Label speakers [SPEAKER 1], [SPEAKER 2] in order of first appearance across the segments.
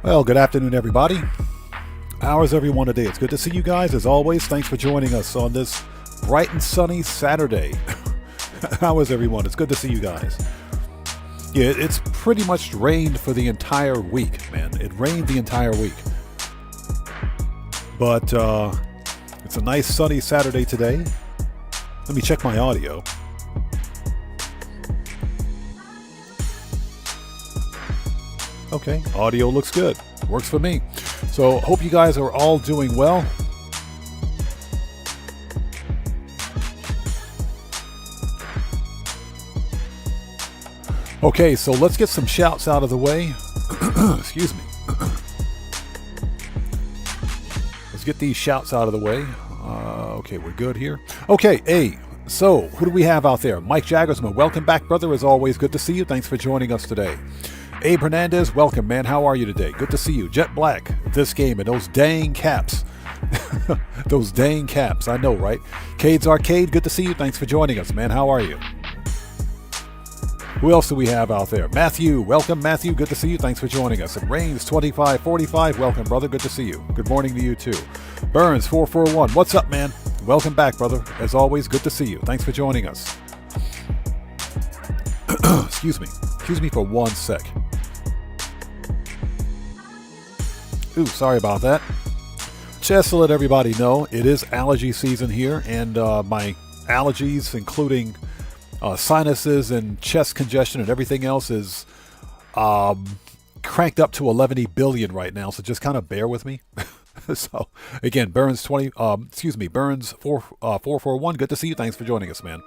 [SPEAKER 1] Well, good afternoon, everybody. How is everyone today? It's good to see you guys, as always. Thanks for joining us on this bright and sunny Saturday. How is everyone? It's good to see you guys. Yeah, it's pretty much rained for the entire week, man. It rained the entire week. But it's a nice sunny Saturday today. Let me check my audio. Okay, audio looks good. Works for me. So hope you guys are all doing well. Okay, so let's get some shouts out of the way. Excuse me. Let's get these shouts out of the way. Okay, we're good here. Okay, hey, so who do we have out there? Mike Jaggersman, welcome back, brother. As always, good to see you. Thanks for joining us today. Abe Hernandez, welcome, man. How are you today? Good to see you. Jet Black, this game, and those dang caps. Those dang caps, I know, right? Cade's Arcade, good to see you. Thanks for joining us, man. How are you? Who else do we have out there? Matthew, welcome, Matthew. Good to see you. Thanks for joining us. And Reigns 2545, welcome, brother. Good to see you. Good morning to you, too. Burns 441, what's up, man? Welcome back, brother. As always, good to see you. Thanks for joining us. Excuse me. Excuse me for one sec. Ooh, sorry about that. Just to let everybody know, it is allergy season here, and my allergies, including sinuses and chest congestion and everything else, is cranked up to 11 billion right now. So just kind of bear with me. So again, Burns Burns 441. Good to see you. Thanks for joining us, man.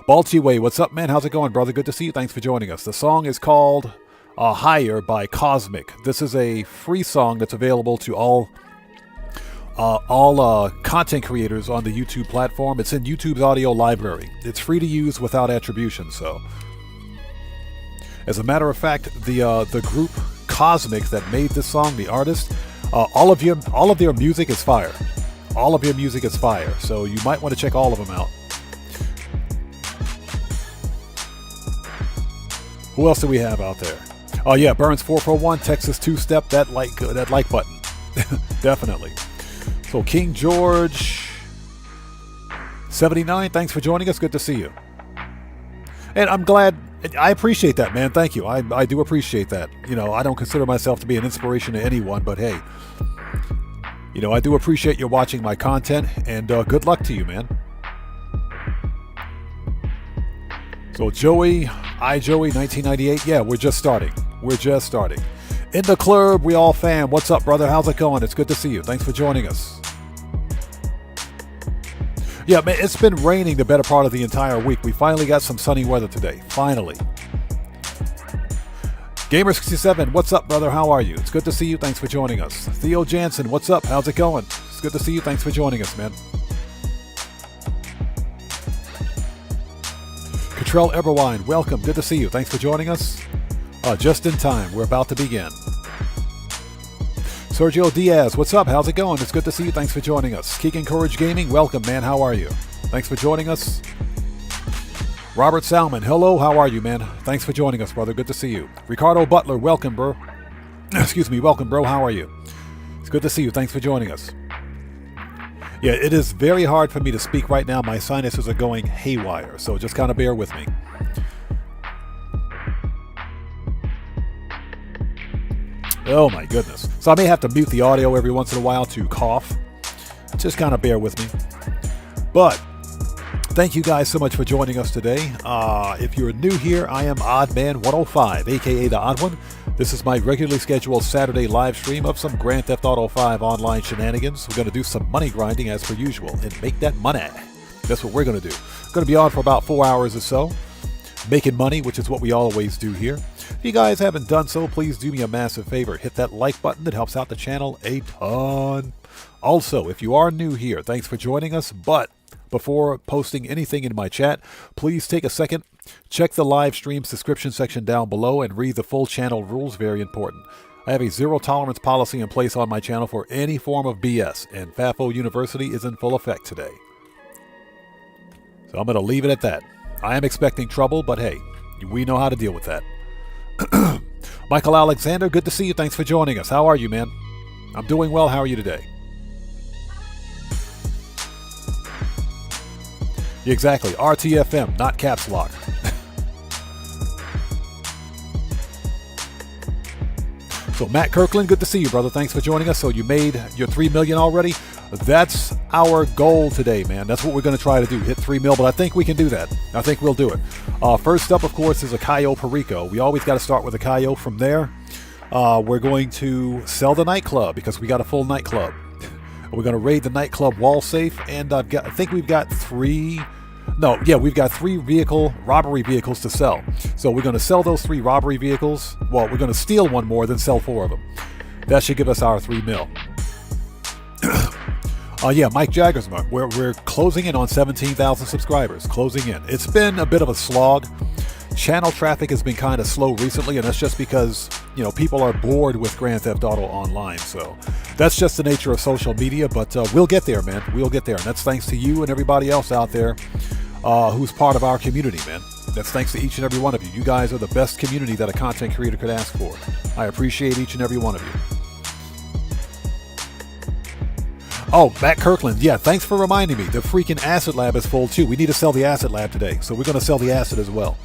[SPEAKER 1] Baltiway, what's up, man? How's it going, brother? Good to see you. Thanks for joining us. The song is called Higher by Cosmic. This is a free song that's available to all content creators on the YouTube platform. It's in YouTube's audio library. It's free to use without attribution. So, as a matter of fact, the group Cosmic that made this song, the artist, all of their music is fire. All of your music is fire. So you might want to check all of them out. Who else do we have out there? Oh yeah, Burns 441, Texas two-step, that like button. Definitely. So King George 79, thanks for joining us. Good to see you. And I'm glad, I appreciate that, man. Thank you. I do appreciate that. You know, I don't consider myself to be an inspiration to anyone, but hey, you know, I do appreciate you watching my content, and good luck to you, man. So Joey 1998, yeah, we're just starting. We're just starting. In the club, we all fam. What's up, brother? How's it going? It's good to see you. Thanks for joining us. Yeah, man, it's been raining the better part of the entire week. We finally got some sunny weather today. Finally. Gamer67, what's up, brother? How are you? It's good to see you. Thanks for joining us. Theo Jansen, what's up? How's it going? It's good to see you. Thanks for joining us, man. Cottrell Eberwine, welcome. Good to see you. Thanks for joining us. Just in time. We're about to begin. Sergio Diaz, what's up? How's it going? It's good to see you. Thanks for joining us. Keegan Courage Gaming, welcome, man. How are you? Thanks for joining us. Robert Salmon, hello. How are you, man? Thanks for joining us, brother. Good to see you. Ricardo Butler, welcome, bro. Excuse me, welcome, bro. How are you? It's good to see you. Thanks for joining us. Yeah, it is very hard for me to speak right now. My sinuses are going haywire, so just kind of bear with me. Oh my goodness. So I may have to mute the audio every once in a while to cough. Just kind of bear with me. But thank you guys so much for joining us today. If you're new here, I am Oddman105, aka The Odd One. This is my regularly scheduled Saturday live stream of some Grand Theft Auto 5 online shenanigans. We're going to do some money grinding as per usual and make that money. That's what we're going to do. Going to be on for about 4 hours or so, making money, which is what we always do here. If you guys haven't done so, please do me a massive favor. Hit that like button. It helps out the channel a ton. Also, if you are new here, thanks for joining us. But before posting anything in my chat, please take a second, check the live stream's description section down below and read the full channel rules. Very important. I have a zero tolerance policy in place on my channel for any form of BS, and FAFO University is in full effect today. So I'm going to leave it at that. I am expecting trouble, but hey, we know how to deal with that. Michael Alexander, good to see you. Thanks for joining us. How are you, man? I'm doing well. How are you today? Exactly. RTFM, not caps lock. So Matt Kirkland, good to see you, brother. Thanks for joining us. So you made your 3 million already. That's our goal today, man. That's what we're going to try to do, hit 3 mil, but I think we can do that. I think we'll do it. First up, of course, is a Cayo Perico. We always got to start with a Cayo. From there, we're going to sell the nightclub because we got a full nightclub. We're going to raid the nightclub wall safe, and I think we've got three robbery vehicles to sell. So we're going to sell those 3 robbery vehicles. Well, we're going to steal one more, then sell 4 of them. That should give us our 3 mil. Mike Jaggersma, we're closing in on 17,000 subscribers. Closing in. It's been a bit of a slog. Channel traffic has been kind of slow recently, and that's just because, people are bored with Grand Theft Auto Online. So that's just the nature of social media, but we'll get there, man. We'll get there. And that's thanks to you and everybody else out there who's part of our community, man. That's thanks to each and every one of you. You guys are the best community that a content creator could ask for. I appreciate each and every one of you. Oh, Matt Kirkland. Yeah, thanks for reminding me. The freaking acid lab is full too. We need to sell the acid lab today. So we're going to sell the acid as well.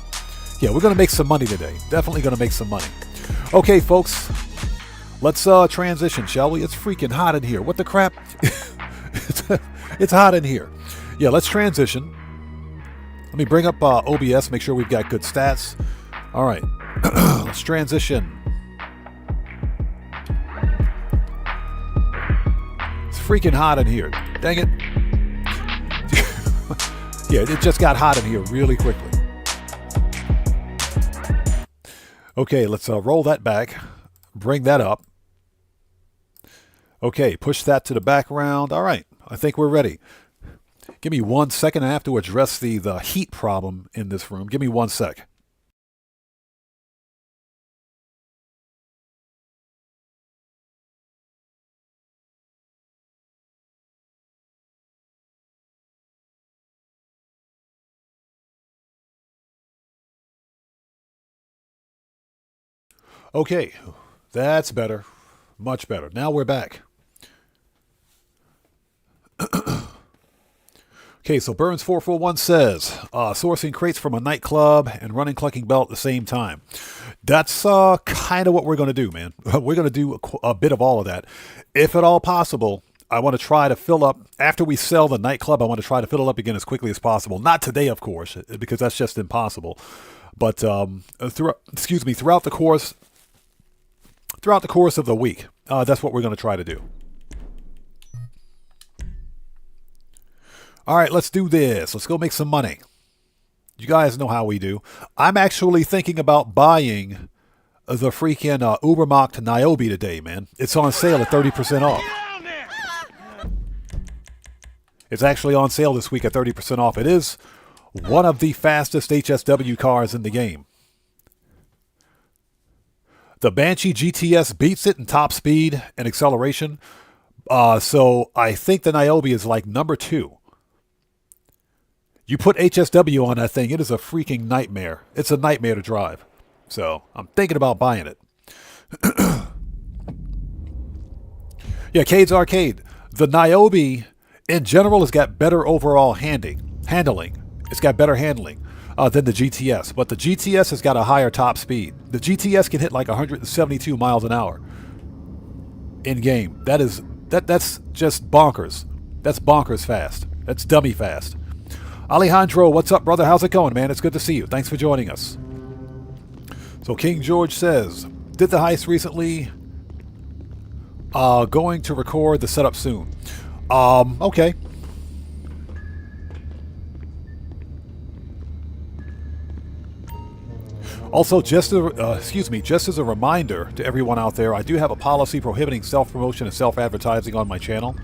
[SPEAKER 1] Yeah, we're going to make some money today. Definitely going to make some money. Okay, folks. Let's transition, shall we? It's freaking hot in here. What the crap? It's hot in here. Yeah, let's transition. Let me bring up OBS, make sure we've got good stats. All right. Let's transition. Freaking hot in here. Dang it. Yeah, it just got hot in here really quickly. Okay, let's roll that back. Bring that up. Okay, push that to the background. All right, I think we're ready. Give me 1 second. I have to address the heat problem in this room. Give me 1 sec. Okay, that's better. Much better. Now we're back. Okay, so Burns441 says, sourcing crates from a nightclub and running Clucking Bell at the same time. That's kind of what we're going to do, man. We're going to do a bit of all of that. If at all possible, I want to try to fill up, after we sell the nightclub, I want to try to fill it up again as quickly as possible. Not today, of course, because that's just impossible. But throughout the course of the week, that's what we're going to try to do. All right, let's do this. Let's go make some money. You guys know how we do. I'm actually thinking about buying the freaking Ubermacht Niobe today, man. It's on sale at 30% off. It's actually on sale this week at 30% off. It is one of the fastest HSW cars in the game. The Banshee GTS beats it in top speed and acceleration. So I think the Niobe is like number 2. You put HSW on that thing, it is a freaking nightmare. It's a nightmare to drive. So I'm thinking about buying it. Yeah, Cade's Arcade. The Niobe, in general, has got better overall handling. It's got better handling than the GTS. But the GTS has got a higher top speed. The GTS can hit like 172 miles an hour in game. That's just bonkers. That's bonkers fast. That's dummy fast. Alejandro, what's up, brother? How's it going, man? It's good to see you. Thanks for joining us. So King George says, did the heist recently. Going to record the setup soon. Okay. Also, just as a reminder to everyone out there, I do have a policy prohibiting self-promotion and self-advertising on my channel.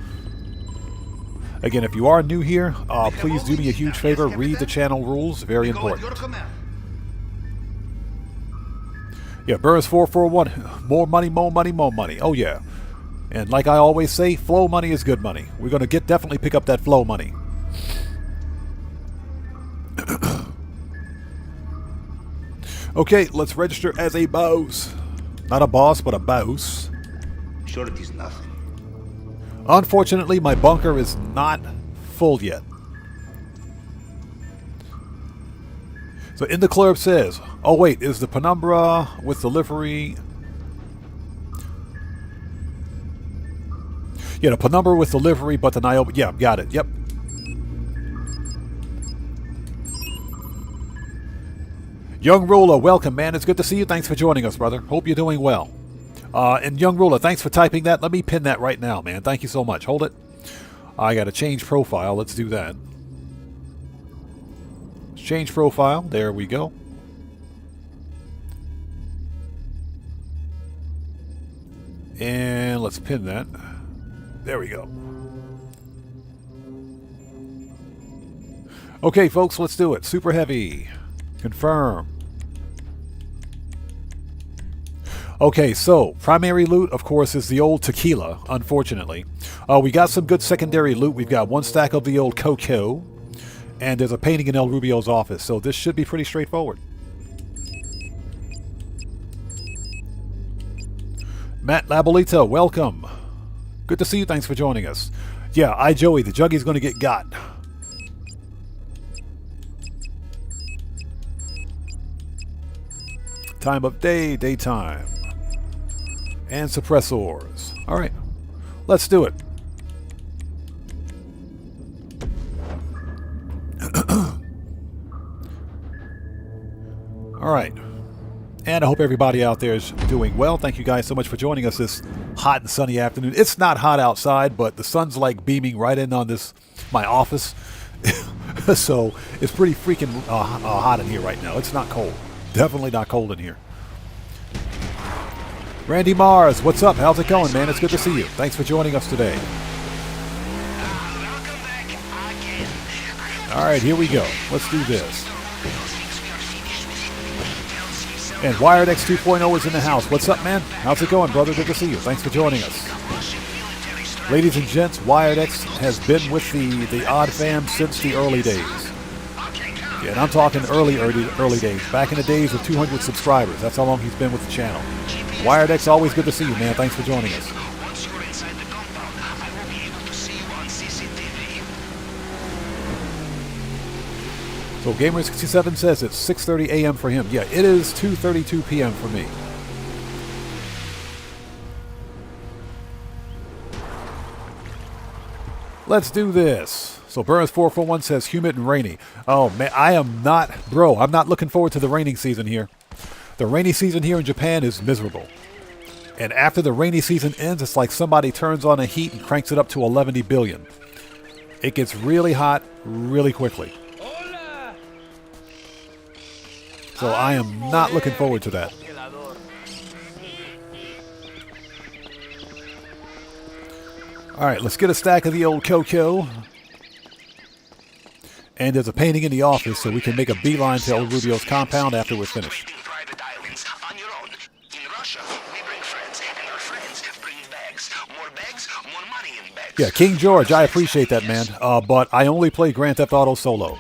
[SPEAKER 1] Again, if you are new here, please do me a huge favor. Read the channel rules. Very important. Yeah, Burris441. More money, more money, more money. Oh, yeah. And like I always say, flow money is good money. We're going to definitely pick up that flow money. Okay, let's register as a boss. Not a boss, but a boss.
[SPEAKER 2] Sure it is nothing.
[SPEAKER 1] Unfortunately, my bunker is not full yet. So in the club says, oh wait, is the penumbra with the livery? Yeah, the penumbra with the livery, but the Niobe. Yeah, got it. Yep. Young Ruler, welcome, man. It's good to see you. Thanks for joining us, brother. Hope you're doing well. And Young Ruler, thanks for typing that. Let me pin that right now, man. Thank you so much. Hold it. I got to change profile. Let's do that. Change profile. There we go. And let's pin that. There we go. Okay, folks, let's do it. Super heavy. Confirm. Okay, so primary loot, of course, is the old tequila, unfortunately. We got some good secondary loot. We've got one stack of the old cocoa, and there's a painting in El Rubio's office, so this should be pretty straightforward. Matt Labolito, welcome. Good to see you. Thanks for joining us. Yeah, Joey, the Juggy's going to get got. Time of day, daytime. And suppressors. Alright, let's do it. Alright. And I hope everybody out there is doing well. Thank you guys so much for joining us this hot and sunny afternoon. It's not hot outside, but the sun's like beaming right in on my office. So it's pretty freaking hot in here right now. It's not cold. Definitely not cold in here. Randy Mars, what's up? How's it going, man? It's good to see you. Thanks for joining us today. Alright, here we go. Let's do this. And Wired X 2.0 is in the house. What's up, man? How's it going, brother? Good to see you. Thanks for joining us. Ladies and gents, Wired X has been with the Odd Fam since the early days. Yeah, and I'm talking early days. Back in the days of 200 subscribers. That's how long he's been with the channel. Wired X, always good to see you, man. Thanks for joining us. So Gamer67 says it's 6:30 a.m. for him. Yeah, it is 2:32 p.m. for me. Let's do this. So Burns441 says humid and rainy. Oh, man, I'm not looking forward to the raining season here. The rainy season here in Japan is miserable. And after the rainy season ends, it's like somebody turns on the heat and cranks it up to 11 billion. It gets really hot really quickly. So I am not looking forward to that. Alright, let's get a stack of the old cocoa. And there's a painting in the office, so we can make a beeline to El Rubio's compound after we're finished. Yeah, King George, I appreciate that, man. But I only play Grand Theft Auto solo.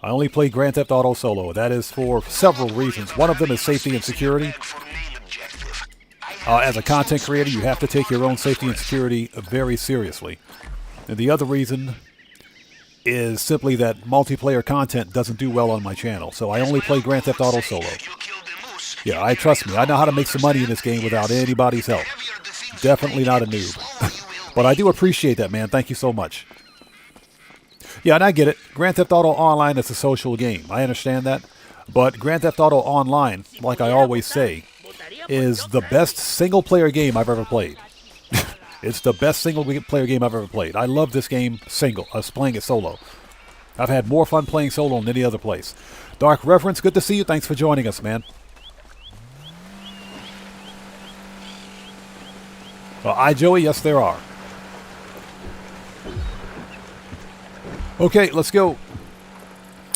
[SPEAKER 1] I only play Grand Theft Auto solo. That is for several reasons. One of them is safety and security. As a content creator, you have to take your own safety and security very seriously. And the other reason is simply that multiplayer content doesn't do well on my channel. So I only play Grand Theft Auto solo. Yeah, trust me. I know how to make some money in this game without anybody's help. Definitely not a noob. But I do appreciate that, man. Thank you so much. Yeah, and I get it. Grand Theft Auto Online is a social game. I understand that. But Grand Theft Auto Online, like I always say, is the best single-player game I've ever played. It's the best single-player game I've ever played. I love this game playing it solo. I've had more fun playing solo than any other place. Dark Reference, good to see you. Thanks for joining us, man. Well, Joey, yes, there are. Okay, let's go.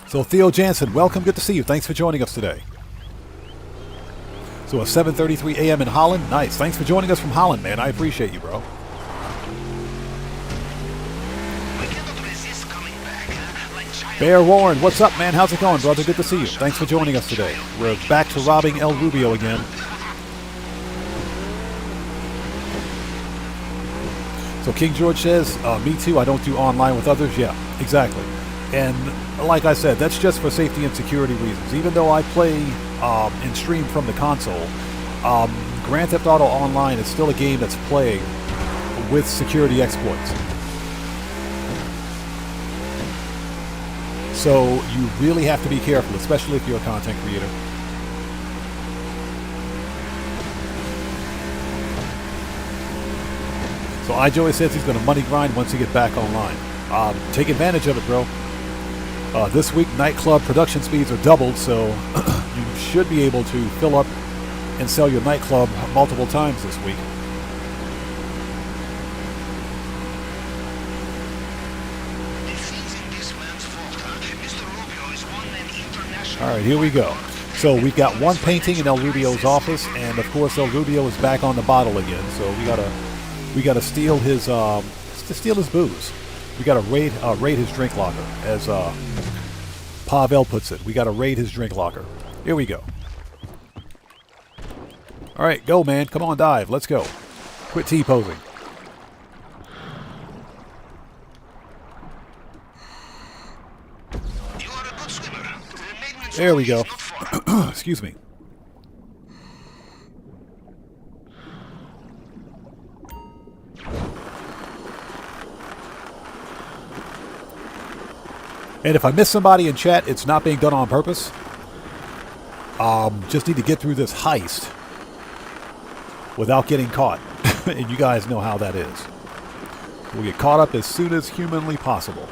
[SPEAKER 1] So Theo Jansen, welcome. Good to see you. Thanks for joining us today. So at 7:33 a.m. in Holland. Nice. Thanks for joining us from Holland, man. I appreciate you, bro. Bear Warren, what's up, man? How's it going, brother? Good to see you. Thanks for joining us today. We're back to robbing El Rubio again. So King George says, me too, I don't do online with others. Yeah, exactly. And like I said, that's just for safety and security reasons. Even though I play and stream from the console, Grand Theft Auto Online is still a game that's played with security exploits. So you really have to be careful, especially if you're a content creator. So iJoey says he's going to money grind once he gets back online. Take advantage of it, bro. This week, Nightclub production speeds are doubled, so you should be able to fill up and sell your Nightclub multiple times this week. Alright, here we go. So we've got one painting in El Rubio's office, and of course El Rubio is back on the bottle again. So we gotta steal his booze. We gotta raid his drink locker, as Pavel puts it. We gotta raid his drink locker. Here we go. Alright, go man. Come on, dive. Let's go. Quit T-posing. There we go. Excuse me. And if I miss somebody in chat, it's not being done on purpose. Just need to get through this heist without getting caught. And you guys know how that is. We'll get caught up as soon as humanly possible.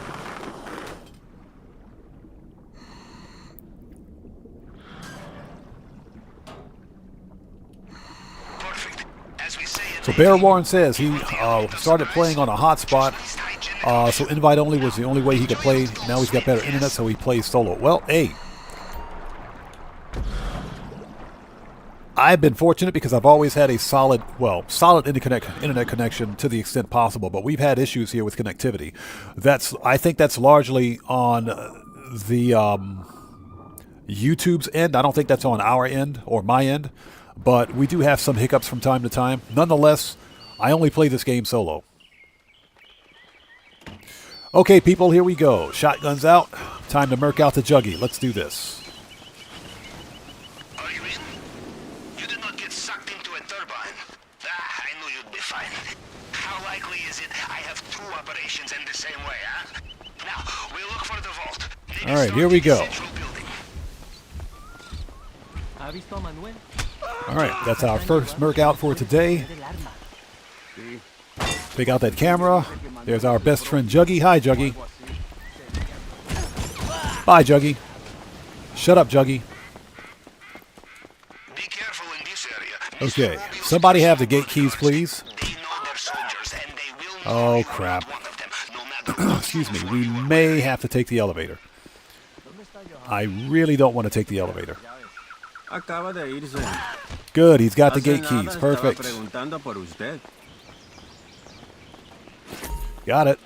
[SPEAKER 1] So Bear Warren says he started playing on a hotspot, so invite only was the only way he could play. Now he's got better internet, so he plays solo. Well, hey, I've been fortunate because I've always had a solid internet connection to the extent possible. But we've had issues here with connectivity. I think that's largely on the YouTube's end. I don't think that's on our end or my end. But we do have some hiccups from time to time. Nonetheless, I only play this game solo. Okay, people, here we go. Shotguns out. Time to murk out the Juggy. Let's do this.
[SPEAKER 2] Are you in? You did not get sucked into a turbine. I knew you'd be fine. How likely is it I have two operations in the same way, huh? Now, we'll look for the vault.
[SPEAKER 1] All right, here we go. All right, that's our first murk out for today. Take out that camera. There's our best friend Juggy. Hi, Juggy. Bye, Juggy. Shut up, Juggy.
[SPEAKER 2] Be careful in this area.
[SPEAKER 1] Okay, somebody have the gate keys, please. Oh, crap. Excuse me, we may have to take the elevator. I really don't want to take the elevator. Good, he's got the gate keys. Perfect. Got it.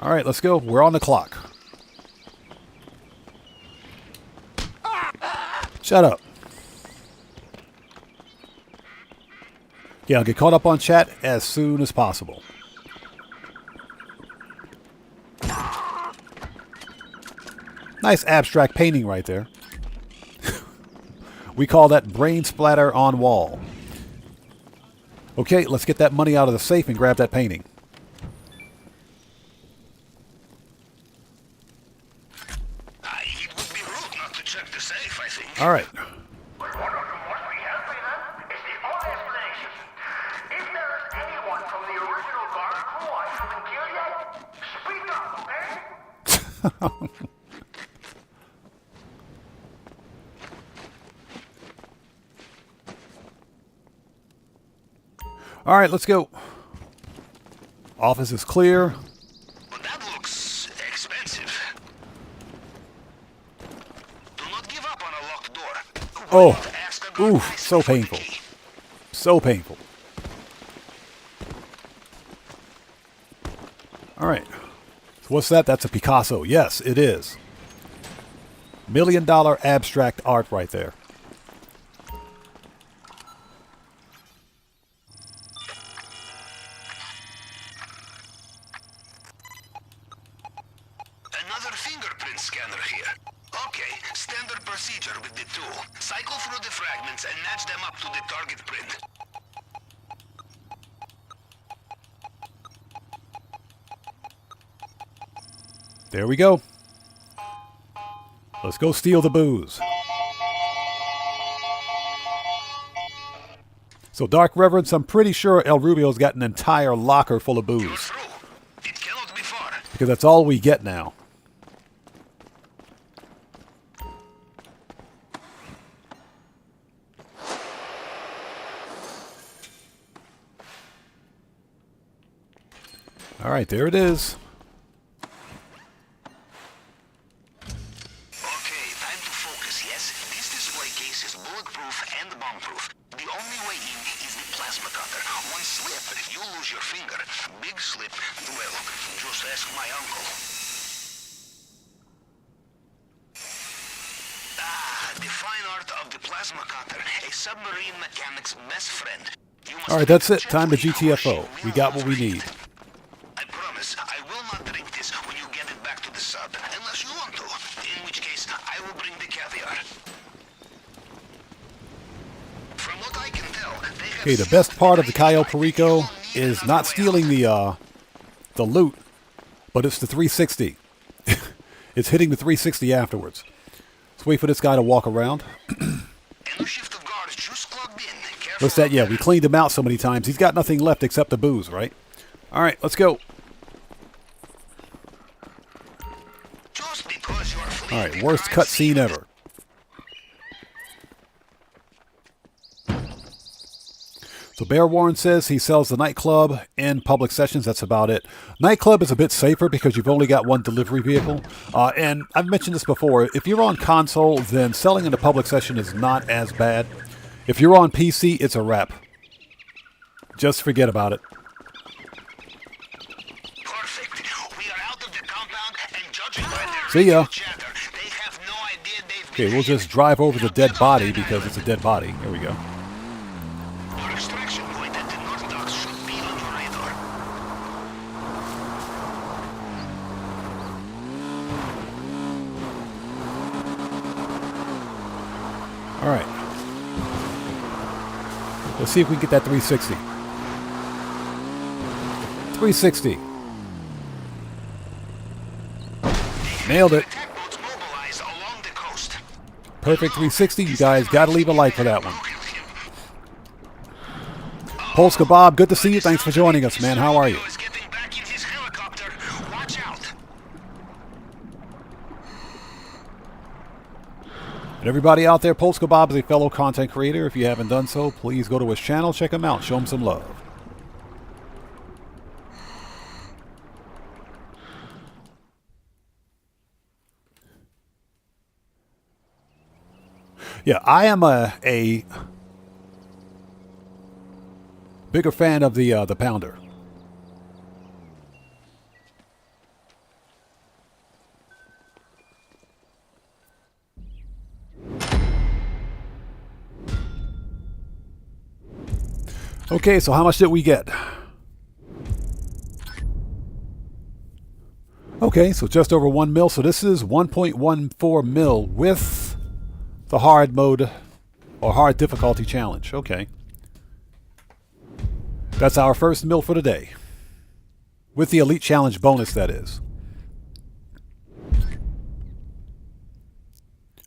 [SPEAKER 1] All right, let's go. We're on the clock. Shut up. Yeah, I'll get caught up on chat as soon as possible. Nice abstract painting right there. We call that brain splatter on wall. Okay, let's get that money out of the safe and grab that painting.
[SPEAKER 2] It would be rude not to check the safe, I think.
[SPEAKER 1] All right.
[SPEAKER 3] But one of the most we have for them is the only explanation. If there is anyone from the original guard crew I haven't killed yet, speak up, okay?
[SPEAKER 1] All right, let's go. Office is clear.
[SPEAKER 2] But that looks expensive. Do not give up on a locked door.
[SPEAKER 1] Oh, oof, so painful. So painful. All right. So what's that? That's a Picasso. Yes, it is. $1 million abstract art right there.
[SPEAKER 2] fingerprint scanner here. Okay, standard procedure with the tool. Cycle through the fragments and match them up to the target print.
[SPEAKER 1] There we go. Let's go steal the booze. So, Dark Reverence, I'm pretty sure El Rubio's got an entire locker full of
[SPEAKER 2] You're
[SPEAKER 1] booze.
[SPEAKER 2] through. It cannot be far.
[SPEAKER 1] Because that's all we get now. All right, there it is.
[SPEAKER 2] Okay, time to focus, yes? This display case is bulletproof and bomb-proof. The only way in is the plasma cutter. One slip, you lose your finger. Big slip, well, just ask my uncle. Ah, the fine art of the plasma cutter, a submarine mechanic's best friend. You must
[SPEAKER 1] All right, that's it.
[SPEAKER 2] check
[SPEAKER 1] Time to
[SPEAKER 2] with how
[SPEAKER 1] GTFO.
[SPEAKER 2] she
[SPEAKER 1] We
[SPEAKER 2] will
[SPEAKER 1] got what we
[SPEAKER 2] overheat.
[SPEAKER 1] need.
[SPEAKER 2] I promise, I will not drink this when you get it back to the sub, unless you want to, in which case I will bring the caviar. From what I can tell, they have
[SPEAKER 1] Okay, the best part of the Cayo Perico is not stealing the loot, but it's the 360. It's hitting the 360 afterwards. Let's wait for this guy to walk around.
[SPEAKER 2] shift of guards just clocked in. Careful.
[SPEAKER 1] What's that? Yeah, we cleaned him out so many times. He's got nothing left except the booze, right? All right, let's go.
[SPEAKER 2] Just because you are
[SPEAKER 1] All
[SPEAKER 2] fleeing
[SPEAKER 1] right,
[SPEAKER 2] the
[SPEAKER 1] worst
[SPEAKER 2] crime
[SPEAKER 1] cutscene
[SPEAKER 2] scene.
[SPEAKER 1] ever. So Bear Warren says he sells the Nightclub in public sessions. That's about it. Nightclub is a bit safer because you've only got one delivery vehicle. And I've mentioned this before. If you're on console, then selling in a public session is not as bad. If you're on PC, it's a wrap. Just forget about it.
[SPEAKER 2] Perfect. We are out of the compound and judging by their
[SPEAKER 1] See ya.
[SPEAKER 2] chatter, they have no idea they've
[SPEAKER 1] Okay,
[SPEAKER 2] been
[SPEAKER 1] we'll just drive over the dead body because it's a dead body. Here we go.
[SPEAKER 2] Your extraction point at the North Docks should be on your radar.
[SPEAKER 1] All right. Let's see if we can get that 360. 360. Nailed it.
[SPEAKER 2] Attack boats mobilize along the coast.
[SPEAKER 1] Perfect 360. You guys got to leave a like for that one. Polska Bob, good to see you. Thanks for joining us, man. How are you?
[SPEAKER 2] Is getting back in his helicopter. Watch out.
[SPEAKER 1] And everybody out there, Polska Bob is a fellow content creator. If you haven't done so, please go to his channel, check him out, show him some love. Yeah, I am a bigger fan of the Pounder. Okay, so how much did we get? Okay, so just over 1 mil. So this is 1.14 mil with the hard mode or hard difficulty challenge. Okay. That's our first mil for the day. With the elite challenge bonus, that is.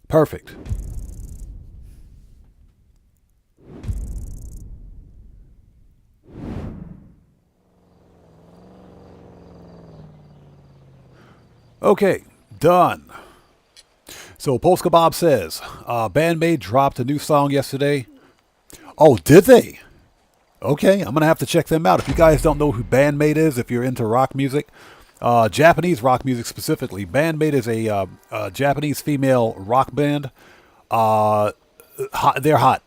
[SPEAKER 1] Perfect. Okay, done. So Polska Bob says, Bandmate dropped a new song yesterday. Oh, did they? Okay, I'm going to have to check them out. If you guys don't know who Bandmate is, if you're into rock music, Japanese rock music specifically, Bandmate is a Japanese female rock band. They're hot.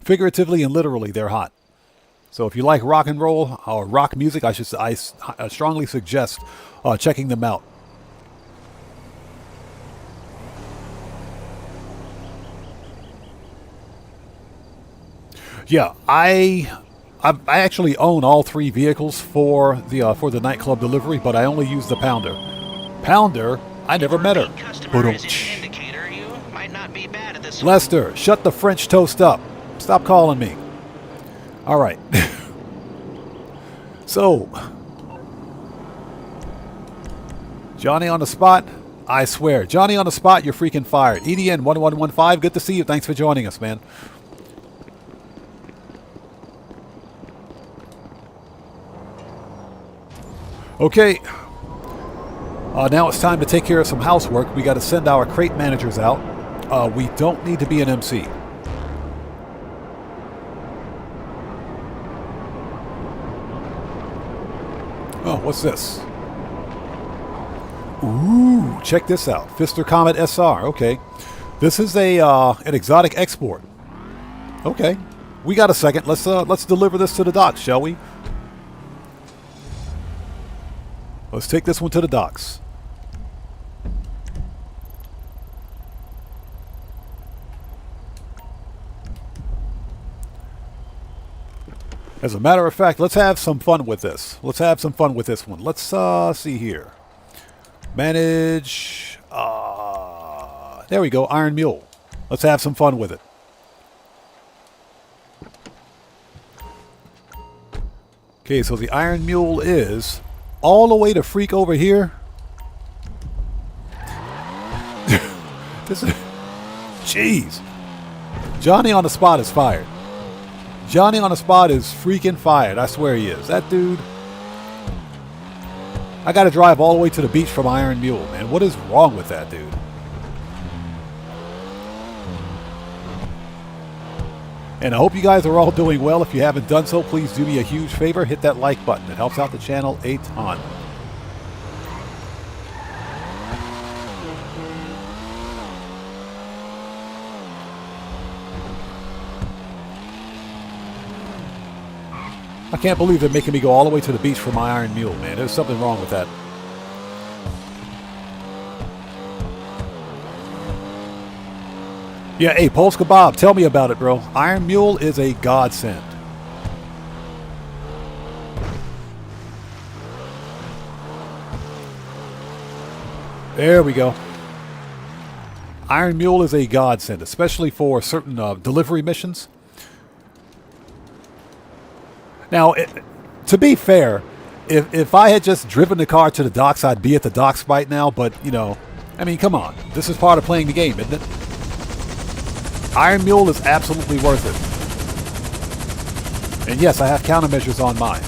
[SPEAKER 1] Figuratively and literally, they're hot. So if you like rock and roll or rock music, I strongly suggest checking them out. Yeah, I actually own all 3 vehicles for the Nightclub delivery, but I only use the Pounder. Pounder I never met her.
[SPEAKER 4] Customer is an indicator you might not be bad at this.
[SPEAKER 1] Lester, shut the French toast up. Stop calling me. All right. So, Johnny on the spot. I swear. Johnny on the spot, you're freaking fired. EDN 1115, good to see you. Thanks for joining us, man. Okay. Now it's time to take care of some housework. We got to send our crate managers out. We don't need to be an MC. Oh, what's this? Ooh, check this out. Fister Comet SR. Okay. This is a an exotic export. Okay. We got a second. Let's deliver this to the docks, shall we? Let's take this one to the docks. As a matter of fact, let's have some fun with this. Let's have some fun with this one. Let's see here. Manage. There we go. Iron Mule. Let's have some fun with it. Okay, so the Iron Mule is all the way to freak over here. This is... Jeez. Johnny on the spot is fired. Johnny on the spot is freaking fired. I swear he is. That dude... I gotta drive all the way to the beach from Iron Mule, man. What is wrong with that dude? And I hope you guys are all doing well. If you haven't done so, please do me a huge favor. Hit that like button. It helps out the channel a ton. I can't believe they're making me go all the way to the beach for my Iron Mule, man. There's something wrong with that. Yeah, hey, Polska Bob, tell me about it, bro. Iron Mule is a godsend. There we go. Iron Mule is a godsend, especially for certain delivery missions. Now, to be fair, if I had just driven the car to the docks, I'd be at the docks right now. But, you know, I mean, come on. This is part of playing the game, isn't it? Iron Mule is absolutely worth it. And yes, I have countermeasures on mine.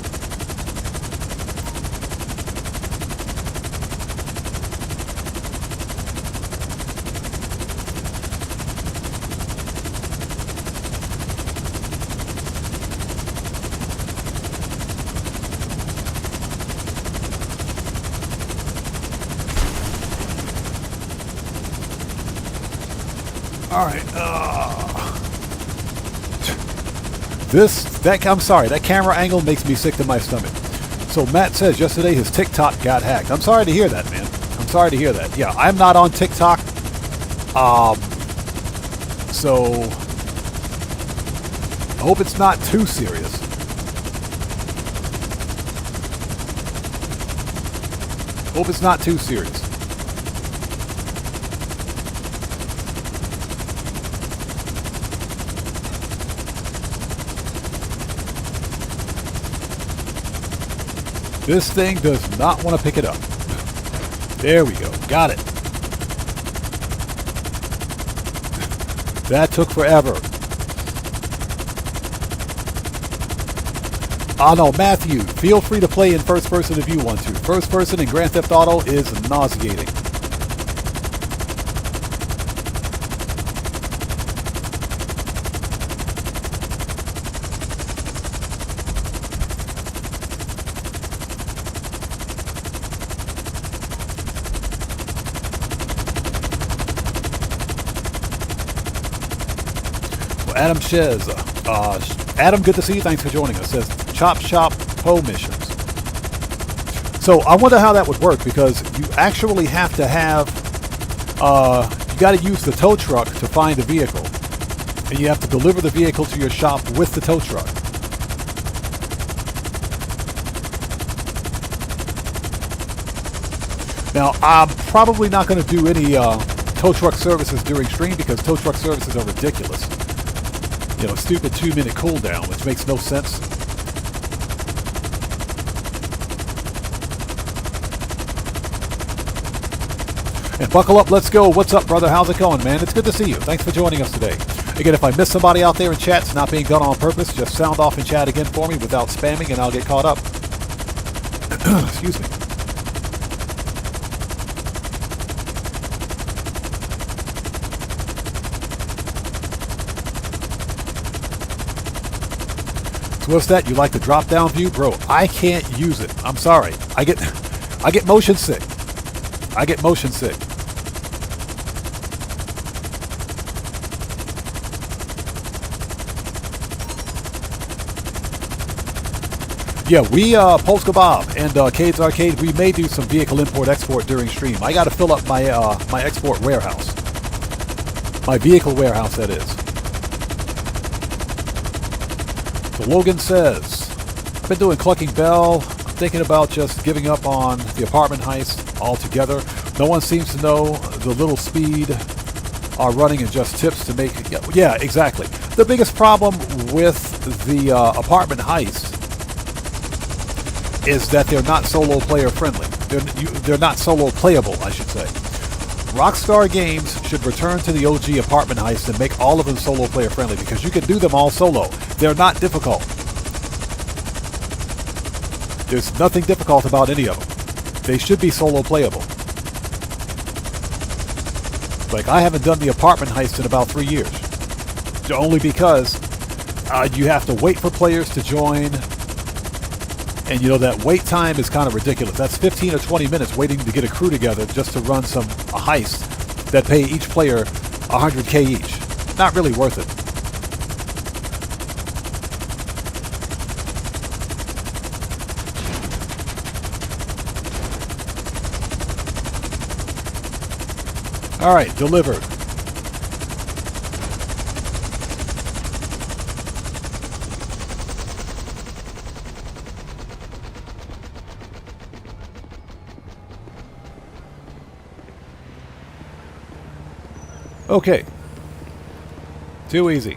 [SPEAKER 1] All right. I'm sorry, that camera angle makes me sick to my stomach. So Matt says yesterday his TikTok got hacked. I'm sorry to hear that, man. I'm sorry to hear that. Yeah, I'm not on TikTok. So I hope it's not too serious. Hope it's not too serious. This thing does not want to pick it up. There we go. Got it. That took forever. Oh no, Matthew, feel free to play in first person if you want to. First person in Grand Theft Auto is nauseating. Adam Shez. Adam, good to see you. Thanks for joining us. Says Chop Shop Poe missions. So I wonder how that would work, because you actually have to have, you got to use the tow truck to find the vehicle. And you have to deliver the vehicle to your shop with the tow truck. Now, I'm probably not going to do any tow truck services during stream because tow truck services are ridiculous. You know, stupid 2-minute cooldown, which makes no sense. And buckle up, let's go. What's up, brother? How's it going, man? It's good to see you. Thanks for joining us today. Again, if I miss somebody out there in chat, it's not being done on purpose. Just sound off in chat again for me without spamming, and I'll get caught up. Excuse me. So what's that? You like the drop-down view? Bro, I can't use it. I'm sorry. I get motion sick. I get motion sick. Yeah, we, Polska Bob and Cade's Arcade, we may do some vehicle import-export during stream. I got to fill up my my export warehouse. My vehicle warehouse, that is. So Logan says, I've been doing Clucking Bell. I'm thinking about just giving up on the apartment heist altogether. No one seems to know the little speed running and just tips to make... Yeah, exactly. The biggest problem with the apartment heist is that they're not solo player friendly. They're not solo playable, I should say. Rockstar Games should return to the OG apartment heist and make all of them solo player friendly because you can do them all solo. They're not difficult. There's nothing difficult about any of them. They should be solo playable. Like, I haven't done the apartment heist in about 3 years. Only because you have to wait for players to join. And you know, that wait time is kind of ridiculous. That's 15 or 20 minutes waiting to get a crew together just to run a heist that pay each player 100K each. Not really worth it. All right, delivered. Okay. Too easy.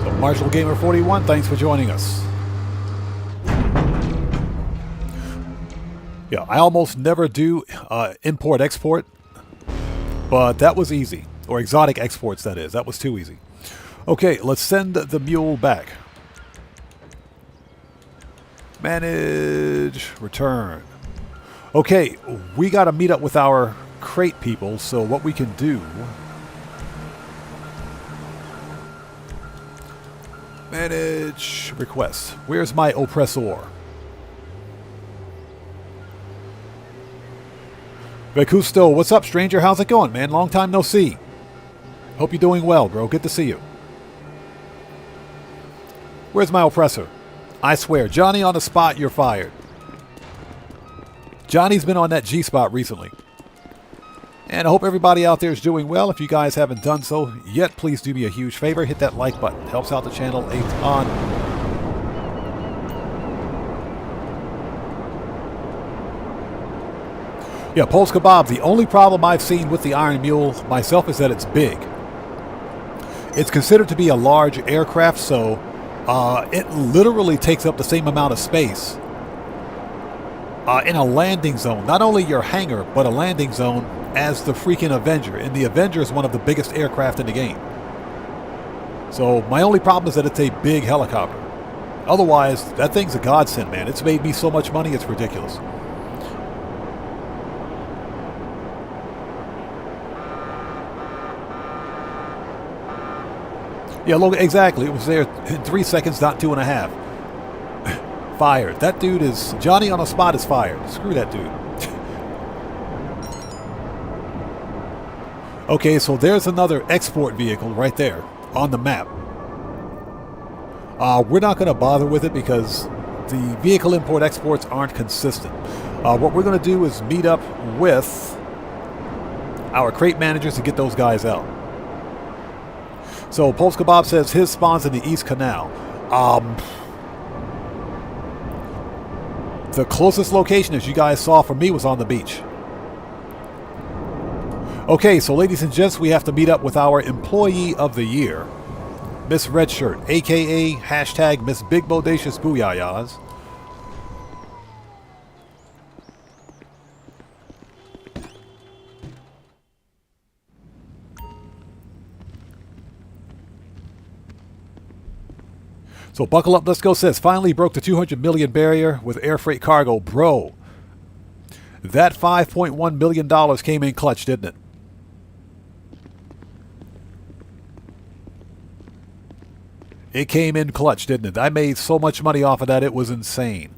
[SPEAKER 1] So Marshall Gamer 41, thanks for joining us. Yeah, I almost never do import-export, but that was easy. Or exotic exports, that is. That was too easy. Okay, let's send the mule back. Manage, return. Okay, we got to meet up with our crate people, so what we can do... Manage, request. Where's my oppressor? Vecusto, what's up, stranger? How's it going, man? Long time no see. Hope you're doing well, bro. Good to see you. Where's my oppressor? I swear, Johnny on the spot, you're fired. Johnny's been on that G-spot recently. And I hope everybody out there is doing well. If you guys haven't done so yet, please do me a huge favor. Hit that like button. Helps out the channel a ton. Yeah, Polska Bob, the only problem I've seen with the Iron Mule myself is that it's big. It's considered to be a large aircraft, so it literally takes up the same amount of space in a landing zone. Not only your hangar, but a landing zone as the freaking Avenger. And the Avenger is one of the biggest aircraft in the game. So my only problem is that it's a big helicopter. Otherwise, that thing's a godsend, man. It's made me so much money, it's ridiculous. Yeah, look, exactly. It was there in 3 seconds, not 2.5. Fired. That dude is... Johnny on the spot is fired. Screw that dude. Okay, so there's another export vehicle right there on the map. We're not going to bother with it because the vehicle import-exports aren't consistent. What we're going to do is meet up with our crate managers to get those guys out. So Pulse Kebab says his spawns in the East Canal. The closest location, as you guys saw for me, was on the beach. Okay, so ladies and gents, we have to meet up with our Employee of the Year, Miss Redshirt, a.k.a. hashtag Miss Big Bodacious Booyayas. So buckle up, let's go says, finally broke the 200 million barrier with air freight cargo. Bro, that $5.1 million came in clutch, didn't it? It came in clutch, didn't it? I made so much money off of that, it was insane.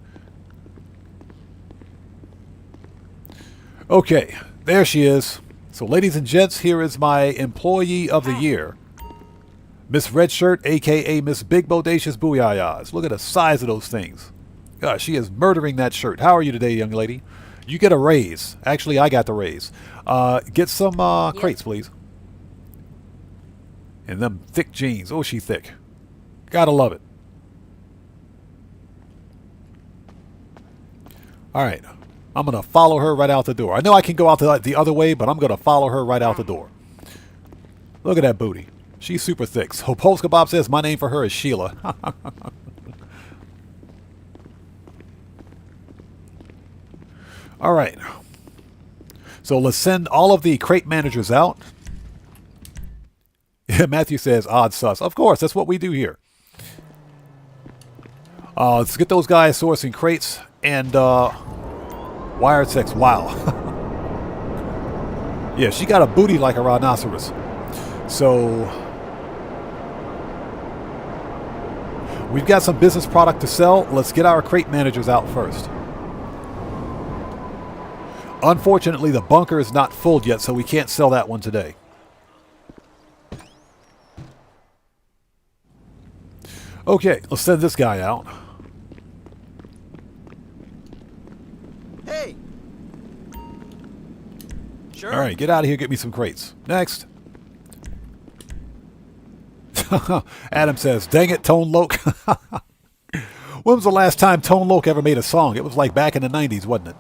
[SPEAKER 1] Okay, there she is. So ladies and gents, here is my Employee of the Year. Miss Redshirt, a.k.a. Miss Big Bodacious Booyayas. Look at the size of those things. Gosh, she is murdering that shirt. How are you today, young lady? You get a raise. Actually, I got the raise. Get some crates, please. And them thick jeans. Oh, she thick. Gotta love it. All right. I'm going to follow her right out the door. I know I can go out the other way, but I'm going to follow her right out the door. Look at that booty. She's super thick. So Pulse Kebab says my name for her is Sheila. All right. So let's send all of the crate managers out. Matthew says odd sus. Of course, that's what we do here. Let's get those guys sourcing crates and wired sex. Wow. Yeah, she got a booty like a rhinoceros. So we've got some business product to sell. Let's get our crate managers out first. Unfortunately, the bunker is not full yet, so we can't sell that one today. Okay, let's send this guy out.
[SPEAKER 5] Hey. Sure.
[SPEAKER 1] All right, get out of here. Get me some crates. Next. Adam says, dang it, Tone Loc. When was the last time Tone Loc ever made a song? It was like back in the 90s, wasn't it?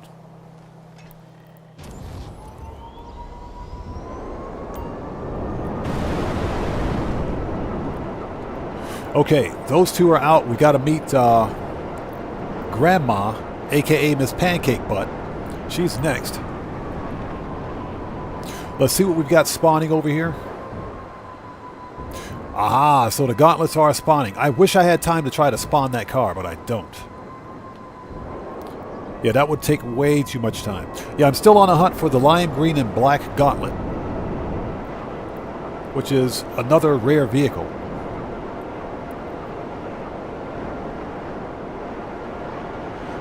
[SPEAKER 1] Okay, those two are out. We got to meet Grandma, a.k.a. Miss Pancake Butt. She's next. Let's see what we've got spawning over here. Aha, so the gauntlets are spawning. I wish I had time to try to spawn that car, but I don't. Yeah, that would take way too much time. Yeah, I'm still on a hunt for the lime green and black gauntlet, which is another rare vehicle.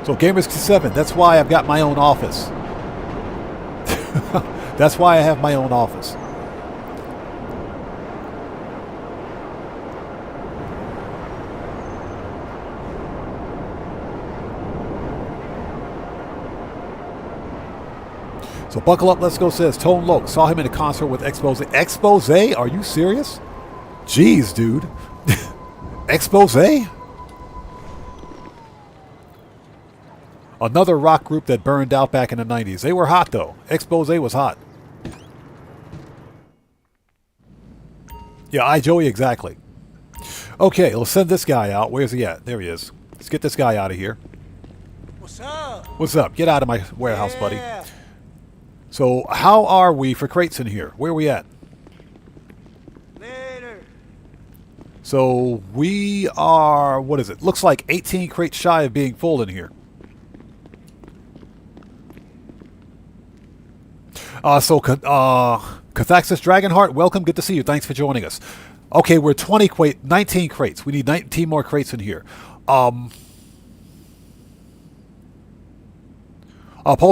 [SPEAKER 1] So Gamers7, that's why I've got my own office. That's why I have my own office. So buckle up, let's go says Tone Loc. Saw him in a concert with Expose. Expose? Are you serious? Jeez, dude. Expose? Another rock group that burned out back in the 90s. They were hot, though. Expose was hot. Yeah, Joey, exactly. Okay, let's send this guy out. Where's he at? There he is. Let's get this guy out of here.
[SPEAKER 5] What's up?
[SPEAKER 1] What's up? Get out of my warehouse, buddy.
[SPEAKER 5] Yeah.
[SPEAKER 1] So, how are we for crates in here? Where are we at?
[SPEAKER 5] Later.
[SPEAKER 1] So, we are, what is it? Looks like 18 crates shy of being full in here. Cathaxis Dragonheart, welcome. Good to see you. Thanks for joining us. Okay, we're 19 crates. We need 19 more crates in here. Pulse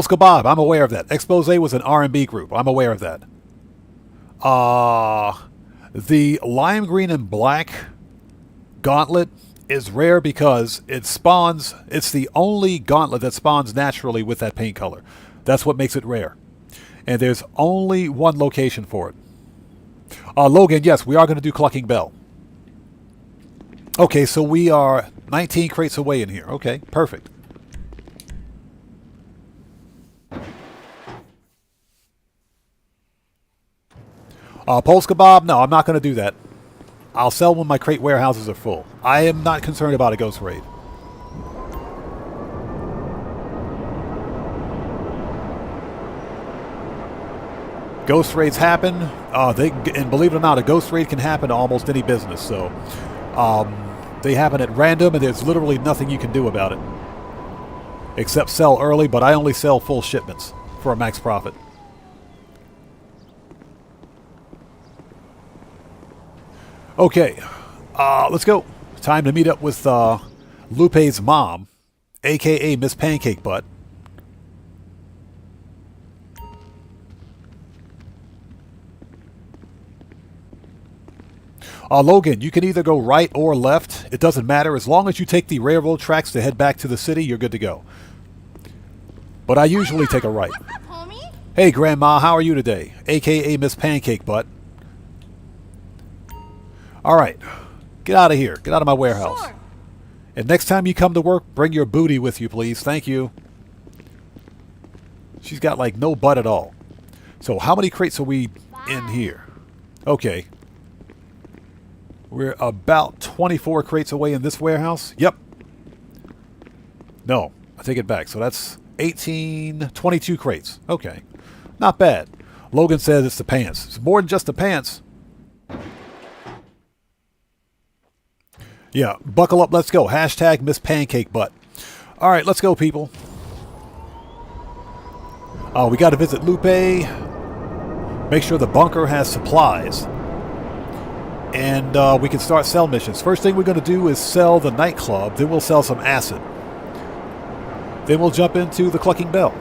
[SPEAKER 1] Kebab, I'm aware of that. Expose was an R&B group. I'm aware of that. The lime green and black gauntlet is rare because it spawns. It's the only gauntlet that spawns naturally with that paint color. That's what makes it rare. And there's only one location for it. Logan, yes, we are going to do Clucking Bell. Okay, so we are 19 crates away in here. Okay, perfect. Pulse Kebab? No, I'm not going to do that. I'll sell when my crate warehouses are full. I am not concerned about a ghost raid. Ghost raids happen. And believe it or not, a ghost raid can happen to almost any business. So they happen at random, and there's literally nothing you can do about it. Except sell early, but I only sell full shipments for a max profit. Okay, let's go. Time to meet up with Lupe's mom, a.k.a. Miss Pancake Butt. Logan, you can either go right or left. It doesn't matter. As long as you take the railroad tracks to head back to the city, you're good to go. But I usually take a right.
[SPEAKER 6] What's up, homie?
[SPEAKER 1] Hey, Grandma, how are you today? A.k.a. Miss Pancake Butt. All right. Get out of here. Get out of my warehouse.
[SPEAKER 6] Sure.
[SPEAKER 1] And next time you come to work, bring your booty with you, please. Thank you. She's got, like, no butt at all. So how many crates are we in here? Okay. We're about 24 crates away in this warehouse. Yep. No, I take it back. So that's 18, 22 crates. Okay. Not bad. Logan says it's the pants. It's more than just the pants. Yeah, buckle up. Let's go. Hashtag Miss Pancake Butt. All right, let's go, people. We got to visit Lupe. Make sure the bunker has supplies. And we can start sell missions. First thing we're going to do is sell the Nightclub. Then we'll sell some acid. Then we'll jump into the Clucking Bell.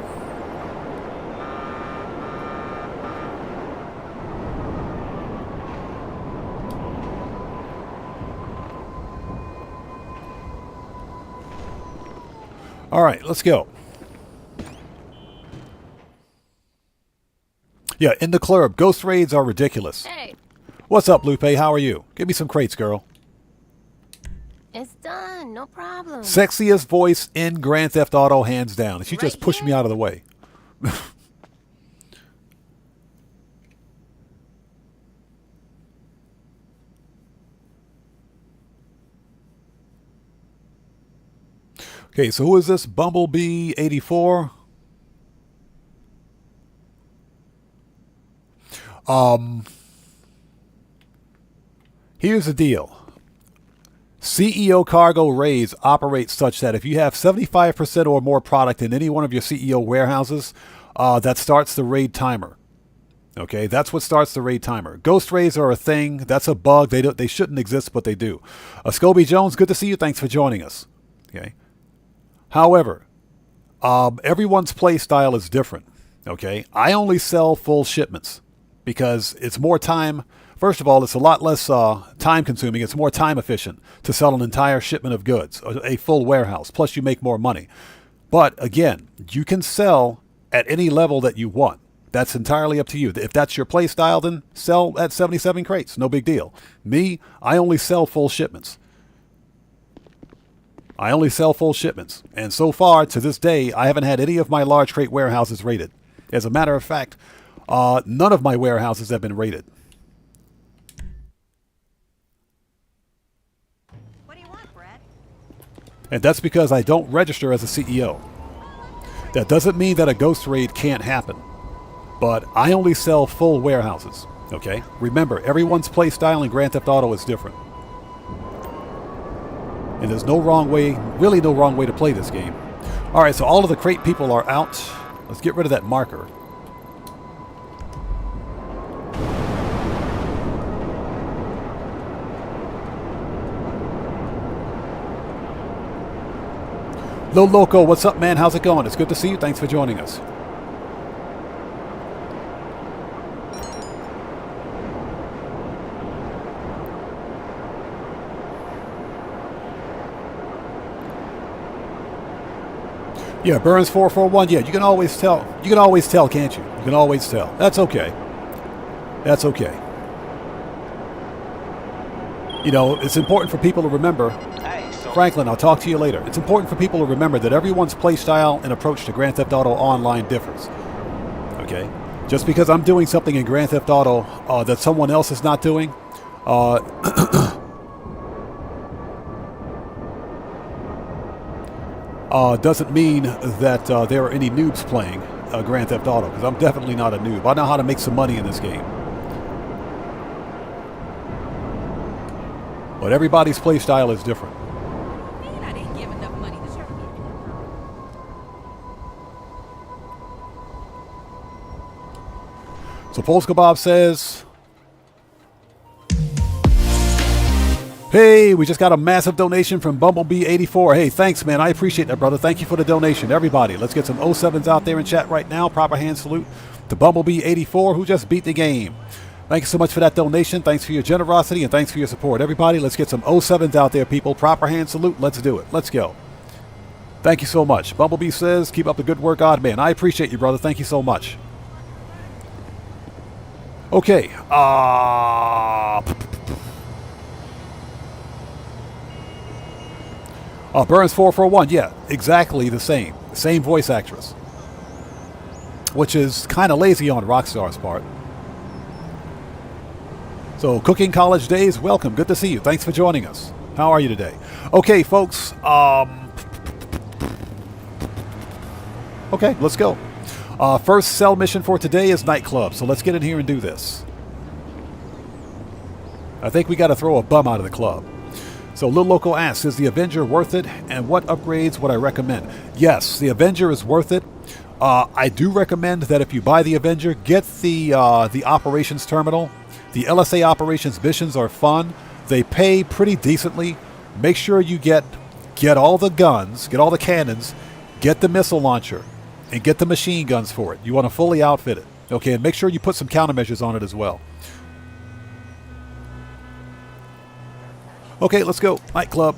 [SPEAKER 1] All right, let's go. Yeah, in the club, ghost raids are ridiculous.
[SPEAKER 6] Hey.
[SPEAKER 1] What's up, Lupe? How are you? Give me some crates, girl.
[SPEAKER 6] It's done. No problem.
[SPEAKER 1] Sexiest voice in Grand Theft Auto, hands down. And she just pushed me out of the way. Okay, so who is this? Bumblebee 84. Here's the deal. CEO cargo raids operate such that if you have 75% or more product in any one of your CEO warehouses, that starts the raid timer. Okay, that's what starts the raid timer. Ghost raids are a thing. That's a bug. They shouldn't exist, but they do. Scobie Jones, good to see you. Thanks for joining us. Okay. However, everyone's play style is different. Okay, I only sell full shipments because it's more time. First of all, it's a lot less time consuming. It's more time efficient to sell an entire shipment of goods, a full warehouse. Plus, you make more money. But again, you can sell at any level that you want. That's entirely up to you. If that's your play style, then sell at 77 crates. No big deal. Me, I only sell full shipments. I only sell full shipments. And so far, to this day, I haven't had any of my large crate warehouses raided. As a matter of fact, none of my warehouses have been raided. And that's because I don't register as a CEO. That doesn't mean that a ghost raid can't happen. But I only sell full warehouses. Okay? Remember, everyone's play style in Grand Theft Auto is different. And there's no wrong way, really no wrong way to play this game. Alright, so all of the crate people are out. Let's get rid of that marker. Lo Loco, what's up, man? How's it going? It's good to see you. Thanks for joining us. Yeah, Burns 441. Yeah, you can always tell. You can always tell, can't you? You can always tell. That's okay. That's okay. You know, it's important for people to remember.
[SPEAKER 4] Hey, so
[SPEAKER 1] Franklin, I'll talk to you later. It's important for people to remember that everyone's playstyle and approach to Grand Theft Auto Online differs. Okay? Just because I'm doing something in Grand Theft Auto that someone else is not doing, doesn't mean that there are any noobs playing Grand Theft Auto, because I'm definitely not a noob. I know how to make some money in this game. But everybody's play style is different.
[SPEAKER 7] Man, I didn't give enough money to serve you.
[SPEAKER 1] So Polska Bob says, hey, we just got a massive donation from Bumblebee84. Hey, thanks, man. I appreciate that, brother. Thank you for the donation. Everybody, let's get some 07s out there in chat right now. Proper hand salute to Bumblebee84, who just beat the game. Thank you so much for that donation. Thanks for your generosity and thanks for your support. Everybody, let's get some 07s out there, people. Proper hand salute. Let's do it. Let's go. Thank you so much. Bumblebee says, keep up the good work, odd man. I appreciate you, brother. Thank you so much. Okay. Burns 441. Yeah, exactly the same. Same voice actress. Which is kind of lazy on Rockstar's part. So, Cooking College Days, welcome. Good to see you. Thanks for joining us. How are you today? Okay, folks. Okay, let's go. First cell mission for today is Nightclub. So let's get in here and do this. I think we got to throw a bum out of the club. So Lil Loco asks, is the Avenger worth it? And what upgrades would I recommend? Yes, the Avenger is worth it. I do recommend that if you buy the Avenger, get the operations terminal. The LSA operations missions are fun. They pay pretty decently. Make sure you get all the guns, get all the cannons, get the missile launcher, and get the machine guns for it. You want to fully outfit it. Okay, and make sure you put some countermeasures on it as well. Okay, let's go. Nightclub.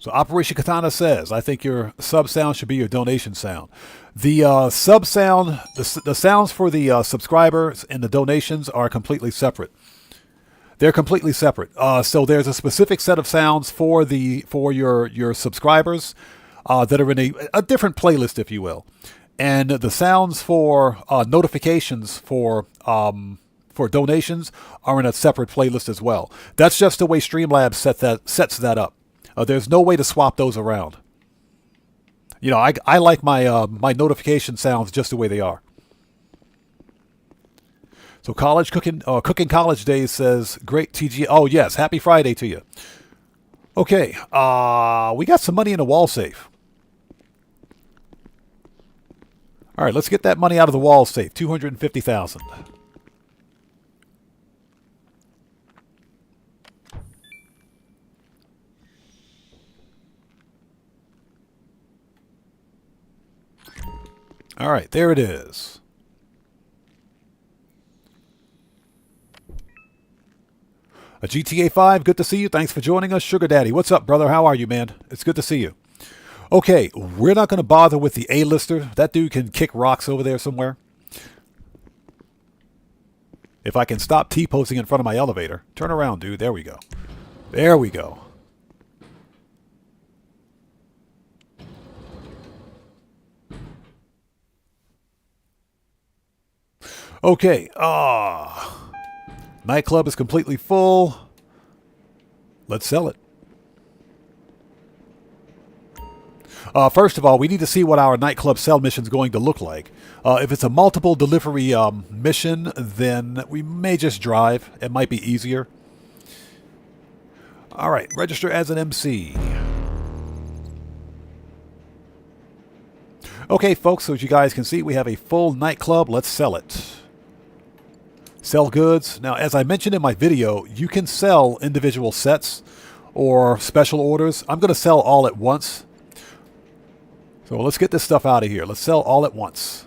[SPEAKER 1] So Operation Katana says, I think your sub sound should be your donation sound. The sub sound, the sounds for the subscribers and the donations are completely separate. They're completely separate. So there's a specific set of sounds for your subscribers that are in a different playlist, if you will. And the sounds for notifications for donations are in a separate playlist as well. That's just the way Streamlabs sets that up. There's no way to swap those around. You know, I like my my notification sounds just the way they are. So Cooking College Days says, great TG. Oh, yes. Happy Friday to you. Okay. We got some money in the wall safe. All right, let's get that money out of the wall safe. $250,000. All right, there it is. A GTA 5, good to see you. Thanks for joining us. Sugar Daddy, what's up, brother? How are you, man? It's good to see you. Okay, we're not going to bother with the A-lister. That dude can kick rocks over there somewhere. If I can stop T-posing in front of my elevator. Turn around, dude. There we go. There we go. Okay, Nightclub is completely full. Let's sell it. First of all, we need to see what our Nightclub sell mission is going to look like. If it's a multiple delivery mission, then we may just drive. It might be easier. All right, register as an MC. Okay, folks, so as you guys can see, we have a full Nightclub. Let's sell it. Sell goods. Now, as I mentioned in my video, you can sell individual sets or special orders. I'm going to sell all at once. So let's get this stuff out of here. Let's sell all at once.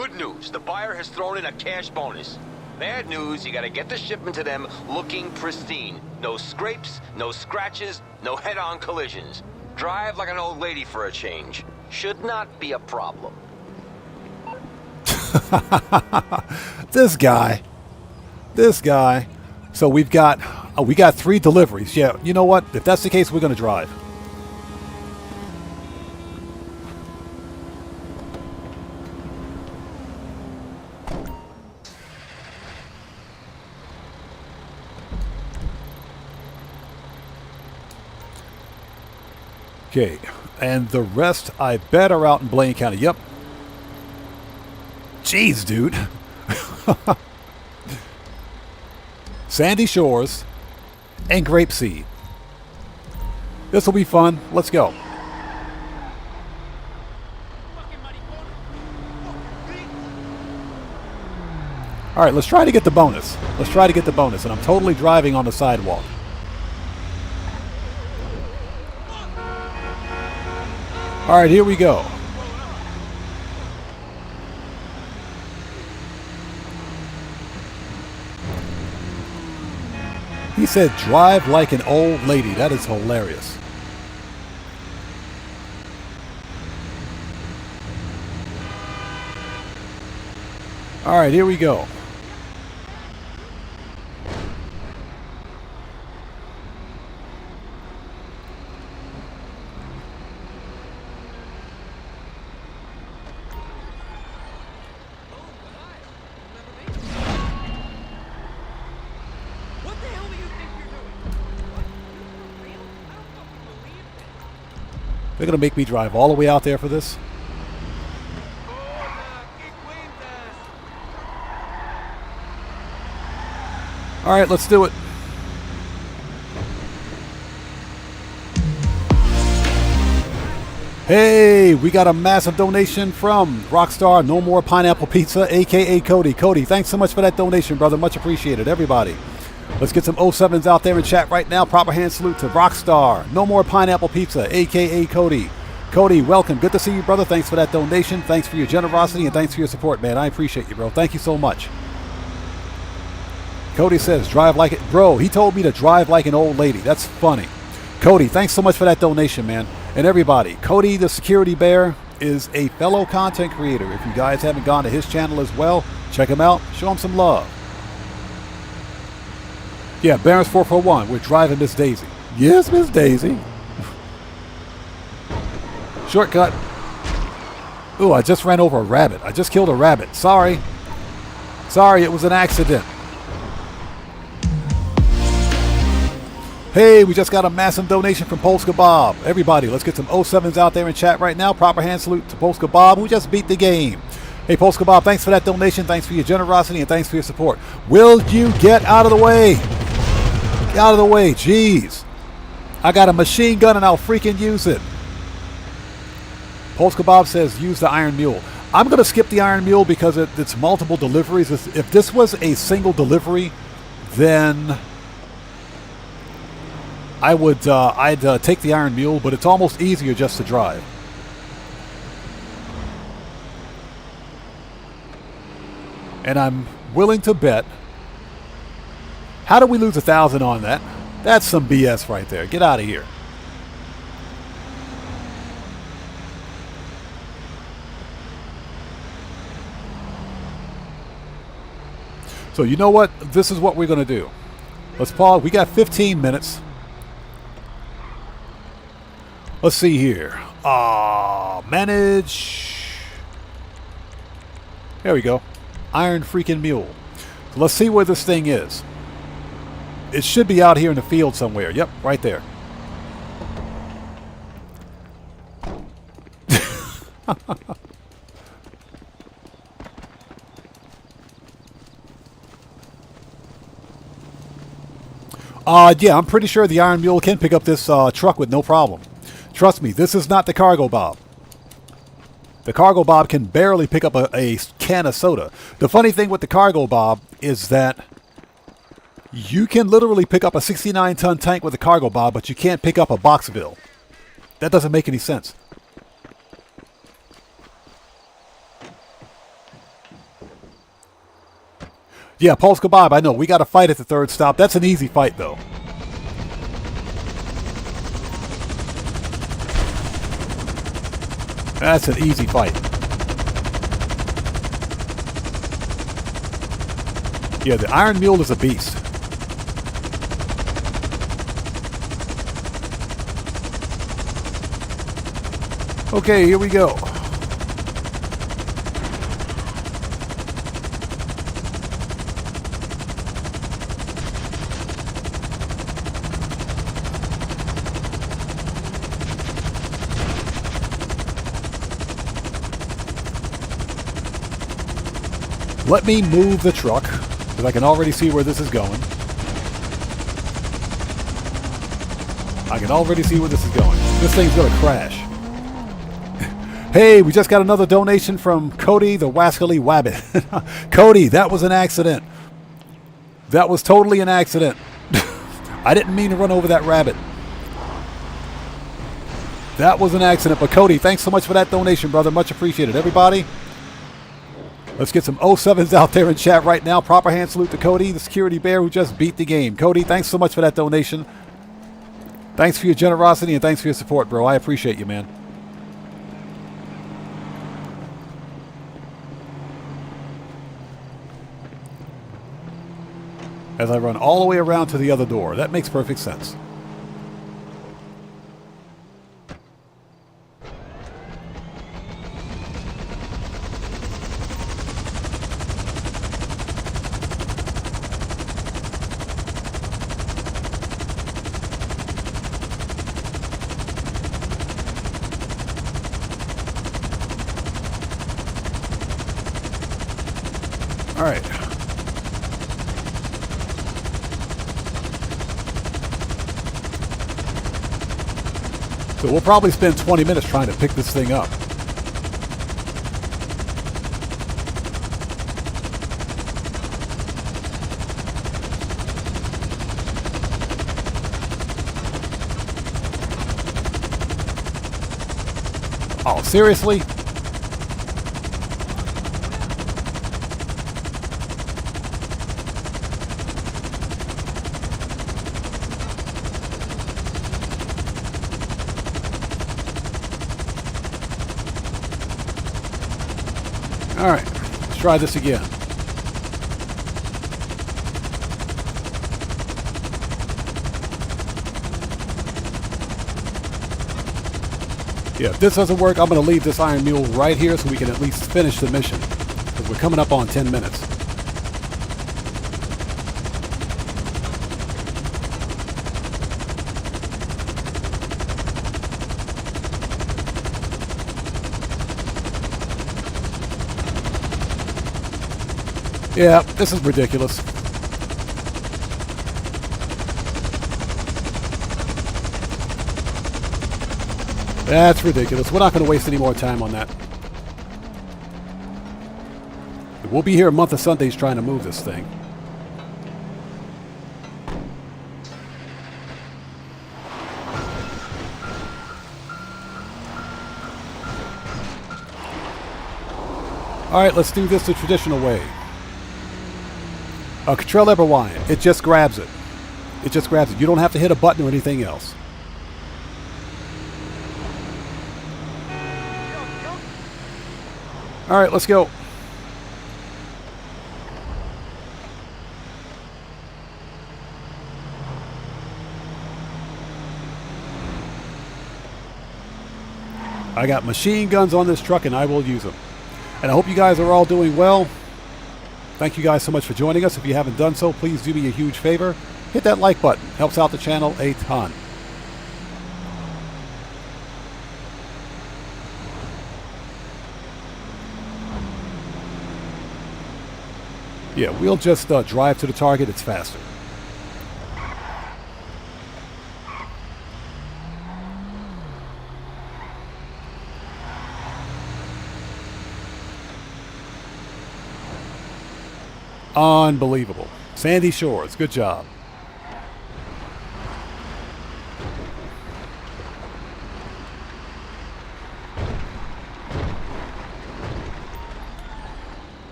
[SPEAKER 8] Good news, the buyer has thrown in a cash bonus. Bad news, you gotta get the shipment to them looking pristine. No scrapes, no scratches, no head-on collisions. Drive like an old lady for a change. Should not be a problem.
[SPEAKER 1] This guy. So we got 3 deliveries. Yeah, you know what? If that's the case, we're gonna drive. Okay, and the rest, I bet, are out in Blaine County. Yep. Jeez, dude. Sandy Shores and Grapeseed. This will be fun. Let's go. All right, let's try to get the bonus. And I'm totally driving on the sidewalk. All right, here we go. He said, drive like an old lady. That is hilarious. All right, here we go. They're going to make me drive all the way out there for this? All right, let's do it. Hey, we got a massive donation from Rockstar No More Pineapple Pizza, a.k.a. Cody. Cody, thanks so much for that donation, brother. Much appreciated, everybody. Let's get some 07s out there in chat right now. Proper hand salute to Rockstar No More Pineapple Pizza, a.k.a. Cody. Cody, welcome. Good to see you, brother. Thanks for that donation. Thanks for your generosity, and thanks for your support, man. I appreciate you, bro. Thank you so much. Cody says, drive like it. Bro, he told me to drive like an old lady. That's funny. Cody, thanks so much for that donation, man. And everybody, Cody the Security Bear is a fellow content creator. If you guys haven't gone to his channel as well, check him out. Show him some love. Yeah, Barons 441, we're driving Miss Daisy. Yes, Miss Daisy. Shortcut. Ooh, I just ran over a rabbit. I just killed a rabbit. Sorry. Sorry, it was an accident. Hey, we just got a massive donation from Polska Bob. Everybody, let's get some 07s out there in chat right now. Proper hand salute to Polska Bob, who just beat the game. Hey, Polska Bob, thanks for that donation. Thanks for your generosity and thanks for your support. Will you get out of the way? Get out of the way, jeez. I got a machine gun and I'll freaking use it. Polska Bob says use the Iron Mule. I'm going to skip the Iron Mule because it's multiple deliveries. If this was a single delivery, then I'd take the Iron Mule, but it's almost easier just to drive. And I'm willing to bet. How do we lose 1,000 on that? That's some BS right there. Get out of here. So you know what? This is what we're going to do. Let's pause. We got 15 minutes. Let's see here. Manage. There we go. Iron freaking Mule. So let's see where this thing is. It should be out here in the field somewhere. Yep, right there. Yeah, I'm pretty sure the Iron Mule can pick up this truck with no problem. Trust me, this is not the Cargo Bob. The Cargo Bob can barely pick up a can of soda. The funny thing with the Cargo Bob is that you can literally pick up a 69-ton tank with a Cargo Bob, but you can't pick up a Boxville. That doesn't make any sense. Yeah, Pulse Kebab, I know. We got to fight at the third stop. That's an easy fight, though. That's an easy fight. Yeah, the Iron Mule is a beast. Okay, here we go. Let me move the truck, because I can already see where this is going. I can already see where this is going. This thing's going to crash. Hey, we just got another donation from Cody the Wascally Wabbit. Cody, that was an accident. That was totally an accident. I didn't mean to run over that rabbit. That was an accident. But Cody, thanks so much for that donation, brother. Much appreciated. Everybody, let's get some 07s out there in chat right now. Proper hand salute to Cody, the security bear who just beat the game. Cody, thanks so much for that donation. Thanks for your generosity and thanks for your support, bro. I appreciate you, man. As I run all the way around to the other door. That makes perfect sense. All right. So we'll probably spend 20 minutes trying to pick this thing up. Oh, seriously? All right, let's try this again. Yeah, if this doesn't work, I'm going to leave this Iron Mule right here so we can at least finish the mission. Because we're coming up on 10 minutes. Yeah, this is ridiculous. That's ridiculous. We're not going to waste any more time on that. We'll be here a month of Sundays trying to move this thing. All right, let's do this the traditional way. Control Eberwine, it just grabs it. It just grabs it. You don't have to hit a button or anything else. All right, let's go. I got machine guns on this truck and I will use them. And I hope you guys are all doing well. Thank you guys so much for joining us. If you haven't done so, please do me a huge favor. Hit that like button. Helps out the channel a ton. Yeah, we'll just drive to the target. It's faster. Unbelievable. Sandy Shores, good job.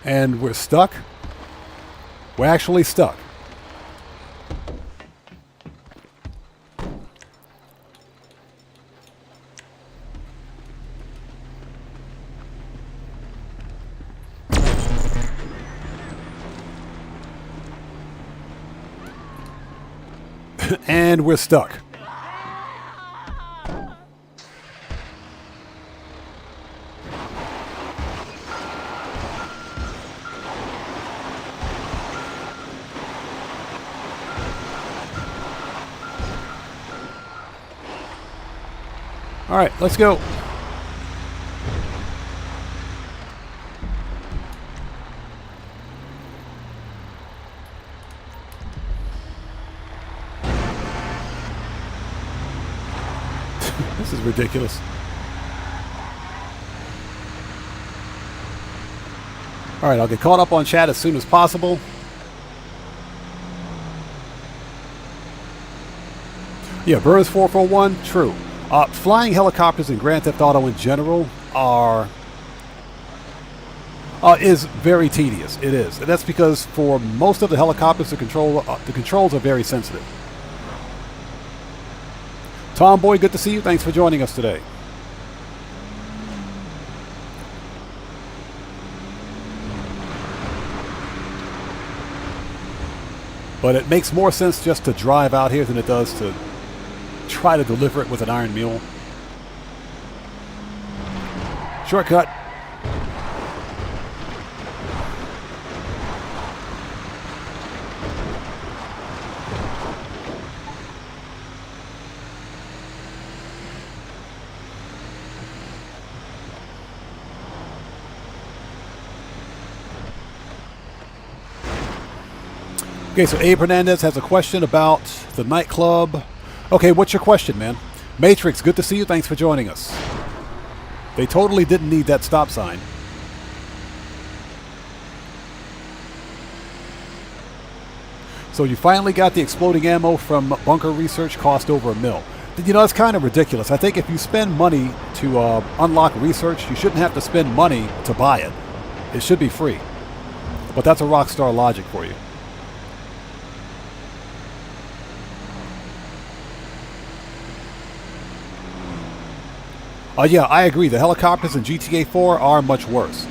[SPEAKER 1] And we're stuck. We're actually stuck. And we're stuck. All right, let's go. This is ridiculous. All right, I'll get caught up on chat as soon as possible. Yeah, Burrs 441, true. Flying helicopters in Grand Theft Auto in general is very tedious. It is, and that's because for most of the helicopters, the controls are very sensitive. Tomboy, good to see you. Thanks for joining us today. But it makes more sense just to drive out here than it does to try to deliver it with an iron mule. Shortcut. Okay, so Abe Hernandez has a question about the nightclub. Okay, what's your question, man? Matrix, good to see you. Thanks for joining us. They totally didn't need that stop sign. So you finally got the exploding ammo from Bunker Research, cost over $1 million. You know, that's kind of ridiculous. I think if you spend money to unlock research, you shouldn't have to spend money to buy it. It should be free. But that's a Rockstar logic for you. Yeah, I agree. The helicopters in GTA 4 are much worse.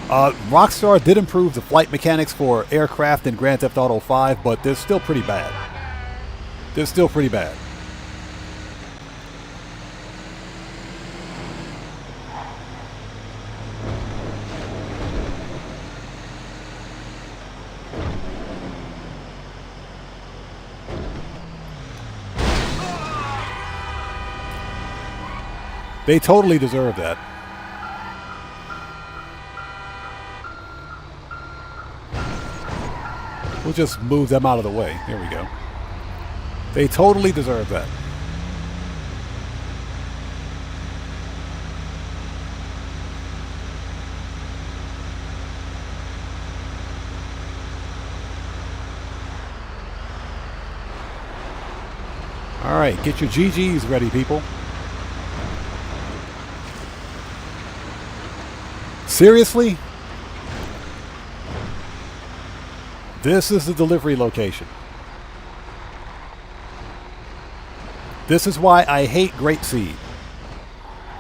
[SPEAKER 1] Rockstar did improve the flight mechanics for aircraft in Grand Theft Auto 5, but they're still pretty bad. They're still pretty bad. They totally deserve that. We'll just move them out of the way. There we go. They totally deserve that. All right, get your GGs ready, people. Seriously? This is the delivery location. This is why I hate Grapeseed.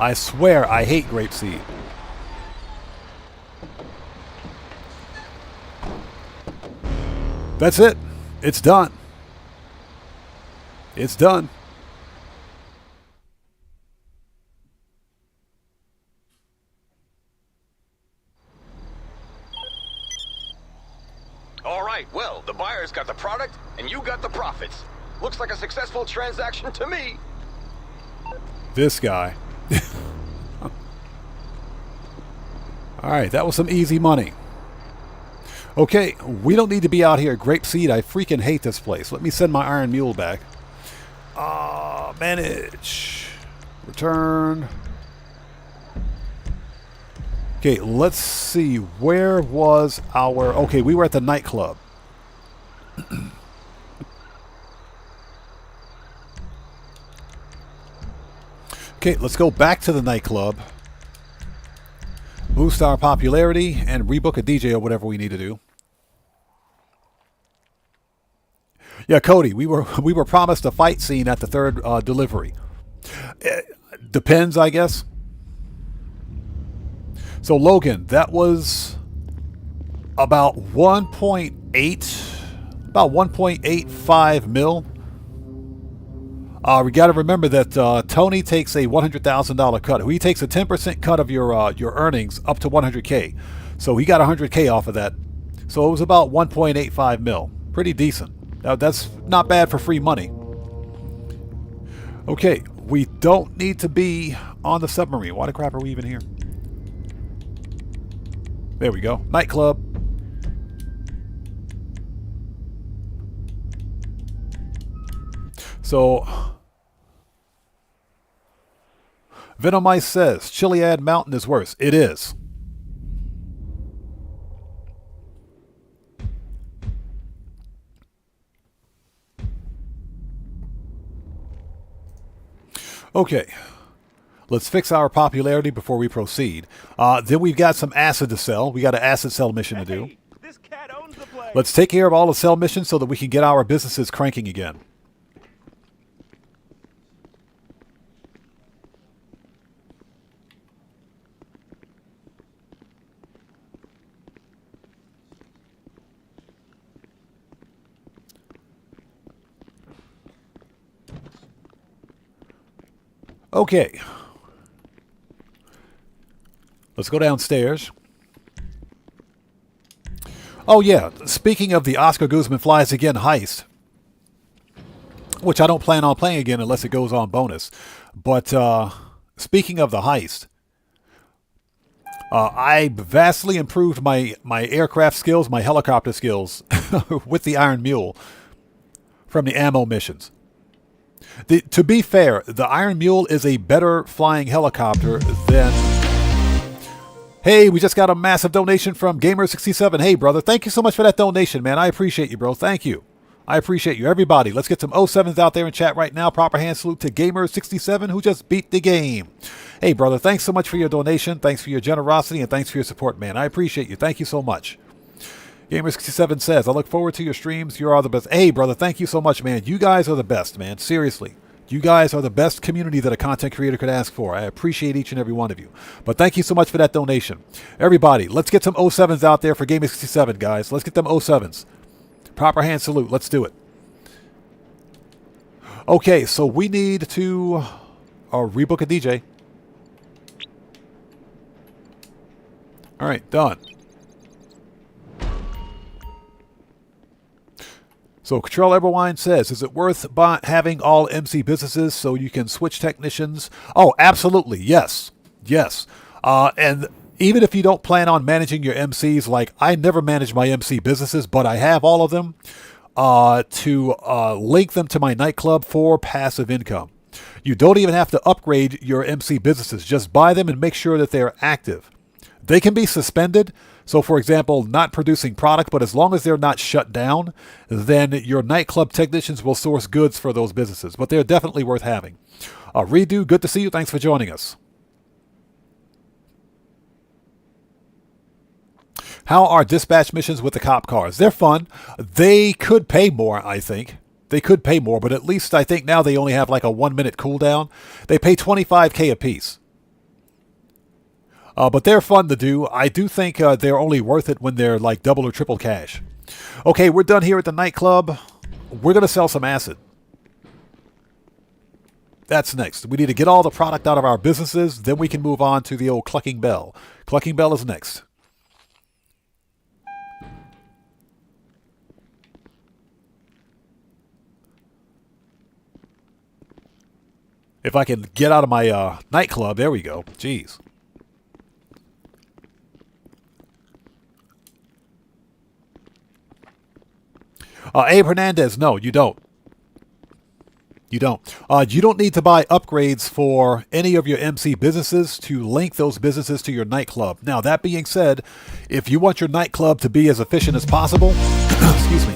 [SPEAKER 1] I swear I hate Grapeseed. That's it. It's done. It's done.
[SPEAKER 8] Well, the buyers got the product, and you got the profits. Looks like a successful transaction to me.
[SPEAKER 1] This guy. Alright, that was some easy money. Okay, we don't need to be out here. Grapeseed, I freaking hate this place. Let me send my Iron Mule back. Manage. Return. Okay, let's see. Where was our... Okay, we were at the nightclub. Okay, let's go back to the nightclub. boost our popularity, and rebook a DJ or whatever we need to do. Yeah, Cody, we were promised a fight scene at the third delivery. Depends, I guess. So Logan, that was about 1.85 mil. We got to remember that Tony takes a $100,000 cut. He takes a 10% cut of your earnings up to 100K. So he got 100K off of that. So it was about 1.85 mil. Pretty decent. Now that's not bad for free money. Okay, we don't need to be on the submarine. Why the crap are we even here? There we go. Nightclub. So, Venomice says, Chiliad Mountain is worse. It is. Okay. Let's fix our popularity before we proceed. Then we've got some acid to sell. We got an acid sell mission to do.
[SPEAKER 5] This cat owns the place.
[SPEAKER 1] Let's take care of all the sell missions so that we can get our businesses cranking again. Okay. Let's go downstairs. Oh yeah, speaking of the Oscar Guzman Flies Again heist, which I don't plan on playing again unless it goes on bonus. But speaking of the heist, I vastly improved my aircraft skills, my helicopter skills with the Iron Mule from the ammo missions. To be fair, the Iron Mule is a better flying helicopter than... Hey, we just got a massive donation from Gamer67. Hey, brother, thank you so much for that donation, man. I appreciate you, bro. Thank you. I appreciate you. Everybody, let's get some 07s out there in chat right now. Proper hand salute to Gamer67, who just beat the game. Hey, brother, thanks so much for your donation. Thanks for your generosity, and thanks for your support, man. I appreciate you. Thank you so much. Gamer67 says, I look forward to your streams. You are the best. Hey, brother, thank you so much, man. You guys are the best, man. Seriously. You guys are the best community that a content creator could ask for. I appreciate each and every one of you. But thank you so much for that donation. Everybody, let's get some 07s out there for Gamer67, guys. Let's get them 07s. Proper hand salute. Let's do it. Okay, so we need to rebook a DJ. All right, done. So Control Everwine says, is it worth having all MC businesses so you can switch technicians? Oh, absolutely. Yes. Yes. And even if you don't plan on managing your MCs, like I never manage my MC businesses, but I have all of them to link them to my nightclub for passive income. You don't even have to upgrade your MC businesses. Just buy them and make sure that they're active. They can be suspended. So, for example, not producing product, but as long as they're not shut down, then your nightclub technicians will source goods for those businesses. But they're definitely worth having. Redo, good to see you. Thanks for joining us. How are dispatch missions with the cop cars? They're fun. They could pay more, I think. They could pay more, but at least I think now they only have like a 1-minute cooldown. They pay $25K a piece. But they're fun to do. I do think they're only worth it when they're like double or triple cash. Okay, we're done here at the nightclub. We're going to sell some acid. That's next. We need to get all the product out of our businesses. Then we can move on to the old Clucking Bell. Clucking Bell is next. If I can get out of my nightclub. There we go. Jeez. Abe Hernandez, no, you don't. You don't. You don't need to buy upgrades for any of your MC businesses to link those businesses to your nightclub. Now, that being said, if you want your nightclub to be as efficient as possible, excuse me,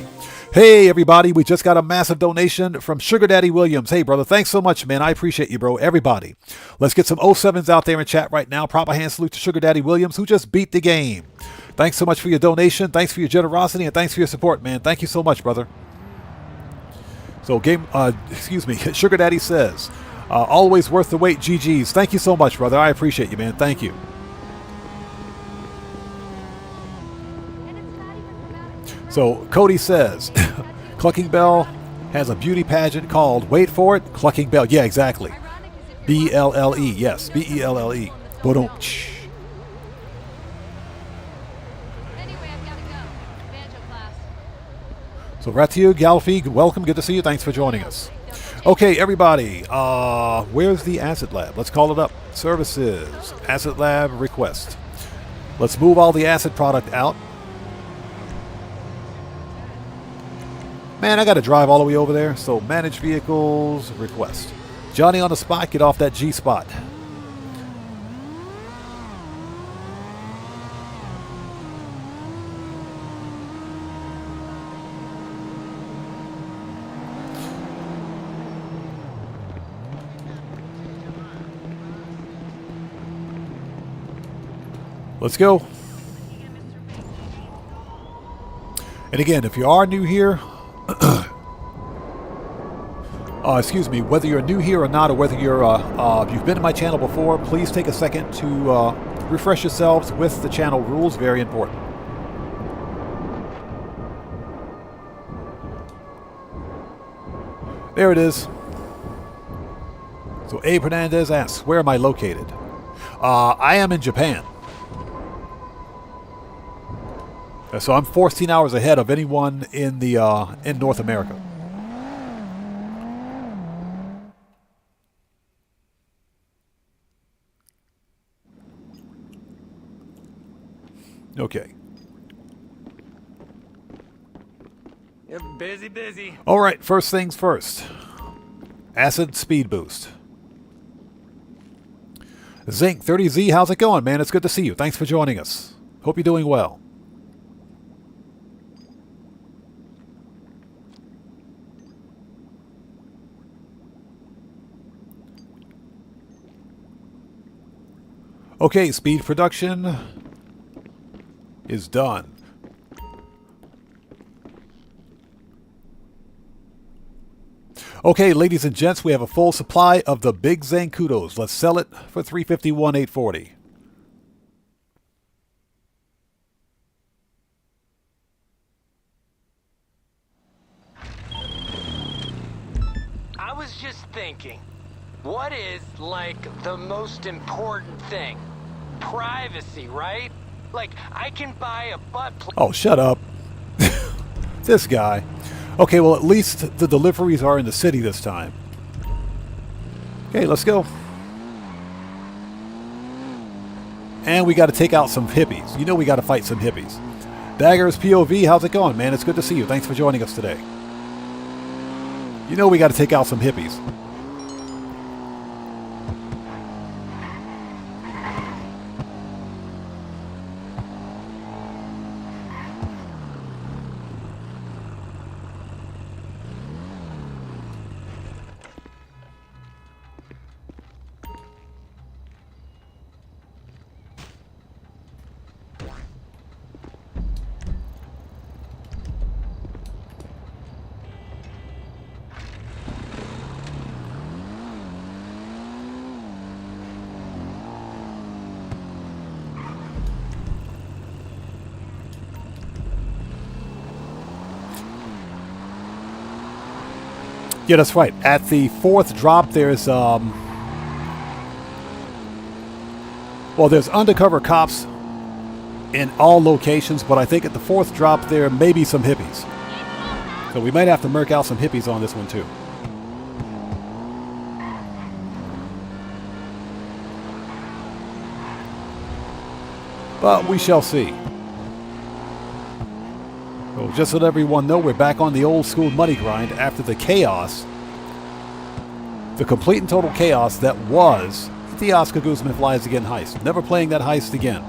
[SPEAKER 1] Hey, everybody, we just got a massive donation from Sugar Daddy Williams. Hey, brother, thanks so much, man. I appreciate you, bro. Everybody, let's get some 07s out there in chat right now. Proper hand salute to Sugar Daddy Williams, who just beat the game. Thanks so much for your donation. Thanks for your generosity, and thanks for your support, man. Thank you so much, brother. So, Sugar Daddy says, always worth the wait, GG's. Thank you so much, brother. I appreciate you, man. Thank you. So Cody says, Clucking Bell has a beauty pageant called, wait for it, Clucking Bell. Yeah, exactly. B-L-L-E. Yes, B-E-L-L-E. Boom. So Ratu, Galfi, welcome. Good to see you. Thanks for joining us. Okay, everybody. Where's the Acid Lab? Let's call it up. Services. Acid Lab request. Let's move all the acid product out. Man, I got to drive all the way over there. So manage vehicles, request. Johnny on the spot, get off that G spot. Let's go. And again, if you are new here, whether you're new here or not, or whether you've been to my channel before, please take a second to refresh yourselves with the channel rules. Very important. There it is. So Abe Hernandez asks, where am I located? I am in Japan. So I'm 14 hours ahead of anyone in North America. Okay.
[SPEAKER 5] You're busy.
[SPEAKER 1] All right, first things first. Acid speed boost. Zinc 30Z, how's it going, man? It's good to see you. Thanks for joining us. Hope you're doing well. Okay, speed production is done. Okay, ladies and gents, we have a full supply of the big Zancudos. Let's sell it for $351,840.
[SPEAKER 9] I was just thinking, what is, like, the most important thing? Privacy, right? Like, I can buy a butt plug.
[SPEAKER 1] Oh, shut up. This guy. Okay, well, at least the deliveries are in the city this time. Okay, let's go. And we got to take out some hippies. You know we got to fight some hippies. Daggers POV, how's it going, man? It's good to see you. Thanks for joining us today. You know we got to take out some hippies. Yeah, that's right. At the fourth drop, there's there's undercover cops in all locations, but I think at the fourth drop there may be some hippies. So we might have to murk out some hippies on this one too. But we shall see. So just so that everyone know, we're back on the old school money grind after the chaos, the complete and total chaos that was the Oscar Guzman Flies Again heist. Never playing that heist again,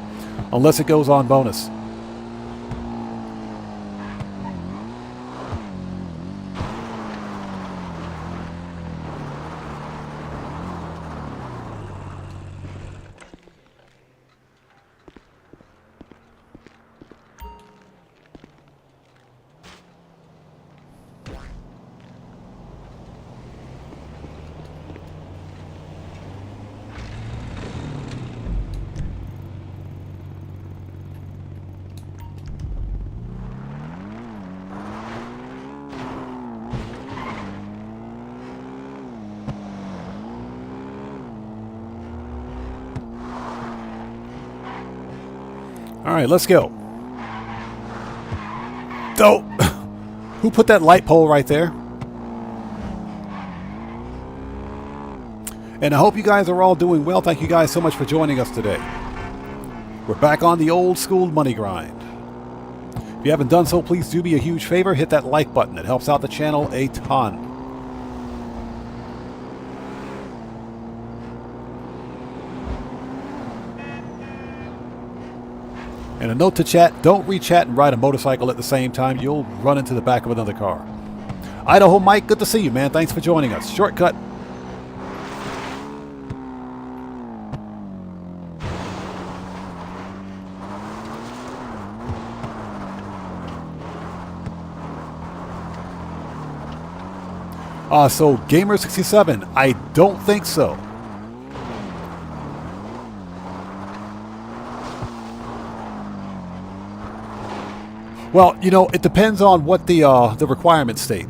[SPEAKER 1] unless it goes on bonus. Alright, let's go. Oh! Who put that light pole right there? And I hope you guys are all doing well. Thank you guys so much for joining us today. We're back on the old school money grind. If you haven't done so, please do me a huge favor. Hit that like button. It helps out the channel a ton. And a note to chat, don't re-chat and ride a motorcycle at the same time. You'll run into the back of another car. Idaho Mike, good to see you, man. Thanks for joining us. Shortcut. So Gamer67, I don't think so. Well, you know, it depends on what the requirements state.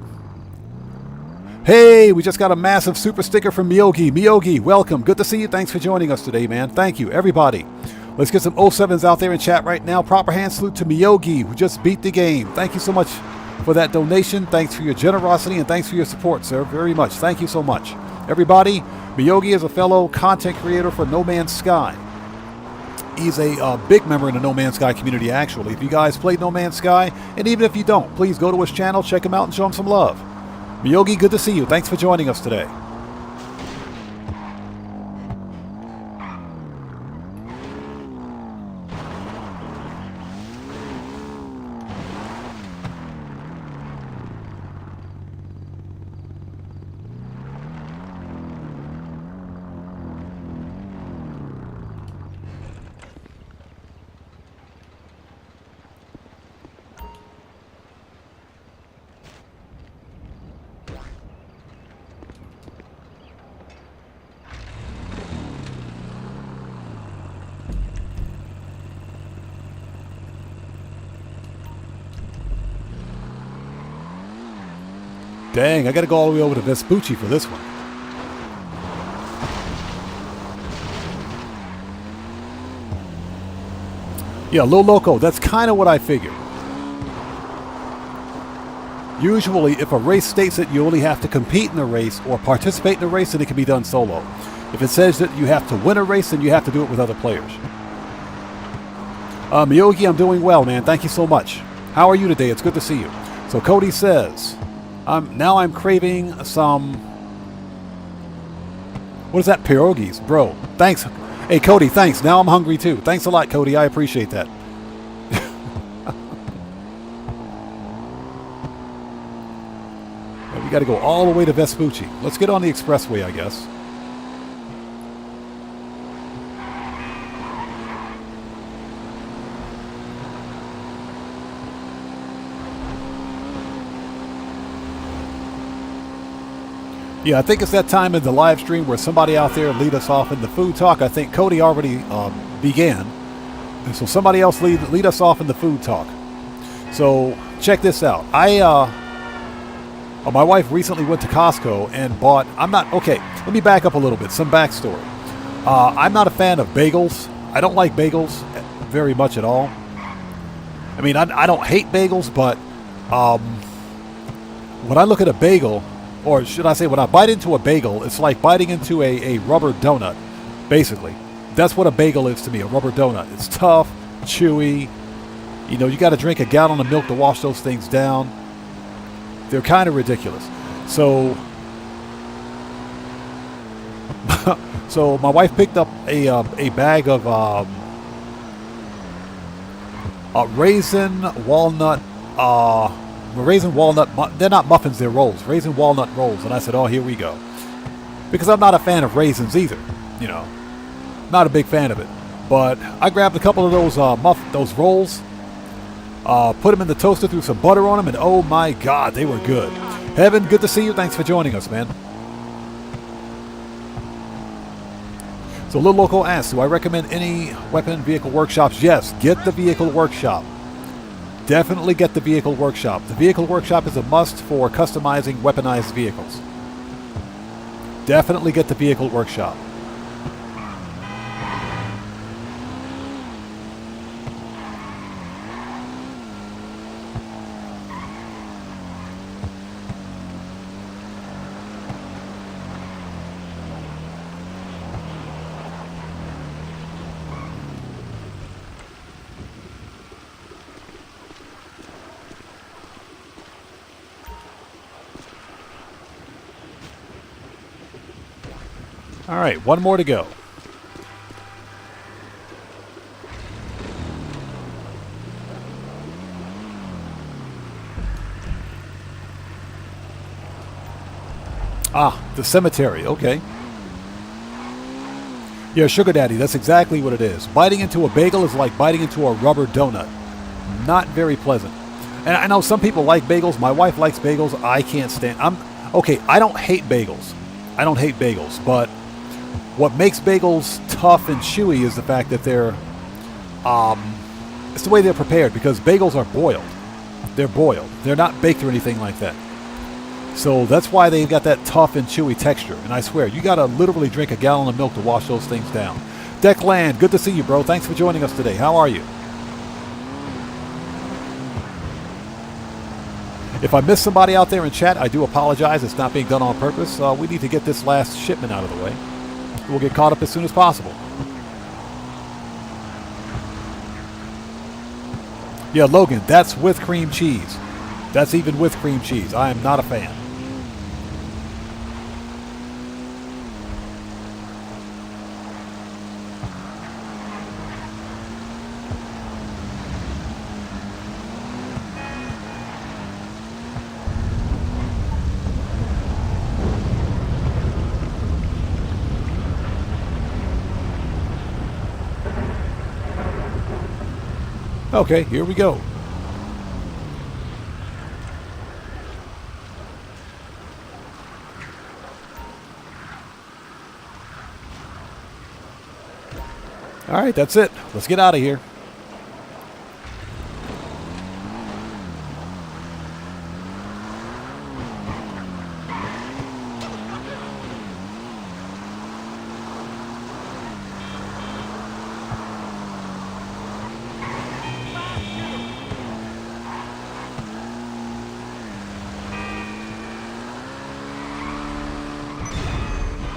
[SPEAKER 1] Hey, we just got a massive super sticker from Miyogi. Miyogi, welcome. Good to see you. Thanks for joining us today, man. Thank you, everybody. Let's get some 07s out there in chat right now. Proper hand salute to Miyogi, who just beat the game. Thank you so much for that donation. Thanks for your generosity and thanks for your support, sir. Very much. Thank you so much. Everybody, Miyogi is a fellow content creator for No Man's Sky. He's a big member in the No Man's Sky community, actually. If you guys played No Man's Sky, and even if you don't, please go to his channel, check him out, and show him some love. Miyogi, good to see you. Thanks for joining us today. Dang, I gotta go all the way over to Vespucci for this one. Yeah, Lil Loco, that's kind of what I figured. Usually, if a race states that you only have to compete in a race or participate in a race, then it can be done solo. If it says that you have to win a race, then you have to do it with other players. Miyogi, I'm doing well, man. Thank you so much. How are you today? It's good to see you. So Cody says, now I'm craving some... What is that? Pierogies. Bro, thanks. Hey, Cody, thanks. Now I'm hungry, too. Thanks a lot, Cody. I appreciate that. We got to go all the way to Vespucci. Let's get on the expressway, I guess. Yeah, I think it's that time in the live stream where somebody out there lead us off in the food talk. I think Cody already began. And so somebody else lead us off in the food talk. So check this out. My wife recently went to Costco and bought... Okay, let me back up a little bit. Some backstory. I'm not a fan of bagels. I don't like bagels very much at all. I mean, I don't hate bagels, but when I look at a bagel... Or should I say, when I bite into a bagel, it's like biting into a rubber donut, basically. That's what a bagel is to me, a rubber donut. It's tough, chewy. You know, you got to drink a gallon of milk to wash those things down. They're kind of ridiculous. So, so my wife picked up a bag of raisin walnut. They're not muffins, they're rolls. Raisin walnut rolls. And I said, oh, here we go. Because I'm not a fan of raisins either. You know, not a big fan of it. But I grabbed a couple of those rolls, put them in the toaster, threw some butter on them, and oh my God, they were good. Heaven, good to see you. Thanks for joining us, man. So Lil Loco asks, do I recommend any weapon vehicle workshops? Yes, get the vehicle workshop. Definitely get the vehicle workshop. The vehicle workshop is a must for customizing weaponized vehicles. Definitely get the vehicle workshop. All right, one more to go. Ah, the cemetery. Okay. Yeah, Sugar Daddy, that's exactly what it is. Biting into a bagel is like biting into a rubber donut. Not very pleasant. And I know some people like bagels. My wife likes bagels. I can't stand. Okay, I don't hate bagels. I don't hate bagels, but what makes bagels tough and chewy is the fact that they're it's the way they're prepared, because bagels are boiled. They're boiled. They're not baked or anything like that. So that's why they've got that tough and chewy texture. And I swear, you got to literally drink a gallon of milk to wash those things down. Declan, good to see you, bro. Thanks for joining us today. How are you? If I missed somebody out there in chat, I do apologize. It's not being done on purpose. We need to get this last shipment out of the way. We'll get caught up as soon as possible. Yeah, Logan, that's with cream cheese. That's even with cream cheese. I am not a fan. Okay, here we go. All right, that's it. Let's get out of here.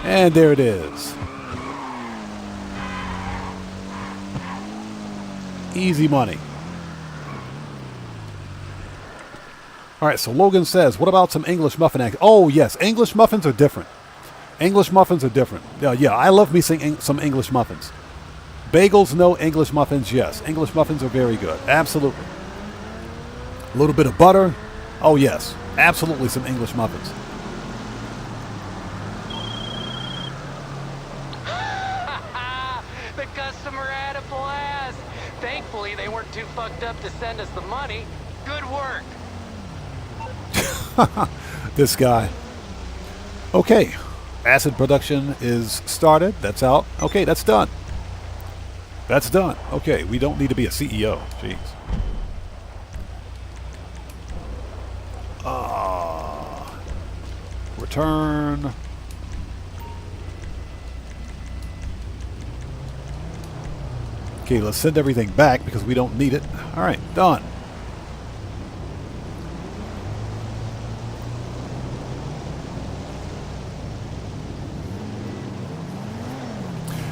[SPEAKER 1] And there it is. Easy money. All right, so Logan says, what about some English muffin act? Oh, yes, English muffins are different. English muffins are different. Yeah, I love me some English muffins. Bagels, no. English muffins, yes. English muffins are very good. Absolutely. A little bit of butter. Oh, yes. Absolutely some English muffins.
[SPEAKER 9] The customer had a blast. Thankfully, they weren't too fucked up to send us the money. Good work.
[SPEAKER 1] This guy. Okay. Acid production is started. That's out. Okay, that's done. That's done. Okay, we don't need to be a CEO. Jeez. Return. Okay, let's send everything back because we don't need it. All right, done.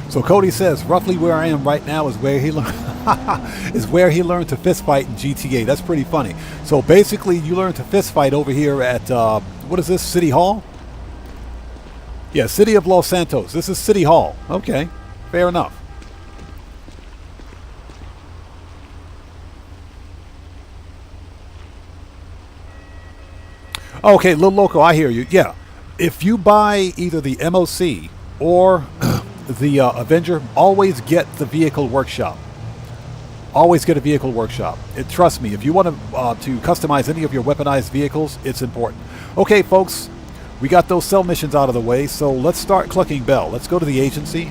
[SPEAKER 1] So Cody says roughly where I am right now is where he learned to fist fight in GTA. That's pretty funny. So basically, you learn to fist fight over here at what is this? City Hall? Yeah, City of Los Santos. This is City Hall. Okay, fair enough. Okay, Little Loco, I hear you. Yeah, if you buy either the MOC or the Avenger, always get the vehicle workshop. Always get a vehicle workshop. Trust me, if you want to customize any of your weaponized vehicles, it's important. Okay, folks, we got those cell missions out of the way, so let's start Clucking Bell. Let's go to the agency.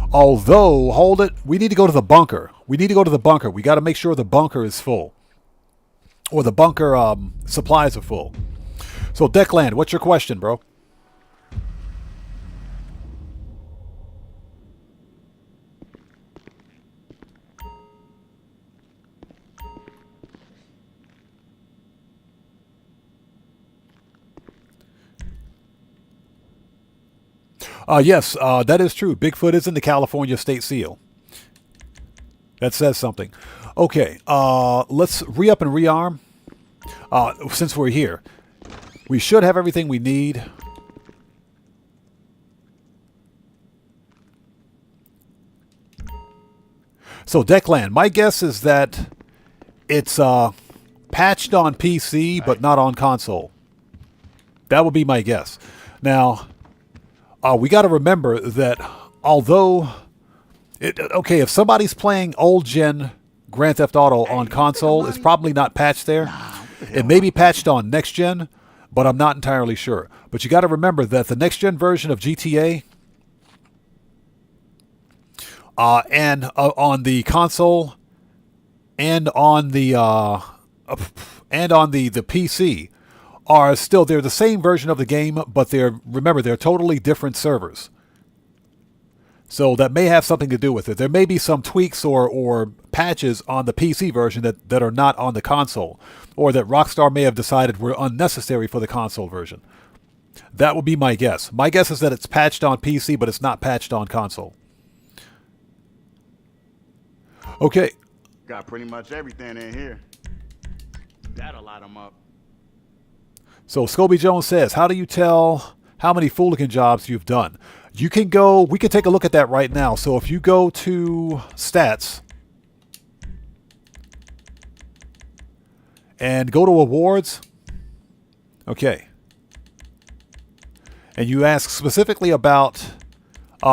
[SPEAKER 1] Although, hold it, we need to go to the bunker. We need to go to the bunker. We got to make sure the bunker is full. Or the bunker supplies are full. So, Declan, what's your question, bro? Yes, that is true. Bigfoot is in the California State Seal. That says something. Okay, let's re-up and rearm. Since we're here, we should have everything we need. So Declan, my guess is that it's patched on PC but not on console. That would be my guess. Now, we got to remember that although, okay, if somebody's playing old gen Grand Theft Auto on console, it's probably not patched there. It may be patched on next gen, but I'm not entirely sure. But you got to remember that the next gen version of GTA and on the console and on the PC are still, they're the same version of the game, but they're totally different servers. So that may have something to do with it. There may be some tweaks or patches on the PC version that are not on the console, or that Rockstar may have decided were unnecessary for the console version. That would be my guess. My guess is that it's patched on PC, but it's not patched on console. Okay.
[SPEAKER 10] Got pretty much everything in here. That'll light them up.
[SPEAKER 1] So Scobie Jones says, how do you tell how many Fooligan jobs you've done? You can go, we can take a look at that right now. So if you go to stats and go to awards, okay, and you ask specifically about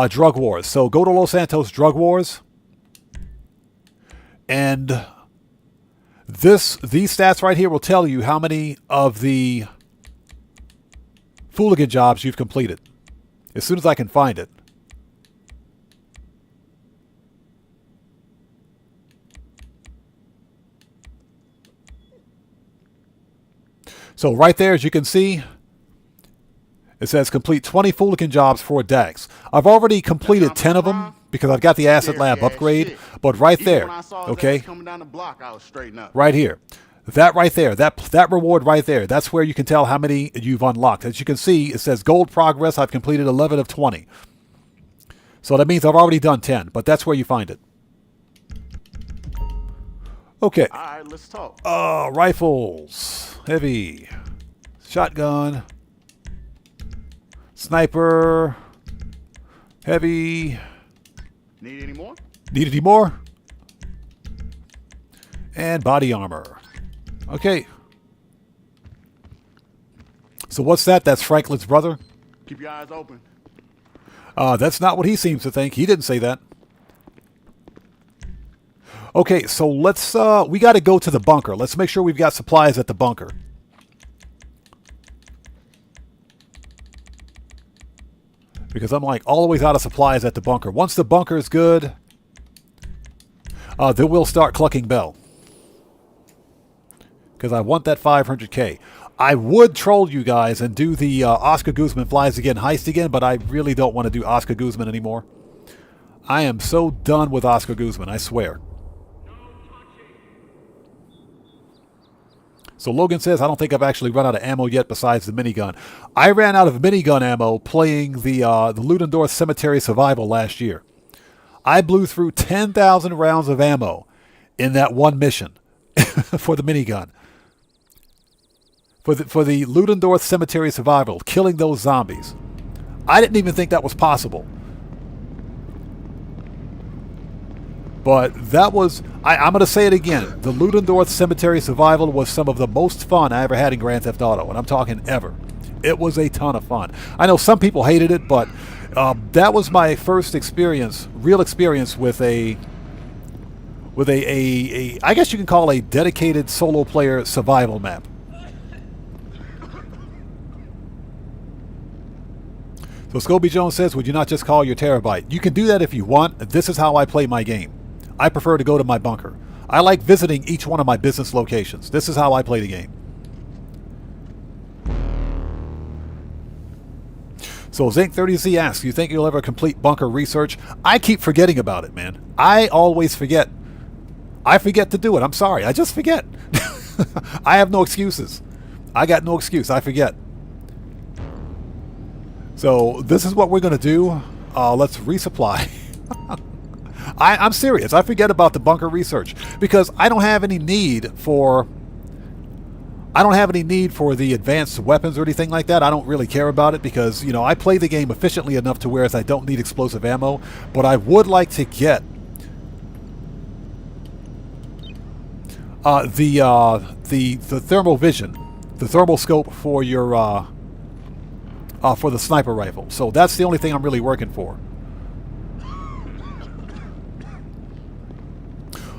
[SPEAKER 1] drug wars. So go to Los Santos Drug Wars, and these stats right here will tell you how many of the Fooligan jobs you've completed. As soon as I can find it. So right there, as you can see, it says complete 20 Fooligan jobs for DAX. I've already completed 10 of them because I've got the Asset Lab upgrade. But right there, okay, right here. That right there, that reward right there, that's where you can tell how many you've unlocked. As you can see, it says gold progress. I've completed 11 of 20. So that means I've already done 10, but that's where you find it. Okay.
[SPEAKER 10] All right, let's talk.
[SPEAKER 1] Rifles, heavy, shotgun, sniper, heavy.
[SPEAKER 10] Need any more?
[SPEAKER 1] Need any more? And body armor. Okay. So what's that? That's Franklin's brother?
[SPEAKER 10] Keep your eyes open.
[SPEAKER 1] That's not what he seems to think. He didn't say that. Okay, so let's, we got to go to the bunker. Let's make sure we've got supplies at the bunker. Because I'm like all the way out of supplies at the bunker. Once the bunker is good, then we'll start Clucking Bell. Because I want that 500K. I would troll you guys and do the Oscar Guzman Flies Again heist again, but I really don't want to do Oscar Guzman anymore. I am so done with Oscar Guzman, I swear. So Logan says, I don't think I've actually run out of ammo yet besides the minigun. I ran out of minigun ammo playing the Ludendorff Cemetery Survival last year. I blew through 10,000 rounds of ammo in that one mission for the minigun. For the Ludendorff Cemetery Survival, killing those zombies. I didn't even think that was possible. But that was, I'm going to say it again, the Ludendorff Cemetery Survival was some of the most fun I ever had in Grand Theft Auto, and I'm talking ever. It was a ton of fun. I know some people hated it, but that was my first experience, real experience with a I guess you can call a dedicated solo player survival map. So Scobie Jones says, would you not just call your terabyte? You can do that if you want. This is how I play my game. I prefer to go to my bunker. I like visiting each one of my business locations. This is how I play the game. So Zinc30Z asks, you think you'll ever complete bunker research? I keep forgetting about it, man. I always forget. I forget to do it. I'm sorry. I just forget. I have no excuses. I got no excuse. I forget. So this is what we're going to do. Let's resupply. I'm serious. I forget about the bunker research because I don't have any need for the advanced weapons or anything like that. I don't really care about it because, you know, I play the game efficiently enough to where I don't need explosive ammo, but I would like to get the thermal vision, the thermal scope for your for the sniper rifle. So that's the only thing I'm really working for.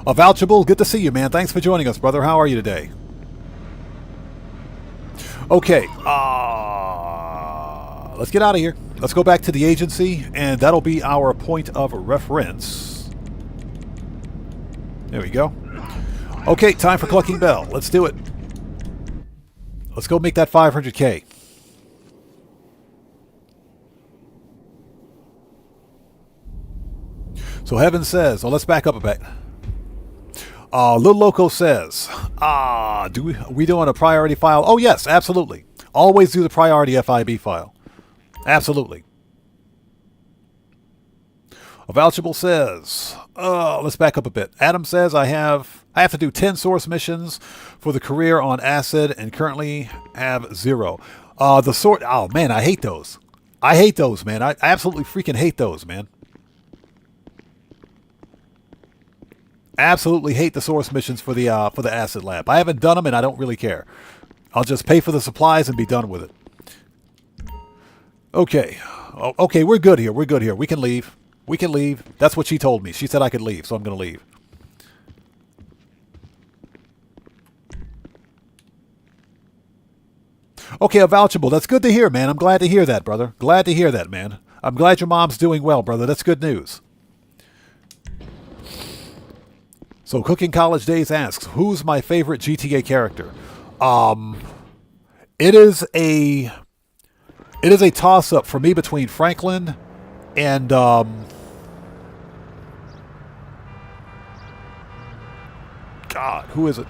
[SPEAKER 1] Vouchable, good to see you, man. Thanks for joining us, brother. How are you today? Okay, let's get out of here. Let's go back to the agency, and that'll be our point of reference. There we go. Okay, time for Clucking Bell. Let's do it. Let's go make that 500K. So Heaven says, oh, let's back up a bit. Little Loco says, we doing a priority file? Oh, yes, absolutely. Always do the priority FIB file. Absolutely. Vouchable says, let's back up a bit. Adam says, I have to do 10 source missions for the career on acid and currently have 0. Oh, man, I hate those. I hate those, man. I absolutely freaking hate those, man. Absolutely hate the source missions for the acid lab. I haven't done them, and I don't really care. I'll just pay for the supplies and be done with it. Okay. Okay, we're good here. We're good here. We can leave. We can leave. That's what she told me. She said I could leave, so I'm going to leave. Okay, vouchable. That's good to hear, man. I'm glad to hear that, brother. Glad to hear that, man. I'm glad your mom's doing well, brother. That's good news. So, Cooking College Days asks, who's my favorite GTA character? It is a toss-up for me between Franklin and God, who is it?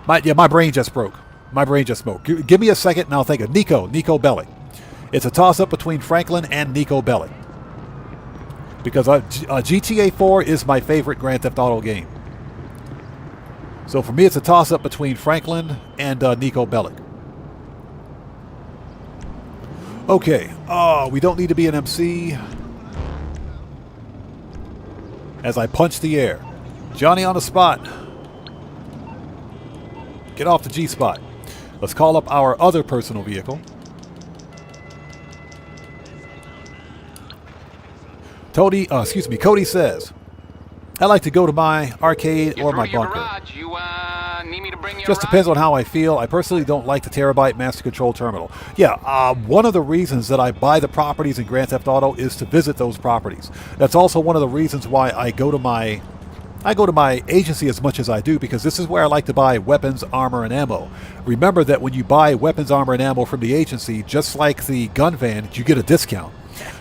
[SPEAKER 1] My brain just broke. My brain just broke. Give me a second and I'll think of Nico Bellic. It's a toss-up between Franklin and Nico Bellic. Because GTA 4 is my favorite Grand Theft Auto game. So for me, it's a toss-up between Franklin and Nico Bellic. Okay. We don't need to be an MC. As I punch the air. Johnny on the spot. Get off the G-spot. Let's call up our other personal vehicle. Cody says, I like to go to my arcade or my bunker. Just depends on how I feel. I personally don't like the Terabyte Master Control Terminal. Yeah, one of the reasons that I buy the properties in Grand Theft Auto is to visit those properties. That's also one of the reasons why I go to my agency as much as I do, because this is where I like to buy weapons, armor, and ammo. Remember that when you buy weapons, armor, and ammo from the agency, just like the gun van, you get a discount.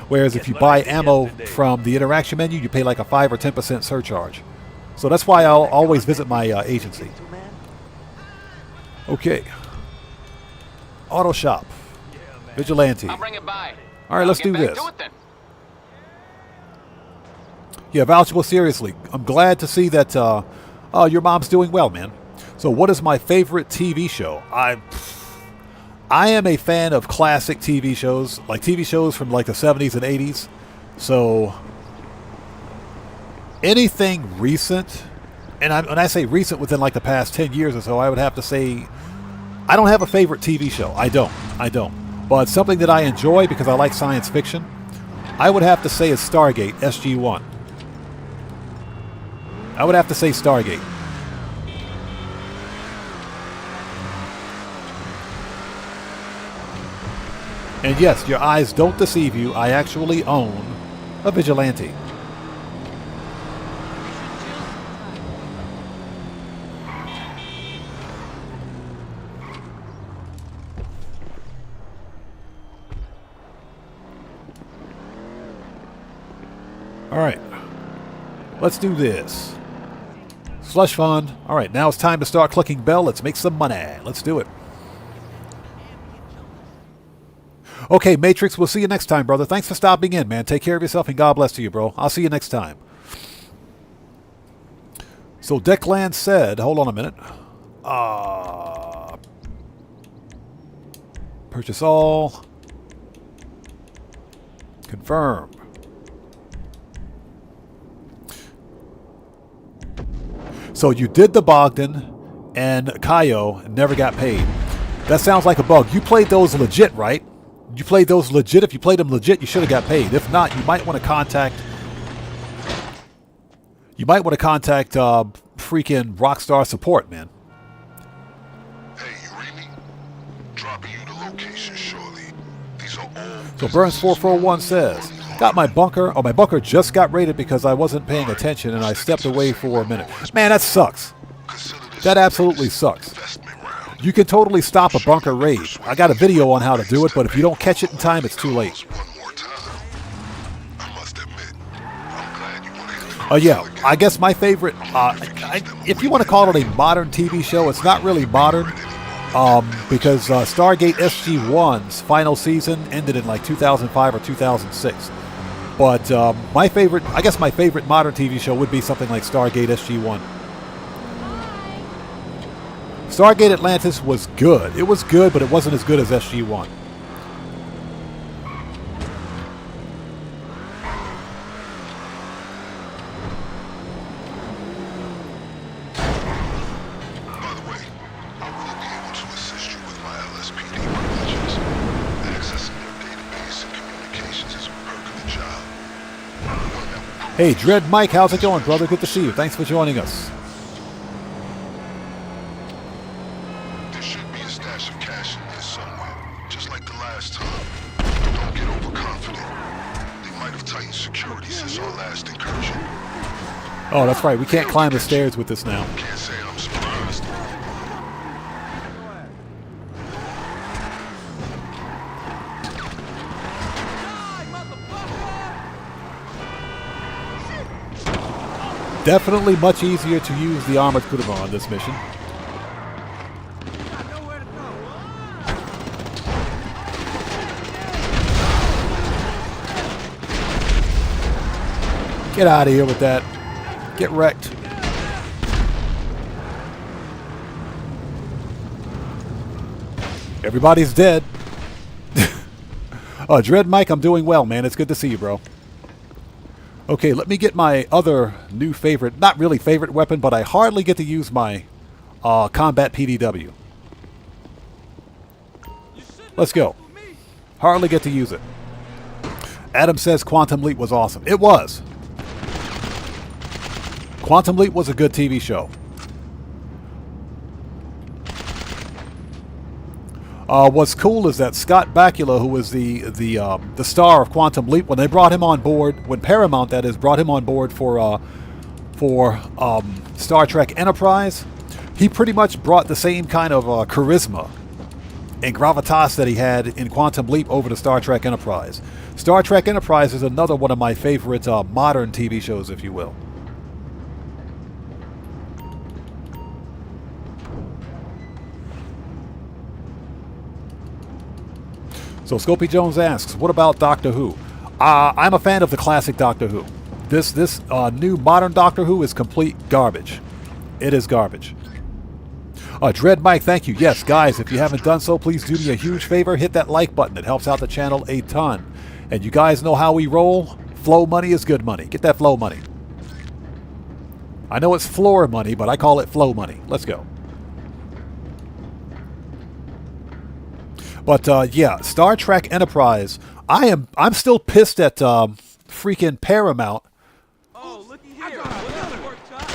[SPEAKER 1] Whereas if you buy ammo from the interaction menu, you pay like a 5 or 10% surcharge. So that's why I'll always visit my agency. Okay. Auto shop. Vigilante.
[SPEAKER 8] I'll bring it by.
[SPEAKER 1] All right, let's do this. Yeah, vouchable, seriously. I'm glad to see that your mom's doing well, man. So what is my favorite TV show? I am a fan of classic TV shows, like TV shows from like the 70s and 80s. So anything recent, and when I say recent within like the past 10 years or so, I would have to say I don't have a favorite TV show. I don't. But something that I enjoy because I like science fiction, I would have to say is Stargate, SG-1. I would have to say Stargate. And yes, your eyes don't deceive you. I actually own a Vigilante. All right. Let's do this. Slush fund. All right, now it's time to start Clucking Bell. Let's make some money. Let's do it. Okay, Matrix, we'll see you next time, brother. Thanks for stopping in, man. Take care of yourself, and God bless to you, bro. I'll see you next time. So Declan said, hold on a minute. Purchase all. Confirm. So you did the Bogdan and Cayo and never got paid. That sounds like a bug. You played those legit, right? You played those legit. If you played them legit, you should have got paid. If not, you might want to contact. You might want to contact freaking Rockstar support, man.
[SPEAKER 3] Hey, you read me? Dropping you the location shortly. These are all.
[SPEAKER 1] So Burns441 says, got my bunker. Oh, my bunker just got raided because I wasn't paying attention and I stepped away for a minute. Man, that sucks. That absolutely sucks. You can totally stop a bunker raid. I got a video on how to do it, but if you don't catch it in time, it's too late. Yeah, I guess my favorite, if you want to call it a modern TV show, it's not really modern, because Stargate SG-1's final season ended in like 2005 or 2006. But my favorite modern TV show would be something like Stargate SG-1. Stargate Atlantis was good. It was good, but it wasn't as good as SG-1. Hey, Dread Mike, how's it going, brother? Good to see you. Thanks for joining us.
[SPEAKER 3] There should be a stash of cash in there somewhere, just like the last time. Don't get overconfident. They might have tightened security since our last incursion.
[SPEAKER 1] Oh, that's right. We can't climb the stairs with this now.
[SPEAKER 3] Can't say I'm surprised.
[SPEAKER 1] Definitely much easier to use the armored cutter on this mission. Get out of here with that. Get wrecked. Everybody's dead. Dread Mike, I'm doing well, man. It's good to see you, bro. Okay, let me get my other new favorite, not really favorite weapon, but I hardly get to use my combat PDW. Let's go. Hardly get to use it. Adam says Quantum Leap was awesome. It was. Quantum Leap was a good TV show. What's cool is that Scott Bakula, who was the star of Quantum Leap, when they brought him on board, when Paramount, that is, brought him on board for Star Trek Enterprise, he pretty much brought the same kind of charisma and gravitas that he had in Quantum Leap over to Star Trek Enterprise. Star Trek Enterprise is another one of my favorite modern TV shows, if you will. So Scopy Jones asks, what about Doctor Who? I'm a fan of the classic Doctor Who. This new modern Doctor Who is complete garbage. It is garbage. Dread Mike, thank you. Yes, guys, if you haven't done so, please do me a huge favor. Hit that like button. It helps out the channel a ton. And you guys know how we roll. Flow money is good money. Get that flow money. I know it's floor money, but I call it flow money. Let's go. But yeah, Star Trek Enterprise. I'm still pissed at freaking Paramount.
[SPEAKER 5] Oh, looky here. Another work, Chuck.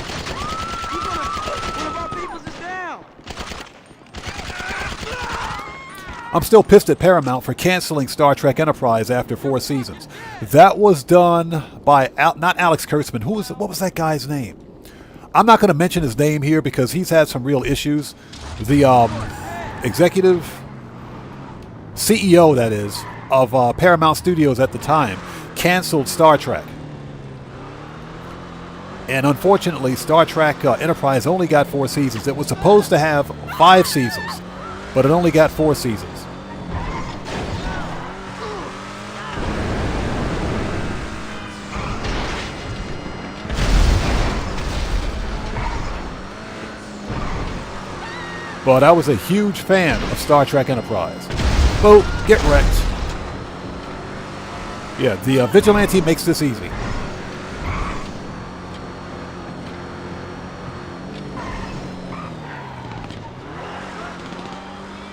[SPEAKER 5] One of our peoples is down.
[SPEAKER 1] I'm still pissed at Paramount for canceling Star Trek Enterprise after 4 seasons. That was done by not Alex Kurtzman. What was that guy's name? I'm not going to mention his name here because he's had some real issues. The executive CEO, that is, of Paramount Studios at the time, canceled Star Trek. And unfortunately, Star Trek Enterprise only got 4 seasons. It was supposed to have 5 seasons, but it only got 4 seasons. But I was a huge fan of Star Trek Enterprise. Boom, get wrecked. Yeah, the Vigilante makes this easy.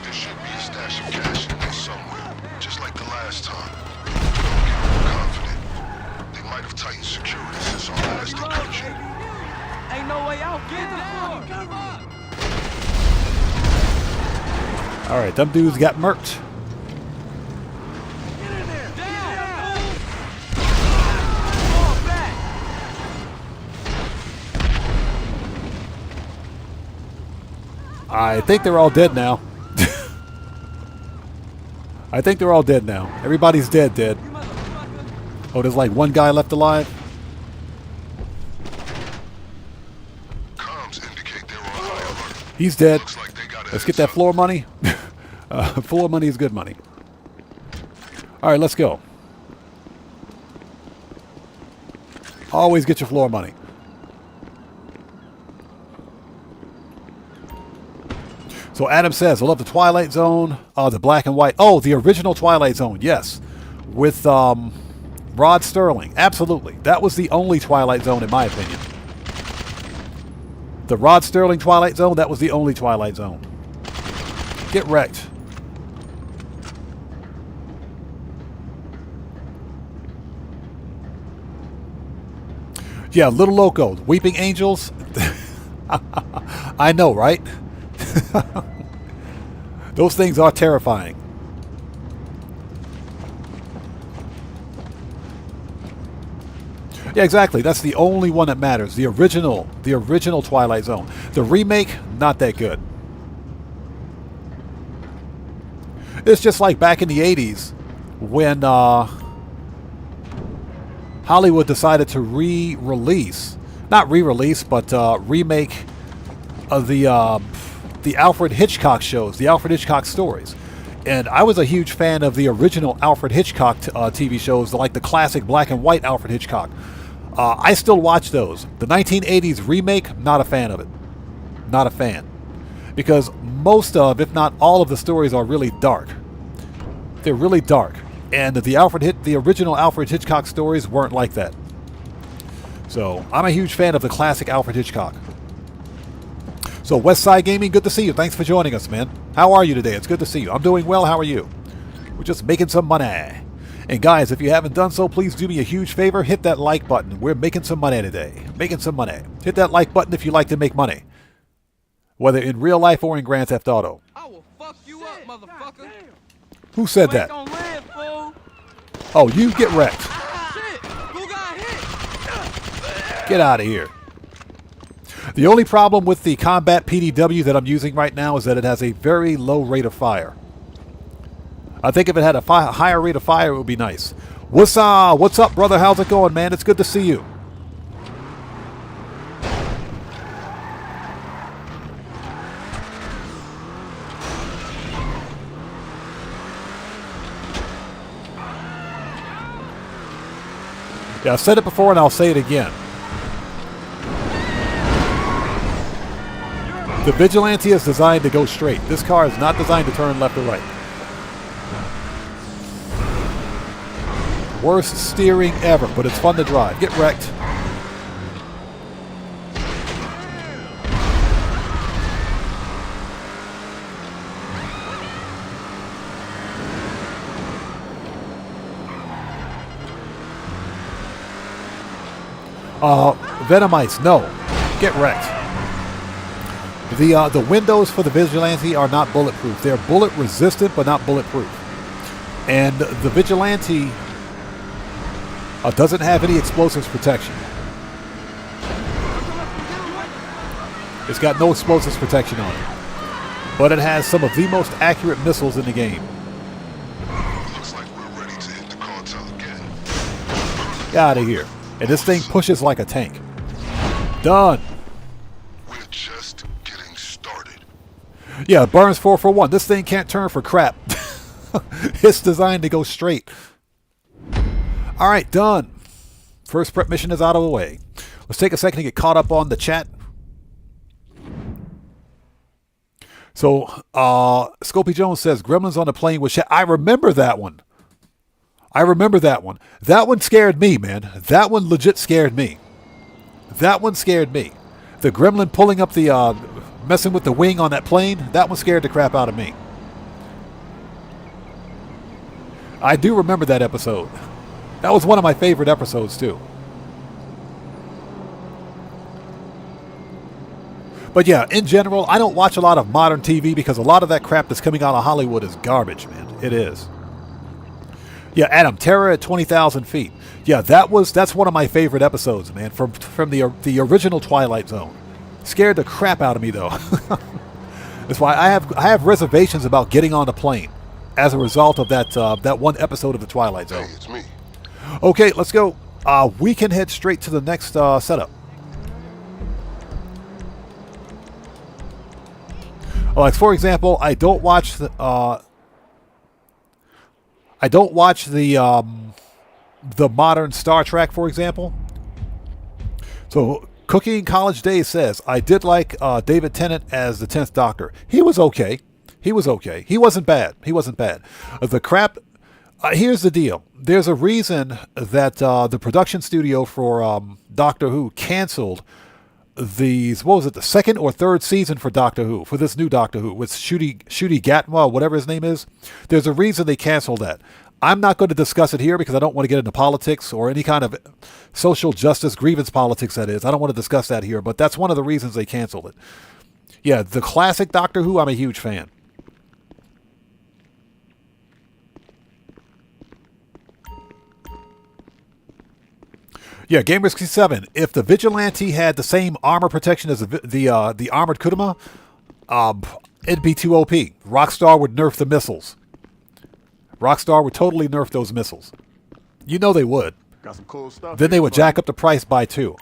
[SPEAKER 3] There should be a stash of cash in there somewhere, just like the last time. Don't get overconfident. They might have tightened security since our last incursion.
[SPEAKER 5] Ain't no way out. Get down. Come on.
[SPEAKER 1] All right, them dudes got murked.
[SPEAKER 5] Get in there. Down. Fall back.
[SPEAKER 1] I think they're all dead now. I think they're all dead now. Everybody's dead.
[SPEAKER 5] You motherfucker.
[SPEAKER 1] Oh, there's like one guy left alive.
[SPEAKER 3] Comms indicate they're on high alert.
[SPEAKER 1] He's dead.
[SPEAKER 3] Looks like they got a
[SPEAKER 1] Let's get
[SPEAKER 3] heads
[SPEAKER 1] that
[SPEAKER 3] up.
[SPEAKER 1] floor money. Floor money is good money. All right, let's go. Always get your floor money. So Adam says, I love the Twilight Zone, the black and white. Oh, the original Twilight Zone, yes. With Rod Sterling. Absolutely. That was the only Twilight Zone in my opinion. The Rod Sterling Twilight Zone, that was the only Twilight Zone. Get wrecked. Yeah, Little Loco, Weeping Angels. I know, right? Those things are terrifying. Yeah, exactly. That's the only one that matters. The original Twilight Zone. The remake, not that good. It's just like back in the 80s when Hollywood decided to re-release, not re-release, but remake the Alfred Hitchcock shows, the Alfred Hitchcock stories. And I was a huge fan of the original Alfred Hitchcock TV shows, like the classic black and white Alfred Hitchcock. I still watch those. The 1980s remake, not a fan of it. Not a fan. Because most of, if not all of the stories are really dark. They're really dark. And the original Alfred Hitchcock stories weren't like that. So, I'm a huge fan of the classic Alfred Hitchcock. So, West Side Gaming, good to see you. Thanks for joining us, man. How are you today? It's good to see you. I'm doing well. How are you? We're just making some money. And guys, if you haven't done so, please do me a huge favor. Hit that like button. We're making some money today. Making some money. Hit that like button if you like to make money. Whether in real life or in Grand Theft Auto.
[SPEAKER 5] I will fuck you up, motherfucker.
[SPEAKER 1] Who said
[SPEAKER 5] You ain't
[SPEAKER 1] that?
[SPEAKER 5] gonna live, fool.
[SPEAKER 1] Oh, you get wrecked.
[SPEAKER 5] Shit. Who got hit?
[SPEAKER 1] Get out of here. The only problem with the Combat PDW that I'm using right now is that it has a very low rate of fire. I think if it had a higher rate of fire, it would be nice. What's up, brother? How's it going, man? It's good to see you. Yeah, I've said it before and I'll say it again. The Vigilante is designed to go straight. This car is not designed to turn left or right. Worst steering ever, but it's fun to drive. Get wrecked. Venomites, no. Get wrecked. The windows for the Vigilante are not bulletproof. They're bullet resistant, but not bulletproof. And the Vigilante doesn't have any explosives protection. It's got no explosives protection on it. But it has some of the most accurate missiles in the game.
[SPEAKER 3] Looks like we're ready to hit the cartel again.
[SPEAKER 1] Get out of here. And this thing pushes like a tank. Done.
[SPEAKER 3] We're just getting started.
[SPEAKER 1] Yeah, Burns 4 for 1. This thing can't turn for crap. It's designed to go straight. All right, done. First prep mission is out of the way. Let's take a second to get caught up on the chat. So, Scopy Jones says, Gremlins on the plane with I remember that one. I remember that one. That one scared me, man. That one legit scared me. That one scared me. The gremlin pulling up the, messing with the wing on that plane, that one scared the crap out of me. I do remember that episode. That was one of my favorite episodes, too. But yeah, in general, I don't watch a lot of modern TV because a lot of that crap that's coming out of Hollywood is garbage, man. It is. Yeah, Adam, Terror at 20,000 feet. Yeah, that's one of my favorite episodes, man, from the original Twilight Zone. Scared the crap out of me, though. That's why I have reservations about getting on the plane as a result of that one episode of the Twilight Zone.
[SPEAKER 3] Hey, it's me.
[SPEAKER 1] Okay, let's go. We can head straight to the next setup. Like, for example, I don't watch the modern Star Trek, for example. So, Cookie in College Days says, I did like David Tennant as the 10th Doctor. He was okay. He was okay. He wasn't bad. He wasn't bad. The crap... here's the deal. There's a reason that the production studio for Doctor Who canceled the second or third season for Doctor Who, for this new Doctor Who, with Ncuti Gatwa, whatever his name is. There's a reason they canceled that. I'm not going to discuss it here because I don't want to get into politics or any kind of social justice grievance politics, that is. I don't want to discuss that here, but that's one of the reasons they canceled it. Yeah, the classic Doctor Who, I'm a huge fan. Yeah, Gamer67. If the Vigilante had the same armor protection as the armored Kuruma, it'd be too OP. Rockstar would nerf the missiles. Rockstar would totally nerf those missiles. You know they would.
[SPEAKER 10] Got some cool stuff.
[SPEAKER 1] Then they would jack up the price by 2.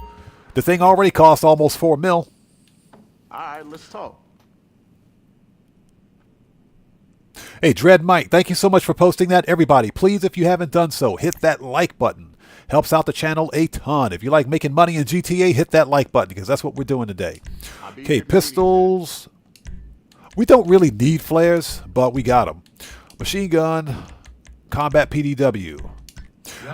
[SPEAKER 1] The thing already costs almost $4 million.
[SPEAKER 10] All right, let's talk.
[SPEAKER 1] Hey, Dread Mike, thank you so much for posting that. Everybody, please, if you haven't done so, hit that like button. Helps out the channel a ton. If you like making money in GTA, hit that like button because that's what we're doing today. Okay, pistols. We don't really need flares, but we got them. Machine gun, combat PDW.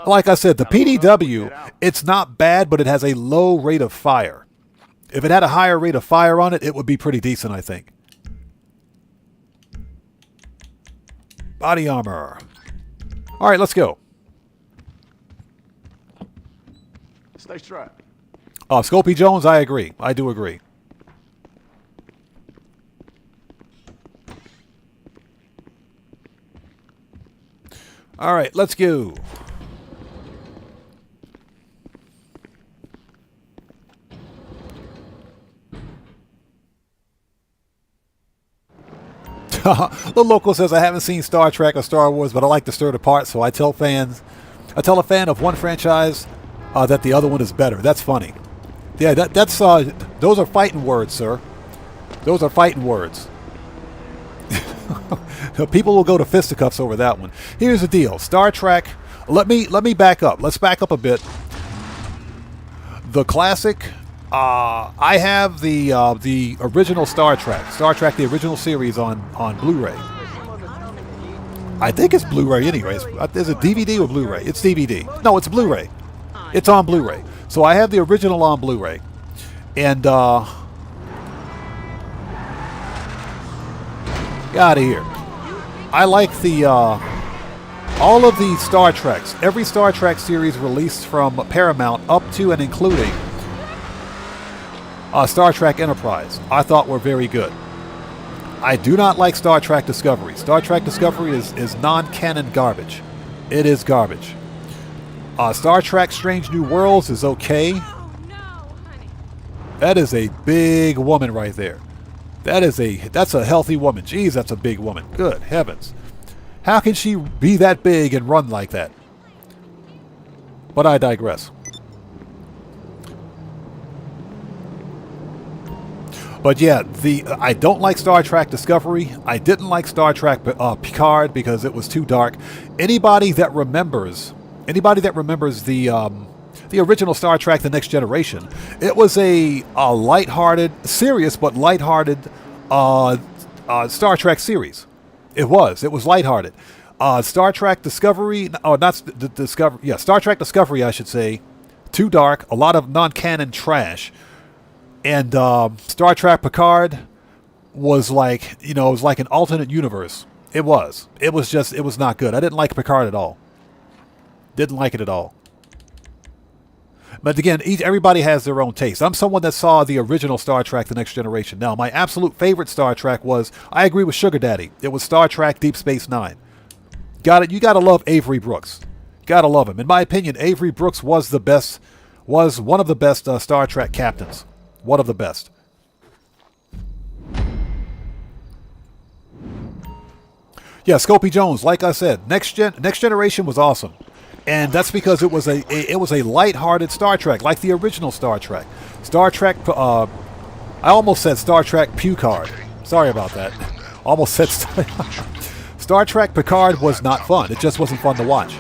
[SPEAKER 1] Like I said, the PDW, it's not bad, but it has a low rate of fire. If it had a higher rate of fire on it, it would be pretty decent, I think. Body armor. All right, let's go.
[SPEAKER 10] Stay strapped.
[SPEAKER 1] Scopy Jones, I agree. I do agree. All right, let's go. The local says, I haven't seen Star Trek or Star Wars, but I like to stir the pot, so I tell a fan of one franchise that the other one is better. That's funny. Yeah, that's those are fighting words, sir. Those are fighting words. People will go to fisticuffs over that one. Here's the deal. Star Trek. Let me back up. Let's back up a bit. The classic. I have the original Star Trek, the original series on Blu-ray. I think it's Blu-ray anyways. Is it DVD or Blu-ray? It's DVD. No, it's Blu-ray. It's on Blu-ray. So I have the original on Blu-ray. And get out of here. I like the all of the Star Treks. Every Star Trek series released from Paramount up to and including Star Trek Enterprise, I thought were very good. I do not like Star Trek Discovery. Star Trek Discovery is non-canon garbage. It is garbage. Star Trek Strange New Worlds is okay. That is a big woman right there. That's a healthy woman. Jeez, that's a big woman. Good heavens. How can she be that big and run like that? But I digress. But yeah, I don't like Star Trek Discovery. I didn't like Star Trek Picard because it was too dark. Anybody that remembers the original Star Trek: The Next Generation, it was a lighthearted, serious but lighthearted Star Trek series. It was lighthearted. Star Trek Discovery, or not Discovery, yeah, Star Trek Discovery, I should say. Too dark, a lot of non-canon trash. And Star Trek Picard was like, it was like an alternate universe. It was not good. I didn't like Picard at all. Didn't like it at all. But again, everybody has their own taste. I'm someone that saw the original Star Trek, The Next Generation. Now, my absolute favorite Star Trek was, I agree with Sugar Daddy, it was Star Trek Deep Space Nine. You gotta love Avery Brooks. Gotta love him. In my opinion, Avery Brooks was one of the best Star Trek captains. One of the best. Yeah, Scopey Jones, like I said, Next Generation was awesome. And that's because it was a lighthearted Star Trek, like the original Star Trek. Star Trek, I almost said Star Trek Pucard. Sorry about that. Almost said Star Trek Picard was not fun. It just wasn't fun to watch.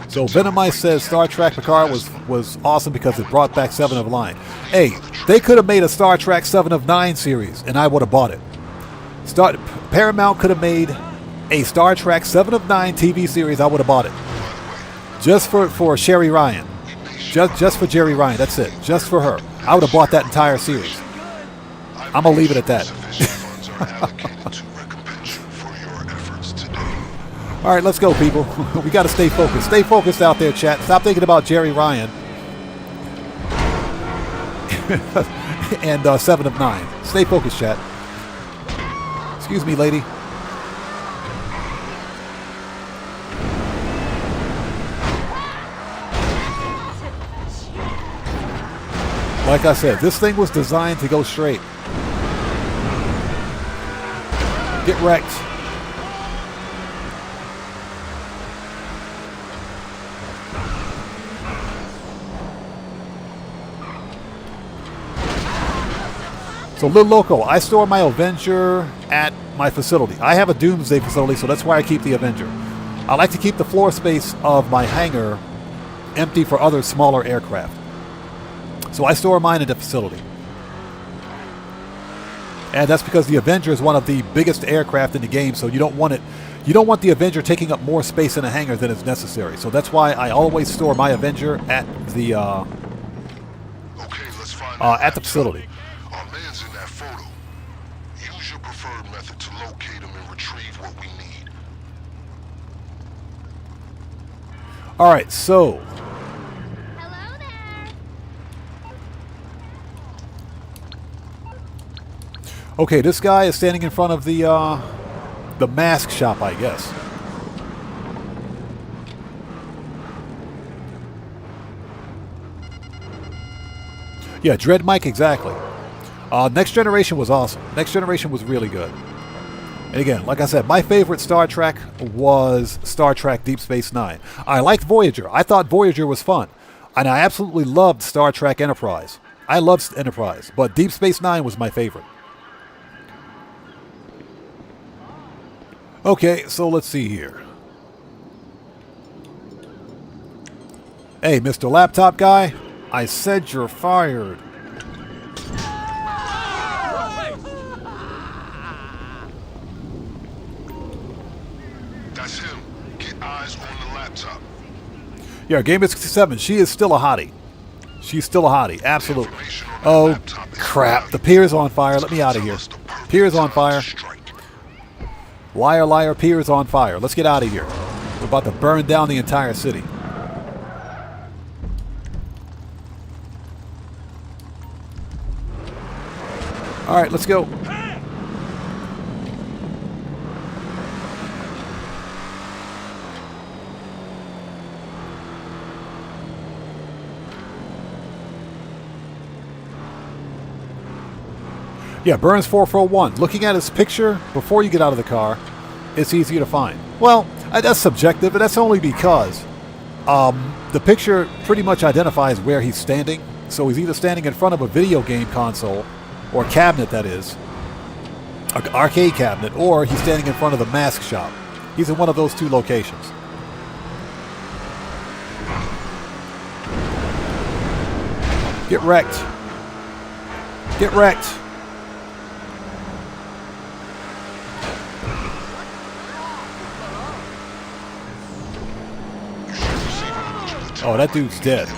[SPEAKER 1] So Venomice says Star Trek Picard was awesome because it brought back 7 of 9. Hey, they could have made a Star Trek 7 of 9 series, and I would have bought it. Paramount could have made a Star Trek 7 of 9 TV series. I would have bought it. Just for Sherry Ryan. Just for Jerry Ryan. That's it. Just for her. I would have bought that entire series. I'm going to leave it at that. All right, let's go, people. We got to stay focused. Stay focused out there, chat. Stop thinking about Jerry Ryan. And 7 of 9. Stay focused, chat. Excuse me, lady. Like I said, this thing was designed to go straight. Get wrecked. So, Lil Loco, I store my Avenger at my facility. I have a Doomsday facility, so that's why I keep the Avenger. I like to keep the floor space of my hangar empty for other smaller aircraft. So I store mine at the facility. And that's because the Avenger is one of the biggest aircraft in the game, so you don't want the Avenger taking up more space in a hangar than is necessary. So that's why I always store my Avenger at the facility.
[SPEAKER 3] Our man's in that photo. Use your preferred method to locate him and retrieve what we need.
[SPEAKER 1] All right, so
[SPEAKER 6] Hello there.
[SPEAKER 1] okay, this guy is standing in front of the mask shop, I guess. Yeah, Dread Mike, exactly. Next Generation was awesome. Next Generation was really good. And again, like I said, my favorite Star Trek was Star Trek Deep Space Nine. I liked Voyager. I thought Voyager was fun. And I absolutely loved Star Trek Enterprise. I loved Enterprise, but Deep Space Nine was my favorite. Okay, so let's see here. Hey, Mr. Laptop Guy, I said you're fired.
[SPEAKER 3] That's him. Get eyes on the laptop.
[SPEAKER 1] Yeah, Gamer 67, she is still a hottie. She's still a hottie, absolutely. Oh, crap. The pier's on fire. Let me out of here. Pier's on fire. Liar, liar, pier's on fire. Let's get out of here. We're about to burn down the entire city. All right, let's go. Yeah, Burns 441. Looking at his picture before you get out of the car, it's easier to find. Well, that's subjective, but that's only because the picture pretty much identifies where he's standing. So he's either standing in front of a video game console, or cabinet that is, an arcade cabinet, or he's standing in front of the mask shop. He's in one of those two locations. Get wrecked. Get wrecked. Oh, that dude's dead.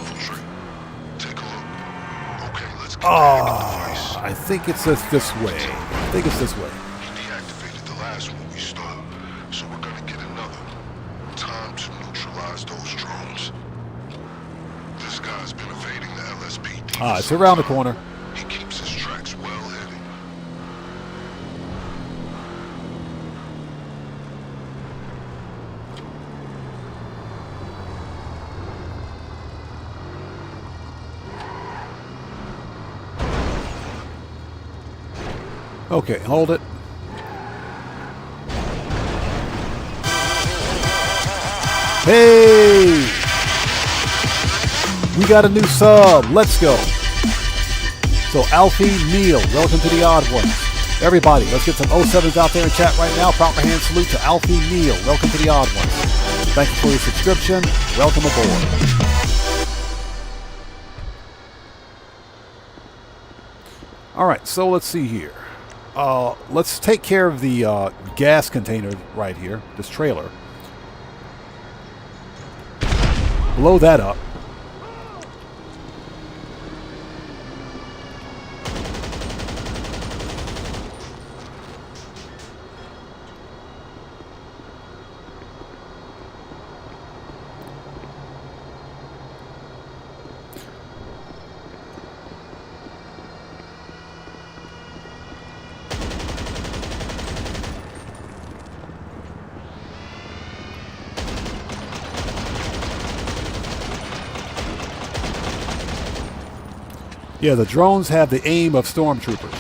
[SPEAKER 1] Oh, I think it's this way. I think it's this way.
[SPEAKER 3] He deactivated the last one we stole, so we're gonna get another. Time to neutralize those drones. This guy's been evading the LSPD.
[SPEAKER 1] Ah, it's around the corner.
[SPEAKER 3] He keeps his tracks well headed.
[SPEAKER 1] Okay, hold it. Hey! We got a new sub. Let's go. So, Alfie, Neil, welcome to the Odd Ones. Everybody, let's get some 07s out there in chat right now. Proper hand salute to Alfie, Neil. Welcome to the Odd Ones. Thank you for your subscription. Welcome aboard. All right, so let's see here. Let's take care of the gas container right here, this trailer. Blow that up. Yeah, the drones have the aim of stormtroopers.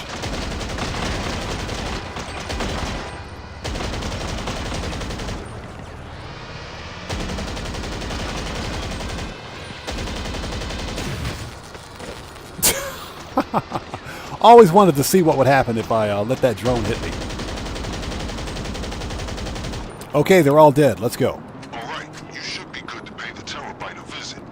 [SPEAKER 1] Always wanted to see what would happen if I let that drone hit me. Okay, they're all dead. Let's go.
[SPEAKER 3] All right, you should be good to pay the terabyte a visit.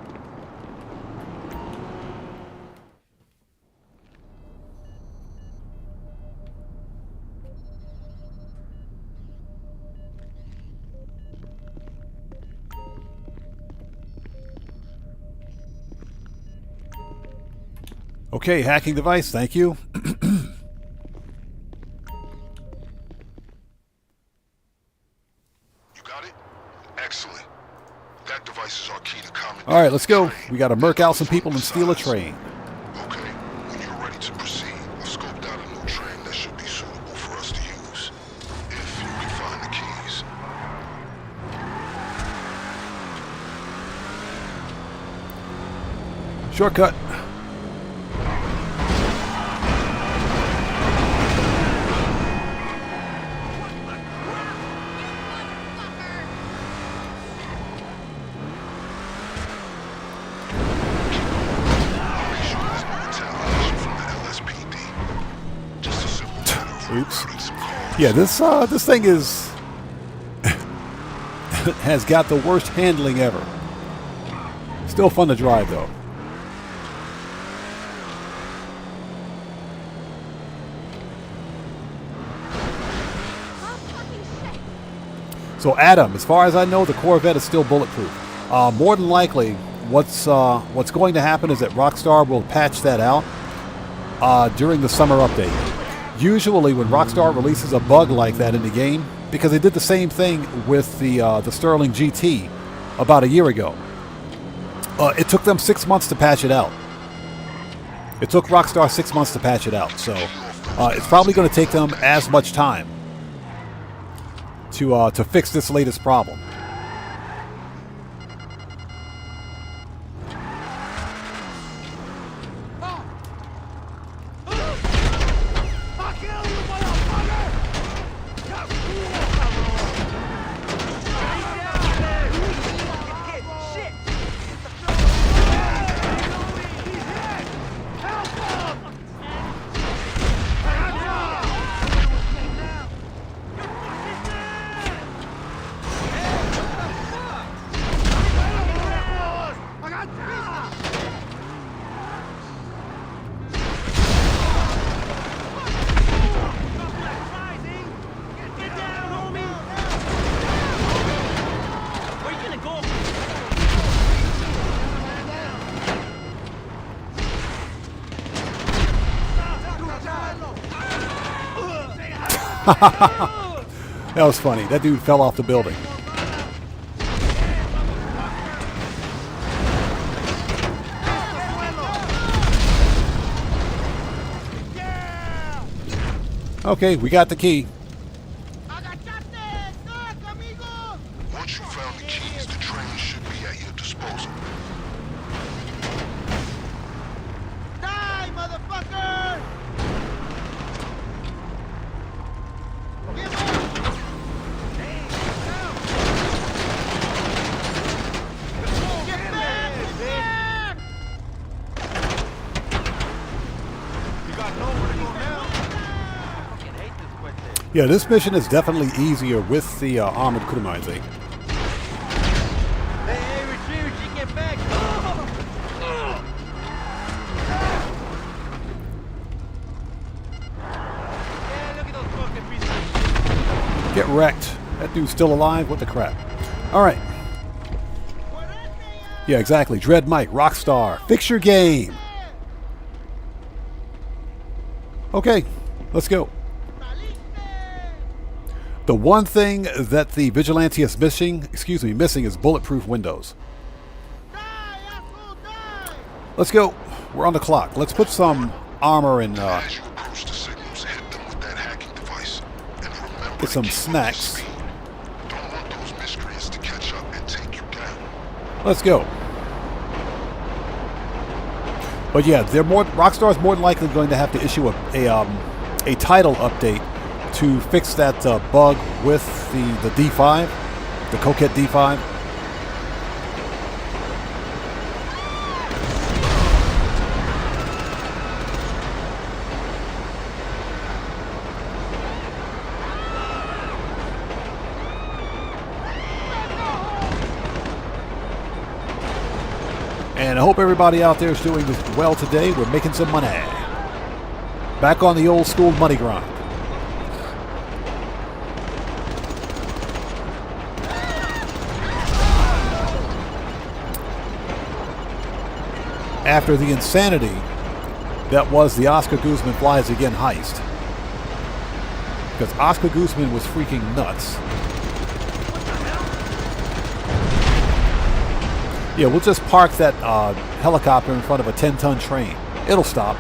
[SPEAKER 1] Okay, hacking device. Thank you. All right, let's go. We got to murk out some people and steal a train.
[SPEAKER 3] Okay, when you're ready to proceed, I've scoped out a new train that should be suitable for us to use. If you can find the keys.
[SPEAKER 1] Shortcut. Oops. Yeah, this thing is has got the worst handling ever. Still fun to drive though. So Adam, as far as I know, the Corvette is still bulletproof. More than likely, what's going to happen is that Rockstar will patch that out during the summer update. Usually when Rockstar releases a bug like that in the game, because they did the same thing with the Sterling GT about a year ago, it took them 6 months to patch it out. It took Rockstar 6 months to patch it out, so it's probably going to take them as much time to fix this latest problem. That was funny. That dude fell off the building. Okay, we got the key.
[SPEAKER 3] Once you found the keys, the train should be at your disposal.
[SPEAKER 5] Die, motherfucker! Give up! Get back! Get back! You got nowhere to go now. I fucking hate this question.
[SPEAKER 1] Yeah, this mission is definitely easier with the armored Kurumaizei.
[SPEAKER 5] Hey, Richie, get back! Yeah, look at those fucking pieces of shit.
[SPEAKER 1] Get wrecked. That dude's still alive? What the crap? Alright. Yeah, exactly. Dread Mike, Rockstar. Fix your game. Okay, let's go. The one thing that the Vigilante is missing is bulletproof windows. Let's go. We're on the clock. Let's put some armor and
[SPEAKER 3] As you approach the signals, hit them with that hacking device. And remember
[SPEAKER 1] get
[SPEAKER 3] to
[SPEAKER 1] some
[SPEAKER 3] keep
[SPEAKER 1] snacks.
[SPEAKER 3] moving speed. Don't want those miscreants to catch up and take you down.
[SPEAKER 1] Let's go. But yeah, Rockstar's more than likely going to have to issue a title update to fix that bug with the D5, the Coquette D5. And I hope everybody out there is doing well today. We're making some money. Back on the old school money grind. After the insanity that was the Oscar Guzman Flies Again heist. Because Oscar Guzman was freaking nuts. Yeah, we'll just park that helicopter in front of a 10-ton train. It'll stop.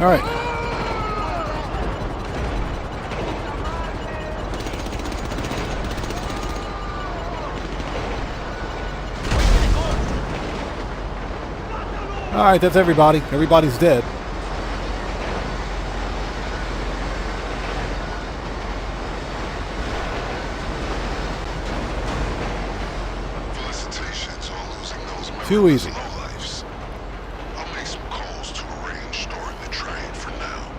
[SPEAKER 1] All right. All right, that's everybody. Everybody's dead.
[SPEAKER 3] Felicitations on losing those
[SPEAKER 1] Too easy.
[SPEAKER 3] lowlifes. I'll make some calls to arrange storing the train for now.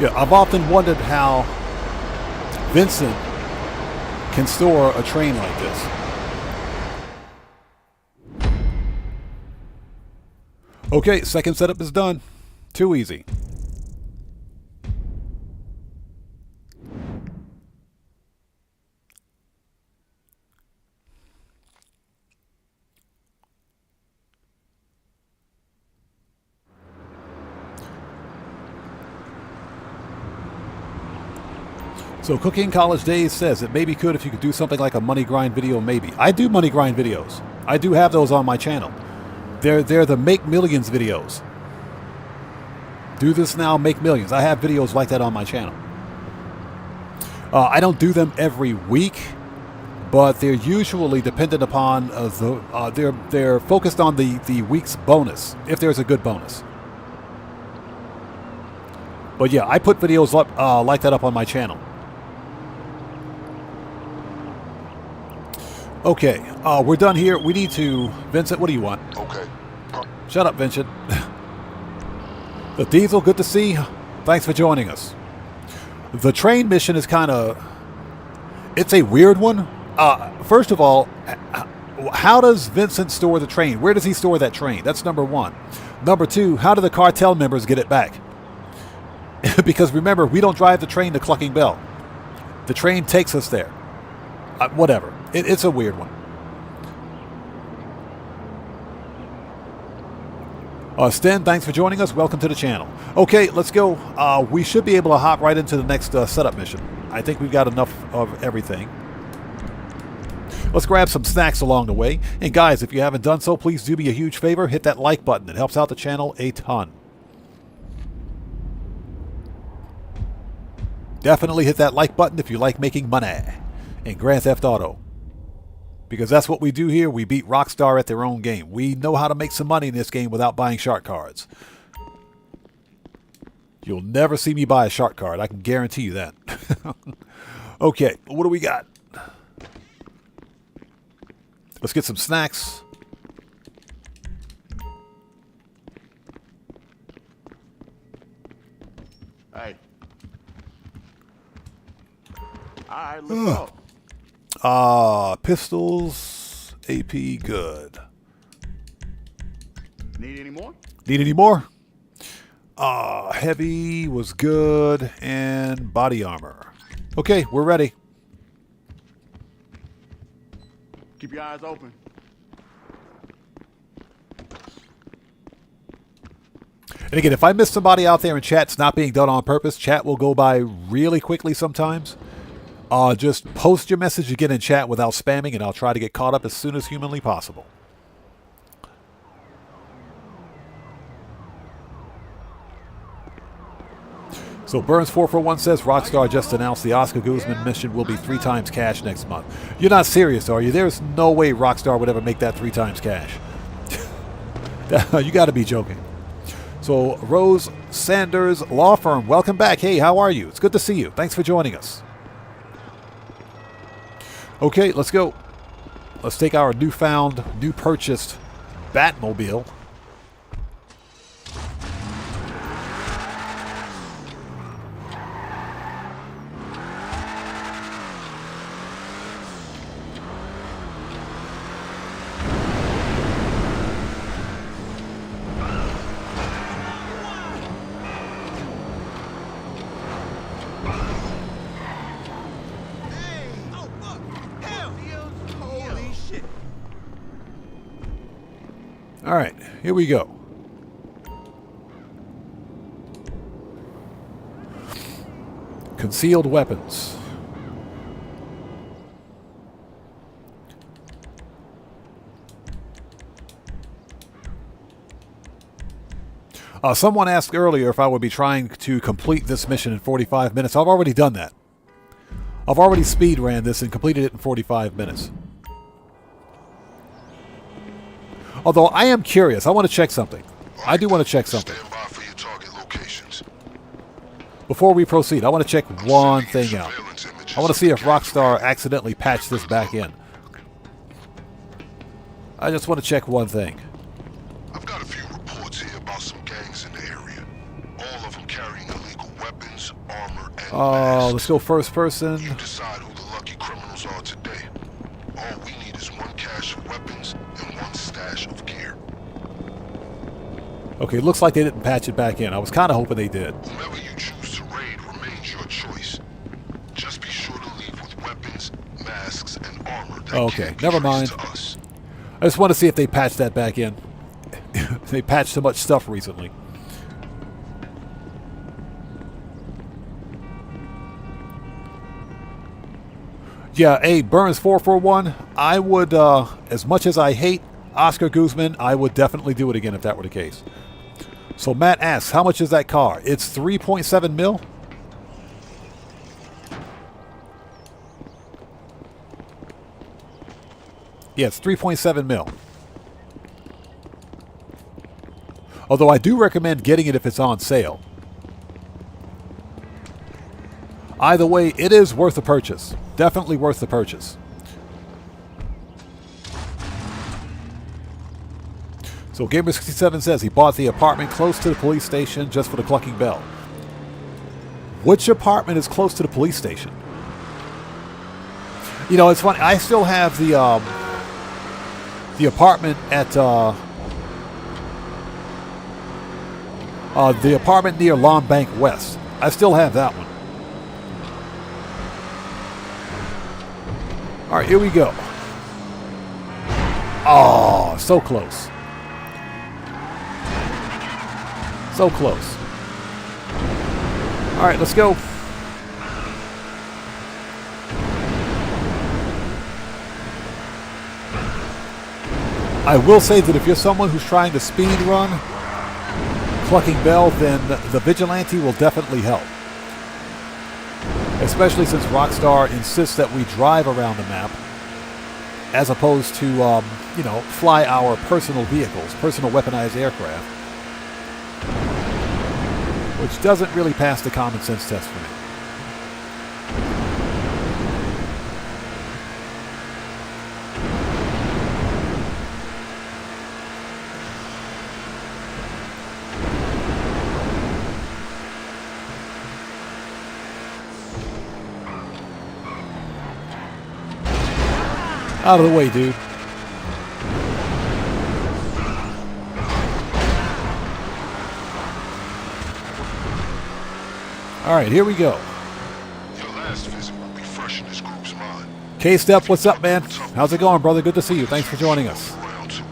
[SPEAKER 1] Yeah, I've often wondered how Vincent can store a train like this. Okay, second setup is done. Too easy. So Cooking College Days says it maybe could if you could do something like a money grind video, maybe. I do money grind videos. I do have those on my channel. They're the Make Millions videos. Do this now, make millions. I have videos like that on my channel. I don't do them every week, but they're usually dependent upon they're focused on the week's bonus, if there's a good bonus. But yeah, I put videos like that up on my channel. Okay, we're done here. We need to... Vincent, what do you want?
[SPEAKER 3] Okay.
[SPEAKER 1] Shut up, Vincent. The Diesel, good to see. Thanks for joining us. The train mission is kind of... It's a weird one, First of all, how does Vincent store the train? Where does he store that train? That's number one. Number two, how do the cartel members get it back? Because remember, we don't drive the train to Clucking Bell. The train takes us there. Whatever. It's a weird one. Sten, thanks for joining us. Welcome to the channel. Okay, let's go. We should be able to hop right into the next setup mission. I think we've got enough of everything. Let's grab some snacks along the way. And guys, if you haven't done so, please do me a huge favor. Hit that like button. It helps out the channel a ton. Definitely hit that like button if you like making money in Grand Theft Auto. Because that's what we do here. We beat Rockstar at their own game. We know how to make some money in this game without buying shark cards. You'll never see me buy a shark card. I can guarantee you that. Okay, what do we got? Let's get some snacks.
[SPEAKER 10] Hey. All right, let's go.
[SPEAKER 1] Pistols, AP, good.
[SPEAKER 10] Need any more?
[SPEAKER 1] Need any more? Heavy was good, and body armor. Okay, we're ready.
[SPEAKER 10] Keep your eyes open.
[SPEAKER 1] And again, if I miss somebody out there in chat, it's not being done on purpose. Chat will go by really quickly sometimes. Just post your message again in chat without spamming, and I'll try to get caught up as soon as humanly possible. So Burns441 says, Rockstar just announced the Oscar Guzman mission will be 3 times cash next month. You're not serious, are you? There's no way Rockstar would ever make that 3 times cash. You got to be joking. So Rose Sanders Law Firm, welcome back. Hey, how are you? It's good to see you. Thanks for joining us. Okay, let's go. Let's take our new purchased Batmobile. All right, here we go. Concealed weapons. Someone asked earlier if I would be trying to complete this mission in 45 minutes. I've already done that. I've already speed ran this and completed it in 45 minutes. Although I am curious. I want to check something. I do want to check something.
[SPEAKER 3] Stand by for your target locations.
[SPEAKER 1] Before we proceed, I want to check one thing out. I want to see if Rockstar accidentally patched this back in. I just want to check one thing.
[SPEAKER 3] I've got a few reports here about some gangs in the area. All of them carrying illegal weapons, armor, and masks.
[SPEAKER 1] Let's go first person.
[SPEAKER 3] You decide who the lucky criminals are today. All we need is 1 cache of weapons and 1 stash of gear.
[SPEAKER 1] Okay, looks like they didn't patch it back in. I was kind of hoping they did.
[SPEAKER 3] Whomever you choose to raid remains your choice. Just be sure to leave with weapons, masks, and armor that
[SPEAKER 1] Okay,
[SPEAKER 3] can't be
[SPEAKER 1] never
[SPEAKER 3] traced
[SPEAKER 1] mind.
[SPEAKER 3] to us.
[SPEAKER 1] I just want to see if they patched that back in. They patched so much stuff recently. Yeah, hey, Burns441, I would, as much as I hate Oscar Guzman, I would definitely do it again if that were the case. So Matt asks, how much is that car? It's 3.7 mil? Yeah, it's 3.7 mil. Although I do recommend getting it if it's on sale. Either way, it is worth the purchase. Definitely worth the purchase. So Gamer67 says he bought the apartment close to the police station just for the Clucking Bell. Which apartment is close to the police station? You know, it's funny. I still have the apartment at the apartment near Long Bank West. I still have that one. All right, here we go. Oh, so close. So close. All right, let's go. I will say that if you're someone who's trying to speed run Clucking Bell, then the Vigilante will definitely help. Especially since Rockstar insists that we drive around the map as opposed to, you know, fly our personal vehicles, personal weaponized aircraft. Which doesn't really pass the common sense test for me. Out of the way, dude. All right, here we go.
[SPEAKER 3] Your last visit will be fresh in this group's mind.
[SPEAKER 1] K-Step, what's up, man? How's it going, brother? Good to see you. Thanks for joining us.
[SPEAKER 3] Round two.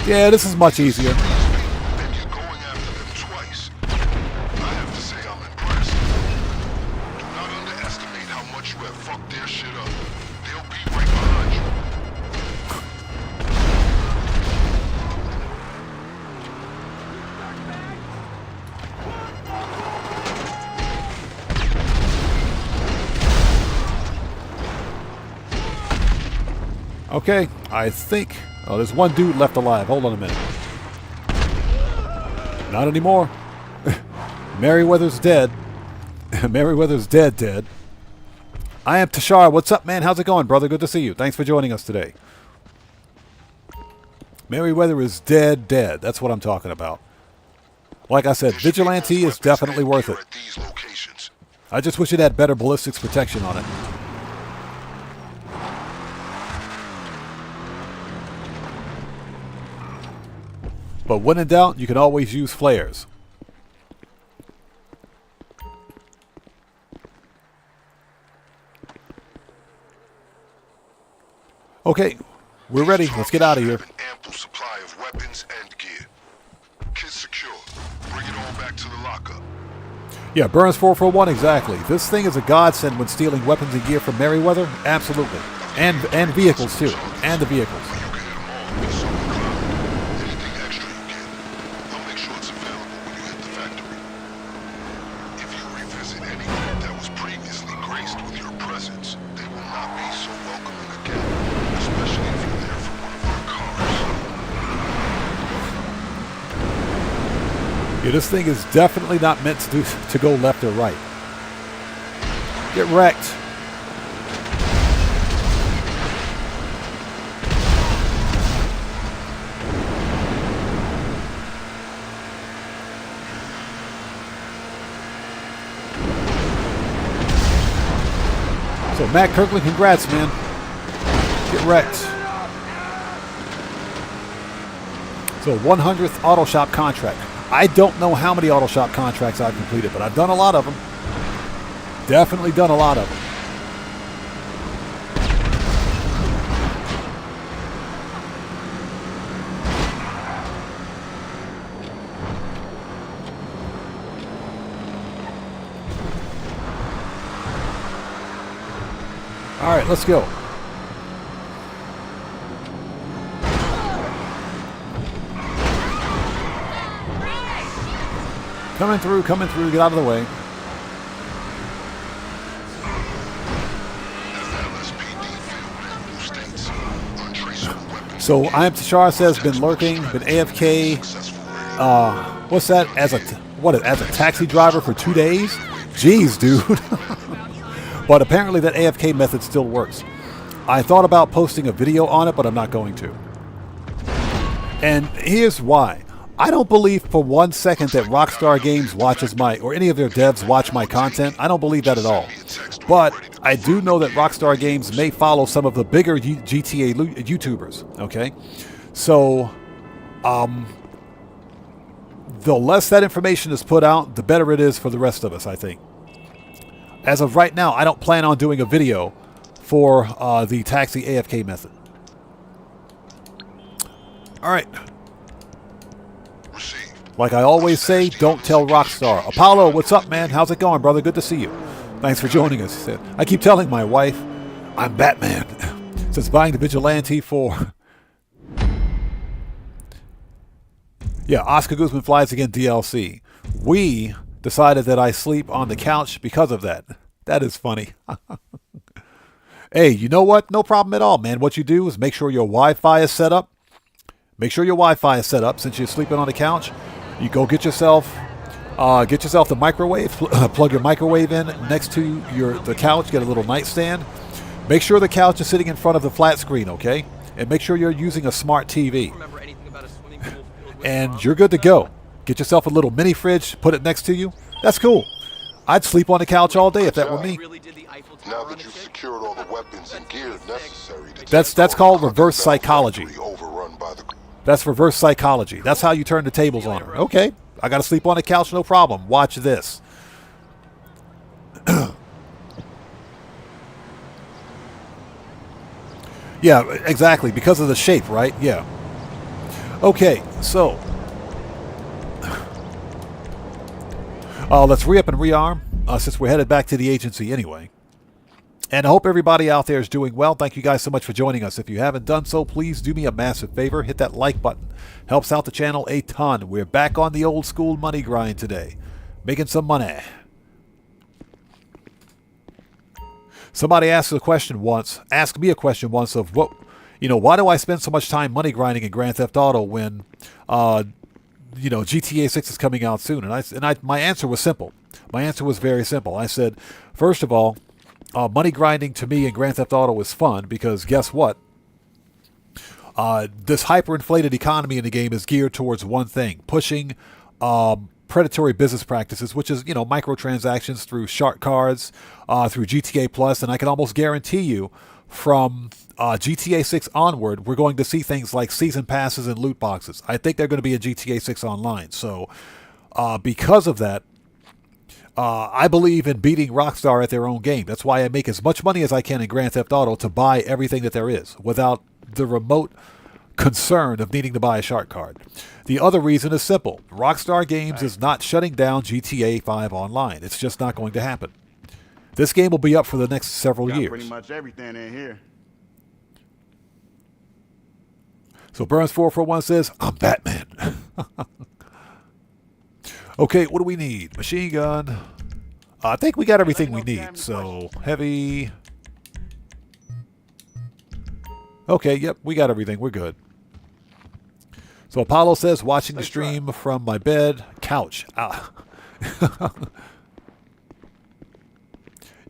[SPEAKER 1] Yeah, this is much easier.
[SPEAKER 3] And you're going after them twice. I have to say I'm impressed. Do not underestimate how much you have fucked their shit up. They'll be right behind you.
[SPEAKER 1] Okay, I think... Oh, there's one dude left alive. Hold on a minute. Not anymore. Merryweather's dead. Merryweather's dead. I am Tashar. What's up, man? How's it going, brother? Good to see you. Thanks for joining us today. Merryweather is dead. That's what I'm talking about. Like I said, Vigilante is definitely worth it.
[SPEAKER 3] At these locations.
[SPEAKER 1] I just wish it had better ballistics protection on it. But when in doubt, you can always use flares. Okay, we're ready. Let's get out of here.
[SPEAKER 3] Have an ample supply of weapons and gear. Kit secure. Bring it all back to the lockup.
[SPEAKER 1] Yeah, Burns 441, exactly. This thing is a godsend when stealing weapons and gear from Merryweather. Absolutely. And vehicles, too. And the vehicles.
[SPEAKER 3] You can hit them all with some cloud. Anything extra you get. I'll make sure it's available when you hit the factory. If you revisit any group that was previously graced with your presence, they will not be so welcoming again. Especially if you're there for one of our cars.
[SPEAKER 1] Yeah, this thing is definitely not meant to go left or right. Get wrecked. So, Matt Kirkland, congrats, man. Get wrecked. So, 100th auto shop contract. I don't know how many auto shop contracts I've completed, but I've done a lot of them. Definitely done a lot of them. All right, let's go. Coming through, get out of the way. So I am Tashar says, been lurking, been AFK. What's that? As a taxi driver for 2 days? Jeez, dude. But apparently that AFK method still works. I thought about posting a video on it, but I'm not going to. And here's why. I don't believe for 1 second that Rockstar Games watches or any of their devs watch my content. I don't believe that at all. But I do know that Rockstar Games may follow some of the bigger GTA YouTubers, okay? So, the less that information is put out, the better it is for the rest of us, I think. As of right now, I don't plan on doing a video for the taxi AFK method. All right. Like I always say, don't tell Rockstar. Apollo, what's up, man? How's it going, brother? Good to see you. Thanks for joining us. I keep telling my wife, I'm Batman. Since buying the Vigilante for... Yeah, Oscar Guzman Flies Again DLC. We decided that I sleep on the couch because of that. That is funny. Hey, you know what? No problem at all, man. What you do is make sure your Wi-Fi is set up. Make sure your Wi-Fi is set up since you're sleeping on the couch. You go get yourself the microwave. Plug your microwave in next to the couch. Get a little nightstand. Make sure the couch is sitting in front of the flat screen, okay? And make sure you're using a smart TV. And you're good to go. Get yourself a little mini fridge. Put it next to you. That's cool. I'd sleep on the couch all day if that were me.
[SPEAKER 3] Now that you've secured all the weapons and gear necessary to
[SPEAKER 1] That's called reverse psychology. That's reverse psychology. That's how you turn the tables on her. Okay, I got to sleep on the couch, no problem. Watch this. Yeah, exactly. Because of the shape, right? Yeah. Okay, so let's re-up and rearm since we're headed back to the agency anyway. And I hope everybody out there is doing well. Thank you guys so much for joining us. If you haven't done so, please do me a massive favor. Hit that like button. Helps out the channel a ton. We're back on the old school money grind today. Making some money. Somebody asked me a question once of why do I spend so much time money grinding in Grand Theft Auto when, GTA 6 is coming out soon? And my answer was simple. My answer was very simple. I said, first of all, money grinding to me in Grand Theft Auto is fun because guess what? This hyperinflated economy in the game is geared towards one thing, pushing predatory business practices, which is, microtransactions through shark cards, through GTA Plus, and I can almost guarantee you from GTA 6 onward, we're going to see things like season passes and loot boxes. I think they're going to be in GTA 6 Online. So because of that, I believe in beating Rockstar at their own game. That's why I make as much money as I can in Grand Theft Auto to buy everything that there is without the remote concern of needing to buy a shark card. The other reason is simple. Rockstar Games is not shutting down GTA 5 Online. It's just not going to happen. This game will be up for the next several years.
[SPEAKER 10] Pretty much everything in here.
[SPEAKER 1] So Burns441 says, I'm Batman. Okay, what do we need? Machine gun. I think we got everything we need. So, heavy. Okay, yep, we got everything. We're good. So Apollo says, watching the stream from my bed. Couch. Ah.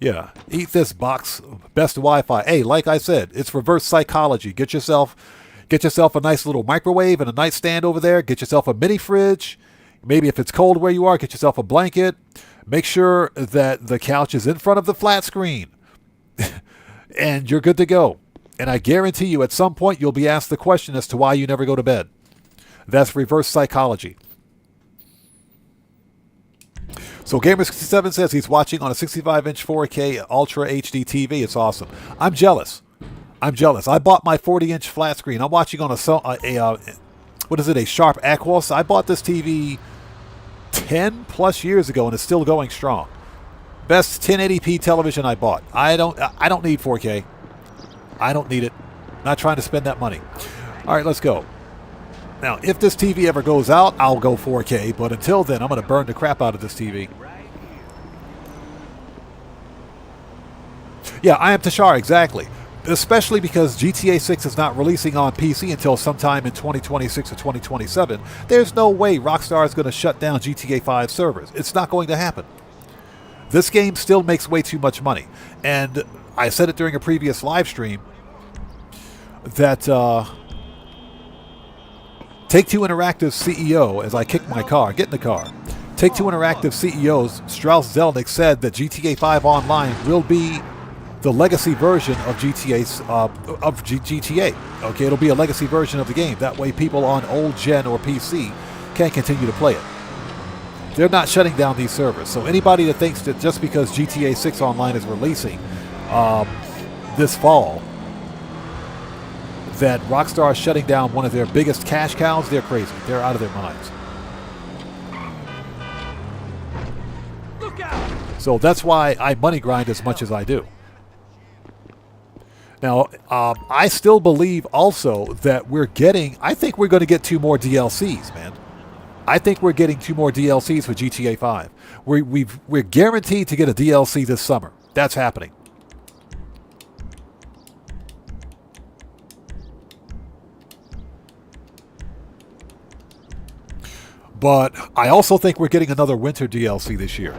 [SPEAKER 1] Yeah, eat this box. Best Wi-Fi. Hey, like I said, it's reverse psychology. Get yourself a nice little microwave and a nightstand over there. Get yourself a mini fridge. Maybe if it's cold where you are, get yourself a blanket. Make sure that the couch is in front of the flat screen. And you're good to go. And I guarantee you at some point you'll be asked the question as to why you never go to bed. That's reverse psychology. So Gamer67 says he's watching on a 65-inch 4K Ultra HD TV. It's awesome. I'm jealous. I bought my 40-inch flat screen. I'm watching on a Sharp Aquos. I bought this TV 10 plus years ago and it's still going strong. Best 1080p television I bought. I don't need 4K. I don't need it. Not trying to spend that money. All right, let's go. Now, if this TV ever goes out, I'll go 4K. But until then, I'm going to burn the crap out of this TV. Yeah, I am Tashar, exactly. especially because GTA 6 is not releasing on PC until sometime in 2026 or 2027. There's no way Rockstar is going to shut down GTA 5 servers. It's not going to happen. This game still makes way too much money. And I said it during a previous live stream that Take-Two Interactive CEO, as I kick my car, get in the car, Take-Two Interactive CEO Strauss Zelnick said that GTA 5 Online will be the legacy version of GTA. Okay, it'll be a legacy version of the game. That way people on old gen or PC can continue to play it. They're not shutting down these servers. So anybody that thinks that just because GTA 6 Online is releasing this fall, that Rockstar is shutting down one of their biggest cash cows, they're crazy. They're out of their minds.
[SPEAKER 5] Look out!
[SPEAKER 1] So that's why I money grind as much as I do. Now, I still believe also that I think we're going to get 2 more DLCs, man. I think we're getting 2 more DLCs for GTA 5. We're guaranteed to get a DLC this summer. That's happening. But I also think we're getting another winter DLC this year.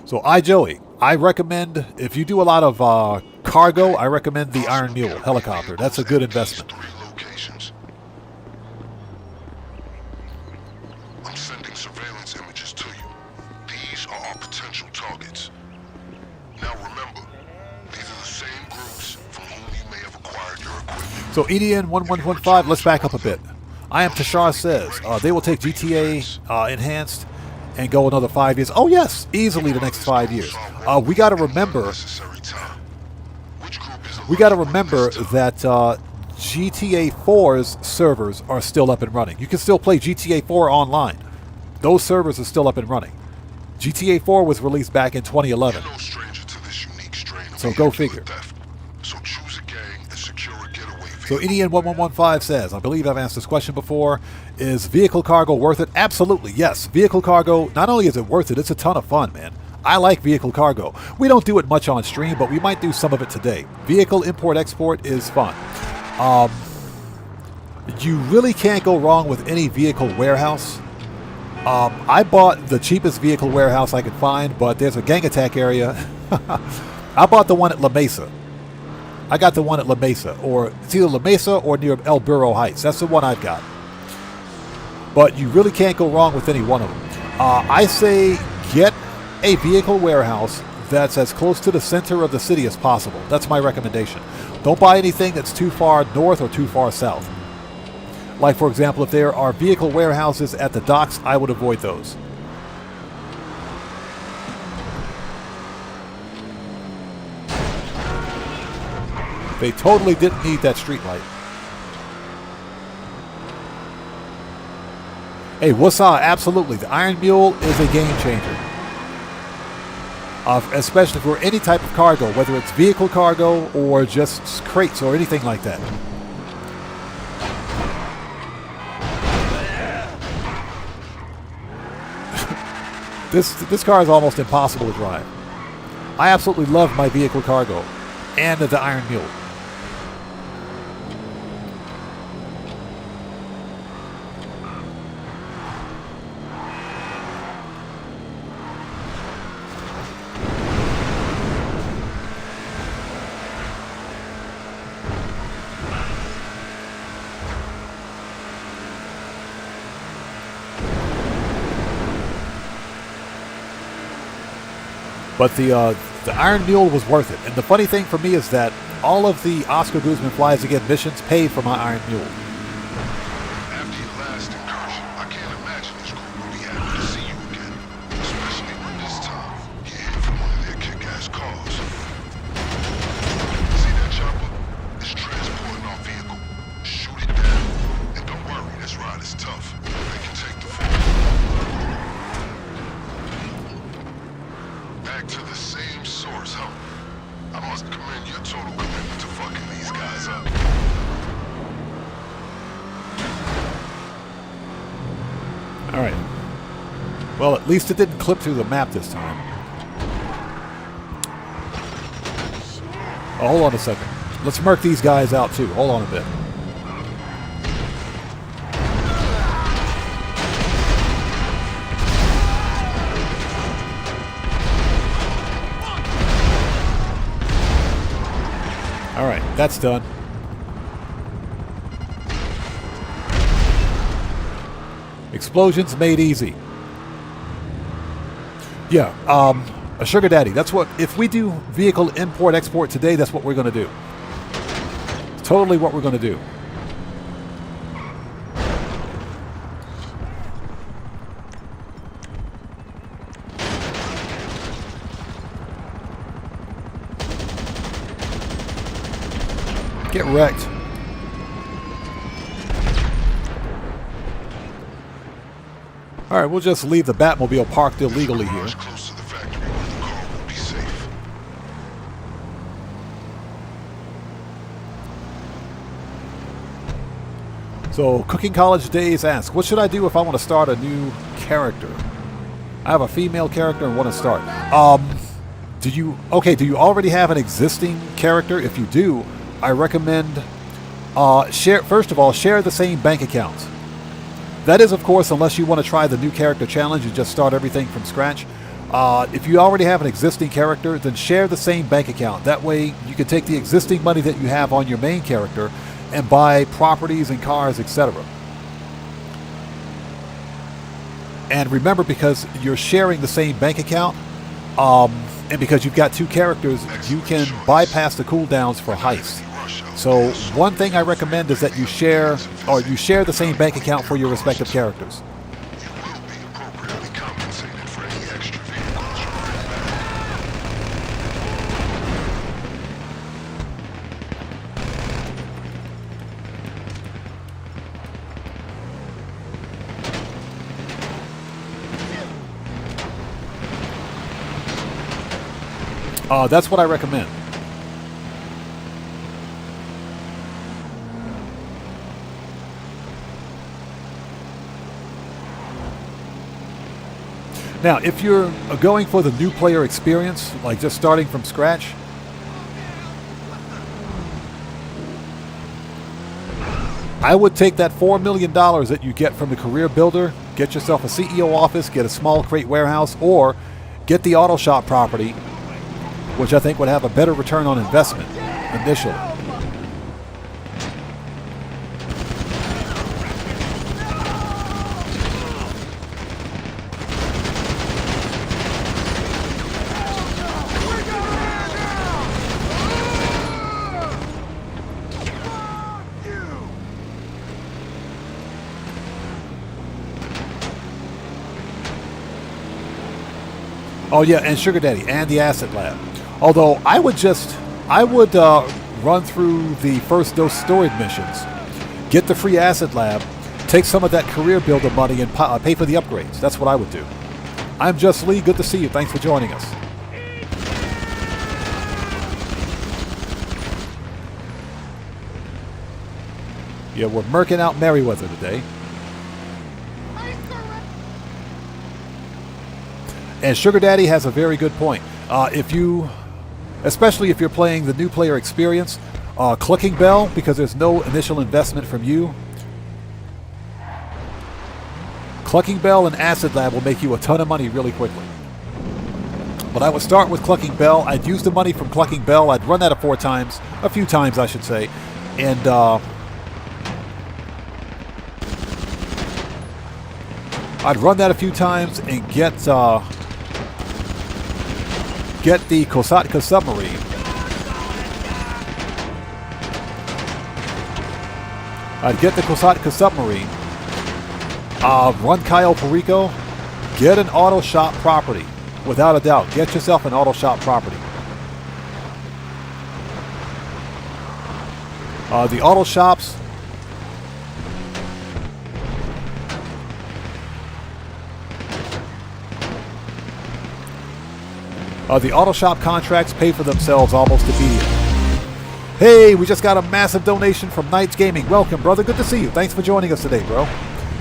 [SPEAKER 1] So Joey, I recommend, if you do a lot of cargo, I recommend the Iron Mule helicopter. That's a good investment.
[SPEAKER 3] I'm sending surveillance images to you. These are our potential targets. Now remember, these are the same groups from whom you may have acquired your equipment.
[SPEAKER 1] So EDN1115, let's back up a bit. I am Tashar says, they will take GTA Enhanced and go another 5 years. Oh yes, easily the next 5 years. We got to remember that GTA 4's servers are still up and running. You can still play GTA 4 online. Those servers are still up and running. GTA 4 was released back in 2011. So go figure. So EDN1115 says, I believe I've asked this question before, is vehicle cargo worth it? Absolutely, yes. Vehicle cargo, not only is it worth it, it's a ton of fun, man. I like vehicle cargo. We don't do it much on stream, but we might do some of it today. Vehicle import-export is fun. You really can't go wrong with any vehicle warehouse. I bought the cheapest vehicle warehouse I could find, but there's a gang attack area. I bought the one at La Mesa. I got the one at La Mesa, or it's either La Mesa or near El Burro Heights. That's the one I've got. But you really can't go wrong with any one of them. I say get a vehicle warehouse that's as close to the center of the city as possible. That's my recommendation. Don't buy anything that's too far north or too far south. Like, for example, if there are vehicle warehouses at the docks, I would avoid those. They totally didn't need that street light. Hey, Wassa, absolutely. The Iron Mule is a game changer. Especially for any type of cargo, whether it's vehicle cargo or just crates or anything like that. This car is almost impossible to drive. I absolutely love my vehicle cargo and the Iron Mule. But the Iron Mule was worth it. And the funny thing for me is that all of the Oscar Guzman Flies Again missions paid for my Iron Mule.
[SPEAKER 3] After your last incursion, I can't imagine this group would be happy to see you again. Especially when this time you hit from one of their kick-ass cars. See that chopper? It's transporting our vehicle. Shoot it down. And don't worry, this ride is tough. They can take the fall. Back to the same source, huh? I must commend your total commitment to fucking these guys up.
[SPEAKER 1] Alright. Well, at least it didn't clip through the map this time. Oh, hold on a second. Let's murk these guys out too. Hold on a bit. Alright, that's done. Explosions made easy. Yeah, a sugar daddy. That's what, if we do vehicle import export today, that's what we're going to do. Totally what we're going to do. Get wrecked. Alright, we'll just leave the Batmobile parked illegally here.
[SPEAKER 3] Close to the factory where the car will be safe.
[SPEAKER 1] So, Cooking College Days asks, what should I do if I want to start a new character? I have a female character and want to start. Do you already have an existing character? If you do, I recommend first of all, share the same bank accounts. That is, of course, unless you want to try the new character challenge and just start everything from scratch. If you already have an existing character, then share the same bank account. That way, you can take the existing money that you have on your main character and buy properties and cars, etc. And remember, because you're sharing the same bank account, and because you've got two characters, you can bypass the cooldowns for Heist. So one thing I recommend is that you share the same bank account for your respective characters.
[SPEAKER 3] You will be appropriately compensated for any extra vehicles you bring back.
[SPEAKER 1] That's what I recommend. Now, if you're going for the new player experience, like just starting from scratch, I would take that $4 million that you get from the career builder, get yourself a CEO office, get a small crate warehouse, or get the auto shop property, which I think would have a better return on investment initially. Oh yeah, and Sugar Daddy and the Asset Lab. Although I would run through the first dose storage missions, get the free Asset Lab, take some of that career builder money and pay for the upgrades. That's what I would do. I'm Just Lee. Good to see you. Thanks for joining us. Yeah, we're murking out Merryweather today. And Sugar Daddy has a very good point. Especially if you're playing the new player experience, Clucking Bell, because there's no initial investment from you. Clucking Bell and Acid Lab will make you a ton of money really quickly. But I would start with Clucking Bell. I'd use the money from Clucking Bell. I'd run that a few times I should say. And I'd run that a few times and get the Kosatka submarine. I'd get the Kosatka submarine, run Cayo Perico, get an auto shop property. Without a doubt, get yourself an auto shop property. The auto shops, the auto shop contracts pay for themselves almost immediately. Hey, we just got a massive donation from Knights Gaming. Welcome, brother. Good to see you. Thanks for joining us today, bro.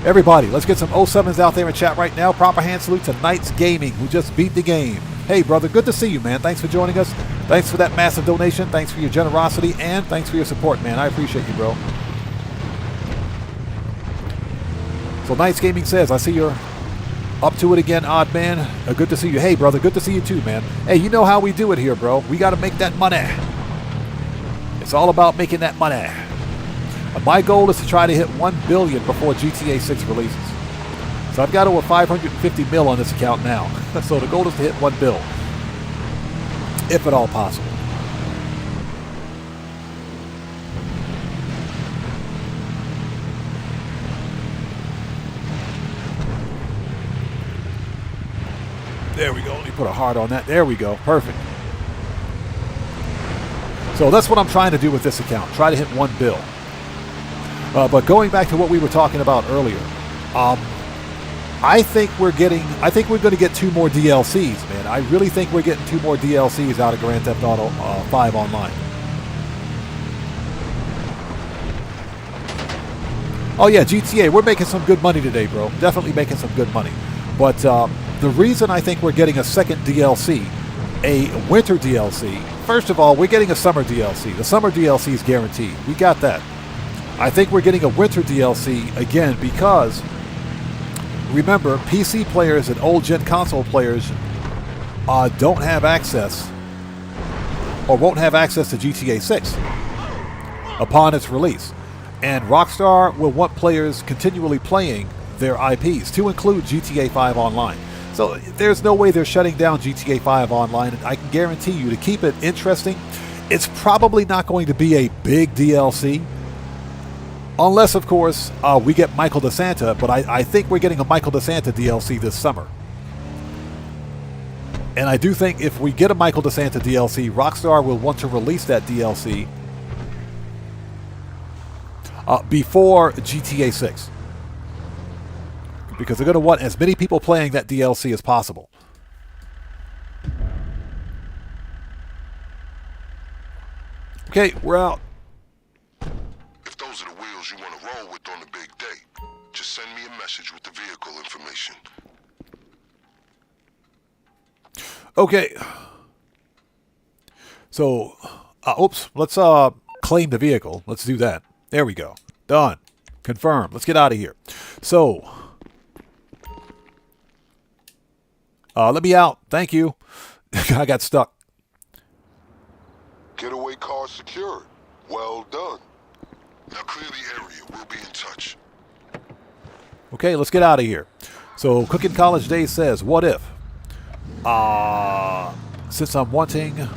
[SPEAKER 1] Everybody, let's get some 07s out there in chat right now. Proper hand salute to Knights Gaming, who just beat the game. Hey, brother, good to see you, man. Thanks for joining us. Thanks for that massive donation. Thanks for your generosity, and thanks for your support, man. I appreciate you, bro. So Knights Gaming says, I see you're up to it again, odd man. Good to see you. Hey, brother, good to see you too, man. Hey, you know how we do it here, bro. We got to make that money. It's all about making that money. My goal is to try to hit 1 billion before GTA 6 releases. So I've got over 550 mil on this account now. So the goal is to hit 1 bill, if at all possible. There we go. Let me put a heart on that. There we go. Perfect. So that's what I'm trying to do with this account. Try to hit 1 bill. But going back to what we were talking about earlier, I think we're going to get 2 more DLCs, man. I really think we're getting 2 more DLCs out of Grand Theft Auto 5 Online. Oh yeah, GTA. We're making some good money today, bro. Definitely making some good money. But the reason I think we're getting a second DLC, a winter DLC, first of all, we're getting a summer DLC. The summer DLC is guaranteed. We got that. I think we're getting a winter DLC again because, remember, PC players and old-gen console players don't have access or won't have access to GTA 6 upon its release. And Rockstar will want players continually playing their IPs, to include GTA 5 Online. So there's no way they're shutting down GTA 5 Online, and I can guarantee you, to keep it interesting, it's probably not going to be a big DLC. Unless, of course, we get Michael DeSanta, but I think we're getting a Michael DeSanta DLC this summer. And I do think if we get a Michael DeSanta DLC, Rockstar will want to release that DLC before GTA 6. Because they're going to want as many people playing that DLC as possible. Okay, we're out.
[SPEAKER 3] If those are the wheels you want to roll with on the big day, just send me a message with the vehicle information.
[SPEAKER 1] Okay. So, oops, let's claim the vehicle. Let's do that. There we go. Done. Confirm. Let's get out of here. So, let me out. Thank you. I got stuck.
[SPEAKER 3] Getaway car secured. Well done. Now clear the area. We'll be in touch.
[SPEAKER 1] Okay, let's get out of here. So, Cooking College Day says, what if? Since I'm wanting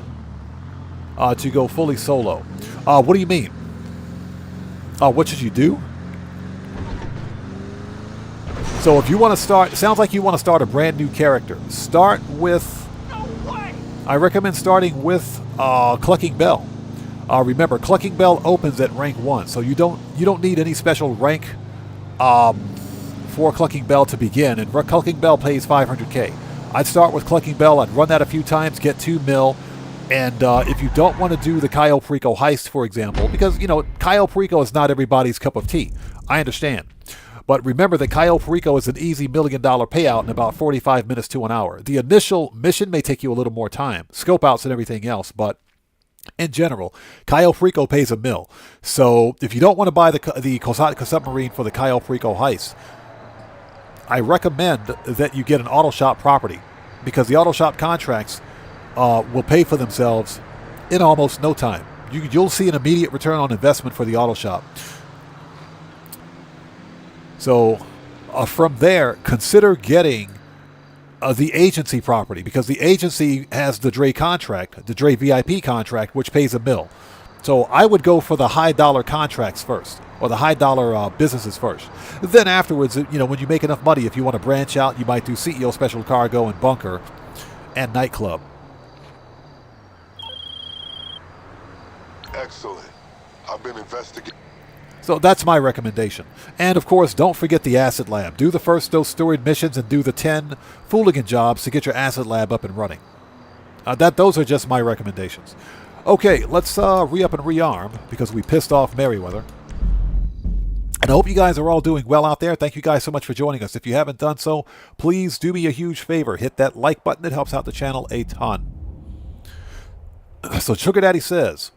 [SPEAKER 1] to go fully solo. What do you mean? What should you do? So if you want to start, it sounds like you want to start a brand new character. Start with, I recommend starting with Clucking Bell. Remember, Clucking Bell opens at rank 1, so you don't need any special rank for Clucking Bell to begin. And Clucking Bell pays 500k. I'd start with Clucking Bell. I'd run that a few times, get 2 mil. And if you don't want to do the Cayo Perico heist, for example, because, you know, Cayo Perico is not everybody's cup of tea. I understand. But remember that Cayo Perico is an easy $1 million payout in about 45 minutes to an hour. The initial mission may take you a little more time, scope outs and everything else, but in general, Cayo Perico pays $1 million. So if you don't want to buy the Kosatka submarine for the Cayo Perico heist, I recommend that you get an auto shop property, because the auto shop contracts will pay for themselves in almost no time. You'll see an immediate return on investment for the auto shop. So from there, consider getting the agency property, because the agency has the Dre contract, the Dre VIP contract, which pays $1 million. So I would go for the high dollar contracts first, or the high dollar businesses first. Then afterwards, you know, when you make enough money, if you want to branch out, you might do CEO Special Cargo and Bunker and Nightclub.
[SPEAKER 3] Excellent. I've been investigating.
[SPEAKER 1] So that's my recommendation. And of course, don't forget the Acid Lab. Do the first those storied missions and do the 10 Fooligan jobs to get your Acid Lab up and running. Those are just my recommendations. Okay, let's re-up and rearm, because we pissed off Merriweather. And I hope you guys are all doing well out there. Thank you guys so much for joining us. If you haven't done so, please do me a huge favor. Hit that like button. It helps out the channel a ton. So Sugar Daddy says,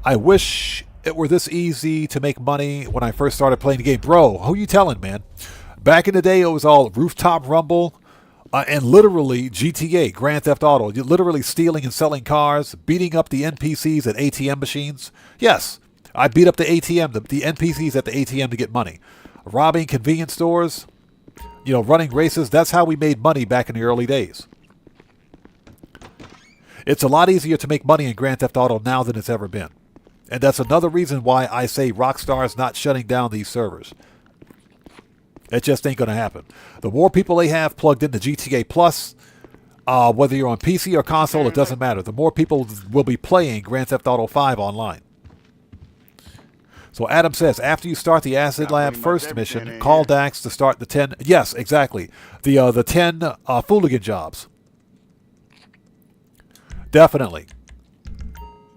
[SPEAKER 1] I wish it were this easy to make money when I first started playing the game. Bro, who you telling, man? Back in the day, it was all Rooftop Rumble and literally GTA, Grand Theft Auto. You're literally stealing and selling cars, beating up the NPCs at ATM machines. Yes, I beat up the ATM, the NPCs at the ATM to get money. Robbing convenience stores, running races. That's how we made money back in the early days. It's a lot easier to make money in Grand Theft Auto now than it's ever been. And that's another reason why I say Rockstar's not shutting down these servers. It just ain't going to happen. The more people they have plugged into GTA Plus, whether you're on PC or console, it doesn't matter. The more people will be playing Grand Theft Auto 5 online. So Adam says, after you start the Acid Lab first mission, call Dax to start the 10... Yes, exactly. The 10 Fooligan jobs. Definitely.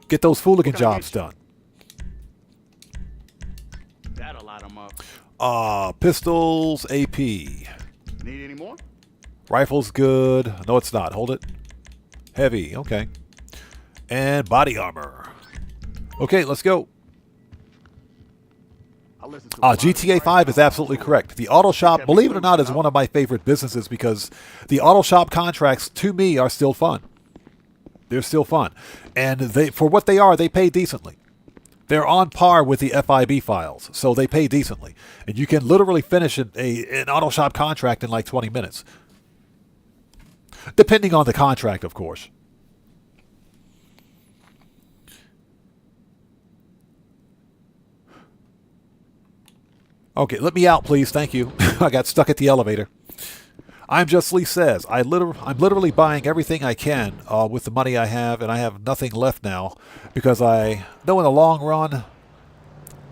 [SPEAKER 1] Get those Fooligan jobs done.
[SPEAKER 10] That'll light 'em up.
[SPEAKER 1] Pistols, AP.
[SPEAKER 10] Need any more?
[SPEAKER 1] Rifle's good. No, it's not. Hold it. Heavy. Okay. And body armor. Okay, let's go. GTA 5 is absolutely correct. The auto shop, believe it or not, is one of my favorite businesses because the auto shop contracts, to me, are still fun. They're still fun. And for what they are, they pay decently. They're on par with the FIB files, so they pay decently. And you can literally finish an auto shop contract in like 20 minutes. Depending on the contract, of course. Okay, let me out, please. Thank you. I got stuck at the elevator. I'm Just Lee says, I'm literally buying everything I can with the money I have, and I have nothing left now because I know in the long run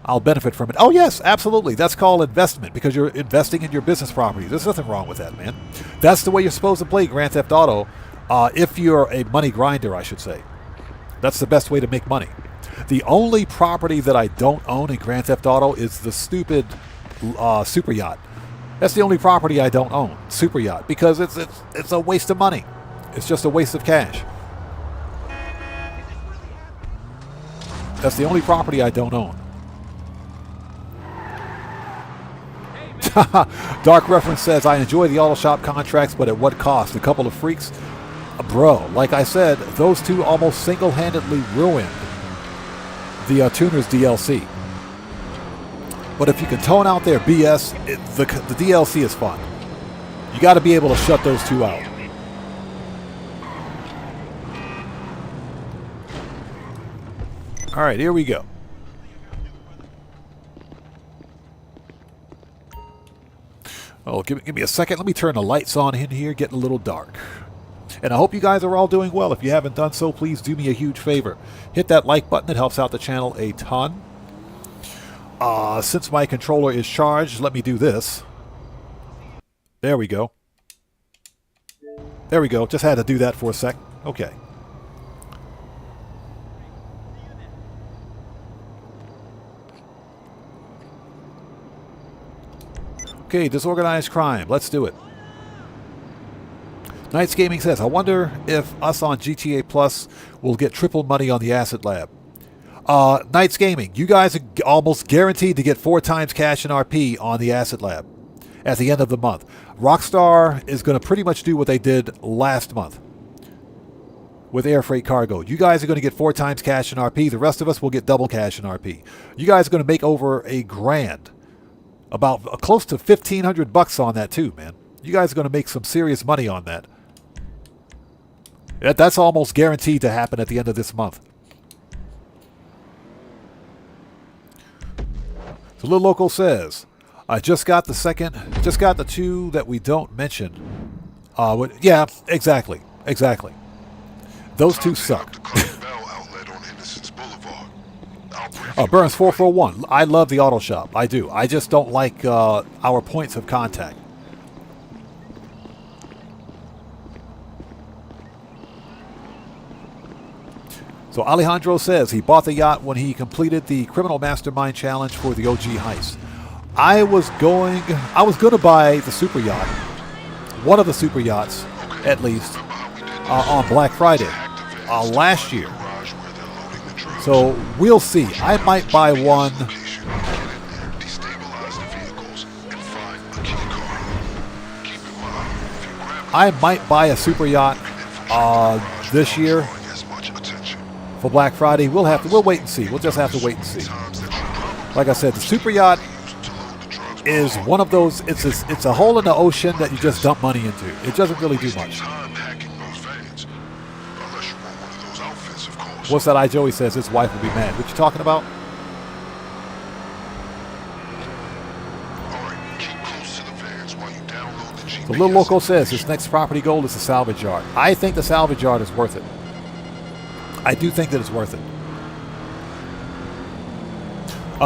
[SPEAKER 1] I'll benefit from it. Oh, yes, absolutely. That's called investment because you're investing in your business property. There's nothing wrong with that, man. That's the way you're supposed to play Grand Theft Auto if you're a money grinder, I should say. That's the best way to make money. The only property that I don't own in Grand Theft Auto is the stupid super yacht. That's the only property I don't own, super yacht, because it's a waste of money. It's just a waste of cash. That's the only property I don't own. Dark Reference says, I enjoy the auto shop contracts, but at what cost? A couple of freaks? Bro, like I said, those two almost single-handedly ruined the Tuners DLC. But if you can tone out their BS, the DLC is fun. You got to be able to shut those two out. All right, here we go. Oh, give me a second. Let me turn the lights on in here. Getting a little dark. And I hope you guys are all doing well. If you haven't done so, please do me a huge favor. Hit that like button. It helps out the channel a ton. Since my controller is charged, let me do this. There we go. There we go. Just had to do that for a sec. Okay. Okay, disorganized crime. Let's do it. Knights Gaming says, I wonder if us on GTA Plus will get triple money on the Acid Lab. Knights Gaming, you guys are almost guaranteed to get 4 times cash and RP on the Acid Lab at the end of the month. Rockstar is going to pretty much do what they did last month with Air Freight Cargo. You guys are going to get 4 times cash and RP. The rest of us will get double cash and RP. You guys are going to make over $1,000. About close to $1,500 on that too, man. You guys are going to make some serious money on that. That's almost guaranteed to happen at the end of this month. So Little Local says, I just got the 2 that we don't mention. Yeah, exactly. Those 2 suck. Burns 441. I love the auto shop. I do. I just don't like our points of contact. So Alejandro says he bought the yacht when he completed the Criminal Mastermind Challenge for the OG Heist. I was going to buy the super yacht, one of the super yachts, at least, on Black Friday last year. So we'll see. I might buy one. I might buy a super yacht this year for Black Friday. We'll wait and see. We'll just have to wait and see. Like I said, the super yacht is one of those. It's a hole in the ocean that you just dump money into. It doesn't really do much. What's that? Joey says his wife will be mad. What you talking about? The Little Loco says his next property goal is the salvage yard. I think the salvage yard is worth it. I do think that it's worth it.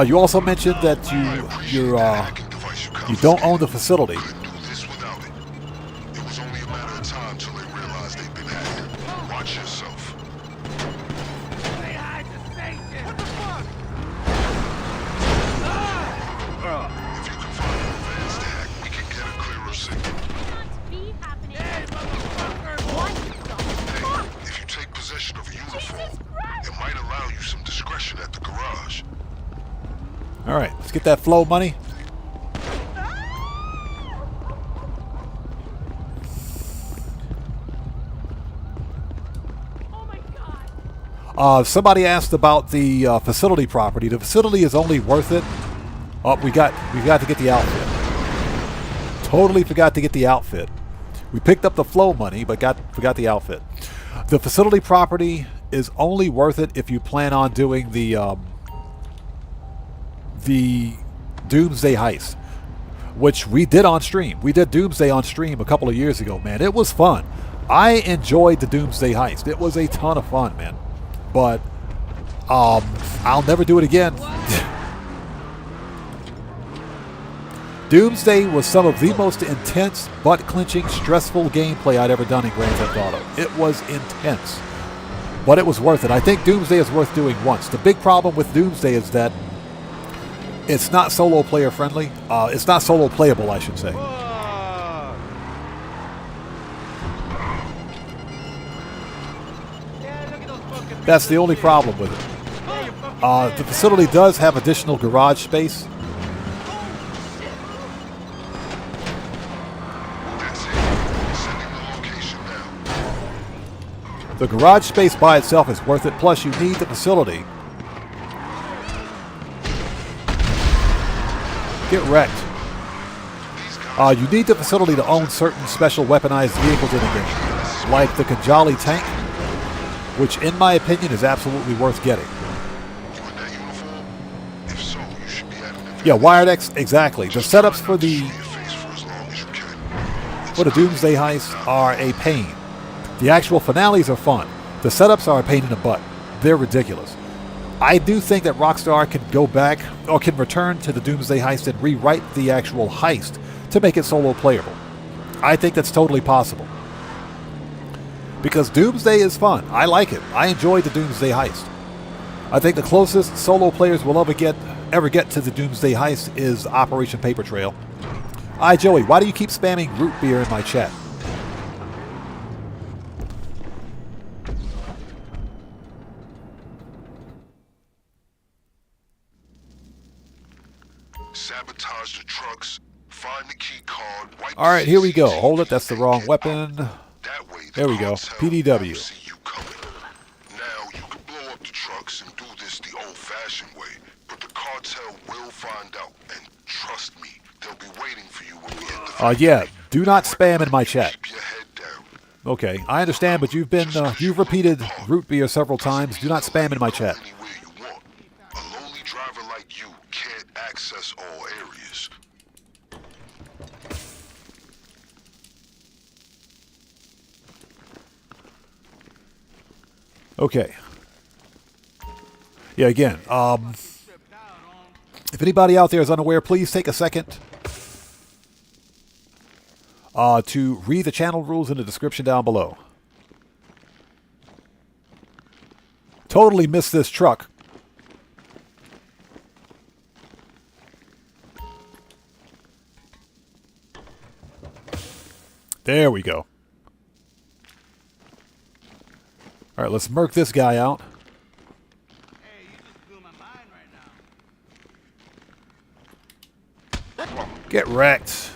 [SPEAKER 1] You also mentioned that you don't own the facility. All right, let's get that flow money. Somebody asked about the facility property. The facility is only worth it. Oh, we got to get the outfit. Totally forgot to get the outfit. We picked up the flow money, but forgot the outfit. The facility property is only worth it if you plan on doing the Doomsday Heist, which we did on stream. We did Doomsday on stream a couple of years ago, man. It was fun. I enjoyed the Doomsday Heist. It was a ton of fun, man. But I'll never do it again. Doomsday was some of the most intense, butt-clenching, stressful gameplay I'd ever done in Grand Theft Auto. It was intense, but it was worth it. I think Doomsday is worth doing once. The big problem with Doomsday is that it's not solo player friendly. It's not solo playable, I should say. That's the only problem with it. The facility does have additional garage space. The garage space by itself is worth it, plus you need the facility. Get wrecked. You need the facility to own certain special weaponized vehicles in the game, like the Kajali tank, which in my opinion is absolutely worth getting. Yeah, Wired X, exactly. The setups for the Doomsday Heist are a pain. The actual finales are fun. The setups are a pain in the butt. They're ridiculous. I do think that Rockstar can go back, or can return to the Doomsday Heist and rewrite the actual heist to make it solo playable. I think that's totally possible. Because Doomsday is fun. I like it. I enjoy the Doomsday Heist. I think the closest solo players will ever get to the Doomsday Heist is Operation Paper Trail. Hi, Joey. Why do you keep spamming root beer in my chat?
[SPEAKER 3] Sabotage the trucks, find the key card.
[SPEAKER 1] All right, here we go. Hold it. That's the wrong weapon. There we go. PDW.
[SPEAKER 3] Now you can blow up the trucks and do this the old-fashioned way, but the cartel will find out, and trust me, they'll be waiting for you when we hit the factory.
[SPEAKER 1] Yeah, do not spam in my chat. Okay, I understand, but you've repeated root beer several times. Do not spam in my chat.
[SPEAKER 3] A lowly driver like you can't access all areas.
[SPEAKER 1] Okay. Yeah, again, if anybody out there is unaware, please take a second to read the channel rules in the description down below. Totally missed this truck. There we go. All right, let's murk this guy out.
[SPEAKER 5] Hey, you just blew my mind right now.
[SPEAKER 1] Get wrecked.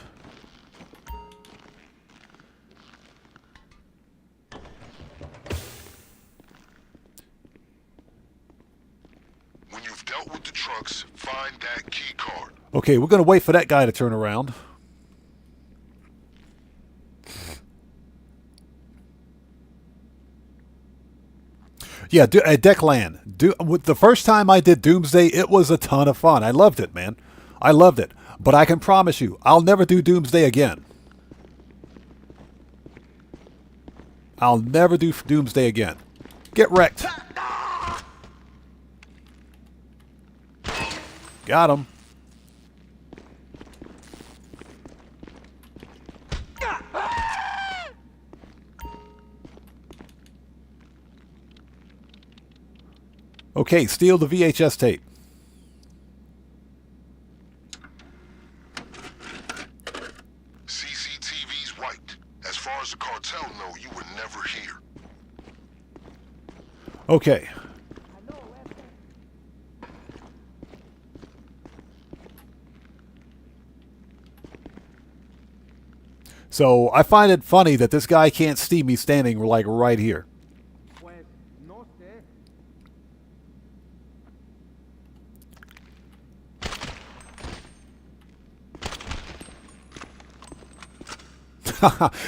[SPEAKER 3] When you've dealt with the trucks, find that key card.
[SPEAKER 1] Okay, we're going to wait for that guy to turn around. Yeah, at Deckland. The first time I did Doomsday, it was a ton of fun. I loved it, man. I loved it. But I can promise you, I'll never do Doomsday again. I'll never do Doomsday again. Get wrecked. Got him. Okay, steal the VHS tape.
[SPEAKER 3] CCTV's wiped. As far as the cartel know, you were never here.
[SPEAKER 1] Okay. So I find it funny that this guy can't see me standing like right here.
[SPEAKER 5] Pues, no sé.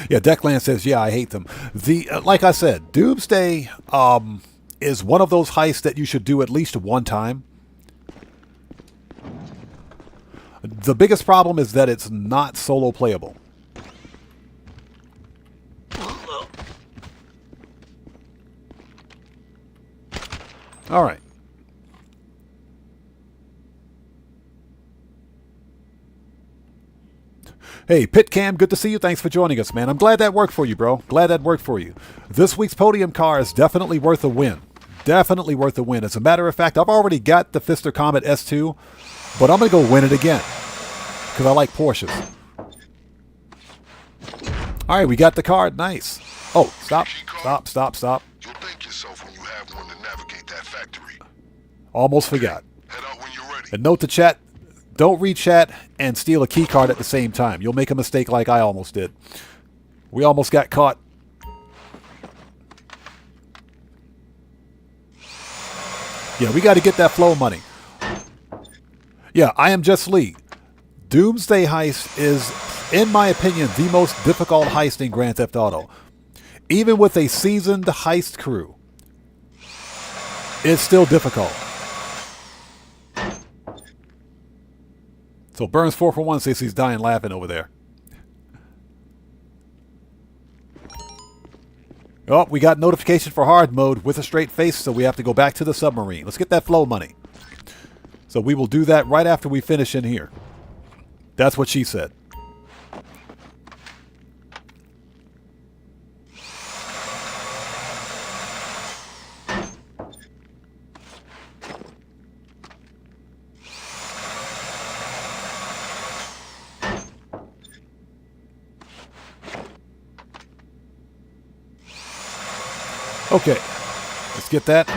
[SPEAKER 1] Yeah, Declan says, yeah, I hate them. Like I said, Doomsday is one of those heists that you should do at least one time. The biggest problem is that it's not solo playable. All right. Hey, Pitcam, good to see you. Thanks for joining us, man. I'm glad that worked for you, bro. Glad that worked for you. This week's podium car is definitely worth a win. Definitely worth a win. As a matter of fact, I've already got the Pfister Comet S2, but I'm going to go win it again because I like Porsches. All right, we got the card. Nice. Oh, stop.
[SPEAKER 3] You'll thank yourself when you have one to navigate that factory.
[SPEAKER 1] Almost forgot.
[SPEAKER 3] Head out when you're ready.
[SPEAKER 1] And note to chat, don't read chat and steal a key card at the same time. You'll make a mistake like I almost did. We almost got caught. Yeah, we got to get that flow money. Yeah, I am Just Lee. Doomsday Heist is, in my opinion, the most difficult heist in Grand Theft Auto. Even with a seasoned heist crew, it's still difficult. So Burns 441 says he's dying laughing over there. Oh, we got notification for hard mode with a straight face, so we have to go back to the submarine. Let's get that flow money. So we will do that right after we finish in here. That's what she said. Okay, let's get that.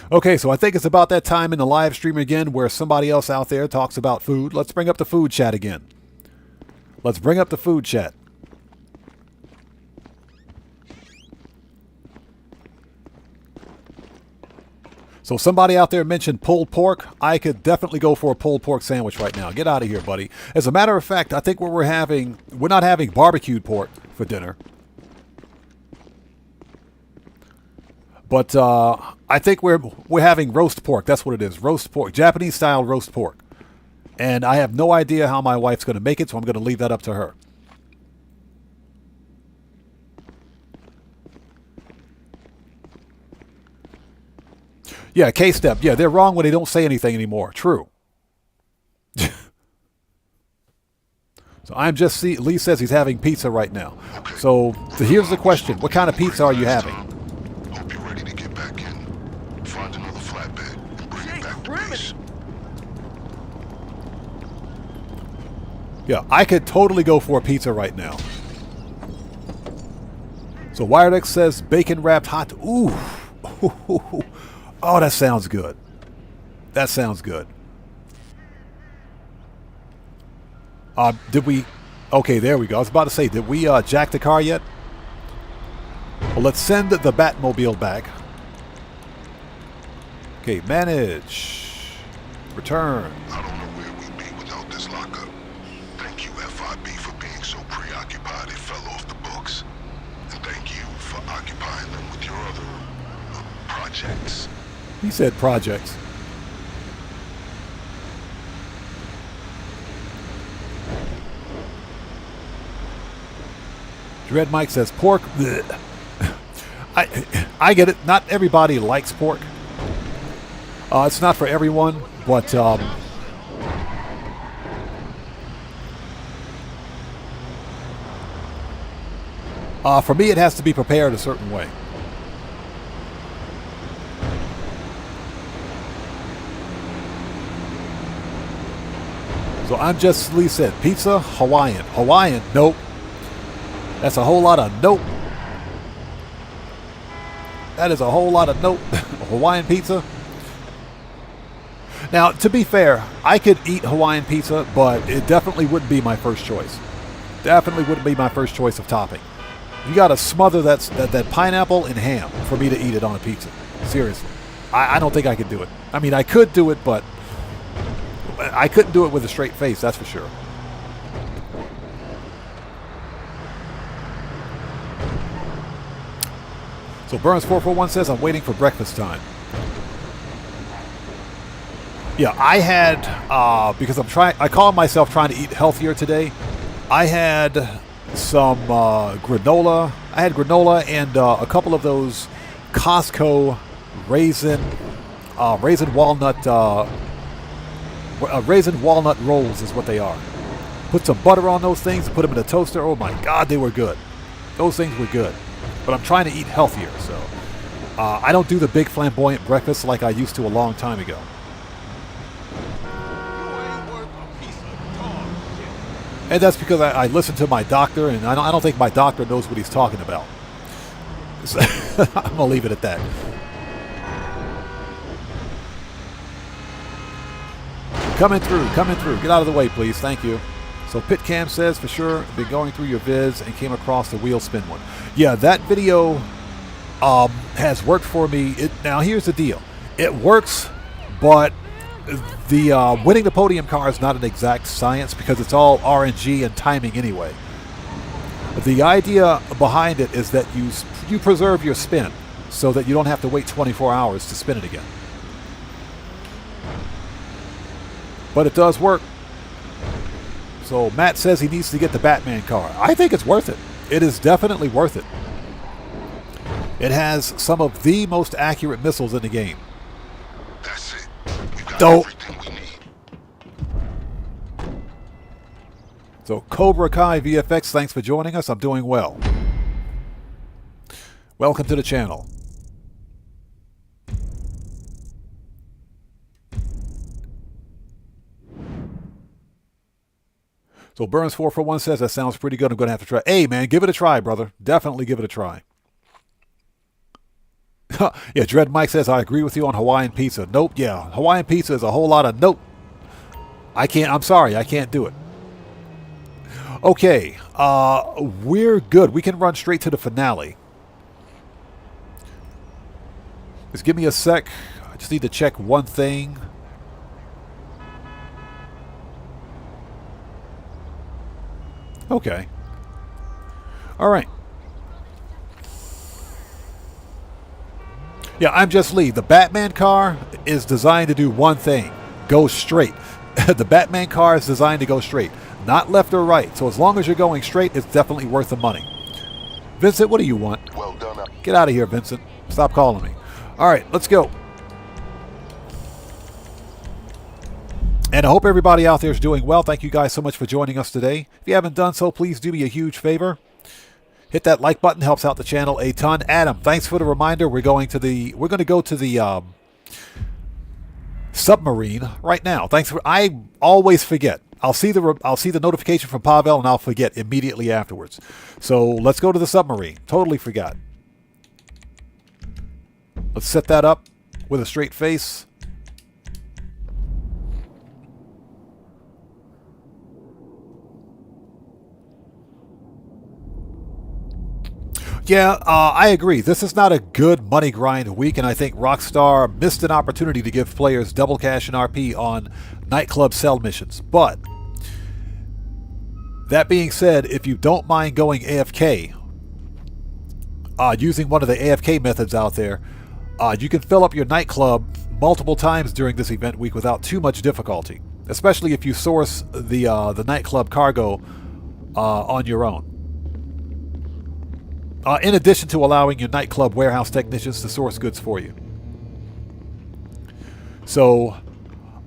[SPEAKER 1] Okay, so I think it's about that time in the live stream again where somebody else out there talks about food. Let's bring up the food chat again. Let's bring up the food chat. So somebody out there mentioned pulled pork. I could definitely go for a pulled pork sandwich right now. Get out of here, buddy. As a matter of fact, I think we're not having barbecued pork for dinner. But I think we're having roast pork. That's what it is. Roast pork. Japanese style roast pork. And I have no idea how my wife's going to make it, so I'm going to leave that up to her. Yeah, K-Step. Yeah, they're wrong when they don't say anything anymore. True. So I'm just Lee says he's having pizza right now. So here's the question. What kind of pizza are you having?
[SPEAKER 3] Hope you're ready to get back in. Find another flatbed and Bring it back to base.
[SPEAKER 1] Yeah, I could totally go for a pizza right now. So Wiredex says bacon wrapped hot. Ooh. Oh, that sounds good. That sounds good. Did we... Okay, there we go. I was about to say, did we jack the car yet? Well, let's send the Batmobile back. Okay, manage. Return.
[SPEAKER 3] I don't know where we'd be without this lockup. Thank you, FIB, for being so preoccupied it fell off the books. And thank you for occupying them with your other projects.
[SPEAKER 1] He said projects. Dread Mike says pork. Blech. I get it. Not everybody likes pork. It's not for everyone, but for me, it has to be prepared a certain way. So I'm just, Lee said, pizza, Hawaiian. Hawaiian, nope. That's a whole lot of nope. That is a whole lot of nope. Hawaiian pizza. Now, to be fair, I could eat Hawaiian pizza, but it definitely wouldn't be my first choice. Definitely wouldn't be my first choice of topping. You got to smother that pineapple in ham for me to eat it on a pizza. Seriously. I don't think I could do it. I mean, I could do it, but I couldn't do it with a straight face, that's for sure. So Burns441 says, I'm waiting for breakfast time. Yeah, I had, because I call myself trying to eat healthier today. I had some granola. I had granola and a couple of those Costco raisin walnut rolls is what they are. Put some butter on those things and put them in a toaster. Oh my God, they were good. Those things were good. But I'm trying to eat healthier, so I don't do the big flamboyant breakfast like I used to a long time ago. And that's because I listen to my doctor, and I don't think my doctor knows what he's talking about. So I'm going to leave it at that. Coming through. Get out of the way, please. Thank you. So Pitcam says, for sure, been going through your vids and came across the wheel spin one. Yeah, that video has worked for me. Now, here's the deal. It works, but the winning the podium car is not an exact science because it's all RNG and timing anyway. The idea behind it is that you preserve your spin so that you don't have to wait 24 hours to spin it again. But it does work. So Matt says he needs to get the Batman car. I think it's worth it. It is definitely worth it. It has some of the most accurate missiles in the game.
[SPEAKER 3] That's it. We've got everything we need.
[SPEAKER 1] So Cobra Kai VFX, thanks for joining us. I'm doing well. Welcome to the channel. So Burns441 says, that sounds pretty good. I'm going to have to try. Hey, man, give it a try, brother. Definitely give it a try. Yeah, Dread Mike says, I agree with you on Hawaiian pizza. Nope, yeah. Hawaiian pizza is a whole lot of nope. I'm sorry, I can't do it. Okay, we're good. We can run straight to the finale. Just give me a sec. I just need to check one thing. Okay. All right. Yeah, I'm just Lee. The Batman car is designed to do one thing. Go straight. The Batman car is designed to go straight. Not left or right. So as long as you're going straight, it's definitely worth the money. Vincent, what do you want?
[SPEAKER 3] Well done.
[SPEAKER 1] Get out of here, Vincent. Stop calling me. All right, let's go. And I hope everybody out there is doing well. Thank you guys so much for joining us today. If you haven't done so, please do me a huge favor. Hit that like button, helps out the channel a ton. Adam, thanks for the reminder. We're going to go to the submarine right now. Thanks for. I always forget. I'll see the notification from Pavel and I'll forget immediately afterwards. So let's go to the submarine. Totally forgot. Let's set that up with a straight face. Yeah, I agree. This is not a good money grind week, and I think Rockstar missed an opportunity to give players double cash and RP on nightclub sell missions. But that being said, if you don't mind going AFK, using one of the AFK methods out there, you can fill up your nightclub multiple times during this event week without too much difficulty, especially if you source the nightclub cargo on your own. In addition to allowing your nightclub warehouse technicians to source goods for you. So,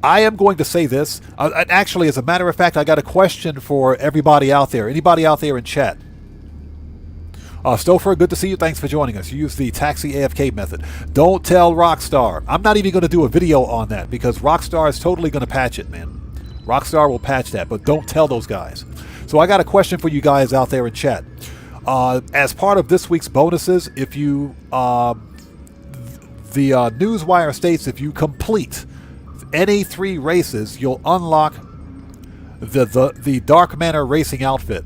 [SPEAKER 1] I am going to say this. Actually, as a matter of fact, I got a question for everybody out there. Anybody out there in chat? Stouffer, good to see you. Thanks for joining us. You use the taxi AFK method. Don't tell Rockstar. I'm not even going to do a video on that because Rockstar is totally going to patch it, man. Rockstar will patch that, but don't tell those guys. So I got a question for you guys out there in chat. As part of this week's bonuses, if you, the Newswire states if you complete any 3 races, you'll unlock the Dark Manor Racing outfit.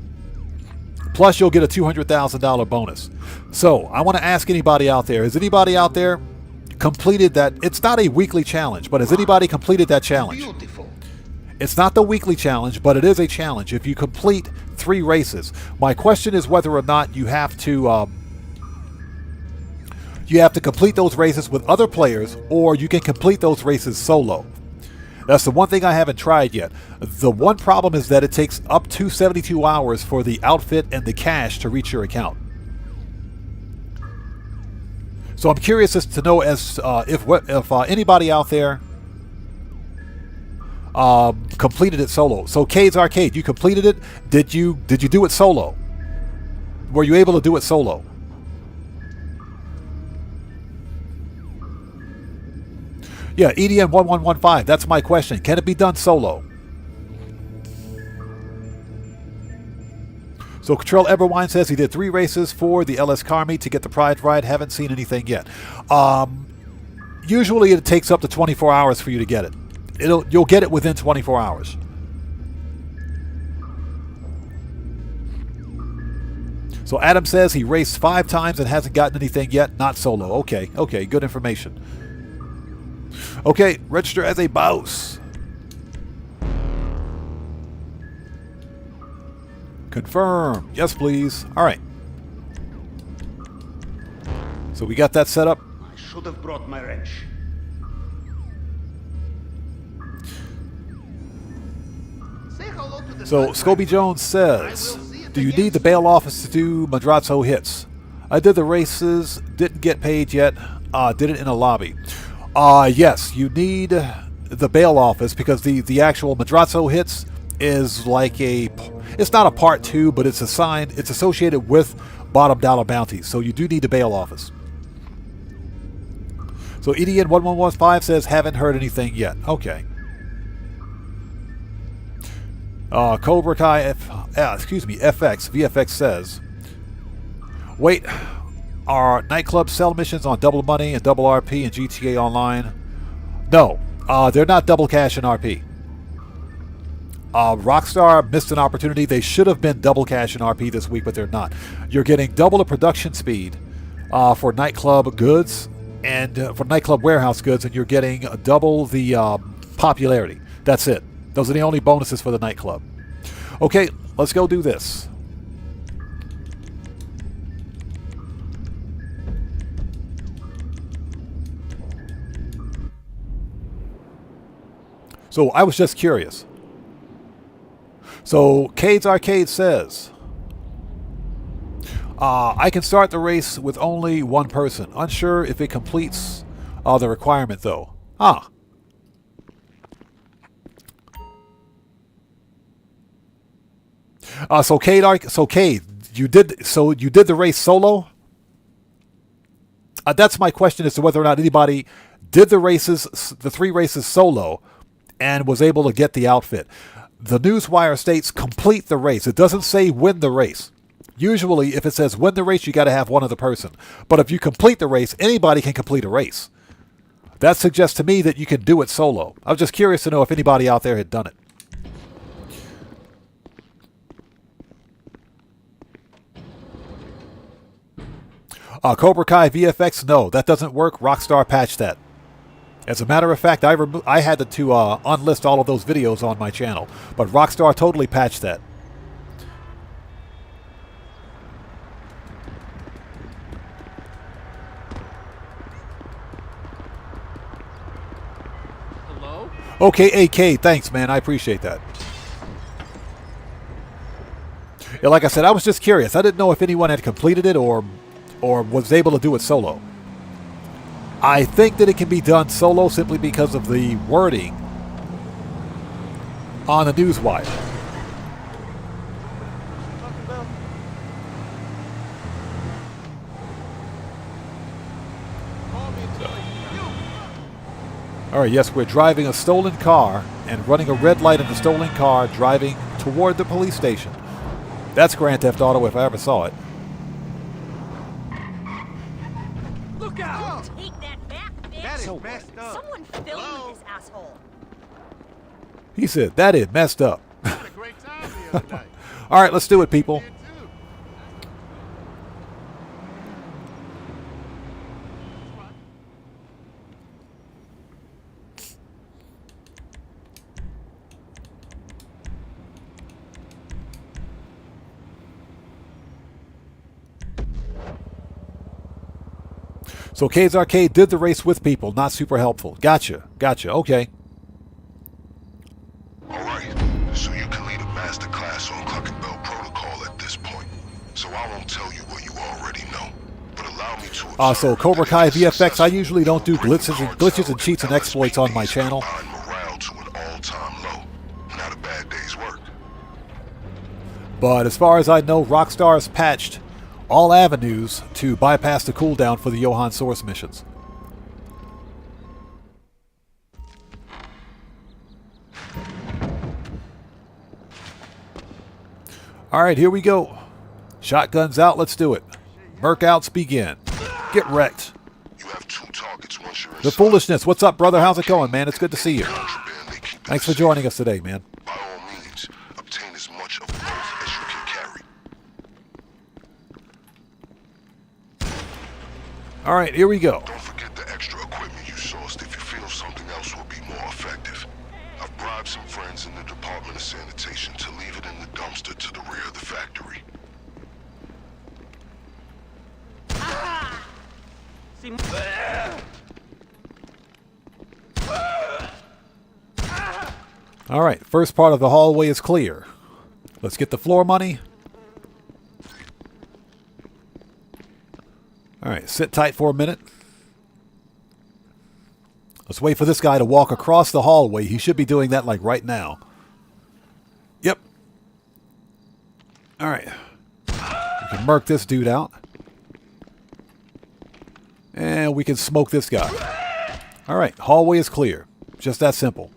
[SPEAKER 1] Plus, you'll get a $200,000 bonus. So, I want to ask anybody out there, has anybody out there completed that? It's not a weekly challenge, but has anybody completed that challenge?
[SPEAKER 2] Beautiful.
[SPEAKER 1] It's not the weekly challenge, but it is a challenge. If you complete 3 races, my question is whether or not you have to complete those races with other players, or you can complete those races solo. That's the one thing I haven't tried yet. The one problem is that it takes up to 72 hours for the outfit and the cash to reach your account. So I'm curious as to know if anybody out there completed it solo. So Cade's Arcade, you completed it. Did you do it solo? Were you able to do it solo? Yeah, EDM 1115. That's my question. Can it be done solo? So Control Everwine says he did 3 races for the LS car meet to get the prize ride. Haven't seen anything yet. Usually it takes up to 24 hours for you to get it. You'll get it within 24 hours. So Adam says he raced 5 times and hasn't gotten anything yet. Not solo. Okay, good information. Okay, register as a boss. Confirm. Yes, please. All right. So we got that set up.
[SPEAKER 2] I should have brought my wrench.
[SPEAKER 1] So Scobie Jones says, do you need the bail office to do Madrazo hits? I did the races, didn't get paid yet, did it in a lobby. Yes, you need the bail office because the actual Madrazo hits is like it's not a part 2, but it's associated with bottom dollar bounties. So you do need the bail office. So EDN 1115 says haven't heard anything yet. Okay. Cobra Kai FX VFX says, wait, are nightclub sell missions on double money and double RP and GTA Online? No, they're not double cash and RP. Rockstar missed an opportunity. They should have been double cash and RP this week, but they're not. You're getting double the production speed for nightclub goods and for nightclub warehouse goods, and you're getting double the popularity. That's it. Those are the only bonuses for the nightclub. Okay, let's go do this. So I was just curious. So Cade's Arcade says, I can start the race with only 1 person. Unsure if it completes the requirement though. So Cade, you did the race solo? That's my question as to whether or not anybody did the 3 races solo, and was able to get the outfit. The newswire states complete the race. It doesn't say win the race. Usually, if it says win the race, you got to have one other person. But if you complete the race, anybody can complete a race. That suggests to me that you can do it solo. I was just curious to know if anybody out there had done it. Cobra Kai VFX, no, that doesn't work. Rockstar patched that. As a matter of fact, I had to unlist all of those videos on my channel, but Rockstar totally patched that.
[SPEAKER 5] Hello?
[SPEAKER 1] Okay, AK, thanks, man. I appreciate that. Yeah, like I said, I was just curious. I didn't know if anyone had completed it or was able to do it solo. I think that it can be done solo simply because of the wording on the newswire. All right, yes, we're driving a stolen car and running a red light in the stolen car, driving toward the police station. That's Grand Theft Auto if I ever saw it.
[SPEAKER 5] Look out!
[SPEAKER 7] Take that back, bitch.
[SPEAKER 10] That is messed up.
[SPEAKER 7] Someone film this asshole.
[SPEAKER 1] He said, that is messed up.
[SPEAKER 3] Had a great time the other night.
[SPEAKER 1] All right, let's do it, people.
[SPEAKER 3] Did too.
[SPEAKER 1] So K's Arcade did the race with people, not super helpful. Gotcha, okay.
[SPEAKER 3] Alright, so you can lead a master class on Clucking Bell protocol at this point. So I won't tell you what you already know. But allow me to
[SPEAKER 1] So Cobra Kai VFX, I usually don't do glitches and cheats and exploits on my channel.
[SPEAKER 3] Morale to an all-time low. Not a bad day's work.
[SPEAKER 1] But as far as I know, Rockstar's patched all avenues to bypass the cooldown for the Johan Source missions. Alright, here we go. Shotguns out, let's do it. Merc outs begin. Get wrecked.
[SPEAKER 3] You have 2 targets once you're
[SPEAKER 1] The Foolishness, what's up, brother? How's it going, man? It's good to see you. Thanks for joining us today, man.
[SPEAKER 3] By all means, obtain as much of both as you can carry.
[SPEAKER 1] Alright, here we go.
[SPEAKER 3] Don't forget the extra equipment you sourced if you feel something else will be more effective. I've bribed some friends in the Department of Sanitation to leave it in the dumpster to the rear of the factory.
[SPEAKER 5] See,
[SPEAKER 1] Alright, first part of the hallway is clear. Let's get the floor money. Alright, sit tight for a minute. Let's wait for this guy to walk across the hallway. He should be doing that like right now. Yep. Alright. We can murk this dude out. And we can smoke this guy. Alright, hallway is clear. Just that simple.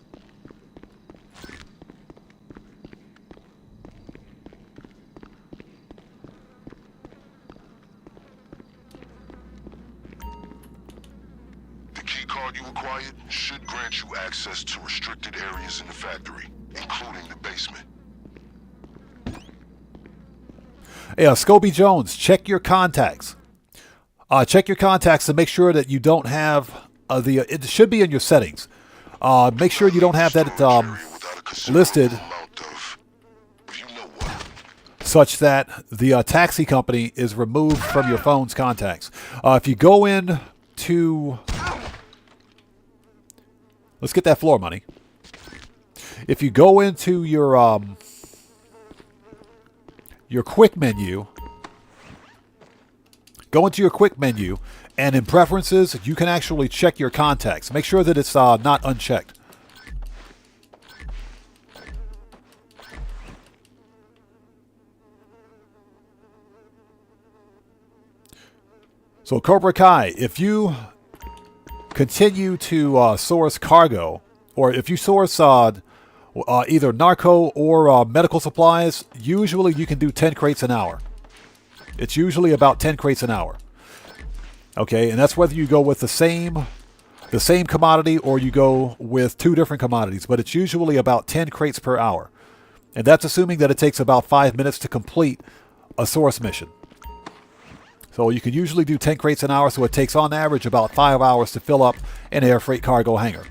[SPEAKER 3] The key card you acquired should grant you access to restricted areas in the factory, including the basement.
[SPEAKER 1] Hey, Scobie Jones, check your contacts. Check your contacts to make sure that you don't have it should be in your settings. Make sure you don't have that listed such that the taxi company is removed from your phone's contacts. If you go in to... Let's get that floor money. If you go into your quick menu, go into your quick menu, and in preferences, you can actually check your contacts. Make sure that it's not unchecked. So Cobra Kai, if you continue to source cargo, or if you source either narco or medical supplies, usually you can do 10 crates an hour. It's usually about 10 crates an hour. Okay, and that's whether you go with the same commodity or you go with 2 different commodities, but it's usually about 10 crates per hour. And that's assuming that it takes about 5 minutes to complete a source mission. So you can usually do 10 crates an hour, so it takes on average about 5 hours to fill up an air freight cargo hangar.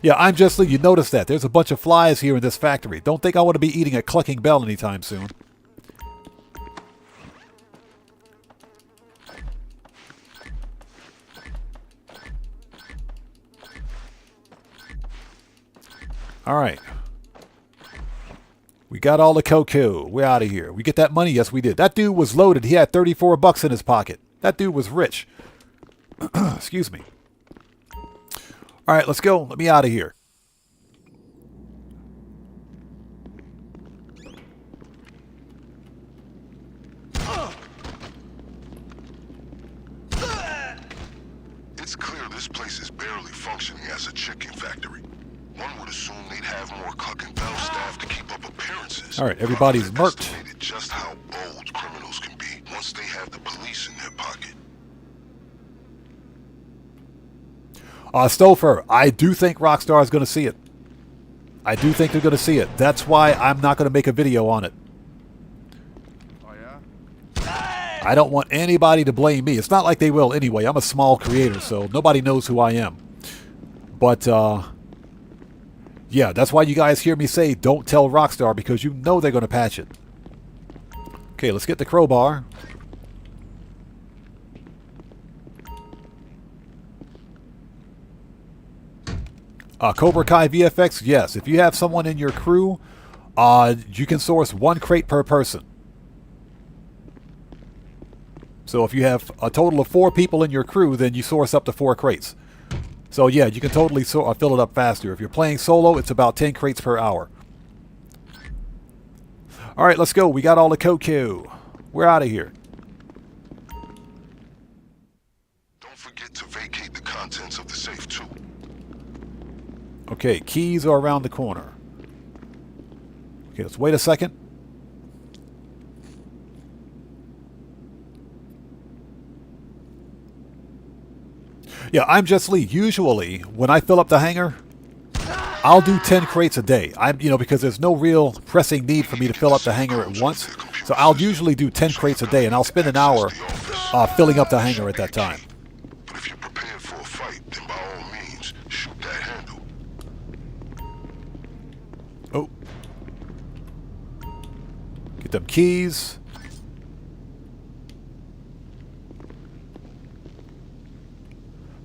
[SPEAKER 1] Yeah, I'm Just Lee. You notice that. There's a bunch of flies here in this factory. Don't think I want to be eating a Clucking Bell anytime soon. All right. We got all the cocoa. We're out of here. We get that money? Yes, we did. That dude was loaded. He had 34 bucks in his pocket. That dude was rich. Excuse me. All right, let's go. Let me out of here.
[SPEAKER 3] It's clear this place is barely functioning as a chicken factory. One would assume they'd have more Clucking Bell staff to keep up appearances.
[SPEAKER 1] All right, everybody's murked.
[SPEAKER 3] Estimated just how bold criminals can be once they have the police in their pocket.
[SPEAKER 1] Stouffer, I do think Rockstar is going to see it. I do think they're going to see it. That's why I'm not going to make a video on it.
[SPEAKER 10] Oh, yeah?
[SPEAKER 1] I don't want anybody to blame me. It's not like they will anyway. I'm a small creator, so nobody knows who I am. But, yeah, that's why you guys hear me say don't tell Rockstar, because you know they're going to patch it. Okay, let's get the crowbar. Cobra Kai VFX, yes. If you have someone in your crew, you can source 1 crate per person. So if you have a total of 4 people in your crew, then you source up to 4 crates. So yeah, you can totally fill it up faster. If you're playing solo, it's about 10 crates per hour. All right, let's go. We got all the cocoa. We're out of here.
[SPEAKER 3] Don't forget to vacate the contents of the safe too.
[SPEAKER 1] Okay, keys are around the corner. Okay, let's wait a second. Yeah, I'm Just Lee. Usually, when I fill up the hangar, I'll do 10 crates a day. Because there's no real pressing need for me to fill up the hangar at once. So I'll usually do 10 crates a day, and I'll spend an hour filling up the hangar at that time.
[SPEAKER 3] But if you're prepared for a fight, then by all means, shoot that handle.
[SPEAKER 1] Oh. Get them keys.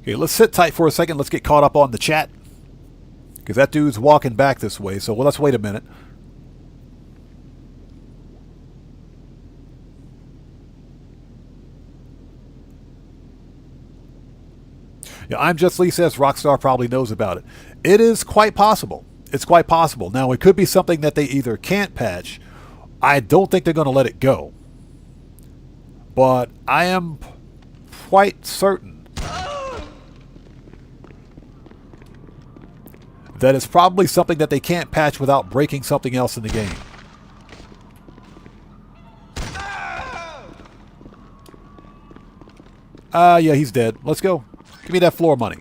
[SPEAKER 1] Okay, let's sit tight for a second. Let's get caught up on the chat. Because that dude's walking back this way, so let's wait a minute. Yeah, I'm Just Lee says Rockstar probably knows about it. It is quite possible. It's quite possible. Now, it could be something that they either can't patch. I don't think they're going to let it go. But I am quite certain that it's probably something that they can't patch without breaking something else in the game. Yeah, he's dead. Let's go. Give me that floor money.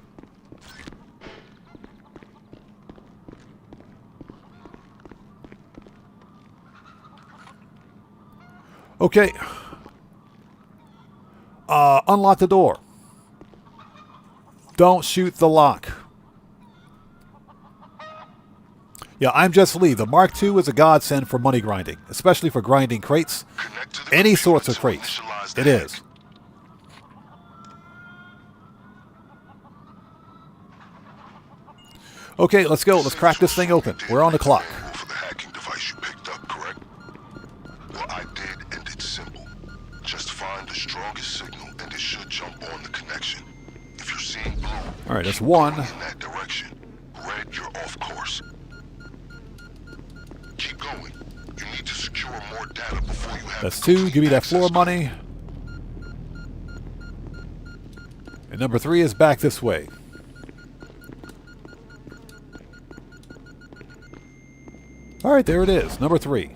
[SPEAKER 1] Okay. Unlock the door. Don't shoot the lock. Yeah, I'm Just Lee. The Mark II is a godsend for money grinding, especially for grinding crates. Any sorts of crates. It is. Okay, let's go. Let's crack this thing open. We're on the clock.
[SPEAKER 3] For the hacking device you picked up, correct? Well, I did, and it's simple. Just find the strongest signal, and it should jump on the connection. If you're seeing blue,
[SPEAKER 1] all right, that's one.
[SPEAKER 3] In that direction. Red, you're off course. Keep going. You need to secure more data before you have.
[SPEAKER 1] That's 2. Give me that floor money. And number 3 is back this way. Alright, there it is. Number 3.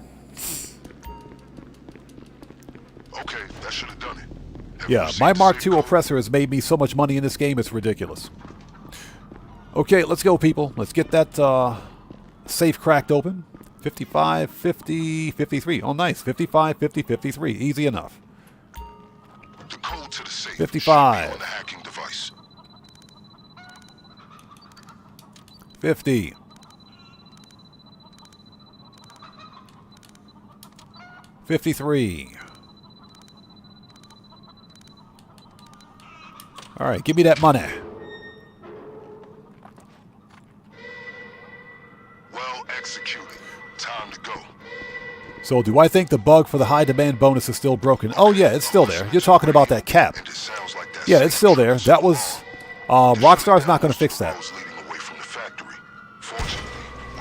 [SPEAKER 3] Okay, that should have done it.
[SPEAKER 1] Yeah, my Mark II oppressor has made me so much money in this game, it's ridiculous. Okay, let's go, people. Let's get that safe cracked open. 55, 50, 53. Oh, nice. 55, 50, 53. Easy enough.
[SPEAKER 3] The code to the safe
[SPEAKER 1] 55.
[SPEAKER 3] on the hacking device.
[SPEAKER 1] 50. 53. All right, give me that money.
[SPEAKER 3] Well executed. Time to go.
[SPEAKER 1] So do I think the bug for the high demand bonus is still broken? Oh yeah, it's still there. You're talking about that cap.
[SPEAKER 3] And it sounds like that
[SPEAKER 1] Yeah, it's still there. That was... Rockstar's not going to fix that.
[SPEAKER 3] leading away from the factory. Fortunately,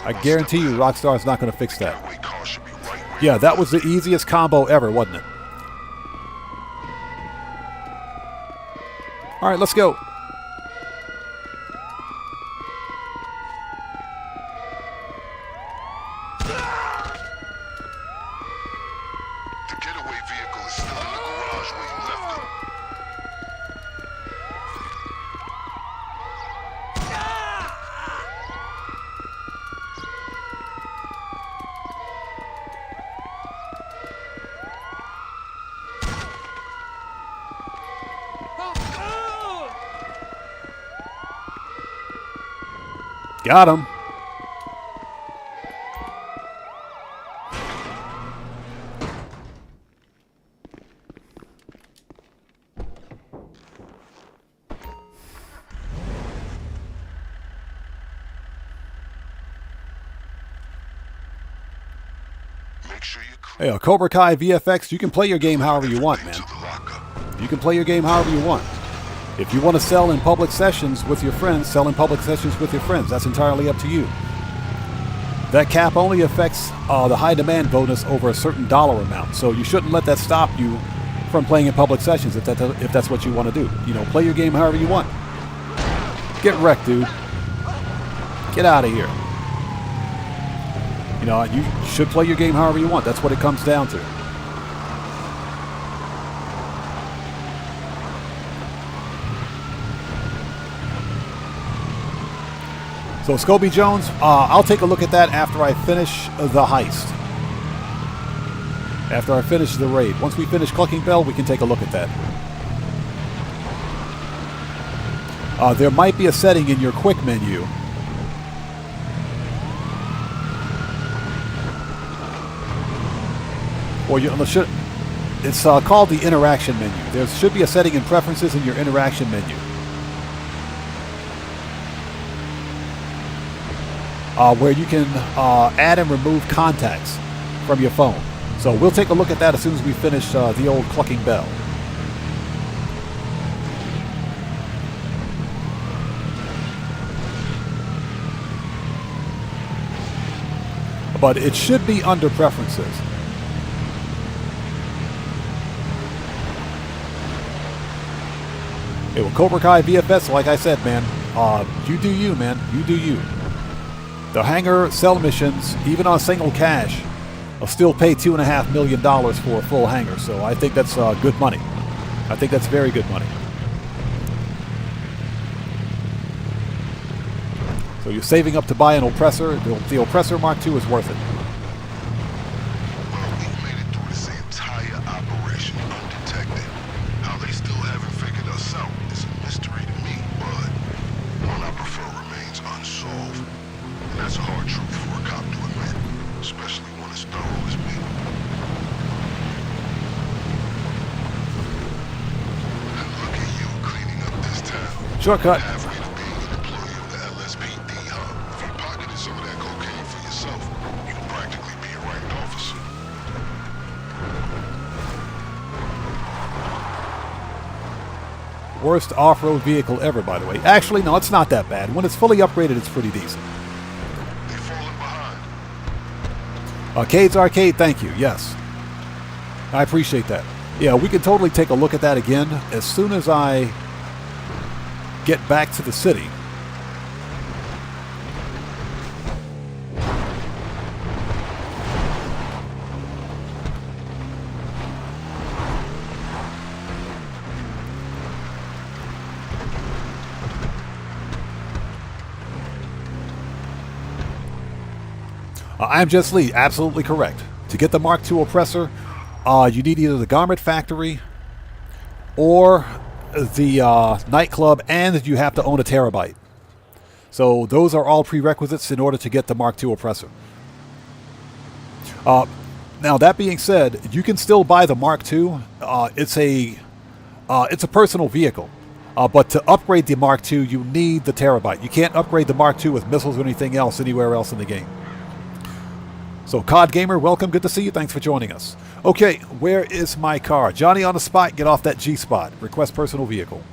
[SPEAKER 1] I guarantee you Rockstar's not going to fix that.
[SPEAKER 3] Getaway car should be right where
[SPEAKER 1] Yeah, that was the easiest combo ever, wasn't it? All right, let's go.
[SPEAKER 3] the getaway vehicle is still in the garage where you left it.
[SPEAKER 1] Got him.
[SPEAKER 3] Make sure you
[SPEAKER 1] Hey, Cobra Kai VFX, you can play your game however you want, man.
[SPEAKER 3] to the lockup.
[SPEAKER 1] You can play your game however you want. If you want to sell in public sessions with your friends, sell in public sessions with your friends. That's entirely up to you. That cap only affects the high demand bonus over a certain dollar amount. So you shouldn't let that stop you from playing in public sessions if that's what you want to do. You know, play your game however you want. Get wrecked, dude. Get out of here. You know, you should play your game however you want. That's what it comes down to. So Scobie Jones, I'll take a look at that after I finish the heist. After I finish the raid. Once we finish Clucking Bell, we can take a look at that. There might be a setting in your quick menu. Or it's called the interaction menu. There should be a setting in preferences in your interaction menu. Where you can add and remove contacts from your phone. So we'll take a look at that as soon as we finish the old Clucking Bell. But it should be under preferences. Hey, well, Cobra Kai VFS, like I said, man, you do you, man. You do you. The hangar sell missions, even on single cash, will still pay $2.5 million for a full hangar. So I think that's good money. I think that's very good money. So you're saving up to buy an oppressor. The oppressor Mark II is worth it.
[SPEAKER 3] Well, we made it through this entire operation undetected. How they still haven't figured us out is a mystery to me, but one I prefer remains unsolved. And that's a hard truth for a cop to admit, especially one as thorough as me. And look at you cleaning up this town.
[SPEAKER 1] Shortcut.
[SPEAKER 3] Halfway to being an employee of the LSPD, huh? If you pocketed some of that cocaine for yourself, you'd practically be a ranked officer.
[SPEAKER 1] Worst off-road vehicle ever, by the way. Actually, no, it's not that bad. When it's fully upgraded, it's pretty decent.
[SPEAKER 3] They're falling behind.
[SPEAKER 1] Arcade's Arcade, thank you. Yes. I appreciate that. Yeah, we can totally take a look at that again as soon as I get back to the city. I'm Just Lee, absolutely correct. To get the Mark II oppressor, you need either the garment factory or the nightclub, and you have to own a terabyte. So those are all prerequisites in order to get the Mark II oppressor. Now that being said, you can still buy the Mark II. It's a personal vehicle, but to upgrade the Mark II, you need the terabyte. You can't upgrade the Mark II with missiles or anything else anywhere else in the game. So, COD Gamer, welcome. Good to see you. Thanks for joining us. Okay, where is my car? Johnny on the spot. Get off that G-spot. Request personal vehicle.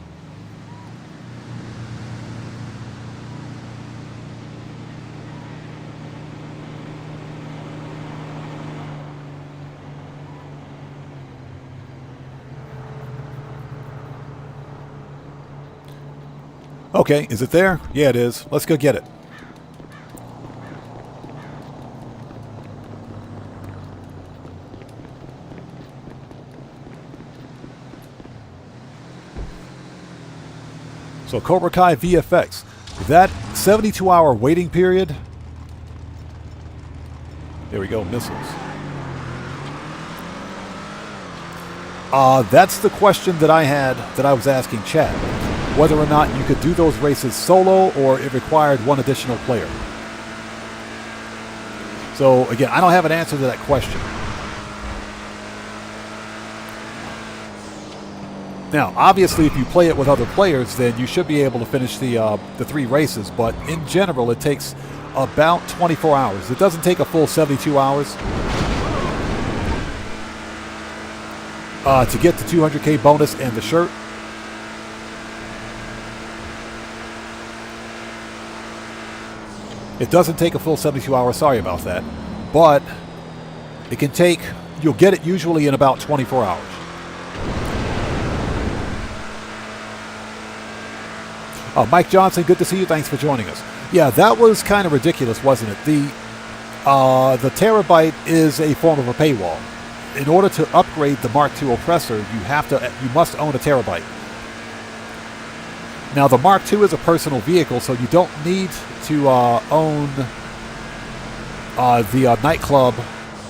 [SPEAKER 1] Okay, is it there? Yeah, it is. Let's go get it. So Cobra Kai VFX, that 72-hour waiting period. There we go, missiles. That's the question that I had, that I was asking chat. Whether or not you could do those races solo or it required one additional player. So again, I don't have an answer to that question. Now, obviously, if you play it with other players, then you should be able to finish the 3 races. But in general, it takes about 24 hours. It doesn't take a full 72 hours to get the 200K bonus and the shirt. It doesn't take a full 72 hours. Sorry about that. But it can take, you'll get it usually in about 24 hours. Mike Johnson, good to see you. Thanks for joining us. Yeah, that was kind of ridiculous, wasn't it? The terabyte is a form of a paywall. In order to upgrade the Mark II oppressor, you must own a terabyte. Now, the Mark II is a personal vehicle, so you don't need to own the nightclub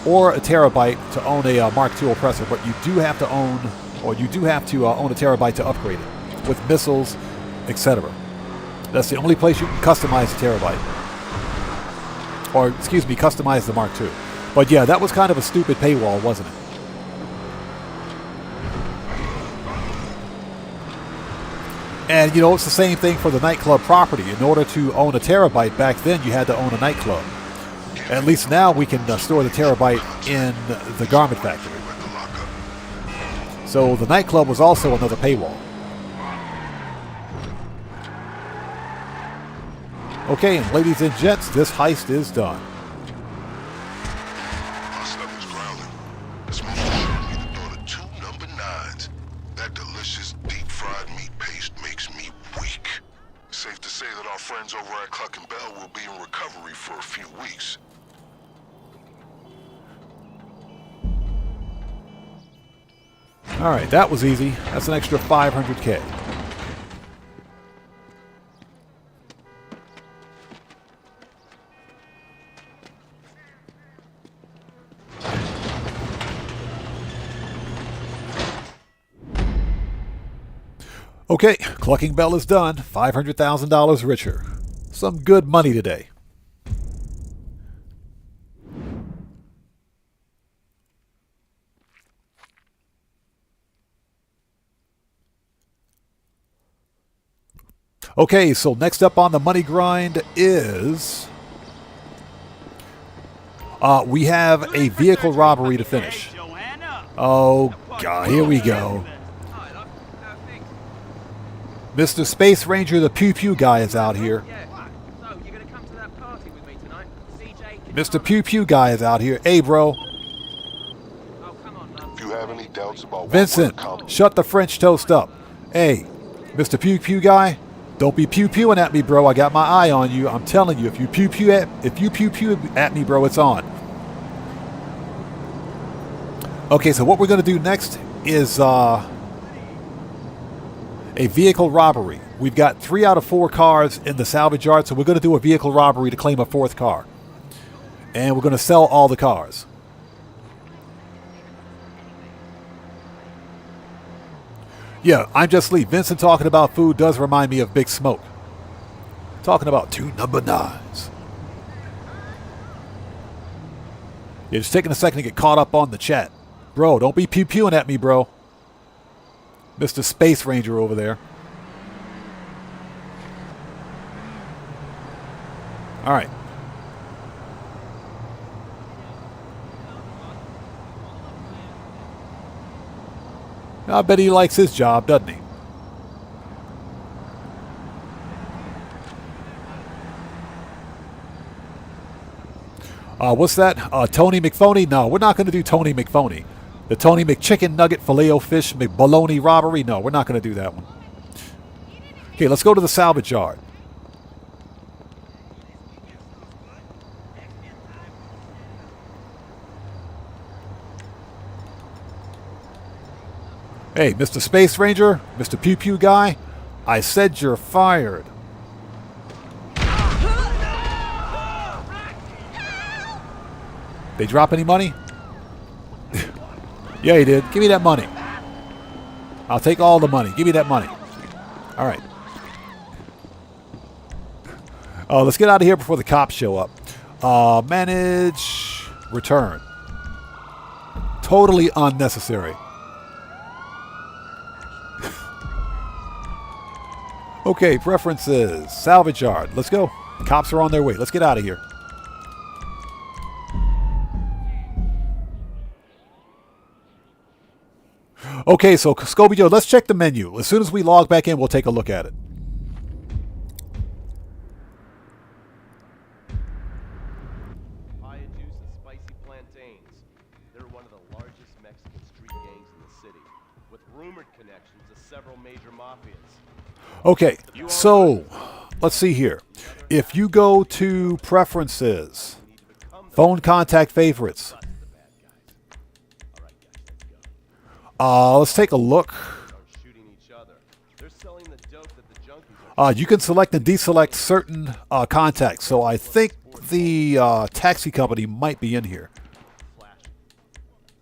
[SPEAKER 1] or a terabyte to own a Mark II oppressor, but you do have to own a terabyte to upgrade it with missiles, etc. That's the only place you can customize the terabyte. Or, excuse me, customize the Mark II. But yeah, that was kind of a stupid paywall, wasn't it? And, you know, it's the same thing for the nightclub property. In order to own a terabyte back then, you had to own a nightclub. At least now we can store the terabyte in the garment factory. So the nightclub was also another paywall. Okay, and ladies and gents, this heist is done.
[SPEAKER 3] My stuff is grounded. It's most assuredly the thought of 2 number 9s. That delicious deep-fried meat paste makes me weak. Safe to say that our friends over at Clucking Bell will be in recovery for a few weeks.
[SPEAKER 1] Alright, that was easy. That's an extra 500K. Okay, Clucking Bell is done. $500,000 richer. Some good money today. Okay, so next up on the money grind is... we have a vehicle robbery to finish. Oh, God, here we go. Mr. Space Ranger, the Pew Pew guy, is out here. Mr. Pew Pew guy is out here. Hey, bro.
[SPEAKER 3] If you have any doubts about
[SPEAKER 1] Vincent, shut the French toast up. Hey, Mr. Pew Pew guy, Don't be pew-pewing at me, bro. I got my eye on you. I'm telling you, if you pew-pew at me, bro, it's on. Okay, so what we're going to do next is a vehicle robbery. We've got 3 out of 4 cars in the salvage yard, so we're going to do a vehicle robbery to claim a 4th car. And we're going to sell all the cars. Yeah, I'm just Lee. Vincent talking about food does remind me of Big Smoke. Talking about 2 number 9s. Yeah, just taking a second to get caught up on the chat. Bro, don't be pew-pewing at me, bro. Mr. Space Ranger over there. All right. I bet he likes his job, doesn't he? What's that? Tony McPhony? No, we're not going to do Tony McPhony. The Tony McChicken Nugget Filet-O-Fish McBaloney Robbery? No, we're not going to do that one. Okay, let's go to the salvage yard. Hey, Mr. Space Ranger, Mr. Pew Pew guy, I said you're fired. They drop any money? Yeah, he did. Give me that money. I'll take all the money. Give me that money. All right. Let's get out of here before the cops show up. Manage. Return. Totally unnecessary. Okay, preferences. Salvage yard. Let's go. Cops are on their way. Let's get out of here. Okay, so Scooby Joe, let's check the menu. As soon as we log back in, we'll take a look at it.
[SPEAKER 11] Pie juice and spicy plantains. They're one of the largest Mexican street gangs in the city, with rumored connections to several major mafias.
[SPEAKER 1] Okay, so let's see here. If you go to preferences, phone contact favorites, let's take a look. You can select and deselect certain contacts. So I think the taxi company might be in here.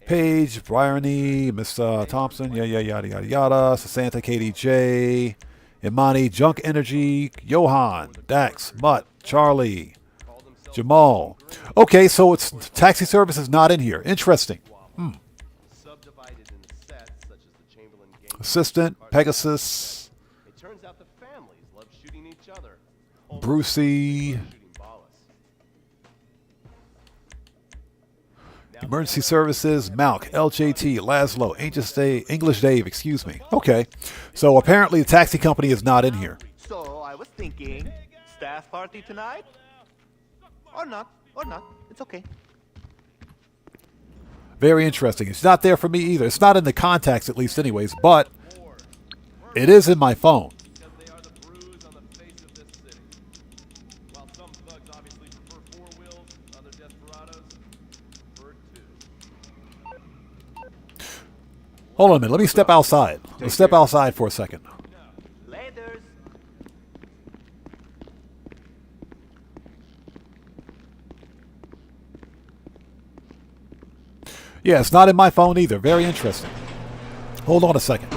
[SPEAKER 1] Paige, Bryony, Miss Thompson, yada, yada, yada, Santa, KDJ, Imani, Junk Energy, Johan, Dax, Mutt, Charlie, Jamal. Okay, so it's taxi service is not in here. Interesting. Assistant, Pegasus, Brucey, Emergency Services, Malk, LJT, Laszlo, English Dave, excuse me. Okay, so apparently the taxi company is not in here.
[SPEAKER 12] So I was thinking, staff party tonight? Or not, it's okay.
[SPEAKER 1] Very interesting. It's not there for me either. It's not in the contacts, at least anyways, but it is in my phone. Hold on a minute. Let me step outside. Let's step outside for a second. Yeah, it's not in my phone either. Very interesting. Hold on a second.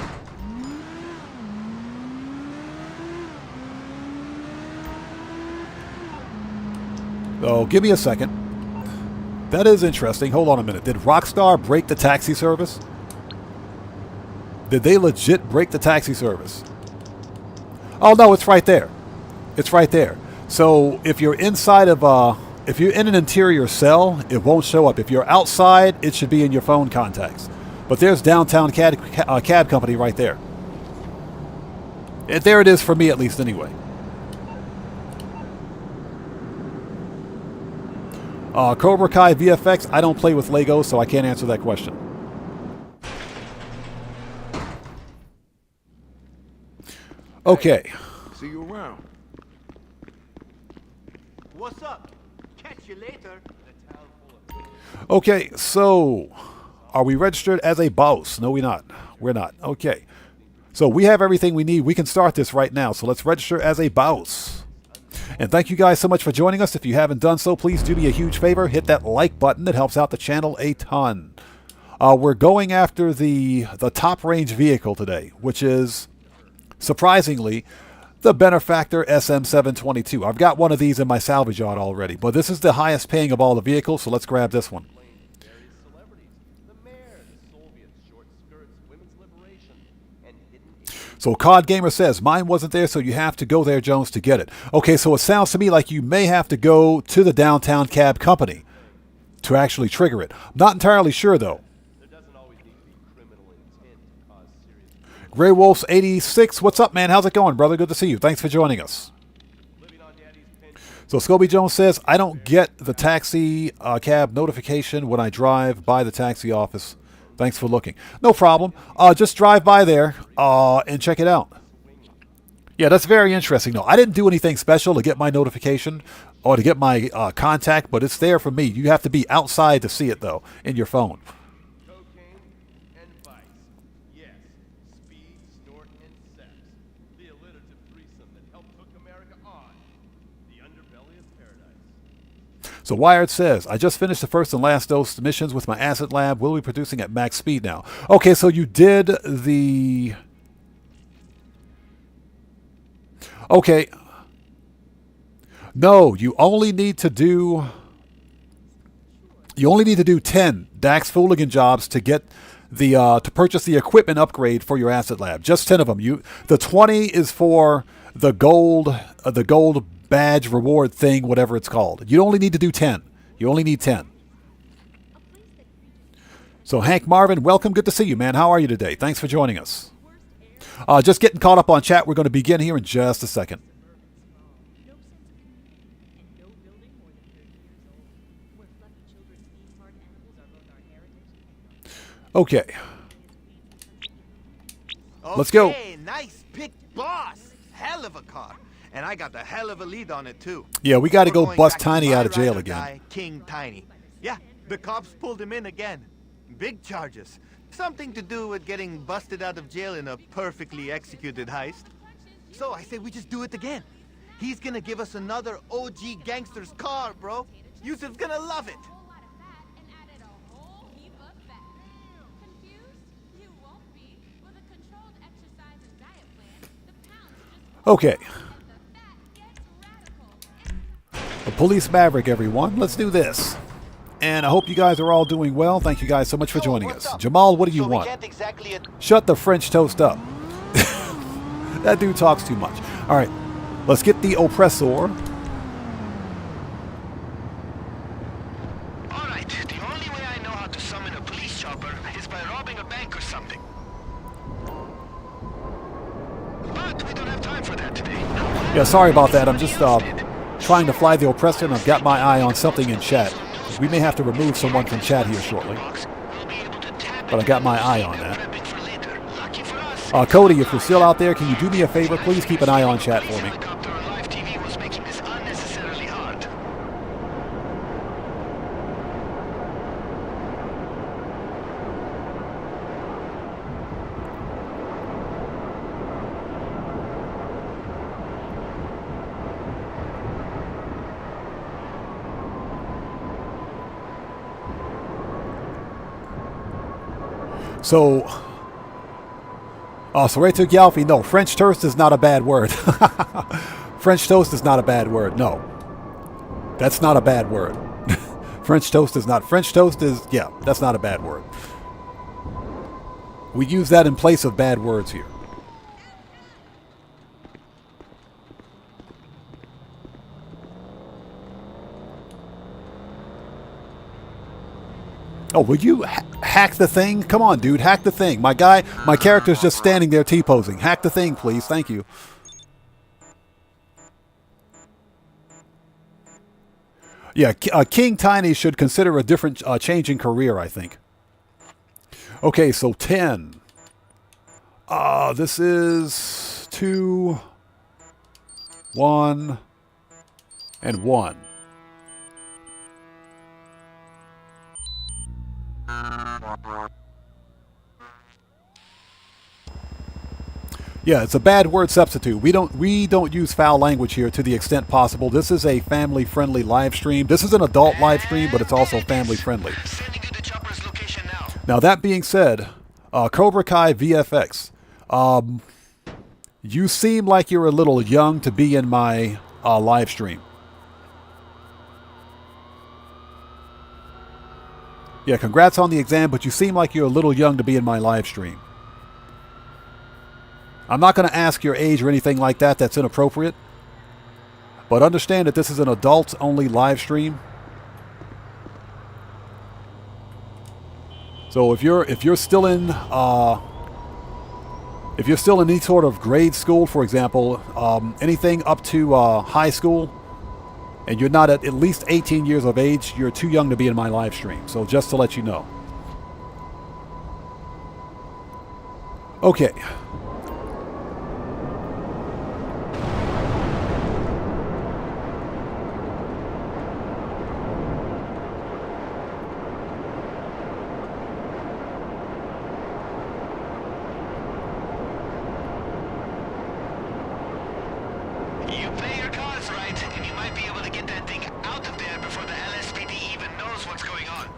[SPEAKER 1] So, give me a second. That is interesting. Hold on a minute. Did Rockstar break the taxi service? Did they legit break the taxi service? Oh, no, it's right there. It's right there. So, if you're inside of if you're in an interior cell, it won't show up. If you're outside, it should be in your phone contacts. But there's Downtown Cab Company right there. There it is for me, at least, anyway. Cobra Kai VFX, I don't play with Legos, so I can't answer that question. Okay.
[SPEAKER 5] See you around.
[SPEAKER 12] What's up? Catch you later.
[SPEAKER 1] Okay, so are we registered as a boss? No, we're not. We're not. Okay. So we have everything we need. We can start this right now. So let's register as a boss. And thank you guys so much for joining us. If you haven't done so, please do me a huge favor. Hit that like button. It helps out the channel a ton. We're going after the top range vehicle today, which is, surprisingly, the Benefactor SM722. I've got one of these in my salvage yard already, but this is the highest paying of all the vehicles, so let's grab this one. So COD Gamer says, mine wasn't there, so you have to go there, Jones, to get it. Okay, so it sounds to me like you may have to go to the downtown cab company to actually trigger it. I'm not entirely sure, though. Grey Wolf's 86. What's up, man? How's it going, brother? Good to see you. Thanks for joining us. So Scobie Jones says, I don't get the taxi cab notification when I drive by the taxi office. Thanks for looking. No problem. Just drive by there and check it out. Yeah, that's very interesting. No, I didn't do anything special to get my notification or to get my contact, but it's there for me. You have to be outside to see it, though, in your phone. So Wired says, I just finished the first and last dose missions with my acid lab. Will be producing at max speed now. Okay, so you did the... Okay. No, you only need to do... You only need to do 10 Dax Fooligan jobs to get the to purchase the equipment upgrade for your acid lab. Just 10 of them. The 20 is for the gold badge reward thing, whatever it's called. You only need to do 10. You only need 10. So Hank Marvin, welcome. Good to see you, man. How are you today? Thanks for joining us. Just getting caught up on chat. We're going to begin here in just a second. Okay. Let's go.
[SPEAKER 12] Okay, nice pick, boss. Hell of a car. And I got the hell of a lead on it, too.
[SPEAKER 1] Yeah, we got to go
[SPEAKER 12] We're
[SPEAKER 1] bust
[SPEAKER 12] going back to
[SPEAKER 1] Tiny out of
[SPEAKER 12] my
[SPEAKER 1] jail
[SPEAKER 12] ride or
[SPEAKER 1] again.
[SPEAKER 12] die, King Tiny. Yeah, the cops pulled him in again. Big charges. Something to do with getting busted out of jail in a perfectly executed heist. So I say we just do it again. He's gonna give us another OG gangster's car, bro. Yusuf's gonna love it.
[SPEAKER 1] Okay. A police maverick, everyone. Let's do this. And I hope you guys are all doing well. Thank you guys so much for joining us. Jamal, what do you want? Shut the French toast up. That dude talks too much. All right. Let's get the oppressor.
[SPEAKER 2] Alright, the only way I know how to summon a police chopper is by robbing a bank or something. But we don't have time for that today.
[SPEAKER 1] Yeah, sorry about that. I'm just trying to fly the oppressor, and I've got my eye on something in chat. We may have to remove someone from chat here shortly. But I got my eye on that. Cody, if you're still out there, can you do me a favor? Please keep an eye on chat for me. So right to Galfi, no, French toast is not a bad word. French toast is not a bad word, no. That's not a bad word. French toast is not. French toast is, yeah, that's not a bad word. We use that in place of bad words here. Oh, will you hack the thing? Come on, dude. Hack the thing. My character's just standing there T-posing. Hack the thing, please. Thank you. Yeah, King Tiny should consider a different change in career, I think. Okay, so 10. This is 2, 1 and 1. Yeah, it's a bad word substitute. We don't use foul language here to the extent possible. This is a family-friendly live stream. This is an adult live stream, but it's also family-friendly. Now that being said, Cobra Kai VFX, you seem like you're a little young to be in my live stream. Yeah, congrats on the exam, but you seem like you're a little young to be in my live stream. I'm not going to ask your age or anything like that. That's inappropriate. But understand that this is an adults-only live stream. So if you're still in any sort of grade school, for example, anything up to high school, and you're not at least 18 years of age, you're too young to be in my live stream. So just to let you know. Okay.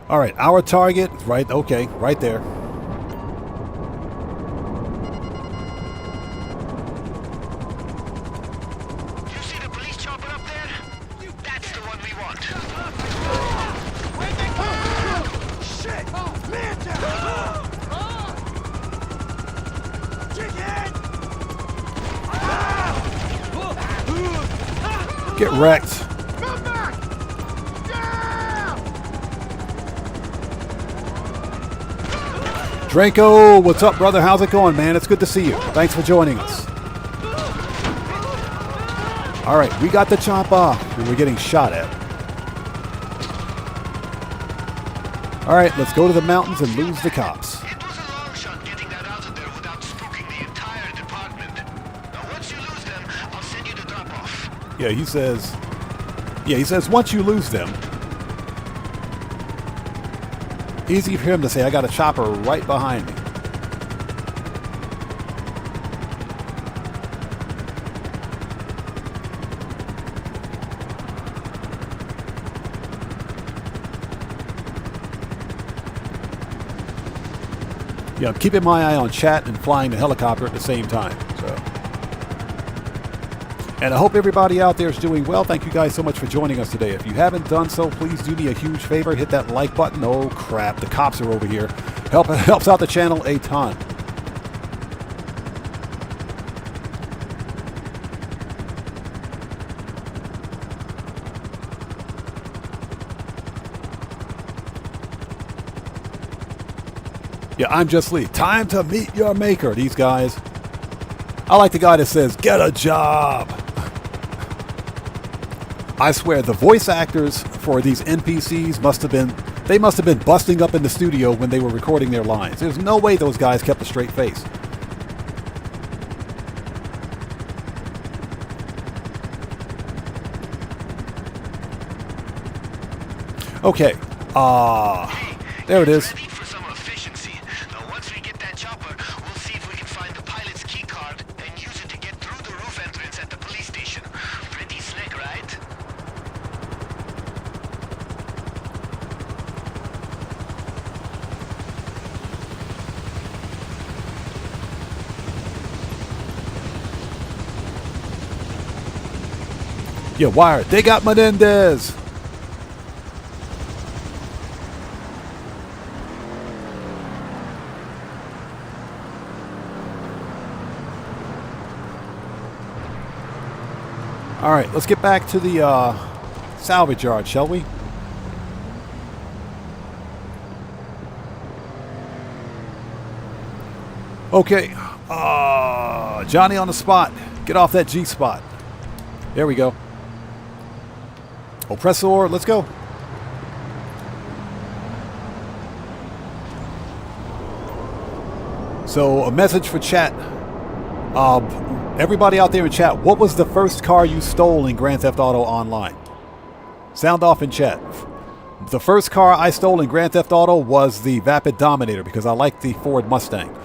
[SPEAKER 1] All right, our target, right, okay, right there.
[SPEAKER 2] You see the police chopper up there? That's the one we want.
[SPEAKER 5] Shit! Man down! Chicken!
[SPEAKER 1] Get wrecked. Draco, what's up, brother? How's it going, man? It's good to see you. Thanks for joining us. All right, we got the chopper, and we're getting shot at. All right, let's go to the mountains and lose the cops.
[SPEAKER 2] It was a long shot getting that out of there without spooking the entire department. Now, once you lose them, I'll send you the drop-off.
[SPEAKER 1] Yeah, he says once you lose them. Easy for him to say, I got a chopper right behind me. Yeah, I'm keeping my eye on chat and flying the helicopter at the same time. So. And I hope everybody out there is doing well. Thank you guys so much for joining us today. If you haven't done so, please do me a huge favor. Hit that like button. Oh, crap. The cops are over here. Helps out the channel a ton. Yeah, I'm Just Lee. Time to meet your maker, these guys. I like the guy that says, get a job. I swear, the voice actors for these NPCs must have been busting up in the studio when they were recording their lines. There's no way those guys kept a straight face. Okay. There it is. Yeah, Wired. They got Menendez. All right, let's get back to the salvage yard, shall we? Okay. Johnny on the spot. Get off that G spot. There we go. Oppressor, let's go. So, a message for chat. Everybody out there in chat, what was the first car you stole in Grand Theft Auto Online? Sound off in chat. The first car I stole in Grand Theft Auto was the Vapid Dominator because I liked the Ford Mustang.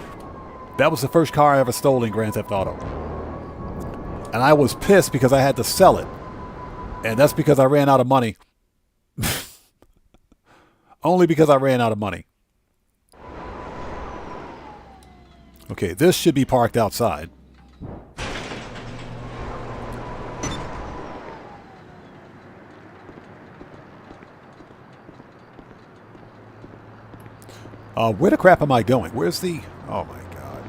[SPEAKER 1] That was the first car I ever stole in Grand Theft Auto. And I was pissed because I had to sell it. And that's because I ran out of money. Only because I ran out of money. Okay, this should be parked outside. Where the crap am I going? Where's the... Oh my god.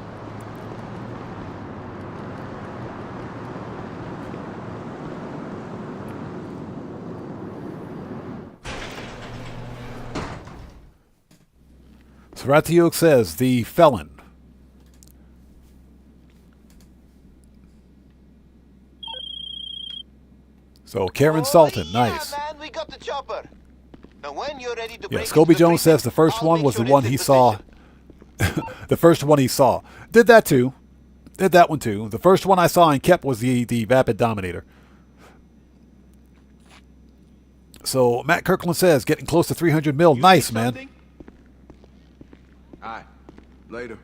[SPEAKER 1] So Ratiuk says, the felon. So Karen Sultan, nice.
[SPEAKER 2] Man, we got the chopper. Now when you're ready to
[SPEAKER 1] Yeah,
[SPEAKER 2] break
[SPEAKER 1] Scobie
[SPEAKER 2] into
[SPEAKER 1] Jones
[SPEAKER 2] the
[SPEAKER 1] says the first
[SPEAKER 2] I'll
[SPEAKER 1] one
[SPEAKER 2] make
[SPEAKER 1] was the
[SPEAKER 2] sure
[SPEAKER 1] one
[SPEAKER 2] it's
[SPEAKER 1] he
[SPEAKER 2] in
[SPEAKER 1] saw. The first one he saw. Did that too. Did that one too. The first one I saw and kept was the Vapid Dominator. So Matt Kirkland says, getting close to 300 mil. Nice, man.
[SPEAKER 5] Alright, later.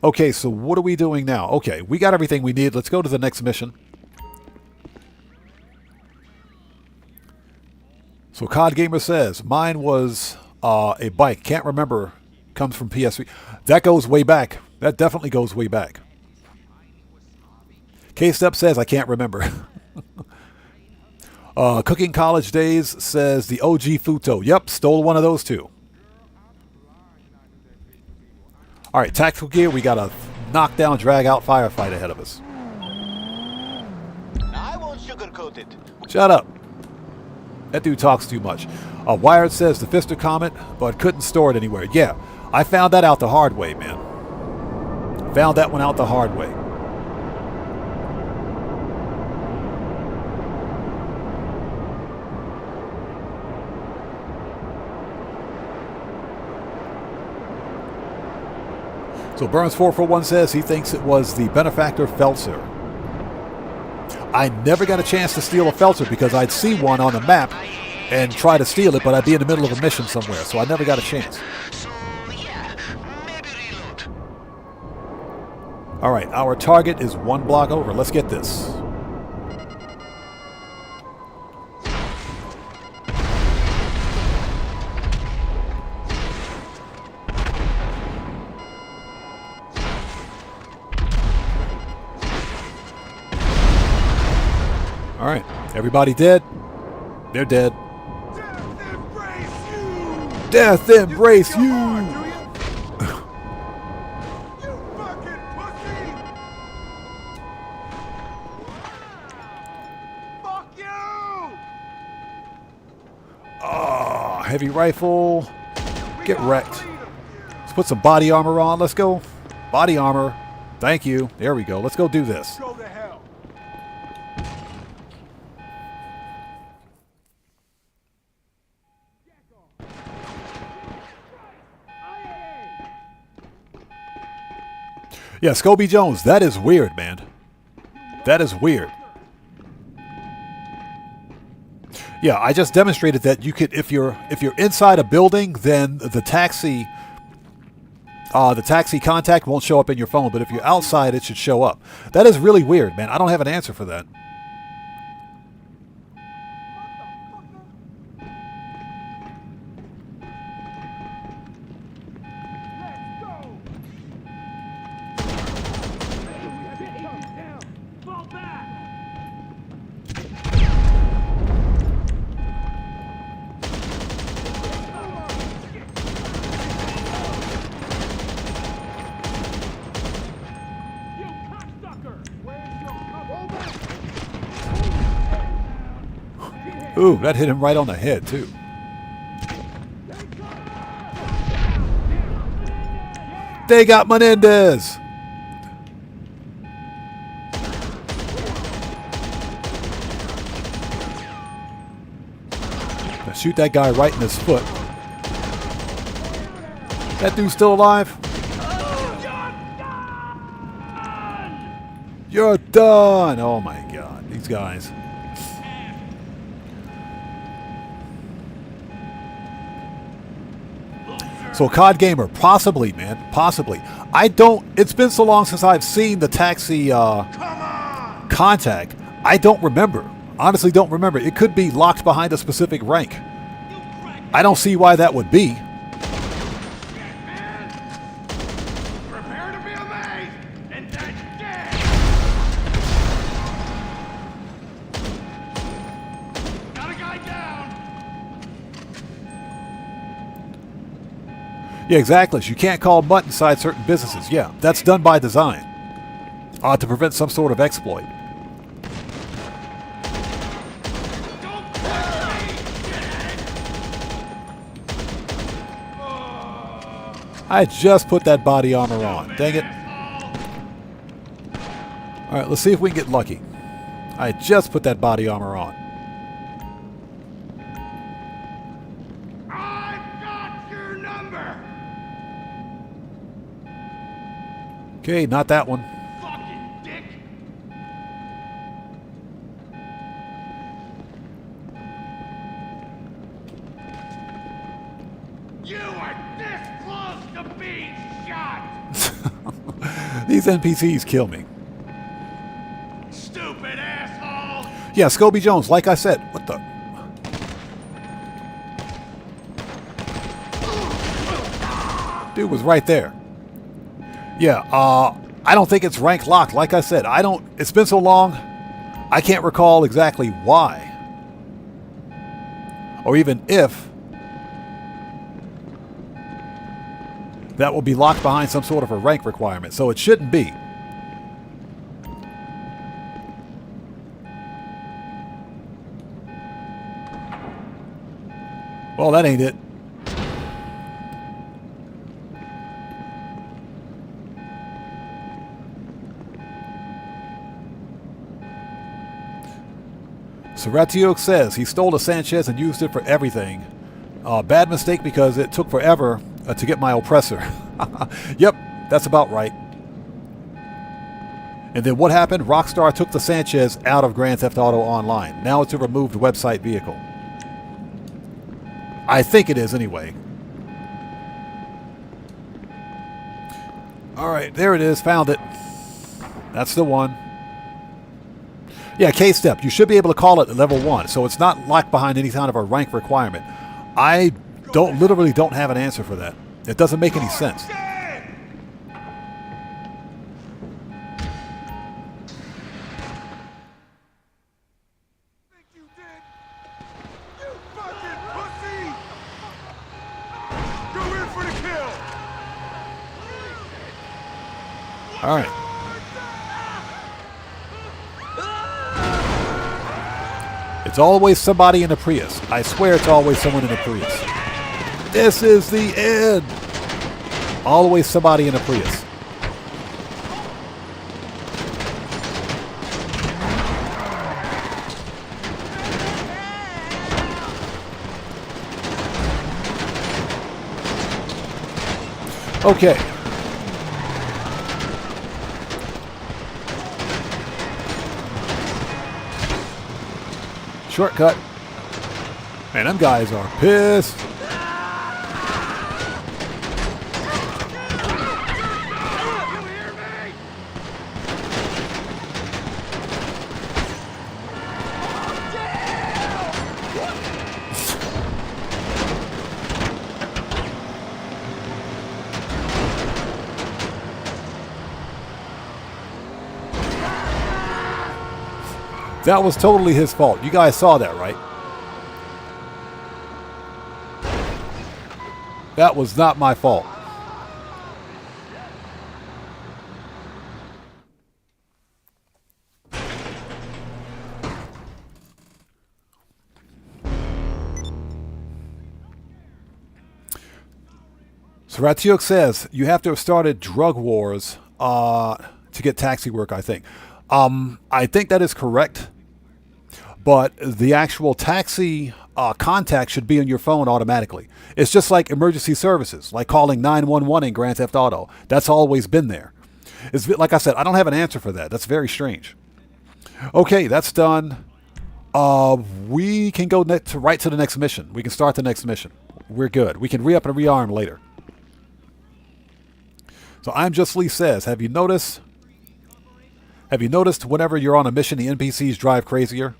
[SPEAKER 1] Okay, so what are we doing now? Okay, we got everything we need. Let's go to the next mission. So COD Gamer says, mine was a bike. Can't remember. Comes from PS3. That goes way back. That definitely goes way back. K-Step says, I can't remember. Cooking College Days says, the OG Futo. Yep, stole one of those too. All right, tactical gear. We got a knockdown, drag out firefight ahead of us.
[SPEAKER 2] I won't sugarcoat it.
[SPEAKER 1] Shut up. That dude talks too much. Wired says the Fister Comet, but couldn't store it anywhere. Yeah, I found that out the hard way, man. Found that one out the hard way. So Burns441 says he thinks it was the benefactor Felser. I never got a chance to steal a Felser because I'd see one on the map and try to steal it, but I'd be in the middle of a mission somewhere, so I never got a chance.
[SPEAKER 2] So yeah, maybe reload.
[SPEAKER 1] All right, our target is 1 block over. Let's get this. All right, everybody dead? They're dead. Death embrace you! Oh, heavy rifle. Get wrecked. Let's put some body armor on. Let's go. Body armor. Thank you. There we go. Let's go do this. Yeah, Scobie Jones, that is weird, man. That is weird. Yeah, I just demonstrated that you could, if you're inside a building, then the taxi contact won't show up in your phone, but if you're outside, it should show up. That is really weird, man. I don't have an answer for that. Ooh, that hit him right on the head, too. They got Menendez! Now shoot that guy right in his foot. That dude's still alive? You're done. Oh my God, these guys. So COD Gamer, possibly, man, possibly. I don't, it's been so long since I've seen the taxi contact. I don't remember. Honestly, don't remember. It could be locked behind a specific rank. I don't see why that would be.
[SPEAKER 5] Prepare to be amazed, and then dead. Got a guy down.
[SPEAKER 1] Yeah, exactly. You can't call MUT inside certain businesses. Yeah, that's done by design. To prevent some sort of exploit. I just put that body armor on. Dang it. Alright, let's see if we can get lucky. I just put that body armor on.
[SPEAKER 5] I've got your number.
[SPEAKER 1] Okay, not that one.
[SPEAKER 5] Fucking dick. You are this close to being shot.
[SPEAKER 1] These NPCs kill me.
[SPEAKER 5] Stupid asshole.
[SPEAKER 1] Yeah, Scobie Jones, like I said. What the? Dude was right there. Yeah, I don't think it's rank locked. Like I said, it's been so long, I can't recall exactly why. Or even if that will be locked behind some sort of a rank requirement. So it shouldn't be. Well, that ain't it. Serratio says he stole a Sanchez and used it for everything. Bad mistake because it took forever to get my oppressor. Yep, that's about right. And then what happened? Rockstar took the Sanchez out of Grand Theft Auto Online. Now it's a removed website vehicle. I think it is anyway. Alright, there it is. Found it. That's the one. Yeah, K-Step. You should be able to call it at level 1, so it's not locked behind any kind of a rank requirement. I literally don't have an answer for that. It doesn't make any sense. All right. It's always somebody in a Prius. I swear it's always someone in a Prius. This is the end. Always somebody in a Prius. Okay. Shortcut. Man, them guys are pissed. That was totally his fault. You guys saw that, right? That was not my fault. Seratiuk says you have to have started drug wars to get taxi work, I think. I think that is correct. But the actual taxi contact should be on your phone automatically. It's just like emergency services, like calling 911 in Grand Theft Auto. That's always been there. It's like I said, I don't have an answer for that. That's very strange. Okay, that's done. We can go right to the next mission. We can start the next mission. We're good. We can re-up and rearm later. So I'm Just Lee says, have you noticed whenever you're on a mission, the NPCs drive crazier?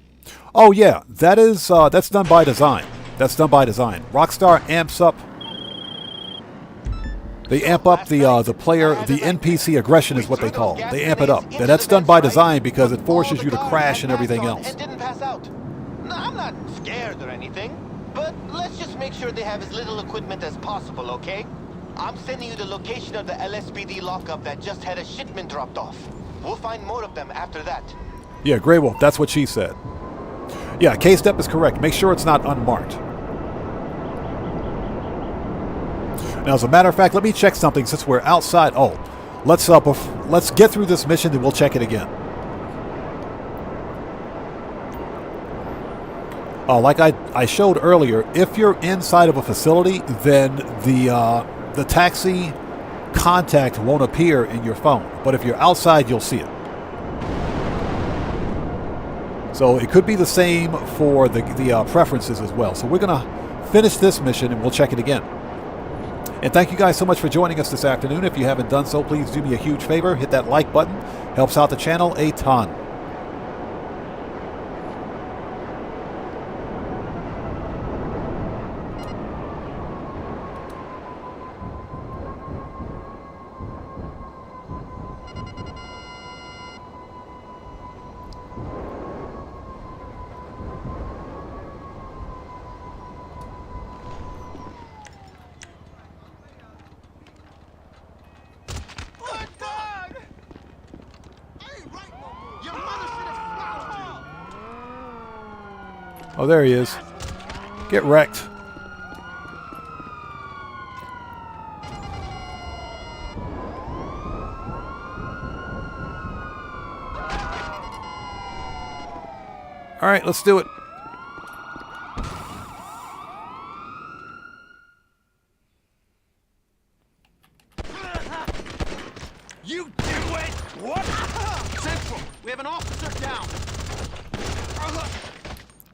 [SPEAKER 1] Oh yeah, that's done by design. That's done by design. Rockstar amps up. They amp up the player, the NPC aggression is what they call. They amp it up. And that's done by design because it forces you to crash and everything else.
[SPEAKER 12] And didn't pass out. No, I'm not scared or anything, but let's just make sure they have as little equipment as possible, okay? I'm sending you the location of the LSPD lockup that just had a shipment dropped off. We'll find more of them after that.
[SPEAKER 1] Yeah, Grey Wolf, that's what she said. Yeah, K-Step is correct. Make sure it's not unmarked. Now, as a matter of fact, let me check something since we're outside. Oh, let's get through this mission, then we'll check it again. Like I showed earlier, if you're inside of a facility, then the taxi contact won't appear in your phone. But if you're outside, you'll see it. So it could be the same for the preferences as well. So we're going to finish this mission and we'll check it again. And thank you guys so much for joining us this afternoon. If you haven't done so, please do me a huge favor. Hit that like button. Helps out the channel a ton. Oh, there he is. Get wrecked. All right, let's do it.
[SPEAKER 5] You dimwit! What? Central, we have an officer down.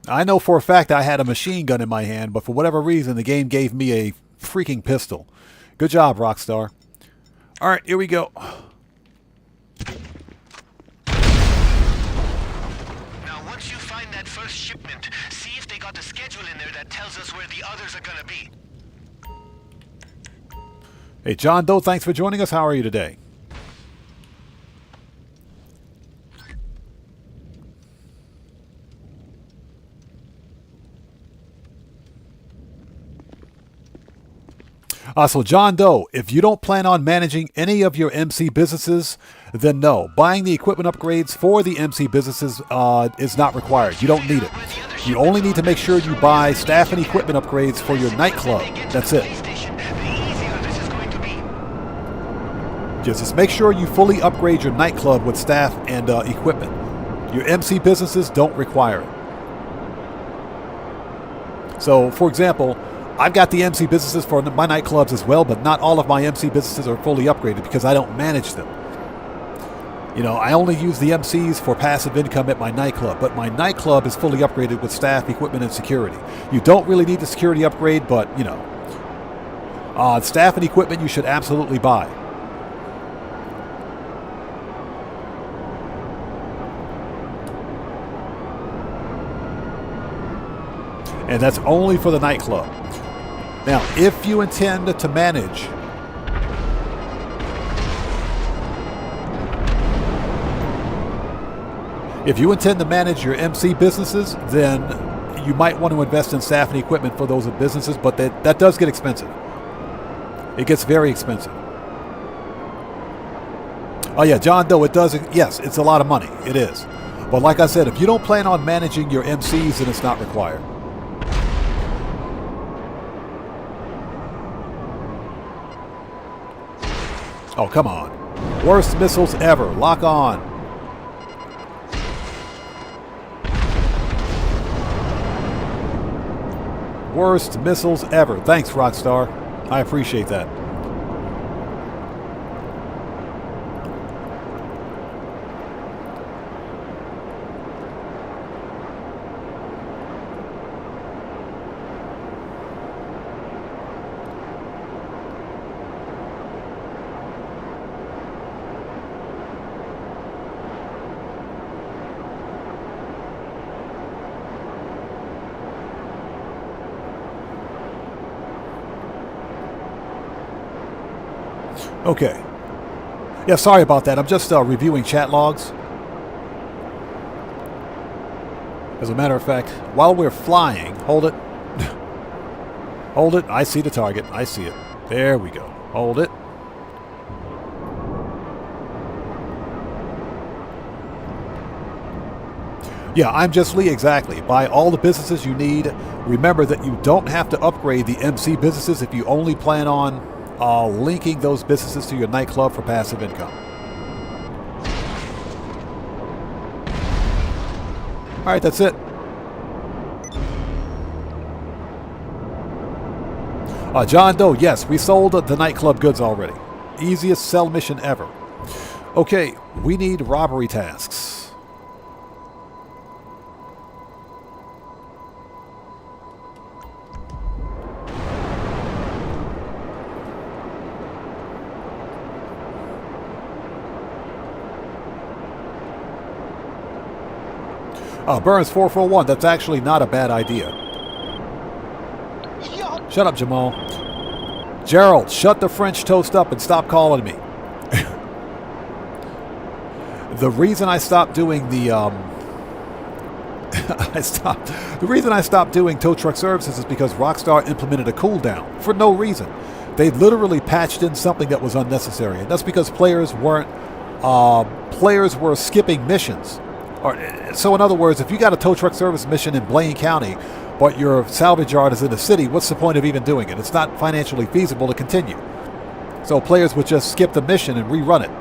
[SPEAKER 1] I know for a fact I had a machine gun in my hand, but for whatever reason, the game gave me a freaking pistol. Good job, Rockstar. All right, here we go.
[SPEAKER 2] Now, once you find that first shipment, see if they got the schedule in there that tells us where the others are gonna be.
[SPEAKER 1] Hey, John Doe, thanks for joining us. How are you today? So John Doe, if you don't plan on managing any of your MC businesses, then no. Buying the equipment upgrades for the MC businesses is not required. You don't need it. You only need to make sure you buy staff and equipment upgrades for your nightclub. That's it. Just make sure you fully upgrade your nightclub with staff and equipment. Your MC businesses don't require it. So, for example, I've got the MC businesses for my nightclubs as well, but not all of my MC businesses are fully upgraded because I don't manage them. You know, I only use the MCs for passive income at my nightclub, but my nightclub is fully upgraded with staff, equipment, and security. You don't really need the security upgrade, but, you know, staff and equipment you should absolutely buy. And that's only for the nightclub. Now, if you intend to manage your MC businesses, then you might want to invest in staff and equipment for those businesses, but that does get expensive. It gets very expensive. Oh yeah, John Doe, it does. Yes, it's a lot of money. It is. But like I said, if you don't plan on managing your MCs, then it's not required. Oh, come on. Worst missiles ever. Lock on. Worst missiles ever. Thanks, Rockstar. I appreciate that. Okay. Yeah, sorry about that. I'm just reviewing chat logs. As a matter of fact, while we're flying, hold it. Hold it. I see the target. I see it. There we go. Hold it. Yeah, I'm just Lee, exactly. Buy all the businesses you need. Remember that you don't have to upgrade the MC businesses if you only plan on linking those businesses to your nightclub for passive income. Alright, that's it. John Doe, yes, we sold the nightclub goods already. Easiest sell mission ever. Okay, we need robbery tasks. Burns 441, that's actually not a bad idea. Shut up, Jamal. Gerald, shut the French toast up and stop calling me. The reason I stopped doing the the reason I stopped doing tow truck services is because Rockstar implemented a cooldown for no reason. They literally patched in something that was unnecessary, and that's because players were skipping missions. So in other words, if you got a tow truck service mission in Blaine County, but your salvage yard is in the city, what's the point of even doing it? It's not financially feasible to continue. So players would just skip the mission and rerun it.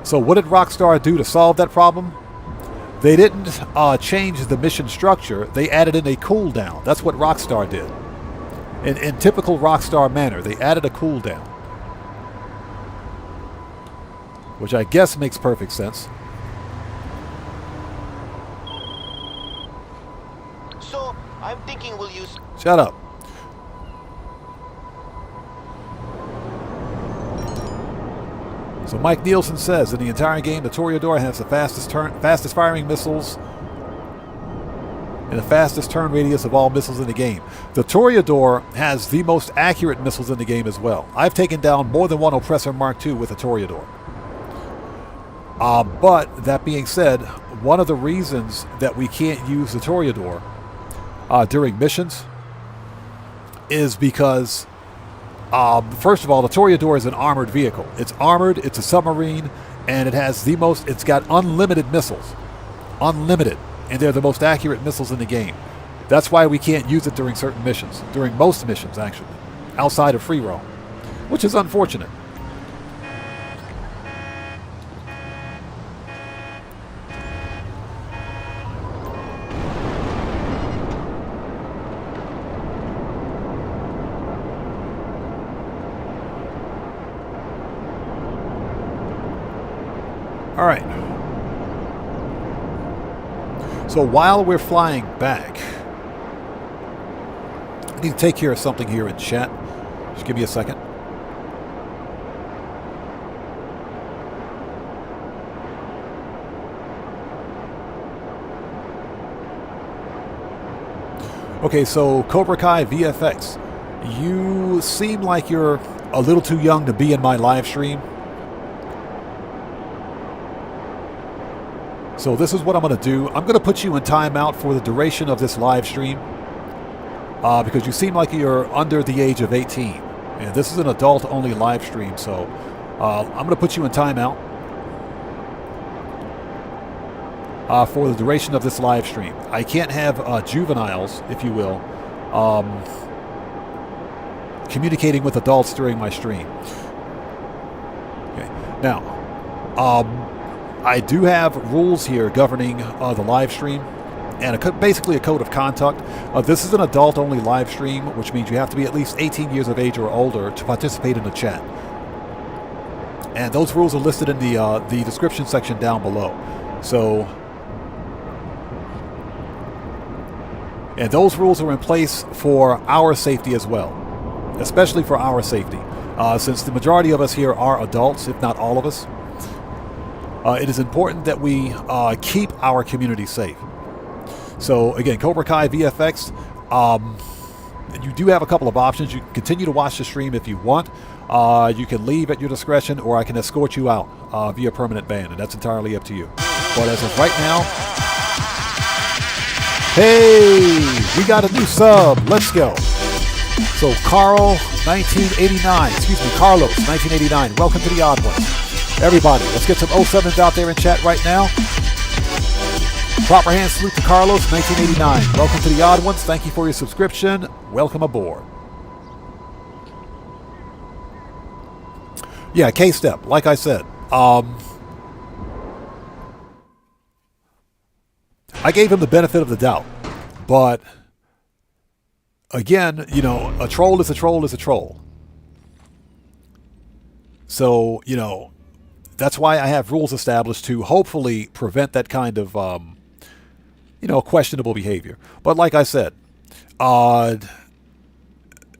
[SPEAKER 1] So what did Rockstar do to solve that problem? They didn't change the mission structure. They added in a cooldown. That's what Rockstar did. In typical Rockstar manner, they added a cooldown. Which I guess makes perfect sense.
[SPEAKER 13] So, I'm thinking we'll use...
[SPEAKER 1] Shut up. So Mike Nielsen says, in the entire game, the Toreador has the fastest firing missiles and the fastest turn radius of all missiles in the game. The Toreador has the most accurate missiles in the game as well. I've taken down more than one Oppressor Mark II with a Toreador. But that being said, one of the reasons that we can't use the Toreador during missions is because first of all, the Toreador is an armored vehicle. It's armored, it's a submarine, and it has the most, it's got unlimited missiles. Unlimited. And they're the most accurate missiles in the game. That's why we can't use it during certain missions. During most missions, actually. Outside of free roam. Which is unfortunate. All right. So while we're flying back, I need to take care of something here in chat. Just give me a second. Okay, so Cobra Kai VFX, you seem like you're a little too young to be in my live stream. So this is what I'm going to do. I'm going to put you in timeout for the duration of this live stream because you seem like you're under the age of 18. And this is an adult-only live stream, so I'm going to put you in timeout for the duration of this live stream. I can't have juveniles, if you will, communicating with adults during my stream. Okay. Now, I do have rules here governing the live stream and basically a code of conduct. This is an adult-only live stream, which means you have to be at least 18 years of age or older to participate in the chat. And those rules are listed in the description section down below. So, and those rules are in place for our safety as well, especially for our safety. Since the majority of us here are adults, if not all of us, it is important that we keep our community safe. So again, Cobra Kai VFX, you do have a couple of options. You can continue to watch the stream if you want. You can leave at your discretion, or I can escort you out via permanent ban, and that's entirely up to you. But as of right now, hey, we got a new sub. Let's go. So Carlos, 1989, welcome to the Odd Ones. Everybody, let's get some 07s out there in chat right now. Proper hand salute to Carlos, 1989. Welcome to the Odd Ones. Thank you for your subscription. Welcome aboard. Yeah, K-Step, like I said. I gave him the benefit of the doubt. But, again, you know, a troll is a troll is a troll. So, you know, that's why I have rules established to hopefully prevent that kind of, you know, questionable behavior. But like I said,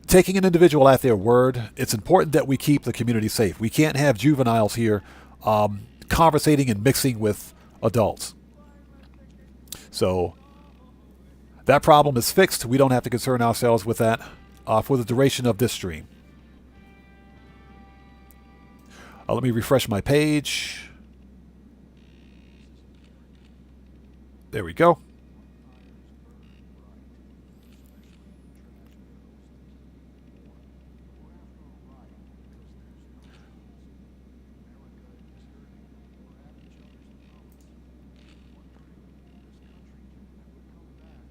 [SPEAKER 1] taking an individual at their word, it's important that we keep the community safe. We can't have juveniles here conversating and mixing with adults. So that problem is fixed. We don't have to concern ourselves with that for the duration of this stream. Let me refresh my page. There we go.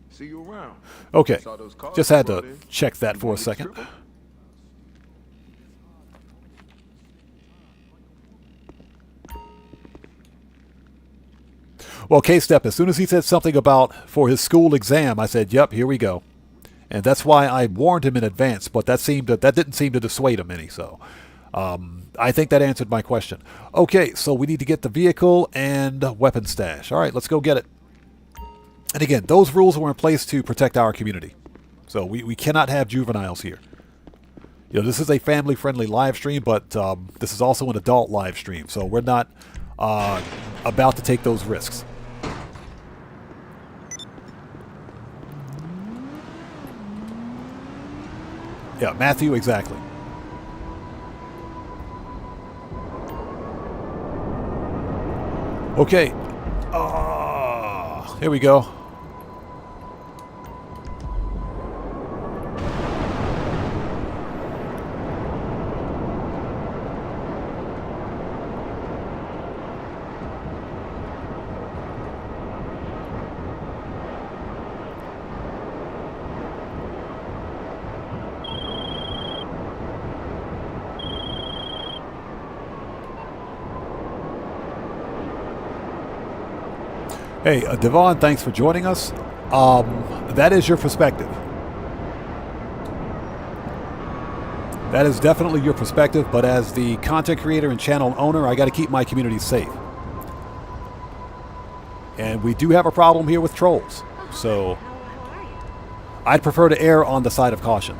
[SPEAKER 3] See you around.
[SPEAKER 1] Okay, just had to check that for a second. Well, K-Step, as soon as he said something about for his school exam, I said, yep, here we go. And that's why I warned him in advance, but that didn't seem to dissuade him any, so I think that answered my question. Okay, so we need to get the vehicle and weapon stash. All right, let's go get it. And again, those rules were in place to protect our community. So we cannot have juveniles here. You know, this is a family-friendly live stream, but this is also an adult live stream, so we're not about to take those risks. Yeah, Matthew, exactly. Okay. Here we go. Hey, Devon, thanks for joining us. That is your perspective. That is definitely your perspective, but as the content creator and channel owner, I got to keep my community safe. And we do have a problem here with trolls, so I'd prefer to err on the side of caution.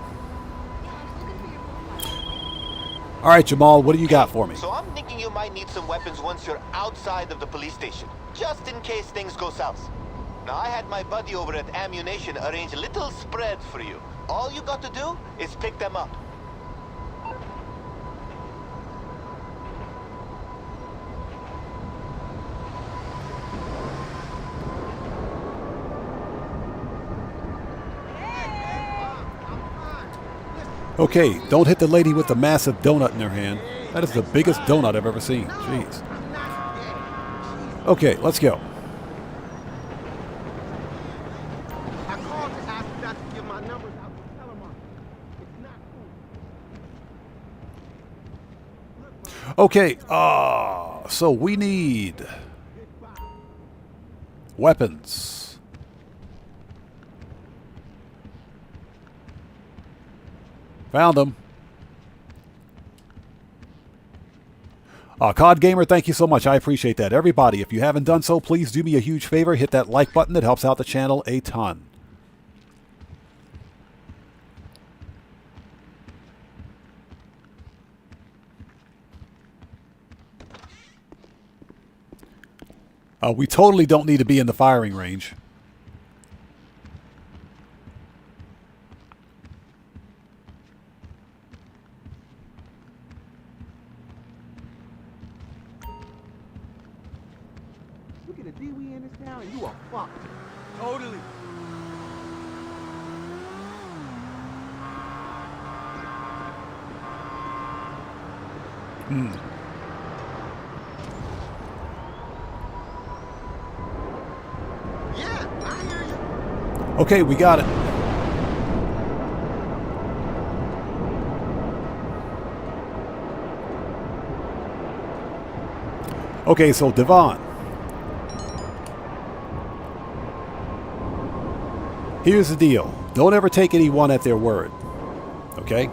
[SPEAKER 1] All right, Jamal, what do you got for me?
[SPEAKER 13] So I'm thinking you might need some weapons once you're outside of the police station, just in case things go south. Now, I had my buddy over at Ammunition arrange little spreads for you. All you got to do is pick them up.
[SPEAKER 1] Okay, don't hit the lady with the massive donut in her hand. That is the biggest donut I've ever seen. Jeez. Okay, let's go. Okay, so we need weapons. Found them. COD Gamer, thank you so much. I appreciate that. Everybody, if you haven't done so, please do me a huge favor. Hit that like button. It helps out the channel a ton. We totally don't need to be in the firing range.
[SPEAKER 5] Look at the D we in this town, and you are fucked. Totally.
[SPEAKER 1] Hmm.
[SPEAKER 5] Yeah, I hear you.
[SPEAKER 1] Okay, we got it. Okay, so Devon. Here's the deal. Don't ever take anyone at their word. Okay?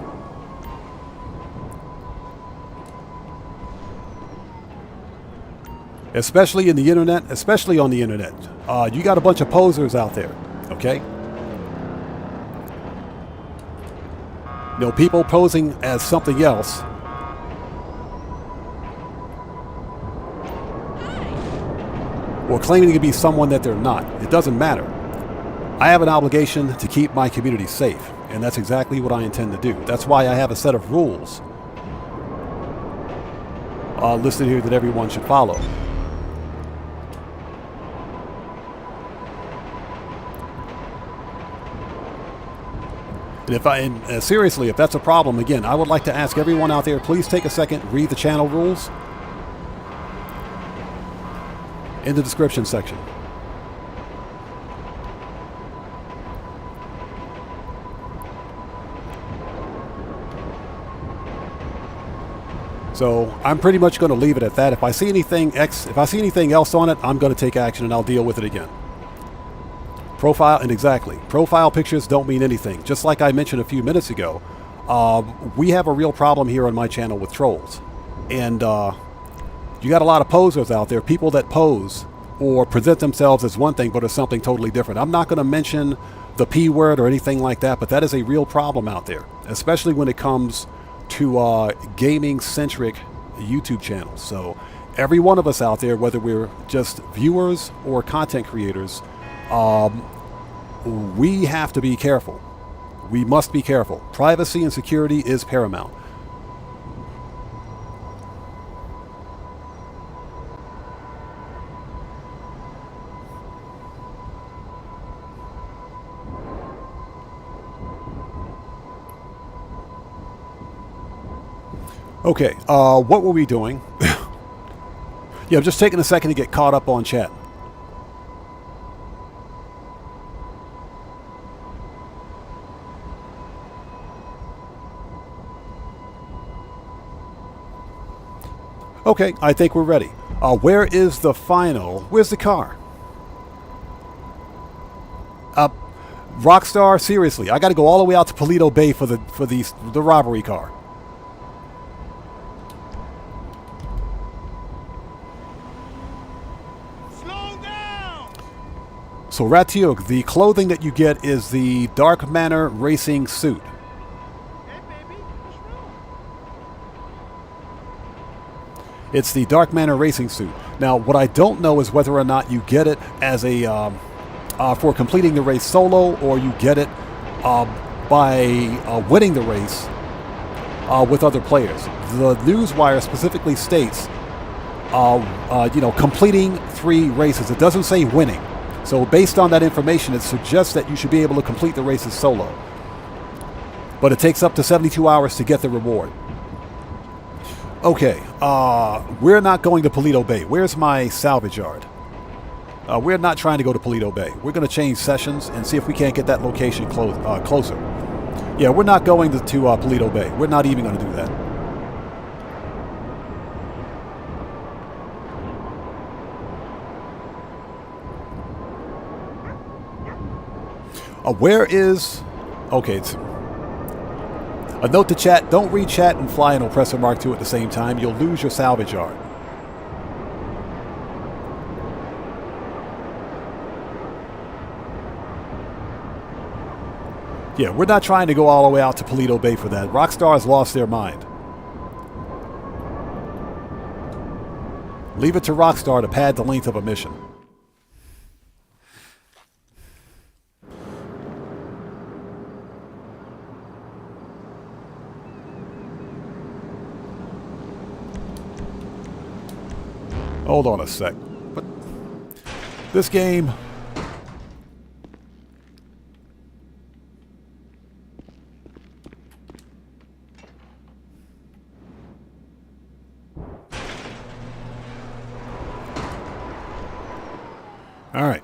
[SPEAKER 1] Especially in the internet, especially on the internet. You got a bunch of posers out there. Okay? You know, people posing as something else. Or claiming to be someone that they're not. It doesn't matter. I have an obligation to keep my community safe, and that's exactly what I intend to do. That's why I have a set of rules listed here that everyone should follow. And seriously, if that's a problem, again, I would like to ask everyone out there, please take a second, read the channel rules in the description section. So I'm pretty much going to leave it at that. If I see anything else on it, I'm going to take action and I'll deal with it again. Profile, and exactly, profile pictures don't mean anything. Just like I mentioned a few minutes ago, we have a real problem here on my channel with trolls. And you got a lot of posers out there, people that pose or present themselves as one thing but are something totally different. I'm not going to mention the P word or anything like that, but that is a real problem out there, especially when it comes to gaming-centric YouTube channels. So every one of us out there, whether we're just viewers or content creators, we have to be careful. We must be careful. Privacy and security is paramount. Okay, what were we doing? Yeah, I'm just taking a second to get caught up on chat. Okay, I think we're ready. Where is the final? Where's the car? Rockstar, seriously, I got to go all the way out to Paleto Bay for the robbery car. So Ratiuk, the clothing that you get is the Dark Manor Racing Suit. It's the Dark Manor Racing Suit. Now, what I don't know is whether or not you get it as a for completing the race solo, or you get it by winning the race with other players. The newswire specifically states, completing 3 races. It doesn't say winning. So based on that information, it suggests that you should be able to complete the races solo. But it takes up to 72 hours to get the reward. Okay, we're not going to Paleto Bay. Where's my salvage yard? We're not trying to go to Paleto Bay. We're going to change sessions and see if we can't get that location closer. Yeah, we're not going to Paleto Bay. We're not even going to do that. Where is... Okay, it's... A note to chat, don't read chat and fly an oppressor mark 2 at the same time. You'll lose your salvage yard. Yeah, we're not trying to go all the way out to Paleto Bay for that. Rockstar has lost their mind. Leave it to Rockstar to pad the length of a mission. Hold on a sec. But this game... All right.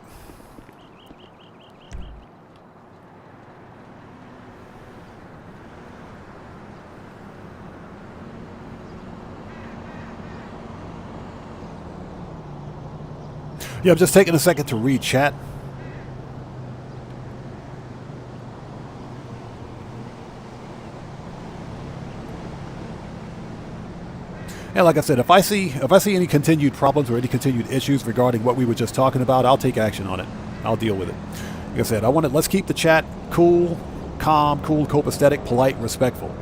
[SPEAKER 1] Yeah, I'm just taking a second to read chat. And like I said, if I see any continued problems or any continued issues regarding what we were just talking about, I'll take action on it. I'll deal with it. Like I said, let's keep the chat cool, calm, cool, copacetic, polite, respectful.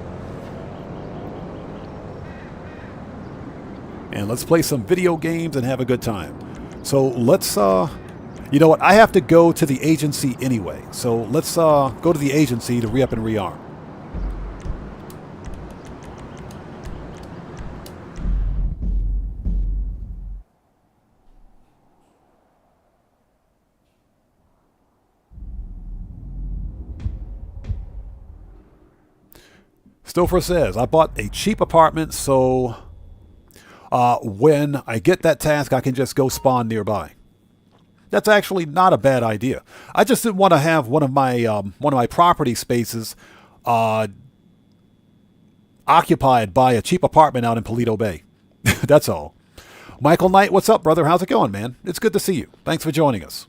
[SPEAKER 1] And let's play some video games and have a good time. So let's, you know what? I have to go to the agency anyway. So let's go to the agency to re-up and rearm. Stouffer says, I bought a cheap apartment, so when I get that task, I can just go spawn nearby. That's actually not a bad idea. I just didn't want to have one of my property spaces occupied by a cheap apartment out in Paleto Bay. That's all. Michael Knight, what's up, brother? How's it going, man? It's good to see you. Thanks for joining us.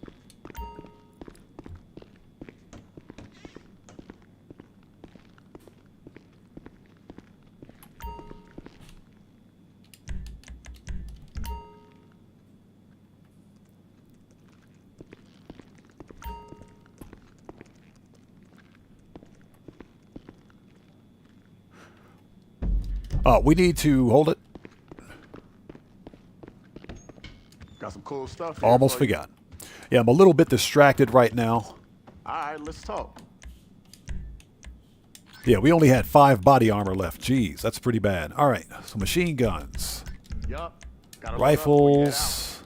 [SPEAKER 1] We need to hold it.
[SPEAKER 10] Got some cool stuff here.
[SPEAKER 1] Almost forgot. Yeah, I'm a little bit distracted right now.
[SPEAKER 10] All right, let's talk.
[SPEAKER 1] Yeah, we only had 5 body armor left. Jeez, that's pretty bad. All right, so machine guns.
[SPEAKER 10] Yup.
[SPEAKER 1] Rifles.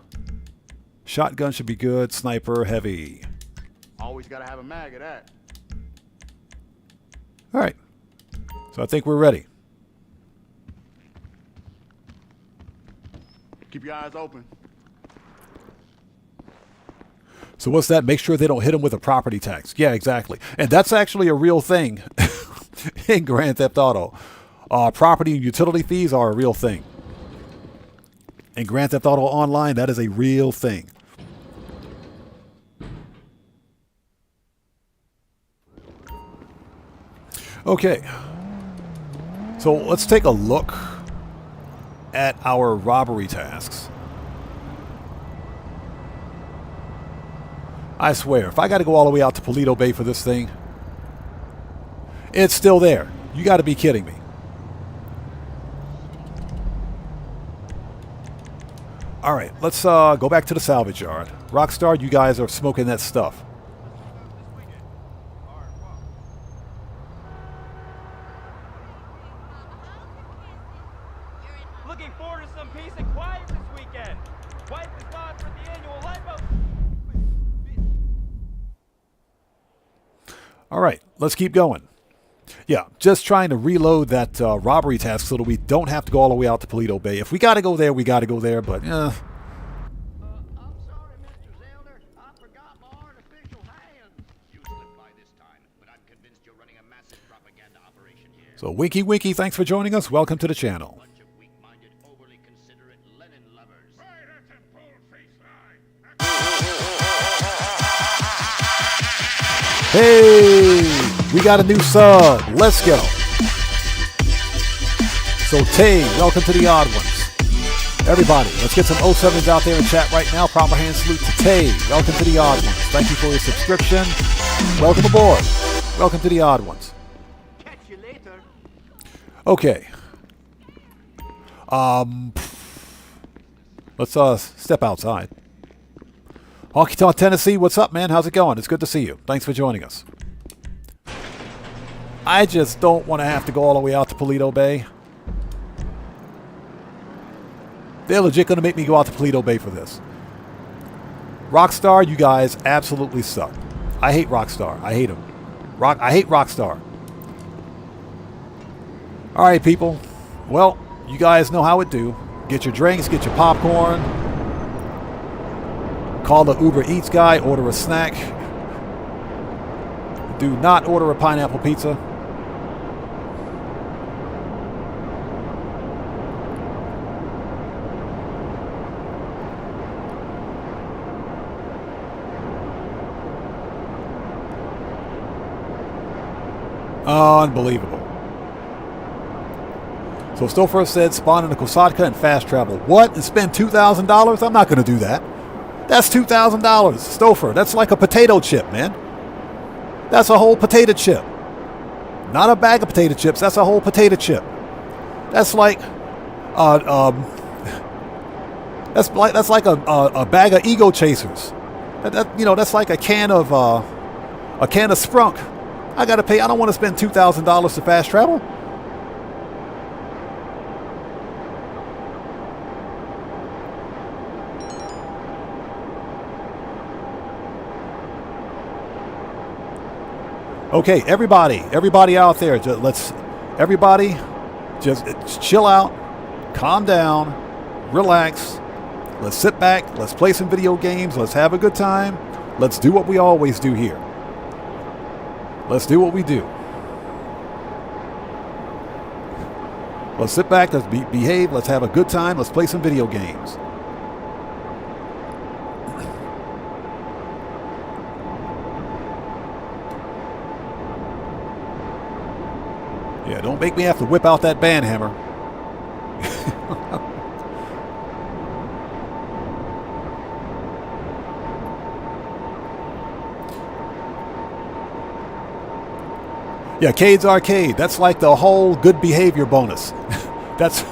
[SPEAKER 1] Shotgun should be good. Sniper, heavy.
[SPEAKER 10] Always gotta have a mag of that.
[SPEAKER 1] All right. So I think we're ready.
[SPEAKER 10] Keep your eyes open.
[SPEAKER 1] So what's that? Make sure they don't hit them with a property tax. Yeah, exactly. And that's actually a real thing in Grand Theft Auto. Property and utility fees are a real thing. In Grand Theft Auto Online, that is a real thing. Okay. So let's take a look at our robbery tasks. I swear, if I got to go all the way out to Paleto Bay for this thing, it's still there. You got to be kidding me. All right, let's go back to the salvage yard. Rockstar, you guys are smoking that stuff.
[SPEAKER 5] Looking forward to some peace and quiet this weekend. Wife is gone for the annual lifeboat.
[SPEAKER 1] All right, let's keep going. Yeah, just trying to reload that robbery task so that we don't have to go all the way out to Paleto Bay. If we got to go there, we got to go there, but
[SPEAKER 14] I'm sorry, Mr. Zelder. I forgot my artificial hands. You slipped by this time, but I'm convinced you're running a massive propaganda operation here.
[SPEAKER 1] So Winky Winky, thanks for joining us. Welcome to the channel.
[SPEAKER 14] Bunch of weak-minded, overly considerate Lenin lovers. Right at the bull-faced eye.
[SPEAKER 1] Hey, we got a new sub. Let's go. So Tay, welcome to the Odd Ones. Everybody, let's get some 07s out there in chat right now. Proper hand salute to Tay. Welcome to the Odd Ones. Thank you for your subscription. Welcome aboard. Welcome to the Odd Ones.
[SPEAKER 12] Catch you later.
[SPEAKER 1] Okay. Let's step outside. Honky Tonk, Tennessee, what's up, man? How's it going? It's good to see you. Thanks for joining us. I just don't want to have to go all the way out to Paleto Bay. They're legit going to make me go out to Paleto Bay for this. Rockstar, you guys absolutely suck. I hate Rockstar. I hate them. I hate Rockstar. All right, people. Well, you guys know how it do. Get your drinks, get your popcorn. Call the Uber Eats guy, order a snack. Do not order a pineapple pizza. Unbelievable. So Stouffer said spawn in a Kosatka and fast travel. What? And spend $2,000? I'm not going to do that. That's $2,000. Stouffer, that's like a potato chip, man. That's a whole potato chip. Not a bag of potato chips. That's a whole potato chip. That's like that's like a bag of ego chasers. That's like a can of Sprunk. I gotta pay. I don't want to spend $2,000 to fast travel. Okay, everybody out there, everybody just chill out, calm down, relax. Let's sit back. Let's play some video games. Let's have a good time. Let's do what we always do here. Let's do what we do. Let's sit back. Let's behave. Let's have a good time. Let's play some video games. Yeah, don't make me have to whip out that band hammer. Yeah, Cade's Arcade. That's like the whole good behavior bonus. that's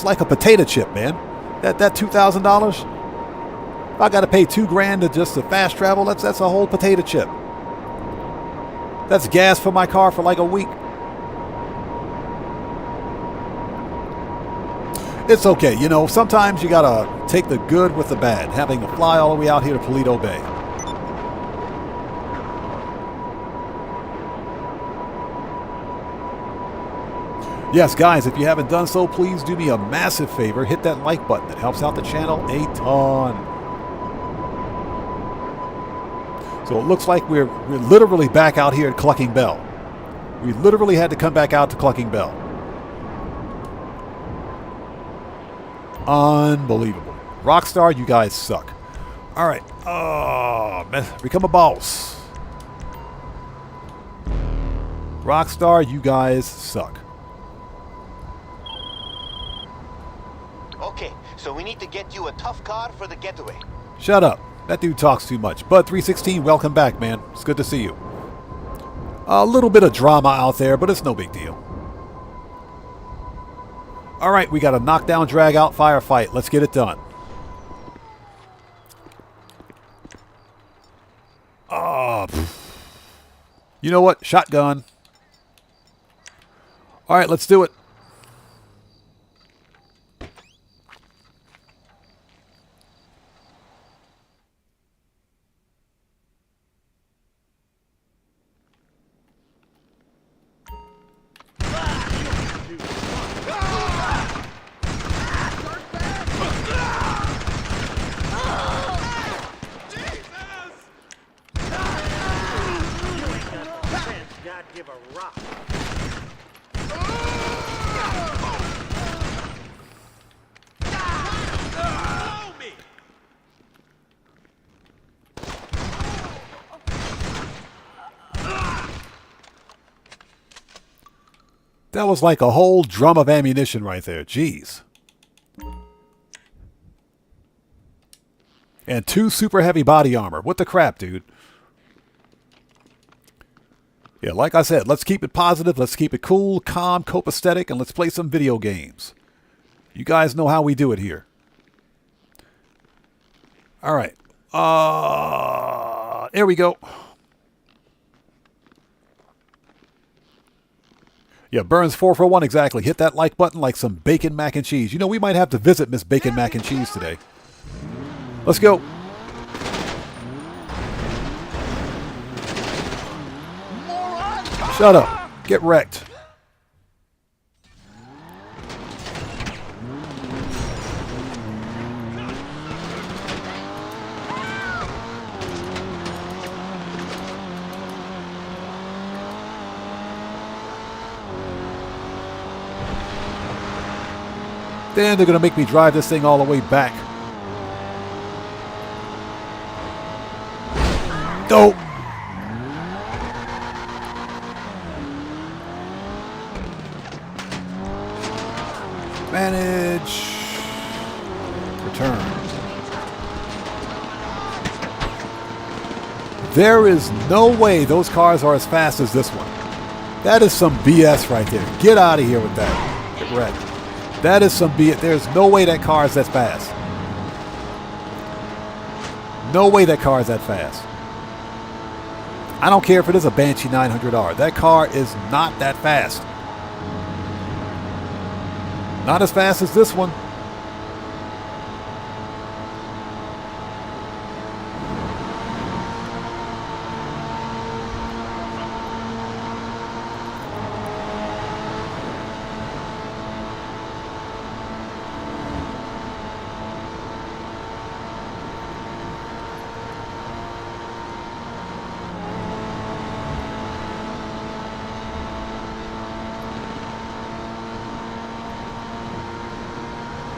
[SPEAKER 1] like a potato chip, man. That $2,000. If I got to pay $2,000 to just to fast travel, that's a whole potato chip. That's gas for my car for like a week. It's okay, sometimes you gotta take the good with the bad, having to fly all the way out here to Paleto Bay. Yes, guys, if you haven't done so, please do me a massive favor. Hit that like button. It helps out the channel a ton. So it looks like we're literally back out here at Clucking Bell. We literally had to come back out to Clucking Bell. Unbelievable. Rockstar, you guys suck. All right. Become a boss. Rockstar, you guys suck.
[SPEAKER 13] Okay, so we need to get you a tough car for the getaway.
[SPEAKER 1] Shut up. That dude talks too much. Bud316, welcome back, man. It's good to see you. A little bit of drama out there, but it's no big deal. All right, we got a knockdown, drag out firefight. Let's get it done. You know what? Shotgun. All right, let's do it. That was like a whole drum of ammunition right there. Jeez. And 2 super heavy body armor. What the crap, dude? Yeah, like I said, let's keep it positive. Let's keep it cool, calm, copacetic, and let's play some video games. You guys know how we do it here. All right. Here we go. Yeah, Burns 441 exactly. Hit that like button like some bacon mac and cheese. You know, we might have to visit Miss Bacon Mac and Cheese today. Let's go. Shut up. Get wrecked. Then they're going to make me drive this thing all the way back. Go. Manage. Return. There is no way those cars are as fast as this one. That is some BS right there. Get out of here with that. Get wrecked. That is some BS. There's no way that car is that fast. No way that car is that fast. I don't care if it is a Banshee 900R. That car is not that fast. Not as fast as this one.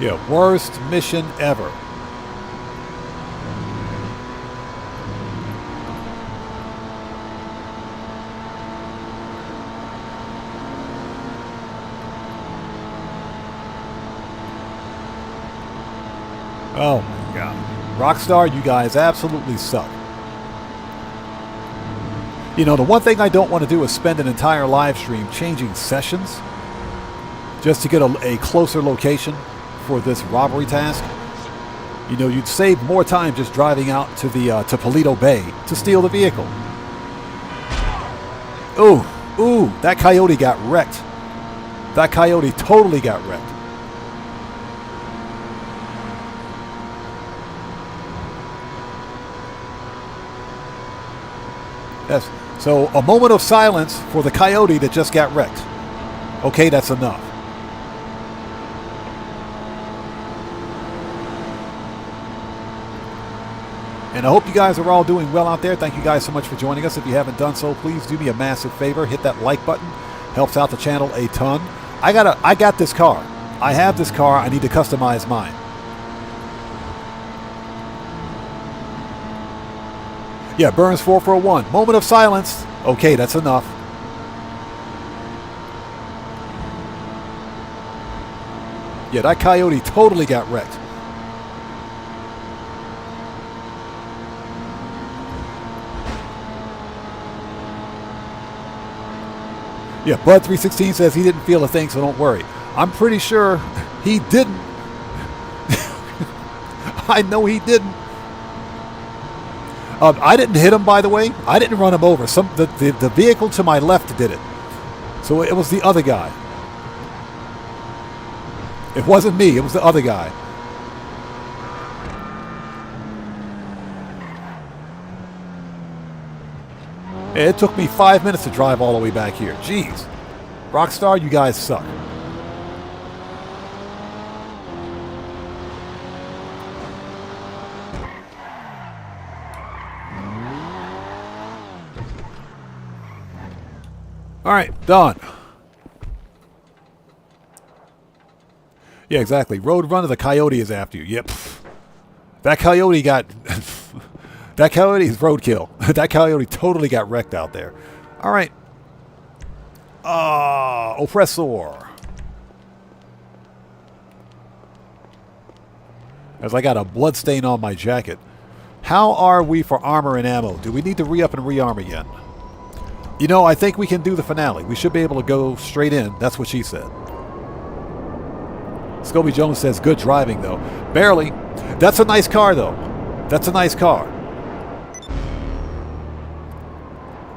[SPEAKER 1] Yeah, worst mission ever. Oh my God. Rockstar, you guys absolutely suck. You know, the one thing I don't want to do is spend an entire live stream changing sessions just to get a closer location for this robbery task. You know, you'd save more time just driving out to the to Paleto Bay to steal the vehicle. Ooh, that coyote got wrecked. That coyote totally got wrecked. Yes. So a moment of silence for the coyote that just got wrecked. Okay, that's enough. And I hope you guys are all doing well out there. Thank you guys so much for joining us. If you haven't done so, please do me a massive favor. Hit that like button. Helps out the channel a ton. I got this car. I have this car. I need to customize mine. Yeah, Burns 441. Moment of silence. Okay, that's enough. Yeah, that coyote totally got wrecked. Yeah, Bud316 says he didn't feel a thing, so don't worry. I'm pretty sure he didn't. I know he didn't. I didn't hit him, by the way. I didn't run him over. The vehicle to my left did it. So it was the other guy. It wasn't me. It was the other guy. It took me 5 minutes to drive all the way back here. Jeez. Rockstar, you guys suck. All right, done. Yeah, exactly. Road runner, the coyote is after you. Yep. That coyote got... That coyote is roadkill. That coyote totally got wrecked out there. All right. Oppressor. As I got a blood stain on my jacket. How are we for armor and ammo? Do we need to re-up and re-arm again? You know, I think we can do the finale. We should be able to go straight in. That's what she said. Scobie Jones says, good driving, though. Barely. That's a nice car, though. That's a nice car.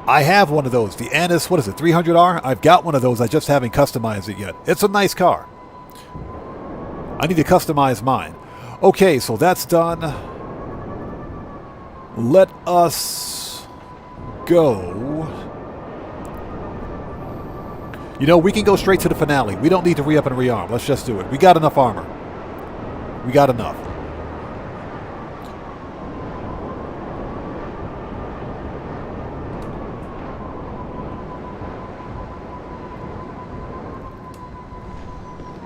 [SPEAKER 1] I have one of those. The Annis, what is it, 300R? I've got one of those. I just haven't customized it yet. It's a nice car. I need to customize mine. Okay, so that's done. Let us go. You know, we can go straight to the finale. We don't need to re-up and rearm. Let's just do it. We got enough armor. We got enough.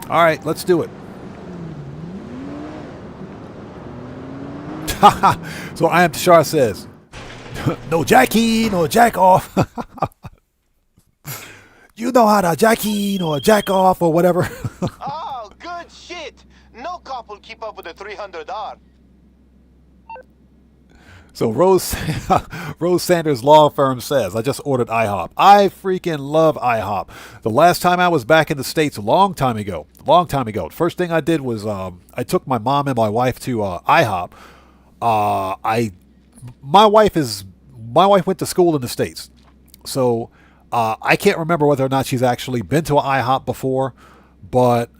[SPEAKER 1] All right, let's do it. So I am Tashar says, no Jackie, no jack off. You know how to Jackie or jack off or whatever.
[SPEAKER 13] Oh, good shit. No cop will keep up with the 300R.
[SPEAKER 1] So Rose Sanders Law Firm says, I just ordered IHOP. I freaking love IHOP. The last time I was back in the States, a long time ago. First thing I did was I took my mom and my wife to IHOP. My wife went to school in the States. So I can't remember whether or not she's actually been to an IHOP before, but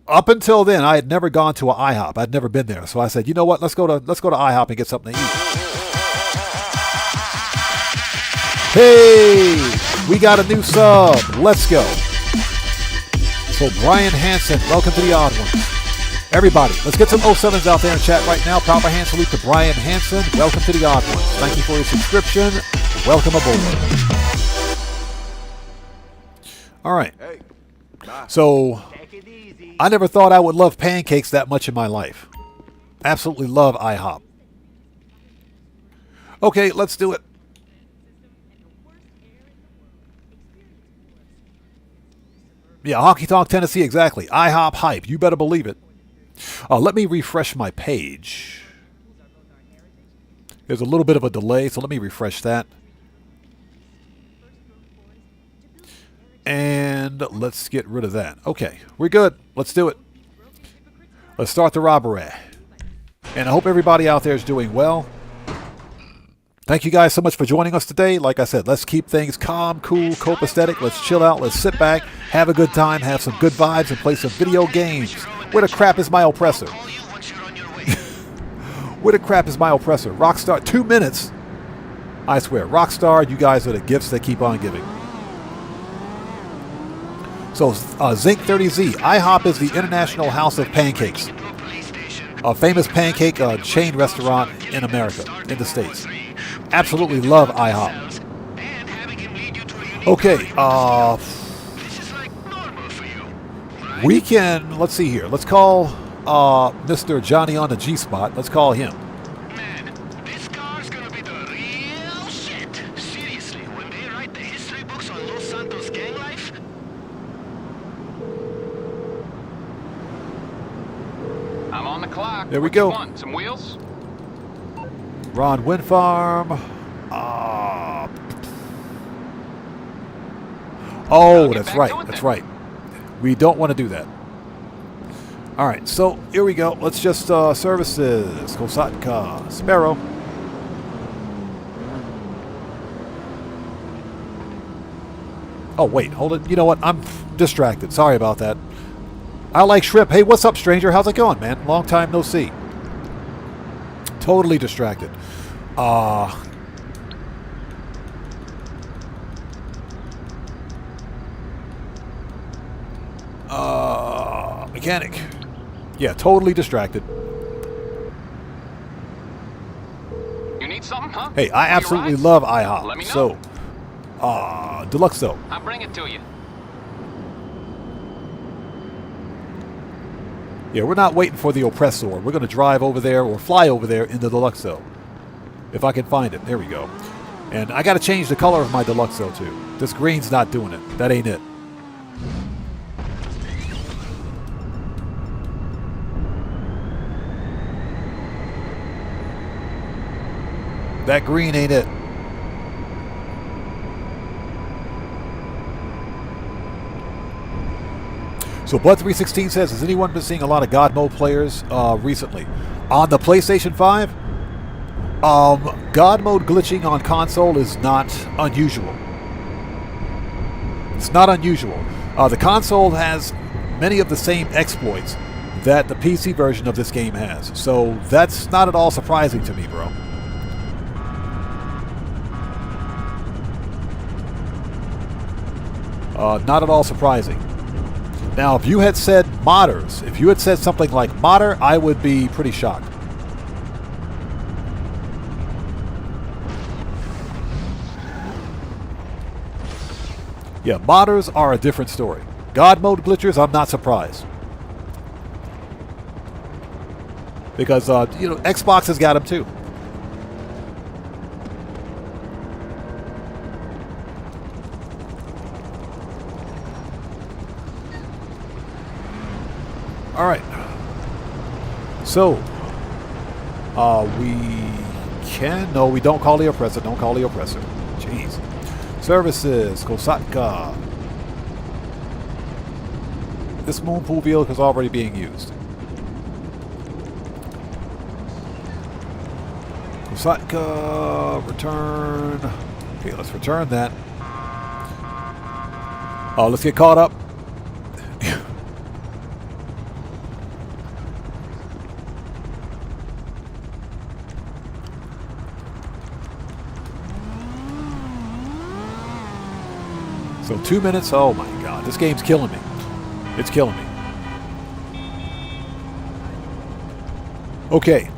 [SPEAKER 1] up until then, I had never gone to an IHOP. I'd never been there. So I said, you know what? Let's go to IHOP and get something to eat. Hey, we got a new sub. Let's go. So Brian Hansen, welcome to the Odd Ones. Everybody, let's get some 07s out there in chat right now. Proper hand salute to Brian Hansen. Welcome to the Odd Ones. Thank you for your subscription. Welcome aboard. All right. So I never thought I would love pancakes that much in my life. Absolutely love IHOP. Okay, let's do it. Yeah, Honky Tonk, Tennessee, exactly. IHOP hype. You better believe it. Let me refresh my page. There's a little bit of a delay, so let me refresh that. And let's get rid of that. Okay, we're good. Let's do it. Let's start the robbery. And I hope everybody out there is doing well. Thank you guys so much for joining us today. Like I said, let's keep things calm, cool, copacetic. Let's chill out. Let's sit back, have a good time, have some good vibes, and play some video games. Where the crap is my oppressor? Where the crap is my oppressor? Rockstar, 2 minutes. I swear, Rockstar, you guys are the gifts that keep on giving. So, Zinc 30Z, IHOP is the International House of Pancakes. A famous pancake chain restaurant in America, in the States. Absolutely love IHOP. Okay, we can, let's see here. Let's call Mr. Johnny on the G-spot. Let's call him.
[SPEAKER 2] Man, this car's gonna be the real shit. Seriously, when they write the history books on Los Santos gang life.
[SPEAKER 8] I'm on the clock.
[SPEAKER 1] There we
[SPEAKER 8] What you
[SPEAKER 1] go.
[SPEAKER 8] want? Some wheels?
[SPEAKER 1] Ron Windfarm. Oh, that's right. That's right. We don't want to do that. All right, so here we go. Let's just services. Kosatka. Sparrow. Oh, wait. Hold it. You know what? I'm distracted. Sorry about that. I like shrimp. Hey, what's up, stranger? How's it going, man? Long time no see. Totally distracted. Mechanic. Yeah, totally distracted.
[SPEAKER 8] You need something, huh?
[SPEAKER 1] Hey, I absolutely love IHOP.
[SPEAKER 8] Let me know.
[SPEAKER 1] So, Deluxe though.
[SPEAKER 8] I'll bring it to you.
[SPEAKER 1] Yeah, we're not waiting for the oppressor. We're going to drive over there or fly over there in the Deluxo. If I can find it. There we go. And I got to change the color of my Deluxo too. This green's not doing it. That ain't it. That green ain't it. So Blood316 says, has anyone been seeing a lot of God Mode players recently? On the PlayStation 5? God mode glitching on console is not unusual. It's not unusual. The console has many of the same exploits that the PC version of this game has. So that's not at all surprising to me, bro. Not at all surprising. Now, if you had said modders, if you had said something like modder, I would be pretty shocked. Yeah, modders are a different story. God mode glitchers, I'm not surprised. Because, you know, Xbox has got them too. All right. So, we can... No, we don't call the oppressor. Don't call the oppressor. Jeez. Services. Kosatka. This moon pool vehicle is already being used. Kosatka. Return. Okay, let's return that. Let's get caught up. So 2 minutes, oh my god, this game's killing me. It's killing me. Okay,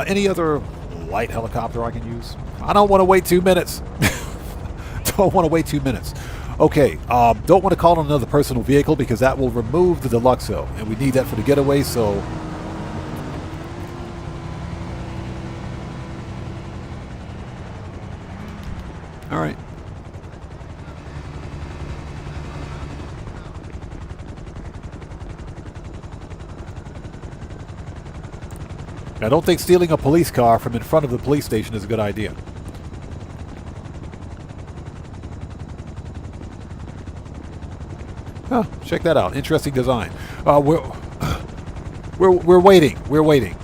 [SPEAKER 1] any other light helicopter I can use? I don't want to wait 2 minutes. Don't want to wait 2 minutes. Okay, don't want to call on another personal vehicle because that will remove the Deluxo, and we need that for the getaway, so... Alright. I don't think stealing a police car from in front of the police station is a good idea. Huh, check that out. Interesting design. We're waiting. We're waiting.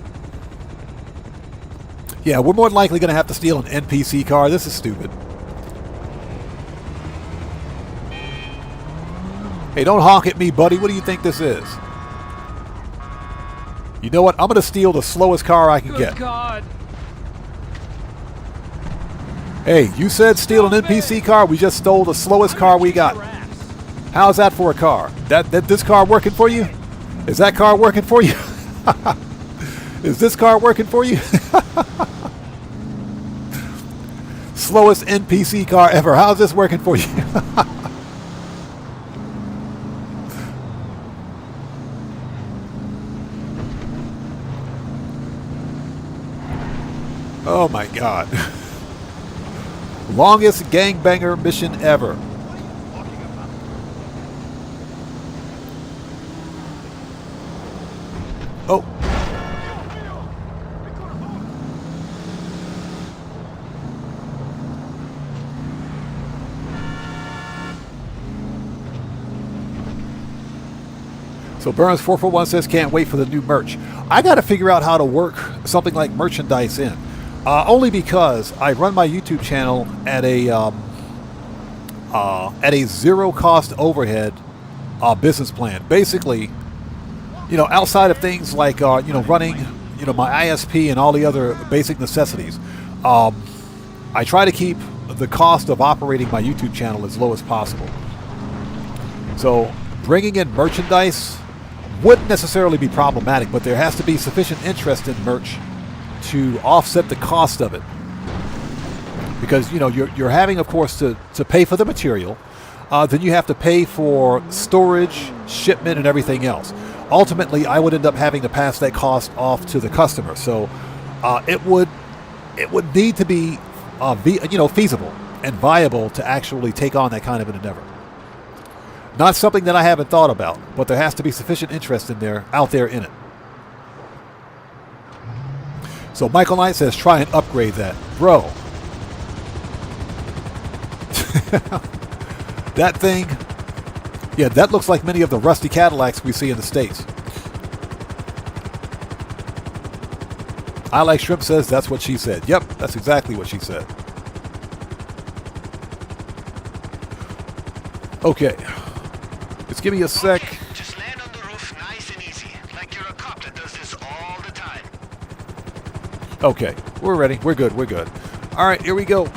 [SPEAKER 1] Yeah, we're more than likely going to have to steal an NPC car. This is stupid. Hey, don't honk at me, buddy. What do you think this is? You know what? I'm going to steal the slowest car I can get.
[SPEAKER 5] God.
[SPEAKER 1] Hey, you said steal an NPC car. We just stole the slowest car we got. How's that for a car? This car working for you? Is that car working for you? Is this car working for you? Slowest NPC car ever. How's this working for you? Oh my god. Longest gangbanger mission ever. Oh. So Burns 441 says can't wait for the new merch. I got to figure out how to work something like merchandise in. Only because I run my YouTube channel at a zero cost overhead business plan. Basically, you know, outside of things like you know, running, you know, my ISP and all the other basic necessities, I try to keep the cost of operating my YouTube channel as low as possible. So bringing in merchandise wouldn't necessarily be problematic, but there has to be sufficient interest in merch to offset the cost of it, because you know you're having, of course, to pay for the material, then you have to pay for storage, shipment, and everything else. Ultimately, I would end up having to pass that cost off to the customer. So it would need to be you know, feasible and viable to actually take on that kind of an endeavor. Not something that I haven't thought about, but there has to be sufficient interest out there in it. So Michael Knight says, try and upgrade that. Bro. That thing, yeah, that looks like many of the rusty Cadillacs we see in the States. I Like Shrimp says that's what she said. Yep, that's exactly what she said. Okay. Just give me a sec.
[SPEAKER 2] Just land on the roof nice and easy, like you're a cop that does this all the time.
[SPEAKER 1] Okay, we're ready. We're good. We're good. All right, here we go.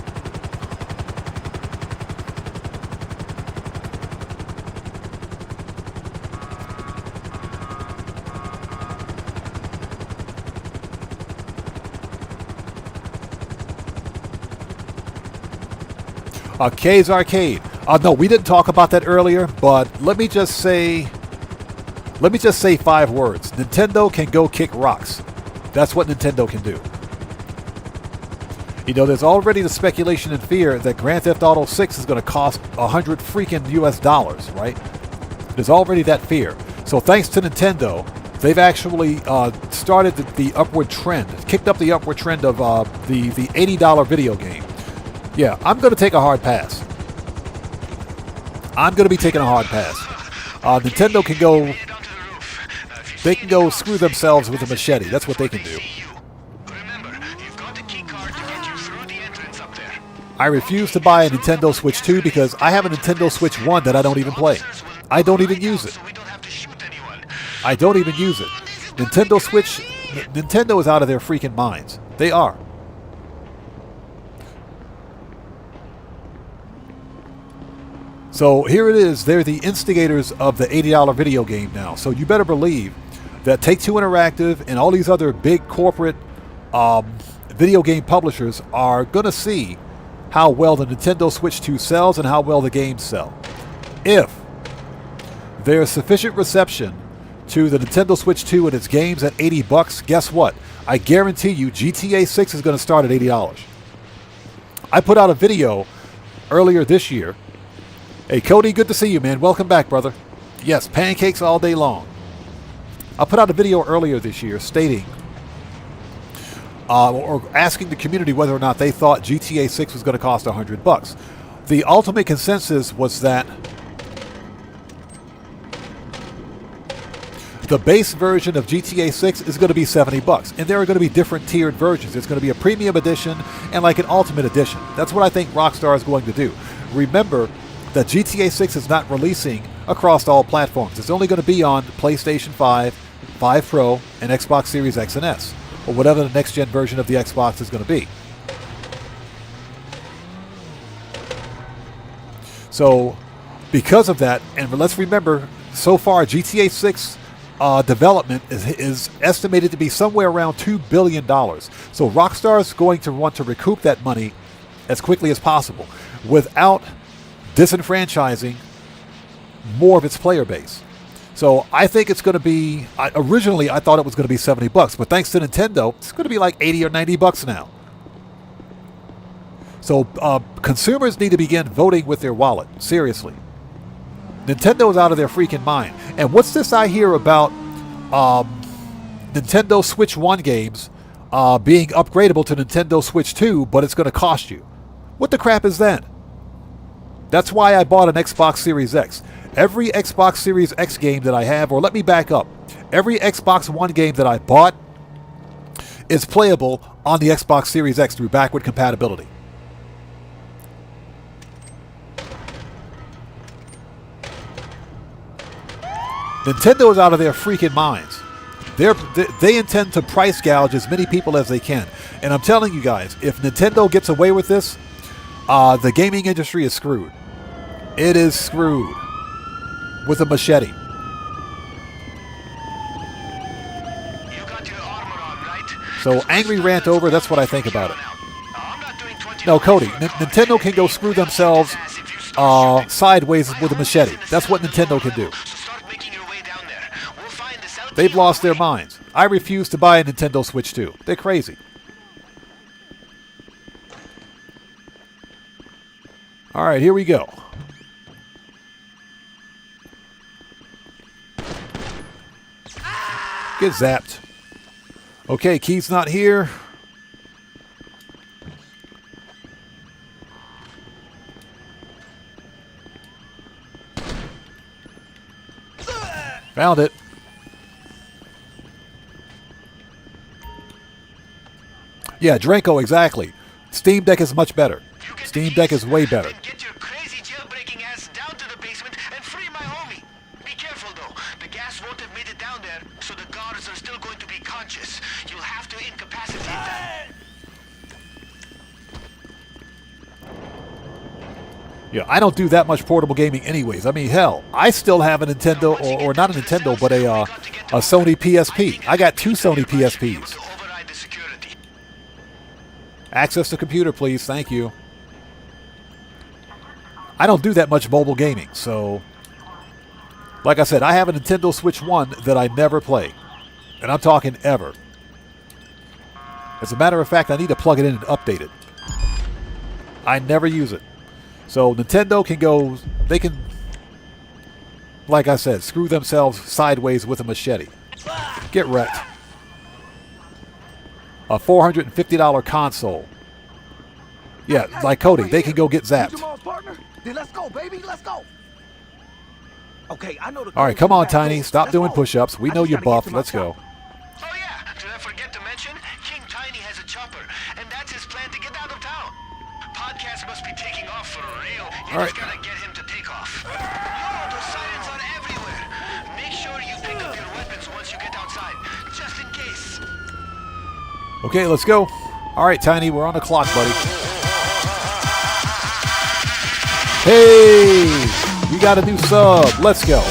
[SPEAKER 1] K's Arcade. No, we didn't talk about that earlier, but let me just say 5 words. Nintendo can go kick rocks. That's what Nintendo can do. You know, there's already the speculation and fear that Grand Theft Auto 6 is going to cost $100 freaking US, right? There's already that fear. So thanks to Nintendo, they've actually started the upward trend, kicked up the upward trend of the $80 video game. Yeah, I'm going to take a hard pass. I'm going to be taking a hard pass. Nintendo can go... They can go screw themselves with a machete. That's what they can do. I refuse to buy a Nintendo Switch 2 because I have a Nintendo Switch 1 that I don't even play. I don't even use it. I don't even use it. Nintendo is out of their freaking minds. They are. So here it is. They're the instigators of the $80 video game now. So you better believe that Take-Two Interactive and all these other big corporate video game publishers are going to see how well the Nintendo Switch 2 sells and how well the games sell. If there's sufficient reception to the Nintendo Switch 2 and its games at $80, guess what? I guarantee you GTA 6 is going to start at $80. I put out a video earlier this year. Hey, Cody, good to see you, man. Welcome back, brother. Yes, pancakes all day long. I put out a video earlier this year stating or asking the community whether or not they thought GTA 6 was going to cost $100. The ultimate consensus was that the base version of GTA 6 is going to be $70, and there are going to be different tiered versions. It's going to be a premium edition and like an ultimate edition. That's what I think Rockstar is going to do. Remember that GTA 6 is not releasing across all platforms. It's only going to be on PlayStation 5, 5 Pro, and Xbox Series X and S, or whatever the next-gen version of the Xbox is going to be. So, because of that, and let's remember, so far GTA 6 development is estimated to be somewhere around $2 billion. So Rockstar is going to want to recoup that money as quickly as possible without disenfranchising more of its player base. So I think it's going to be, originally I thought it was going to be $70, but thanks to Nintendo, it's going to be like $80 or $90 now. So consumers need to begin voting with their wallet, seriously. Nintendo's out of their freaking mind. And what's this I hear about Nintendo Switch 1 games being upgradable to Nintendo Switch 2, but it's going to cost you? What the crap is that? That's why I bought an Xbox Series X. Every Xbox Series X game that I have, or let me back up, every Xbox One game that I bought is playable on the Xbox Series X through backward compatibility. Nintendo is out of their freaking minds. They intend to price gouge as many people as they can. And I'm telling you guys, if Nintendo gets away with this, the gaming industry is screwed. It is screwed with a machete.
[SPEAKER 2] You got your armor on, right?
[SPEAKER 1] So angry rant over, that's what I think about it. No, Cody, Nintendo can go screw themselves sideways with a machete. That's what Nintendo can do. They've lost their minds. I refuse to buy a Nintendo Switch 2. They're crazy. All right, here we go. Get zapped. Okay, Key's not here. Found it. Yeah, Draco, exactly. Steam Deck is much better. Steam Deck is way better.
[SPEAKER 2] Get your crazy jailbreaking ass down to the basement and free my homie. Be careful though. The gas won't have made it down there, so the guards are still going to be conscious. You'll have to incapacitate them.
[SPEAKER 1] Yeah, I don't do that much portable gaming anyways. I mean, hell, I still have a Nintendo, or not a Nintendo, but a Sony PSP. I got 2 Sony PSPs. Access to computer, please. Thank you. I don't do that much mobile gaming, so... Like I said, I have a Nintendo Switch 1 that I never play. And I'm talking ever. As a matter of fact, I need to plug it in and update it. I never use it. So Nintendo can go... They can, like I said, screw themselves sideways with a machete. Get wrecked. A $450 console. Yeah, like Cody, they can go get zapped.
[SPEAKER 5] Then let's go, baby. Let's go. Okay, I know the.
[SPEAKER 1] All right, come on, Tiny. Stop doing push-ups. We know you're buff. Let's go.
[SPEAKER 2] Oh yeah, did I forget to mention? King Tiny has a chopper, and that's his plan to get out of town. Podcast must be taking off for real. You just gotta get him to take off. Yo, those sirens are everywhere. Make sure you pick up your weapons once you get outside, just in case.
[SPEAKER 1] Okay, let's go. All right, Tiny, we're on the clock, buddy. Hey, we got a new sub. Let's go.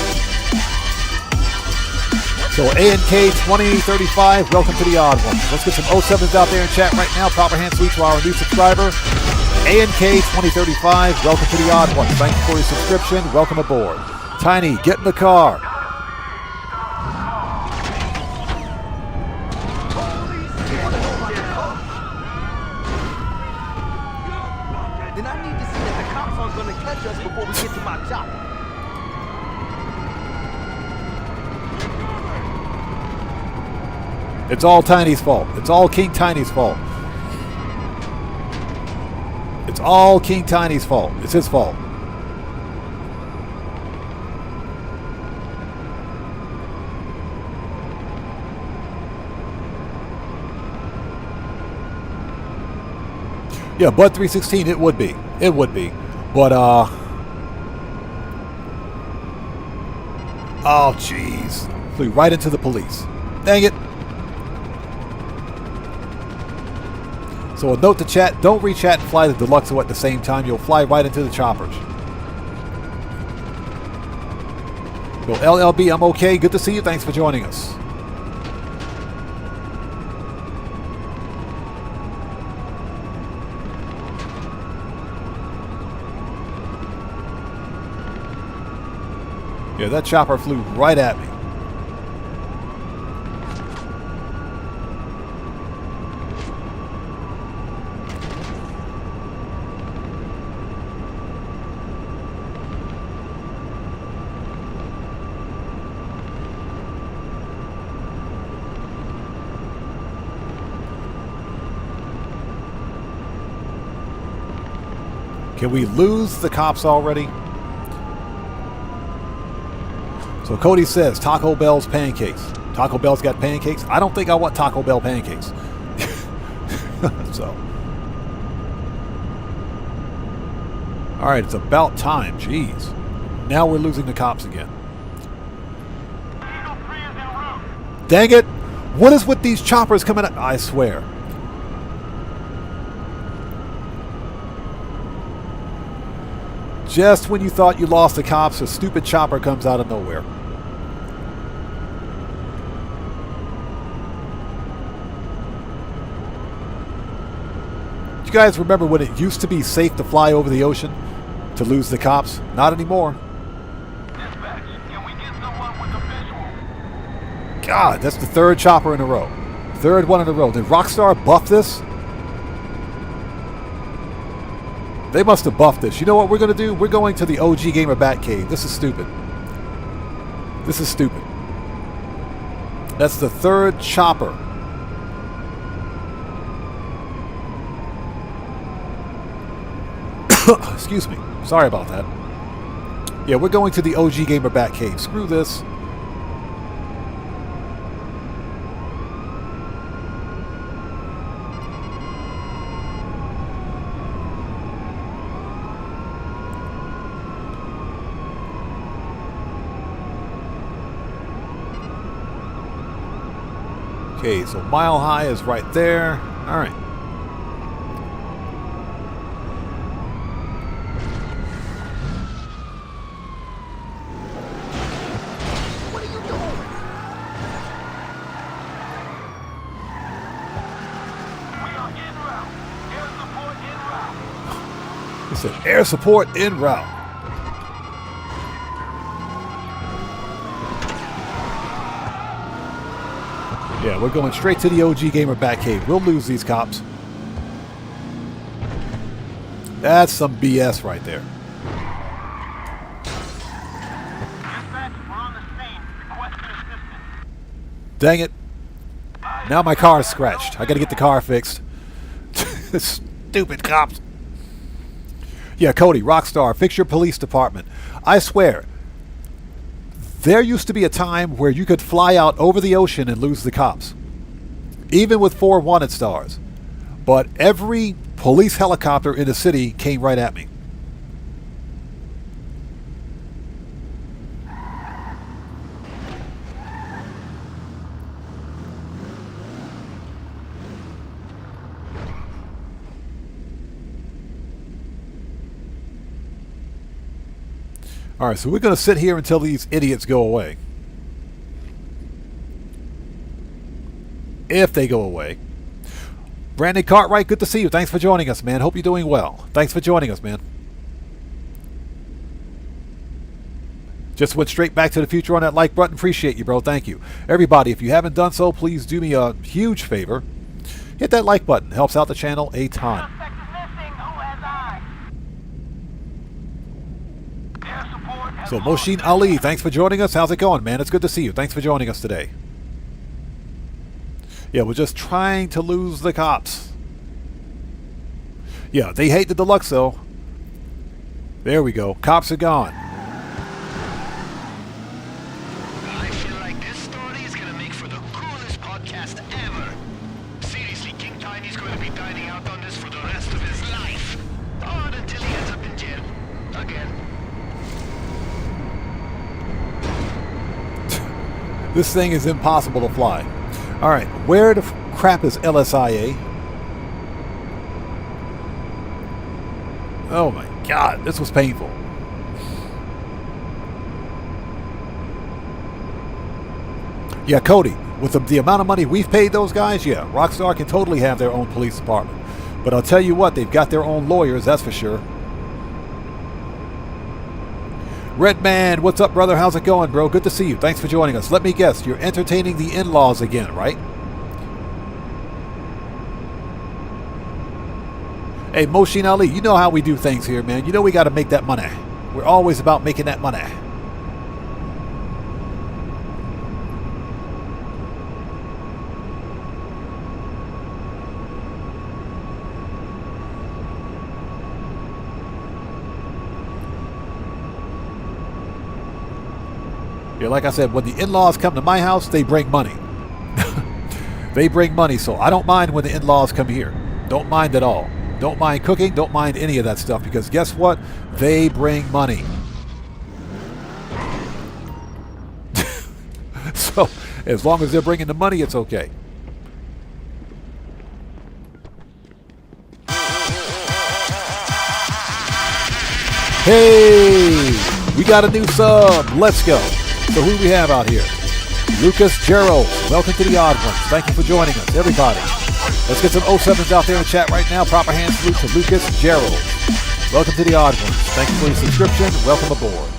[SPEAKER 1] So ANK2035, welcome to the odd one. Let's get some 07s out there in chat right now. Proper hand salute to our new subscriber. ANK2035, welcome to the odd one. Thank you for your subscription. Welcome aboard. Tiny, get in the car.
[SPEAKER 5] Then I need to see that the cops aren't gonna catch us before we get to my job.
[SPEAKER 1] It's all Tiny's fault. It's all King Tiny's fault. It's all King Tiny's fault. It's his fault. Yeah, Bud 316, it would be. It would be. But, oh, jeez. Flew right into the police. Dang it. So a note to chat, don't re-chat and fly the Deluxo at the same time. You'll fly right into the choppers. So LLB, I'm okay. Good to see you. Thanks for joining us. Yeah, that chopper flew right at me. Can we lose the cops already? So Cody says Taco Bell's pancakes. Taco Bell's got pancakes? I don't think I want Taco Bell pancakes. So. Alright, it's about time. Jeez. Now we're losing the cops again. Dang it! What is with these choppers coming up? I swear. Just when you thought you lost the cops, a stupid chopper comes out of nowhere. Do you guys remember when it used to be safe to fly over the ocean to lose the cops? Not anymore. God, that's the third chopper in a row. Third one in a row. Did Rockstar buff this? They must have buffed this. You know what we're going to do? We're going to the OG Gamer Batcave. This is stupid. This is stupid. That's the third chopper. Excuse me. Sorry about that. Yeah, we're going to the OG Gamer Batcave. Screw this. Okay, so Mile High is right there. All right.
[SPEAKER 14] What are you doing? We are en route. Air support en route.
[SPEAKER 1] It said air support en route. Yeah, we're going straight to the OG Gamer Batcave. We'll lose these cops. That's some BS right there. Dang it. Now my car is scratched. I gotta get the car fixed. Stupid cops. Yeah, Cody, Rockstar, fix your police department. I swear, there used to be a time where you could fly out over the ocean and lose the cops. Even with 4 wanted stars. But every police helicopter in the city came right at me. Alright, so we're going to sit here until these idiots go away. If they go away. Brandon Cartwright, good to see you. Thanks for joining us, man. Hope you're doing well. Thanks for joining us, man. Just went straight back to the future on that like button. Appreciate you, bro. Thank you. Everybody, if you haven't done so, please do me a huge favor. Hit that like button. Helps out the channel a ton. So, Moshin Ali, thanks for joining us. How's it going, man? It's good to see you. Thanks for joining us today. Yeah, we're just trying to lose the cops. Yeah, they hate the deluxe, though. There we go. Cops are gone.
[SPEAKER 2] I feel like this story is gonna make for the coolest podcast ever. Seriously, King Tiny's going to be dining out on this for the rest of his life. Or until he ends up in jail. Again.
[SPEAKER 1] This thing is impossible to fly. Alright, where the crap is LSIA? Oh my god, this was painful. Yeah, Cody, with the amount of money we've paid those guys, yeah, Rockstar can totally have their own police department. But I'll tell you what, they've got their own lawyers, that's for sure. Redman, what's up, brother? How's it going, bro? Good to see you. Thanks for joining us. Let me guess, you're entertaining the in-laws again, right? Hey, Moshin Ali, you know how we do things here, man. You know we got to make that money. We're always about making that money. Yeah, like I said, when the in-laws come to my house, they bring money. They bring money, so I don't mind when the in-laws come here. Don't mind at all. Don't mind cooking, don't mind any of that stuff, because guess what? They bring money. So, as long as they're bringing the money, it's okay. Hey! We got a new sub. Let's go. So who do we have out here? Lucas Gerald. Welcome to the Odd Ones. Thank you for joining us, everybody. Let's get some 07s out there in the chat right now. Proper hand salute to Lucas Gerald. Welcome to the Odd Ones. Thank you for your subscription. Welcome aboard.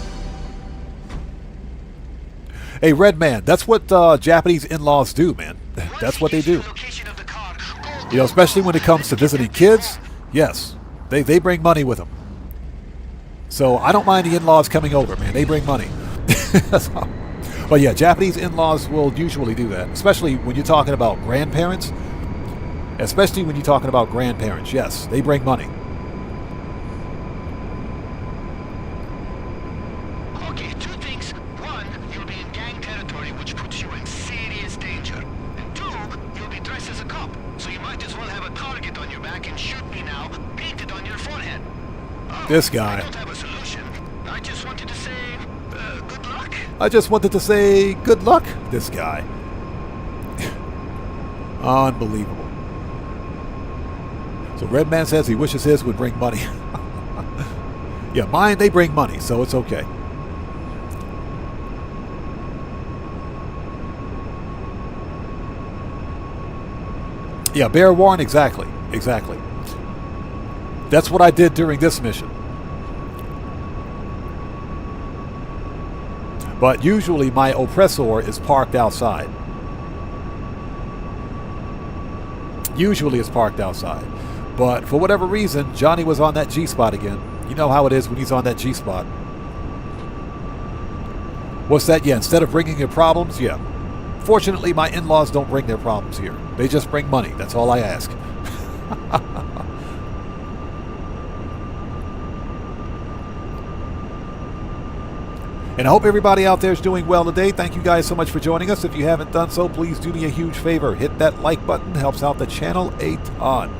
[SPEAKER 1] Hey, Redman, that's what Japanese in-laws do, man. That's what they do. You know, especially when it comes to visiting kids. Yes, they bring money with them. So I don't mind the in-laws coming over, man. They bring money. But yeah, Japanese in-laws will usually do that, especially when you're talking about grandparents. Especially when you're talking about grandparents, yes, they bring money.
[SPEAKER 2] Okay, 2 things. 1, you'll be in gang territory, which puts you in serious danger. And 2, you'll be dressed as a cop, so you might as well have a target on your back and shoot me now, painted on your forehead. Oh,
[SPEAKER 1] this guy.
[SPEAKER 2] I don't have a solution. I just wanted to say, good luck.
[SPEAKER 1] I just wanted to say good luck, this guy. Unbelievable. So Redman says he wishes his would bring money. Yeah, mine, they bring money, so it's okay. Yeah, Bear Warren, exactly. Exactly. That's what I did during this mission. But usually my oppressor is parked outside. Usually it's parked outside. But for whatever reason, Johnny was on that G-spot again. You know how it is when he's on that G-spot. What's that? Yeah, instead of bringing your problems, yeah. Fortunately, my in-laws don't bring their problems here. They just bring money. That's all I ask. And I hope everybody out there is doing well today. Thank you guys so much for joining us. If you haven't done so, please do me a huge favor. Hit that like button. Helps out the channel a ton.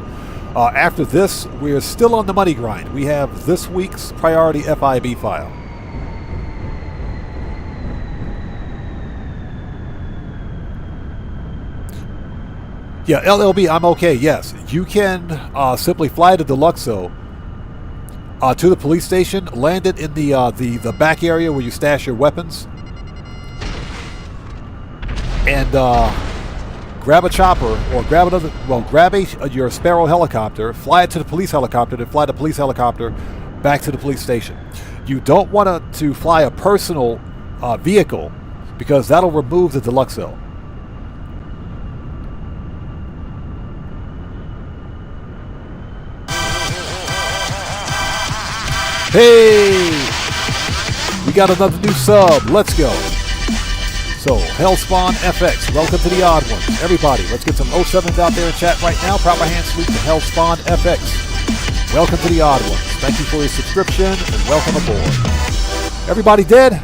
[SPEAKER 1] After this, we're still on the money grind. We have this week's priority FIB file. Yeah, LLB, I'm okay, yes. You can simply fly to Deluxo to the police station, land it in the back area where you stash your weapons, and grab a chopper or grab another. Well, grab your Sparrow helicopter, fly it to the police helicopter, then fly the police helicopter back to the police station. You don't want to fly a personal vehicle because that'll remove the Deluxo. Hey! We got another new sub. Let's go. So, Hellspawn FX, welcome to the Odd Ones. Everybody, let's get some 07s out there in chat right now. Proper hand salute to Hellspawn FX. Welcome to the Odd Ones. Thank you for your subscription and welcome aboard. Everybody dead?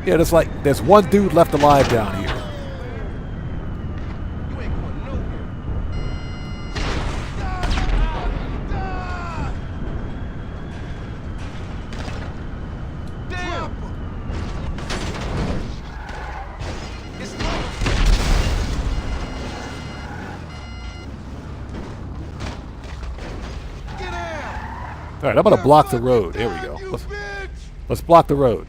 [SPEAKER 1] Yeah, there's one dude left alive down here. All right, I'm going to block the road. Here we go. Let's block the road.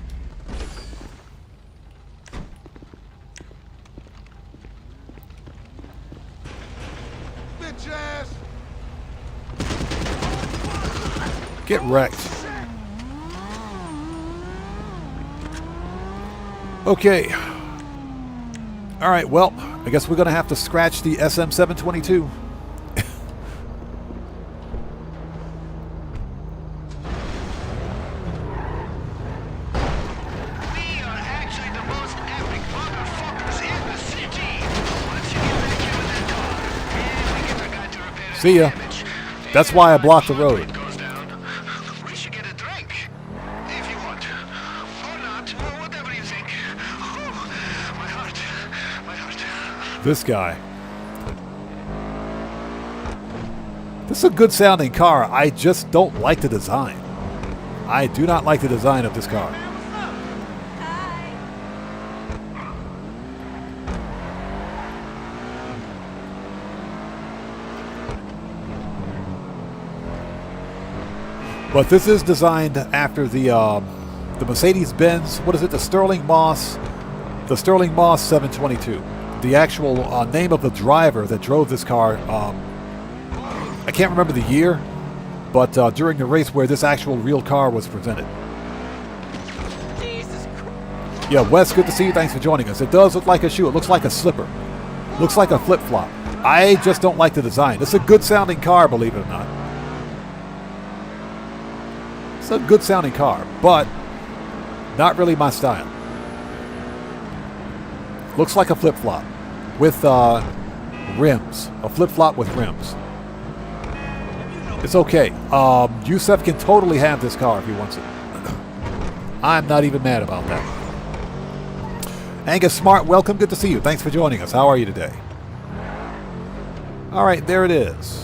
[SPEAKER 3] Bitch ass.
[SPEAKER 1] Get wrecked. Okay. All right, well, I guess we're going to have to scratch the SM-722. See ya. That's why I blocked the road.
[SPEAKER 2] We should get a drink. If you want. Or not. Or whatever you think. My heart. My heart.
[SPEAKER 1] This guy. This is a good sounding car. I just don't like the design. I do not like the design of this car. But this is designed after the Mercedes-Benz, what is it, the Sterling Moss 722. The actual name of the driver that drove this car, I can't remember the year, but during the race where this actual real car was presented.
[SPEAKER 9] Jesus Christ.
[SPEAKER 1] Yeah, Wes, good to see you. Thanks for joining us. It does look like a shoe. It looks like a slipper. Looks like a flip-flop. I just don't like the design. It's a good sounding car, believe it or not. It's a good sounding car, but not really my style. Looks like a flip-flop with rims. A flip-flop with rims. It's okay. Yusef can totally have this car if he wants it. I'm not even mad about that. Angus Smart, welcome. Good to see you. Thanks for joining us. How are you today? All right, there it is.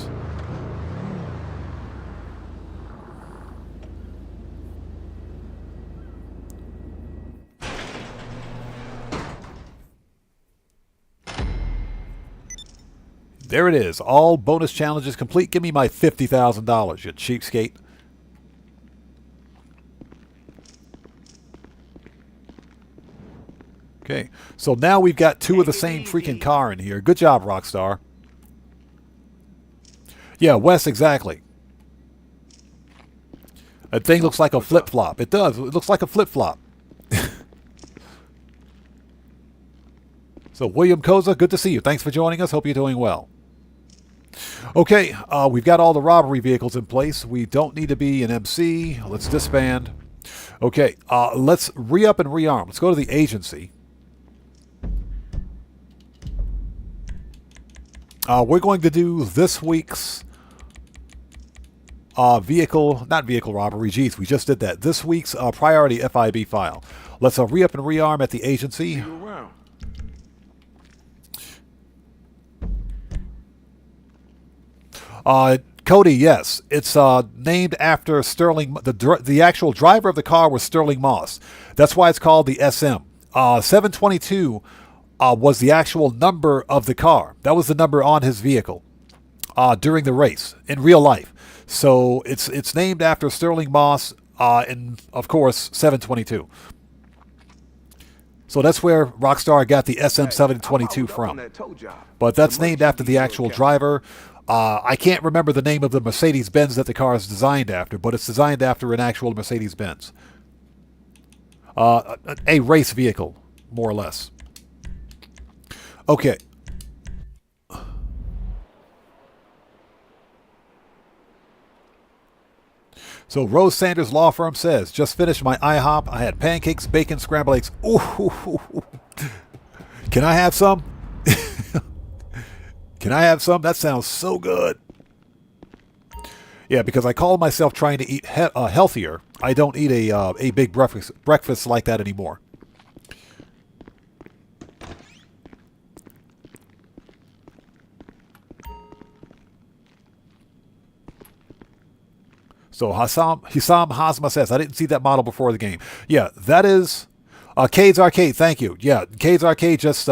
[SPEAKER 1] There it is. All bonus challenges complete. Give me my $50,000, you cheapskate. Okay, so now we've got two of the same freaking car in here. Good job, Rockstar. Yeah, Wes, exactly. That thing looks like a flip-flop. It does. It looks like a flip-flop. So, William Koza, good to see you. Thanks for joining us. Hope you're doing well. Okay, we've got all the robbery vehicles in place. We don't need to be an MC. Let's disband. Okay, let's re-up and rearm. Let's go to the agency. We're going to do this week's not vehicle robbery. Geez, we just did that. This week's priority FIB file. Let's re-up and rearm at the agency. Cody, yes. It's named after Sterling. The actual driver of the car was Sterling Moss. That's why it's called the SM. 722 was the actual number of the car. That was the number on his vehicle during the race in real life. So it's named after Sterling Moss and, of course, 722. So that's where Rockstar got the SM722 from. But that's named after the actual driver. I can't remember the name of the Mercedes-Benz that the car is designed after, but it's designed after an actual Mercedes-Benz. A race vehicle, more or less. Okay. So Rose Sanders Law Firm says, just finished my IHOP. I had pancakes, bacon, scrambled eggs. Ooh. Can I have some? Can I have some? That sounds so good. Yeah, because I call myself trying to eat healthier. I don't eat a big breakfast like that anymore. So Hisam Hazma says, I didn't see that model before the game. Yeah, that is Cade's Arcade. Thank you. Yeah, Cade's Arcade just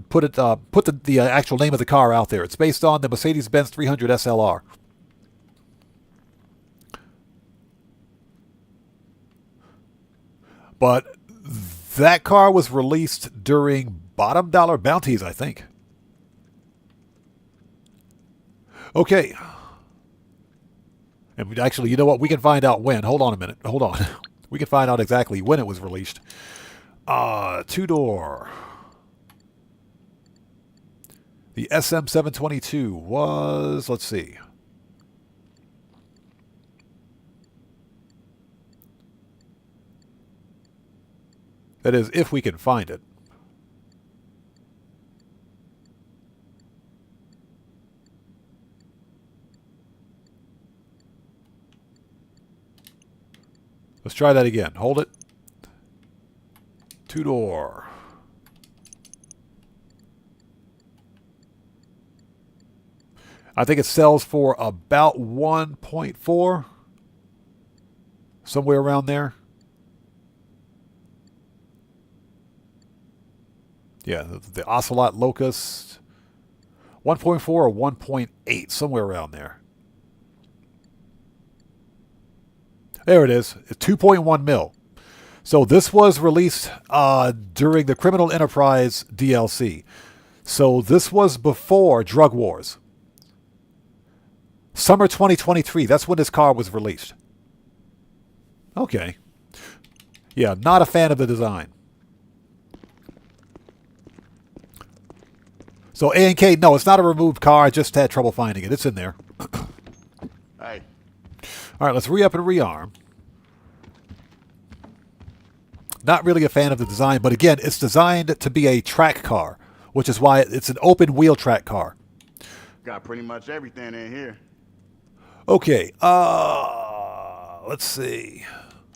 [SPEAKER 1] put the actual name of the car out there. It's based on the Mercedes-Benz 300 SLR. But that car was released during bottom dollar bounties, I think. Okay. And actually, you know what? We can find out when. Hold on a minute. Hold on. We can find out exactly when it was released. Two-door. The SM722 was, let's see. That is, if we can find it. Let's try that again. Hold it. Two-door. I think it sells for about 1.4. Somewhere around there. Yeah, the Ocelot Locust. 1.4 or 1.8. Somewhere around there. There it is. 2.1 mil. So this was released during the Criminal Enterprise DLC. So this was before Drug Wars. Summer 2023. That's when this car was released. Okay. Yeah, not a fan of the design. So A&K, no, it's not a removed car. I just had trouble finding it. It's in there.
[SPEAKER 10] Hey.
[SPEAKER 1] All right, let's re-up and rearm. Not really a fan of the design, but again, it's designed to be a track car, which is why it's an open wheel track car.
[SPEAKER 10] Got pretty much everything in here.
[SPEAKER 1] Okay, let's see.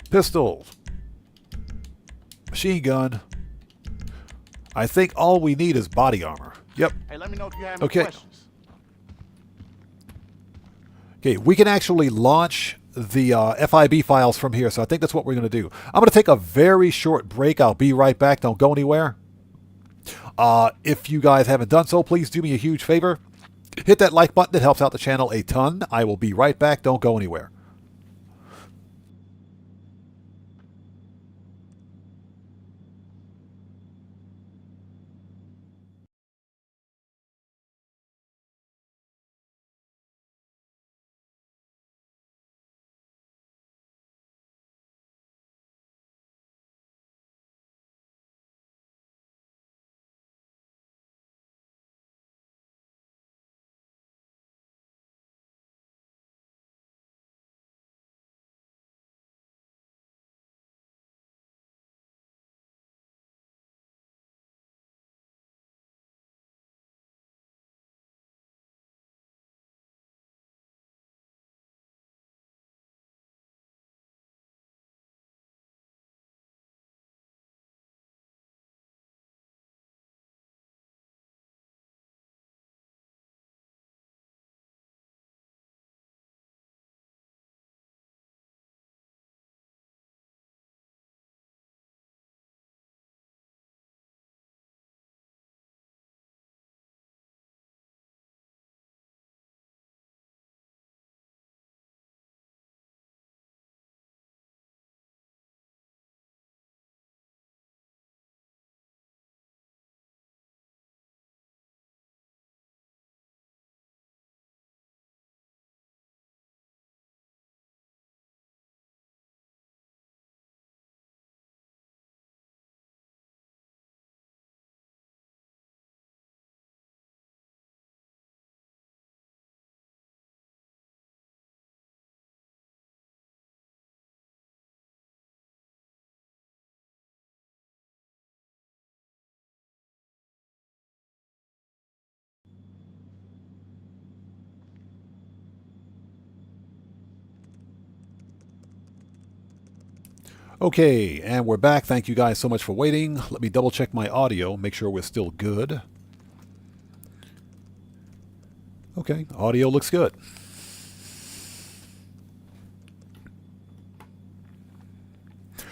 [SPEAKER 1] Pistols. Machine gun. I think all we need is body armor. Yep.
[SPEAKER 10] Hey, let me know if you have any questions.
[SPEAKER 1] Okay, we can actually launch the FIB files from here, so I think that's what we're going to do. I'm going to take a very short break. I'll be right back. Don't go anywhere. If you guys haven't done so, please do me a huge favor. Hit that like button. It helps out the channel a ton. I will be right back. Don't go anywhere. Okay, and we're back. Thank you guys so much for waiting. Let me double check my audio, make sure we're still good. Okay, audio looks good.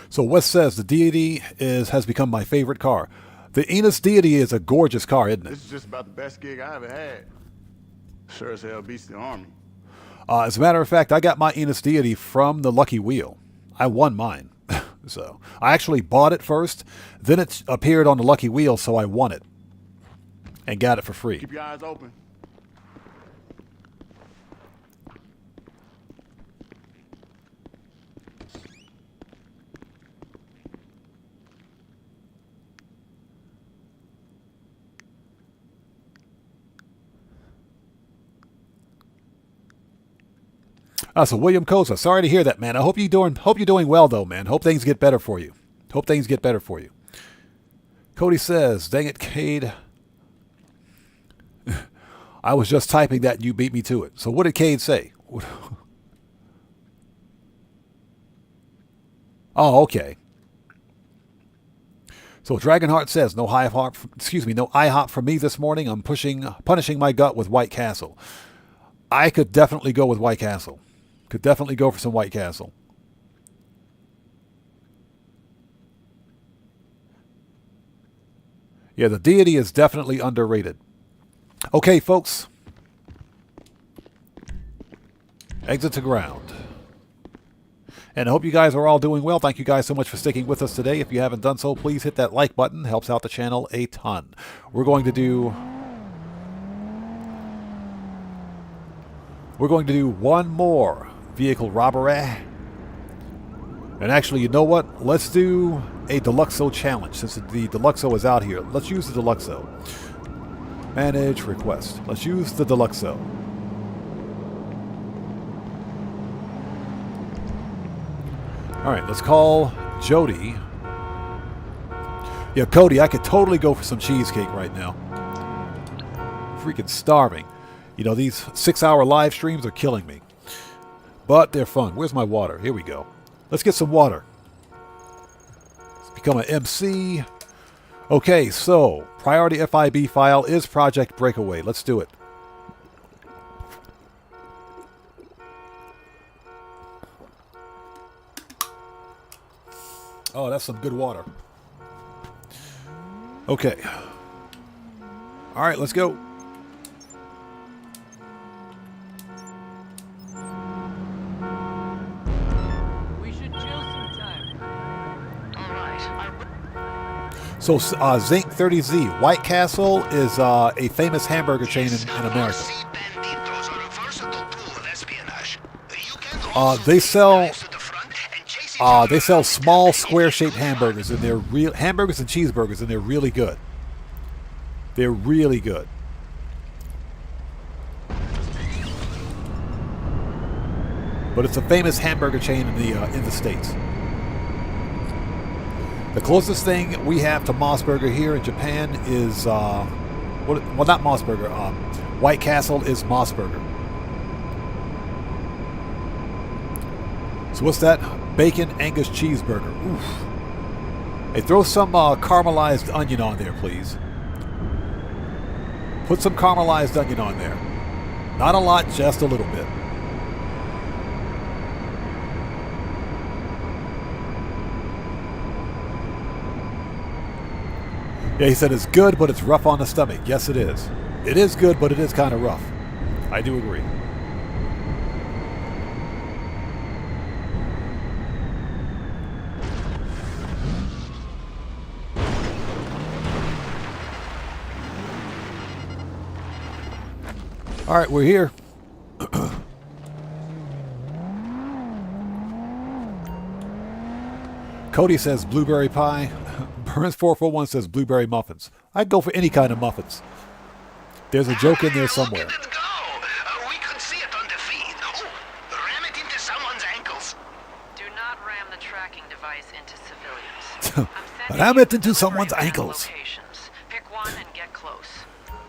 [SPEAKER 1] So Wes says the Deity has become my favorite car. The Enos Deity is a gorgeous car, isn't it?
[SPEAKER 10] This is just about the best gig I ever had. Sure as hell beats the Army.
[SPEAKER 1] As a matter of fact, I got my Enos Deity from the Lucky Wheel. I won mine. So I actually bought it first, then it appeared on the Lucky Wheel, so I won it and got it for free.
[SPEAKER 10] Keep your eyes open.
[SPEAKER 1] So William Koza, sorry to hear that, man. I hope you're doing well, though, man. Hope things get better for you. Hope things get better for you. Cody says, dang it, Cade. I was just typing that and you beat me to it. So what did Cade say? Oh, okay. So Dragonheart says, no IHOP for me this morning. I'm punishing my gut with White Castle. I could definitely go with White Castle. Could definitely go for some White Castle. Yeah, the Deity is definitely underrated. Okay, folks. Exit to ground. And I hope you guys are all doing well. Thank you guys so much for sticking with us today. If you haven't done so, please hit that like button. Helps out the channel a ton. We're going to do one more vehicle robbery. And actually, you know what? Let's do a Deluxo challenge. Since the Deluxo is out here, let's use the Deluxo. Manage request. Let's use the Deluxo. Alright, let's call Jody. Yeah, Cody, I could totally go for some cheesecake right now. Freaking starving. You know, these 6-hour live streams are killing me. But they're fun. Where's my water? Here we go. Let's get some water. Let's become an MC. Okay, so priority FIB file is Project Breakaway. Let's do it. Oh, that's some good water. Okay. All right, let's go. So Zinc 30Z, White Castle is a famous hamburger chain in America. They sell small square-shaped hamburgers, and they're real hamburgers and cheeseburgers, and they're really good. They're really good. But it's a famous hamburger chain in the States. The closest thing we have to Mossburger here in Japan is, well, not Mossburger. White Castle is Mossburger. So what's that? Bacon Angus cheeseburger. Oof. Hey, throw some caramelized onion on there, please. Put some caramelized onion on there. Not a lot, just a little bit. Yeah, he said it's good, but it's rough on the stomach. Yes, it is. It is good, but it is kind of rough. I do agree. All right, we're here. Cody says blueberry pie. Burns 441 says blueberry muffins. I'd go for any kind of muffins. There's a joke in there somewhere.
[SPEAKER 2] We could see it on the feed. Oh, ram it into someone's ankles.
[SPEAKER 15] Do not ram the tracking device into civilians.
[SPEAKER 1] Ram it into someone's ankles.
[SPEAKER 15] Pick one and get close.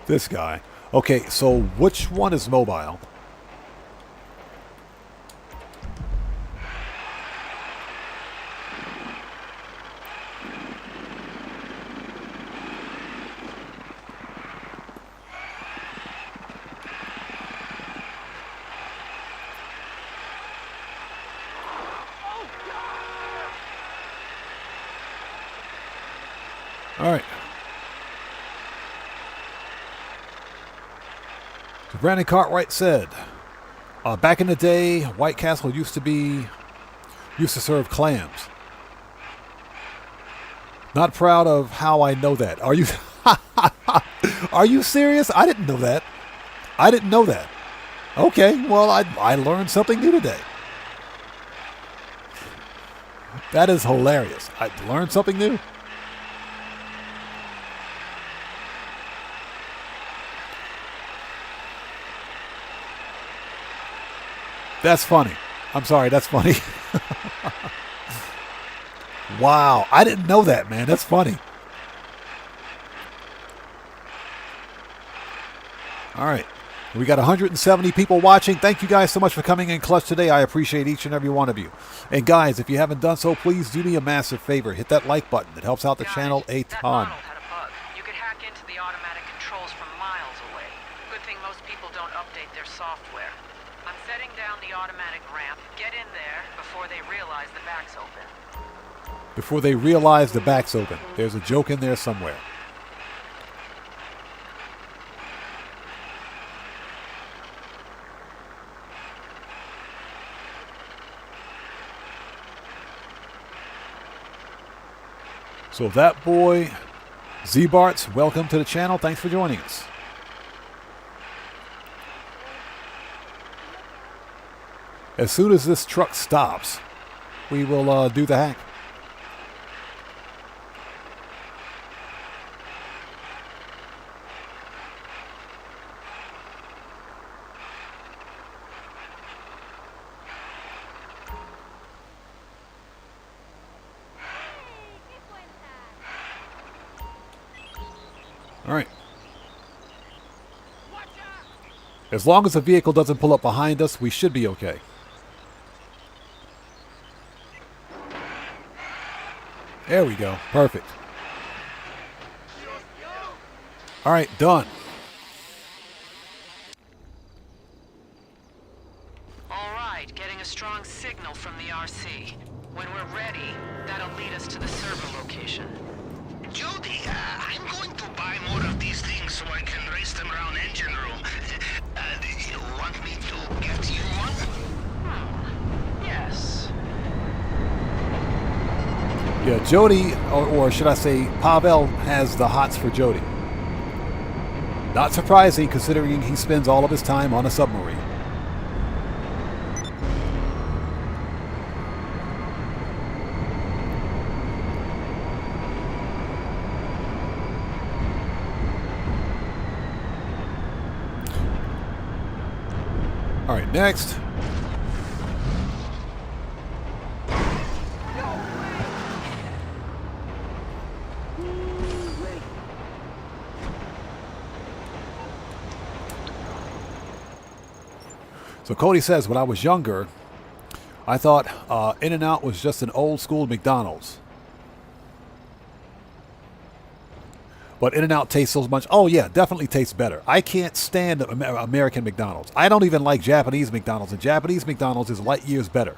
[SPEAKER 1] This guy. Okay, so which one is mobile? All right. So Brandon Cartwright said, back in the day, White Castle used to serve clams. Not proud of how I know that. Are you are you serious? I didn't know that. I didn't know that. Okay, well, I learned something new today. That is hilarious. I learned something new. That's funny. I'm sorry, that's funny. Wow, I didn't know that, man. That's funny. All right. We got 170 people watching. Thank you guys so much for coming in clutch today. I appreciate each and every one of you. And guys, if you haven't done so, please do me a massive favor. Hit that like button. It helps out the channel a ton.
[SPEAKER 15] You could hack into the automatic controls from miles away. Good thing most people don't update their software. I'm setting down the automatic ramp. Get in there before they realize the back's open.
[SPEAKER 1] Before they realize the back's open. There's a joke in there somewhere. So that boy, Z-Barts, welcome to the channel. Thanks for joining us. As soon as this truck stops, we will do the hack. All right. As long as the vehicle doesn't pull up behind us, we should be okay. There we go. Perfect. All right, done.
[SPEAKER 15] All right, getting a strong signal from the RC. When we're ready, that'll lead us to the server location.
[SPEAKER 2] Jody, I'm going to buy more of these things so I can race them around engine room. You want me to get you one?
[SPEAKER 15] Yes.
[SPEAKER 1] Yeah, Jody, or should I say Pavel, has the hots for Jody. Not surprising considering he spends all of his time on a submarine. All right, next. So Cody says, when I was younger, I thought In-N-Out was just an old school McDonald's. But In-N-Out tastes so much. Oh yeah, definitely tastes better. I can't stand American McDonald's. I don't even like Japanese McDonald's, and Japanese McDonald's is light years better.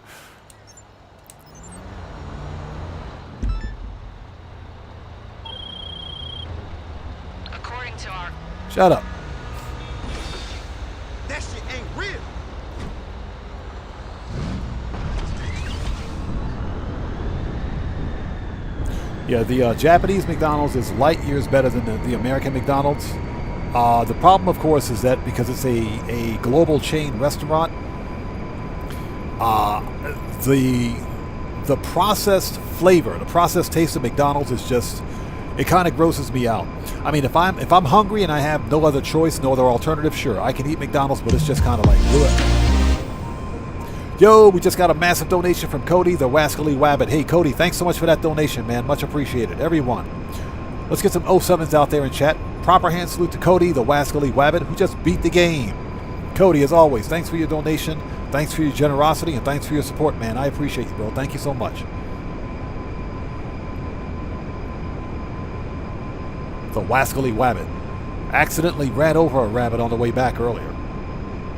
[SPEAKER 15] According to our...
[SPEAKER 1] Shut up.
[SPEAKER 5] That shit ain't real.
[SPEAKER 1] Yeah, the Japanese McDonald's is light years better than the American McDonald's. The problem, of course, is that because it's a global chain restaurant, the processed flavor, the processed taste of McDonald's is just, it kind of grosses me out. I mean, if I'm hungry and I have no other choice, no other alternative, sure, I can eat McDonald's, but it's just kind of like, ugh. Yo, we just got a massive donation from Cody, the Wascally Wabbit. Hey, Cody, thanks so much for that donation, man. Much appreciated. Everyone, let's get some 07s out there in chat. Proper hand salute to Cody, the Wascally Wabbit, who just beat the game. Cody, as always, thanks for your donation. Thanks for your generosity, and thanks for your support, man. I appreciate you, bro. Thank you so much. The Wascally Wabbit accidentally ran over a rabbit on the way back earlier.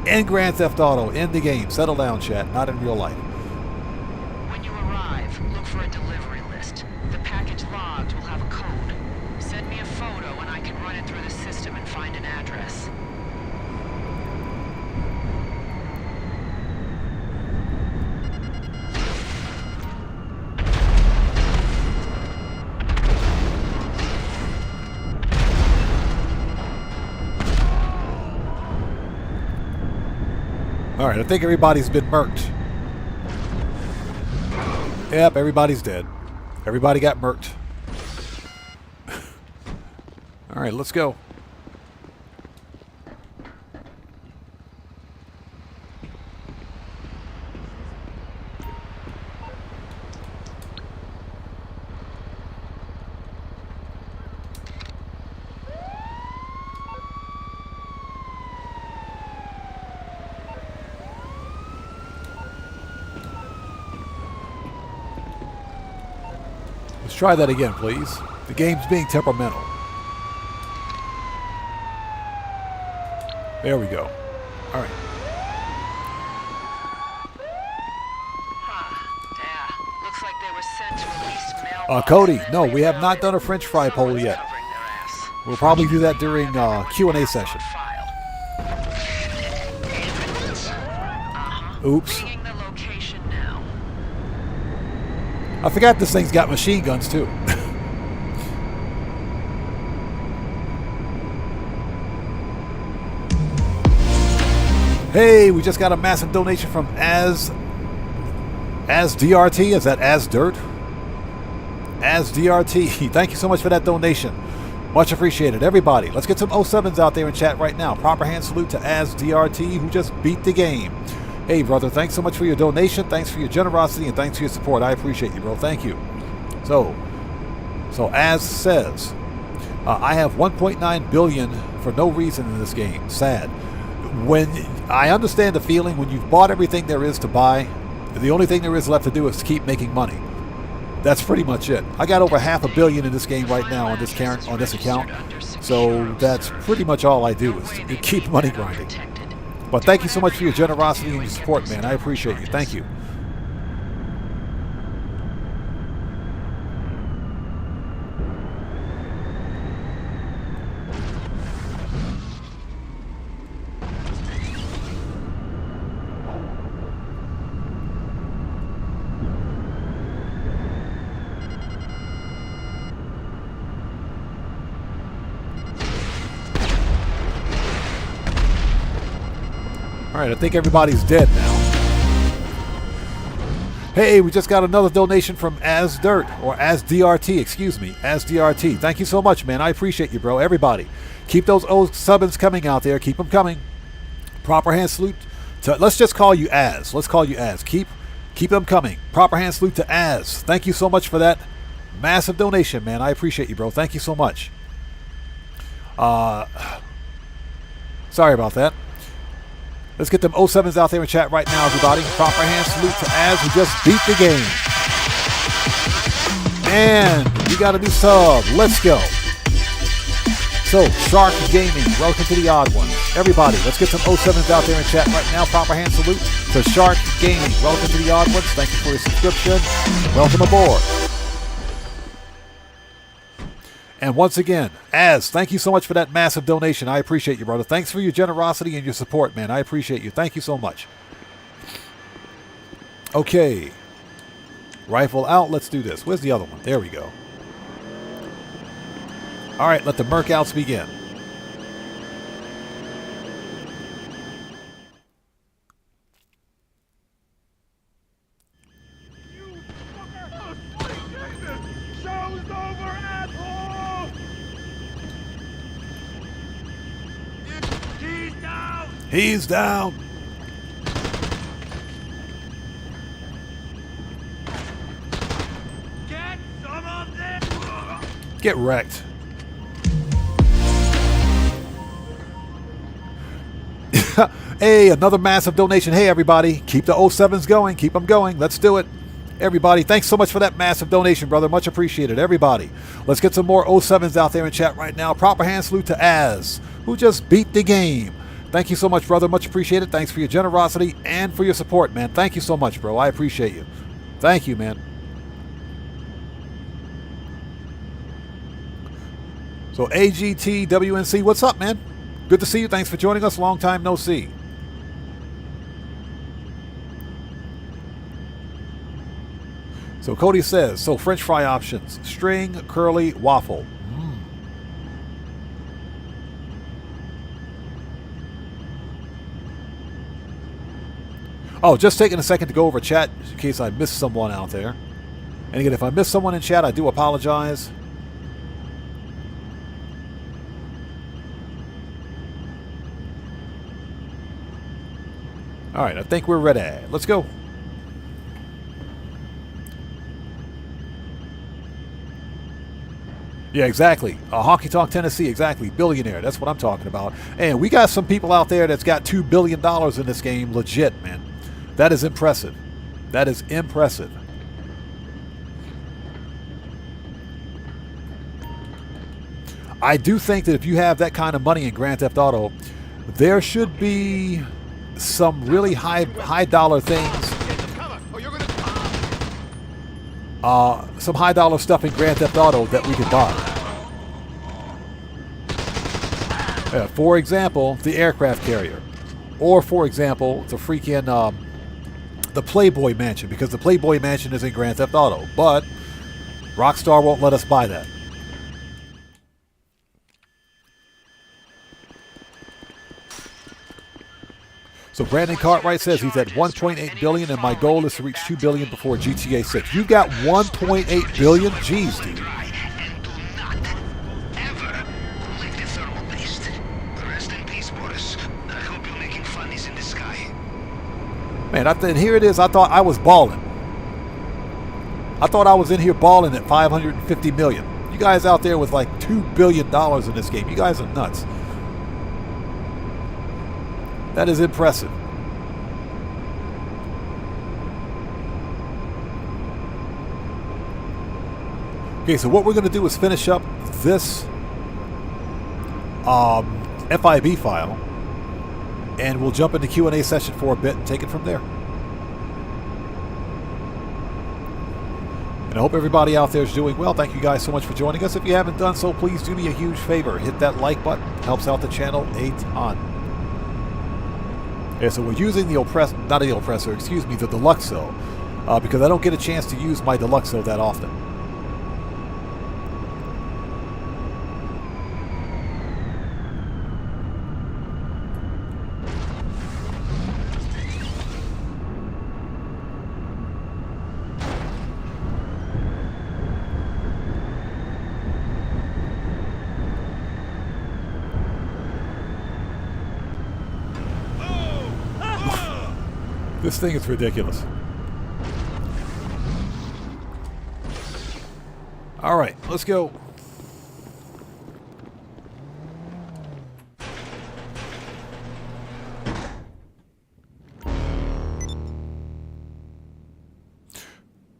[SPEAKER 1] In Grand Theft Auto, in the game. Settle down, chat. Not in real life.
[SPEAKER 15] When you arrive, look for a delivery list. The package logged will have a code. Send me a photo and I can run it through the system and find an address.
[SPEAKER 1] All right, I think everybody's been murked. Yep, everybody's dead. Everybody got murked. All right, let's go. Let's try that again, please. The game's being temperamental. There we go. All right.
[SPEAKER 15] Looks like they were sent to at least mail.
[SPEAKER 1] Cody, no, we have not done a French fry poll yet. We'll probably do that during Q&A session. Oops. I forgot this thing's got machine guns too. Hey, we just got a massive donation from As DRT. Is that As Dirt? As DRT. Thank you so much for that donation. Much appreciated. Everybody, let's get some 07s out there in chat right now. Proper hand salute to As DRT, who just beat the game. Hey, brother, thanks so much for your donation. Thanks for your generosity, and thanks for your support. I appreciate you, bro. Thank you. So As says, I have 1.9 billion for no reason in this game. Sad. When I understand the feeling when you've bought everything there is to buy, the only thing there is left to do is to keep making money. That's pretty much it. I got over $500 million in this game right now on this account. So that's pretty much all I do is to keep money grinding. But thank you so much for your generosity and your support, man. I appreciate you. Thank you. All right, I think everybody's dead now. Hey, we just got another donation from AsDirt, or AsDRT, excuse me, AsDRT. Thank you so much, man. I appreciate you, bro. Everybody, keep those old subbins coming out there. Keep them coming. Proper hand salute to, let's just call you As. Let's call you As. Keep them coming. Proper hand salute to As. Thank you so much for that massive donation, man. I appreciate you, bro. Thank you so much. Sorry about that. Let's get them 07s out there in chat right now, everybody. Proper hand salute to Az, who just beat the game. And we got a new sub. Let's go. So, Shark Gaming, welcome to the Odd One. Everybody, let's get some 07s out there in chat right now. Proper hand salute to Shark Gaming. Welcome to the Odd Ones. Thank you for your subscription. Welcome aboard. And once again, Az, thank you so much for that massive donation. I appreciate you, brother. Thanks for your generosity and your support, man. I appreciate you. Thank you so much. Okay. Rifle out. Let's do this. Where's the other one? There we go. All right, let the merc outs begin. He's down.
[SPEAKER 5] Get some of this.
[SPEAKER 1] Get wrecked. Hey, another massive donation. Hey, everybody. Keep the 07s going. Keep them going. Let's do it. Everybody, thanks so much for that massive donation, brother. Much appreciated. Everybody, let's get some more 07s out there in chat right now. Proper hand salute to Az, who just beat the game. Thank you so much, brother. Much appreciated. Thanks for your generosity and for your support, man. Thank you so much, bro. I appreciate you. Thank you, man. So AGTWNC, what's up, man? Good to see you. Thanks for joining us. Long time no see. So Cody says, so French fry options, string, curly, waffle. Oh, just taking a second to go over chat in case I missed someone out there. And again, if I missed someone in chat, I do apologize. All right, I think we're ready. Let's go. Yeah, exactly. Honky Tonk Tennessee, exactly. Billionaire, that's what I'm talking about. And we got some people out there that's got $2 billion in this game, legit, man. That is impressive. That is impressive. I do think that if you have that kind of money in Grand Theft Auto, there should be some really high dollar things. Some high dollar stuff in Grand Theft Auto that we could buy. For example, the aircraft carrier. Or for example, the freaking the Playboy Mansion, because the Playboy Mansion is in Grand Theft Auto, but Rockstar won't let us buy that. So Brandon Cartwright says he's at 1.8 billion and my goal is to reach 2 billion before GTA 6. You got 1.8 billion? Jeez, dude. Man, and here it is. I thought I was balling. I thought I was in here balling at 550 million. You guys out there with like $2 billion in this game. You guys are nuts. That is impressive. Okay, so what we're going to do is finish up this FIB file, and we'll jump into Q&A session for a bit and take it from there. And I hope everybody out there is doing well. Thank you guys so much for joining us. If you haven't done so, please do me a huge favor. Hit that like button. Helps out the channel a ton. Yeah, so we're using the the Deluxo, because I don't get a chance to use my Deluxo that often. This thing is ridiculous. All right, let's go.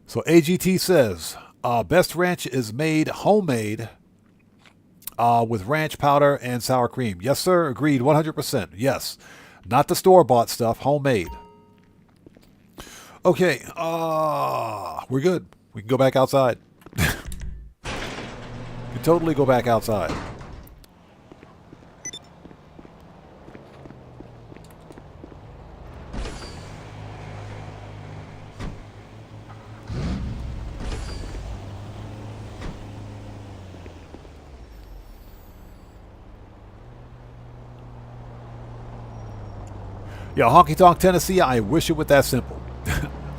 [SPEAKER 1] So AGT says, best ranch is made homemade with ranch powder and sour cream. Yes, sir. Agreed. 100%. Yes. Not the store-bought stuff. Homemade. Okay. We're good. We can go back outside. We can totally go back outside. Yeah, Honky Tonk, Tennessee, I wish it was that simple.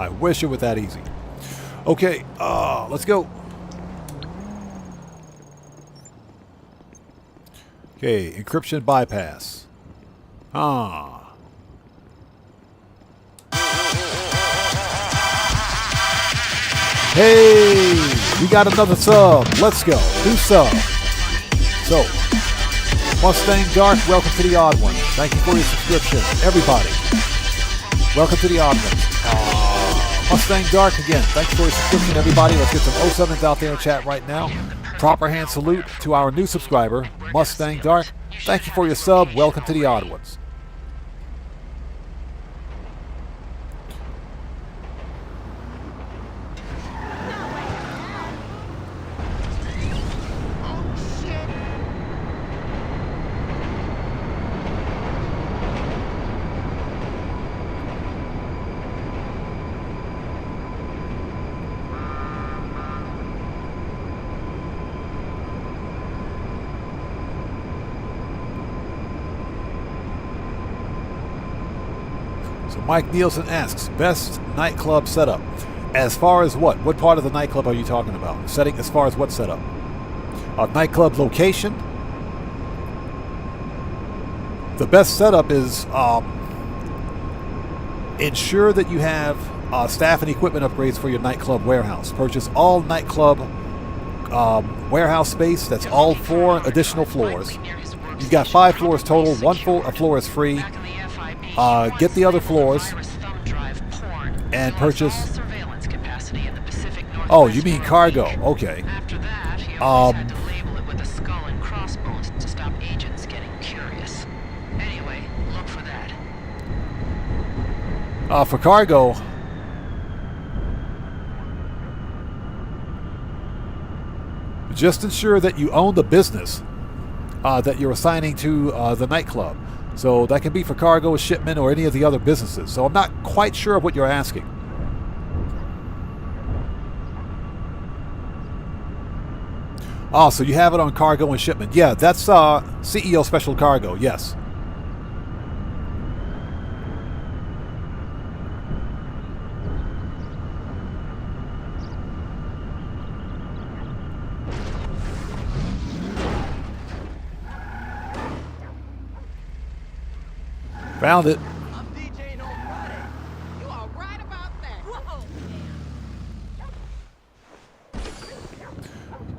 [SPEAKER 1] I wish it was that easy. Okay, let's go. Okay, encryption bypass. Hey, we got another sub. Let's go. New sub. So, Mustang Dark, welcome to the Odd One. Thank you for your subscription. Everybody, welcome to the Odd One. Mustang Dark, again, thanks for your subscription, everybody. Let's get some 07s out there in chat right now. Proper hand salute to our new subscriber, Mustang Dark. Thank you for your sub. Welcome to the Odd Ones. Mike Nielsen asks, best nightclub setup. As far as what? What part of the nightclub are you talking about? Setting as far as what setup? Nightclub location? The best setup is ensure that you have staff and equipment upgrades for your nightclub warehouse. Purchase all nightclub warehouse space. That's all 4 additional floors. You've got 5 floors total. One floor is free. Get the other floors and purchase. Oh, you mean cargo? Okay. For cargo, just ensure that you own the business that you're assigning to the nightclub. So that can be for cargo, shipment, or any of the other businesses. So I'm not quite sure of what you're asking. Oh, so you have it on cargo and shipment. Yeah, that's CEO Special Cargo, yes. Found it.
[SPEAKER 5] I'm DJing on Friday. You are right about that.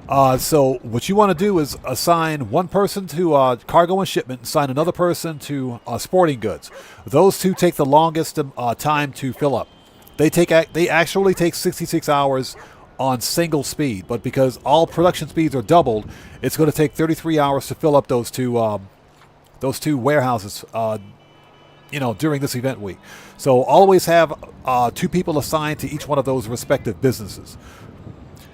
[SPEAKER 5] Whoa.
[SPEAKER 1] So what you want to do is assign one person to cargo and shipment, assign another person to sporting goods. Those two take the longest time to fill up. They actually take 66 hours on single speed, but because all production speeds are doubled, it's going to take 33 hours to fill up those two warehouses. During this event week. So always have 2 people assigned to each one of those respective businesses.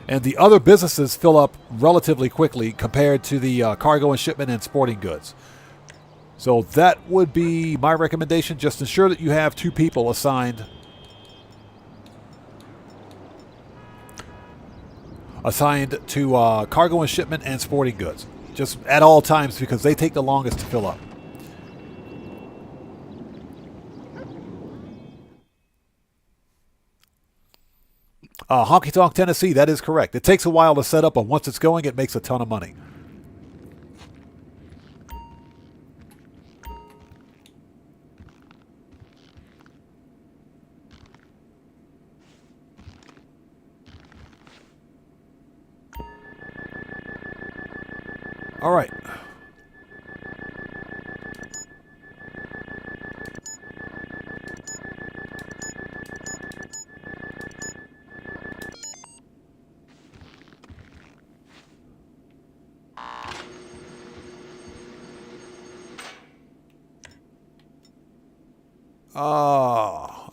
[SPEAKER 1] And the other businesses fill up relatively quickly compared to the cargo and shipment and sporting goods. So that would be my recommendation. Just ensure that you have 2 people assigned to cargo and shipment and sporting goods. Just at all times, because they take the longest to fill up. Honky Tonk, Tennessee, that is correct. It takes a while to set up, but once it's going, it makes a ton of money. All right.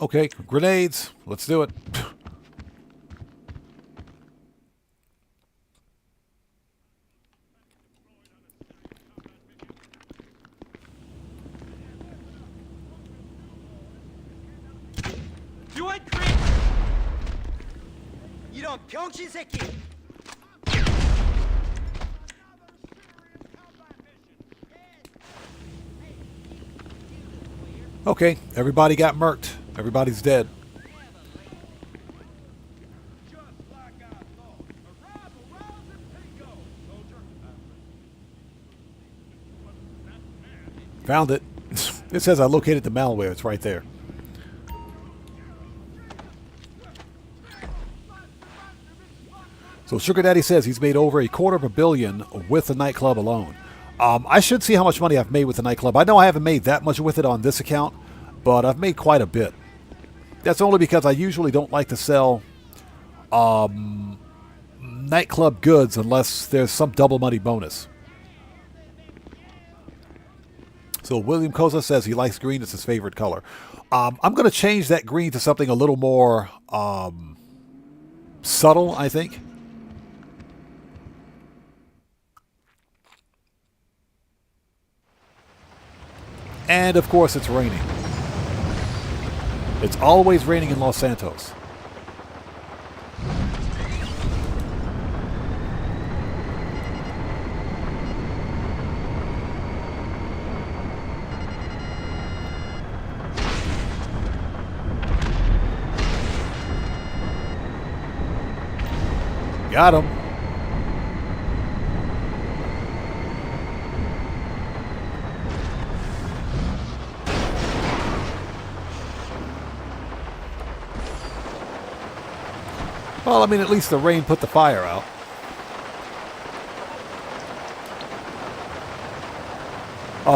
[SPEAKER 1] Okay, grenades. Let's do it. Okay, everybody got murked. Everybody's dead. Found it. It says I located the malware. It's right there. So Sugar Daddy says he's made over $250 million with the nightclub alone. I should see how much money I've made with the nightclub. I know I haven't made that much with it on this account, but I've made quite a bit. That's only because I usually don't like to sell nightclub goods unless there's some double money bonus. So William Koza says he likes green. It's his favorite color. I'm going to change that green to something a little more subtle, I think. And, of course, it's raining. It's always raining in Los Santos. Got him. Well, I mean, at least the rain put the fire out.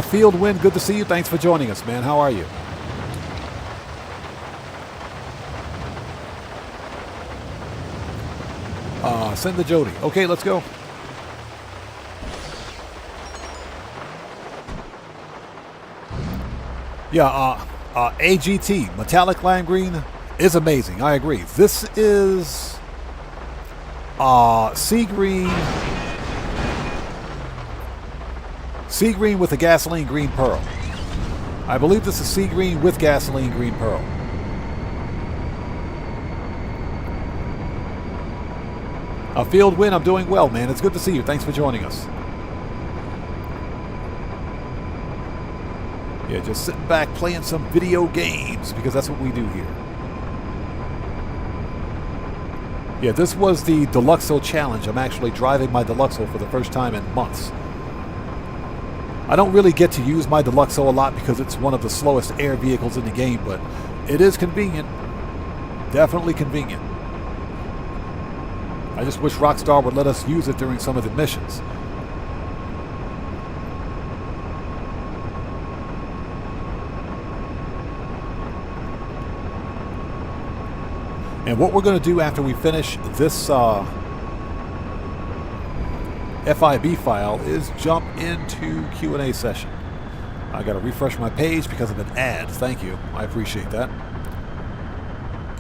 [SPEAKER 1] Field Wind, good to see you. Thanks for joining us, man. How are you? Send the Jody. Okay, let's go. Yeah, AGT, metallic lime green, is amazing. I agree. This is sea green with a gasoline green pearl. I believe this is sea green with gasoline green pearl. Field Win, I'm doing well, man. It's good to see you. Thanks for joining us. Yeah, just sitting back playing some video games because that's what we do here. Yeah, this was the Deluxo Challenge. I'm actually driving my Deluxo for the first time in months. I don't really get to use my Deluxo a lot because it's one of the slowest air vehicles in the game, but it is convenient. Definitely convenient. I just wish Rockstar would let us use it during some of the missions. And what we're going to do after we finish this FIB file is jump into Q&A session. I got to refresh my page because of an ad. Thank you. I appreciate that.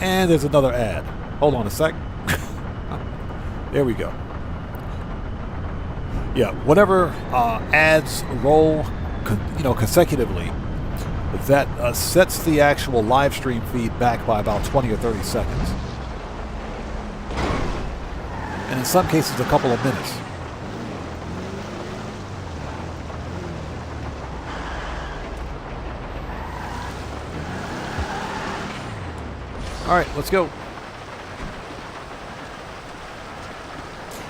[SPEAKER 1] And there's another ad. Hold on a sec. There we go. Yeah, whenever ads roll, consecutively, that sets the actual live stream feed back by about 20 or 30 seconds. And in some cases, a couple of minutes. All right, let's go.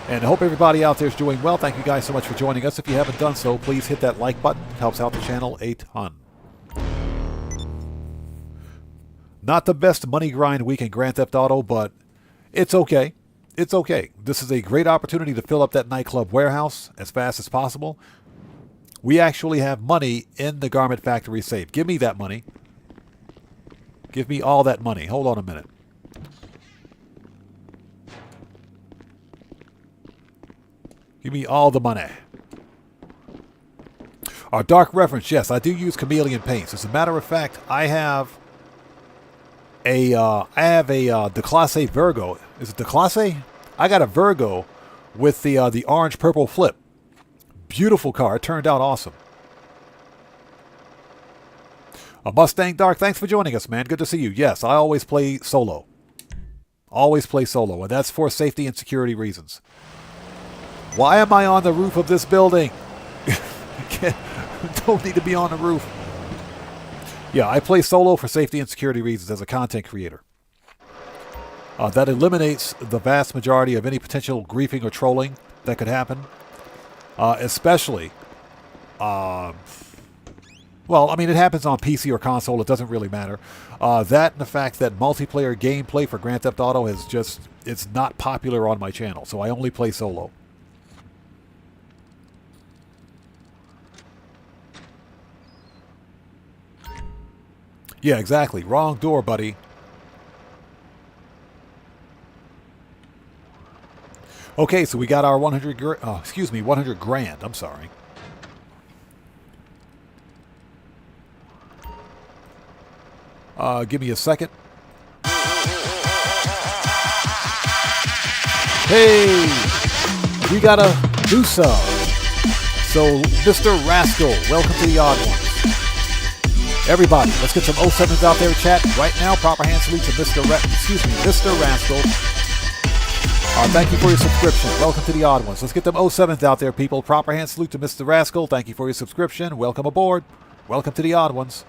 [SPEAKER 1] And I hope everybody out there is doing well. Thank you guys so much for joining us. If you haven't done so, please hit that like button. It helps out the channel a ton. Not the best money grind week in Grand Theft Auto, but it's okay. it's okay. This is a great opportunity to fill up that nightclub warehouse as fast as possible. We actually have money in the garment factory safe. Give me that money. Give me all that money. Hold on a minute. Give me all the money. Our dark reference, yes, I do use chameleon paints. As a matter of fact, I have a Declasse Virgo. Is it Declasse? I got a Virgo with the orange purple flip. Beautiful car. It turned out awesome. A Mustang Dark, thanks for joining us, man. Good to see you. Yes, I always play solo. Always play solo, and that's for safety and security reasons. Why am I on the roof of this building? Don't need to be on the roof. Yeah, I play solo for safety and security reasons as a content creator. That eliminates the vast majority of any potential griefing or trolling that could happen. Especially, well, I mean, it happens on PC or console. It doesn't really matter. That and the fact that multiplayer gameplay for Grand Theft Auto is just, it's not popular on my channel. So I only play solo. Yeah, exactly. Wrong door, buddy. Okay, so we got our 100 grand. I'm sorry. Give me a second. Hey, we got a new sub. So, Mr. Rascal, welcome to the Odd Ones. Everybody, let's get some 07s out there in chat right now. Proper hand salute to Mr. Rascal. Thank you for your subscription. Welcome to the Odd Ones. Let's get them 07s out there, people. Proper hand salute to Mr. Rascal. Thank you for your subscription. Welcome aboard. Welcome to the Odd Ones.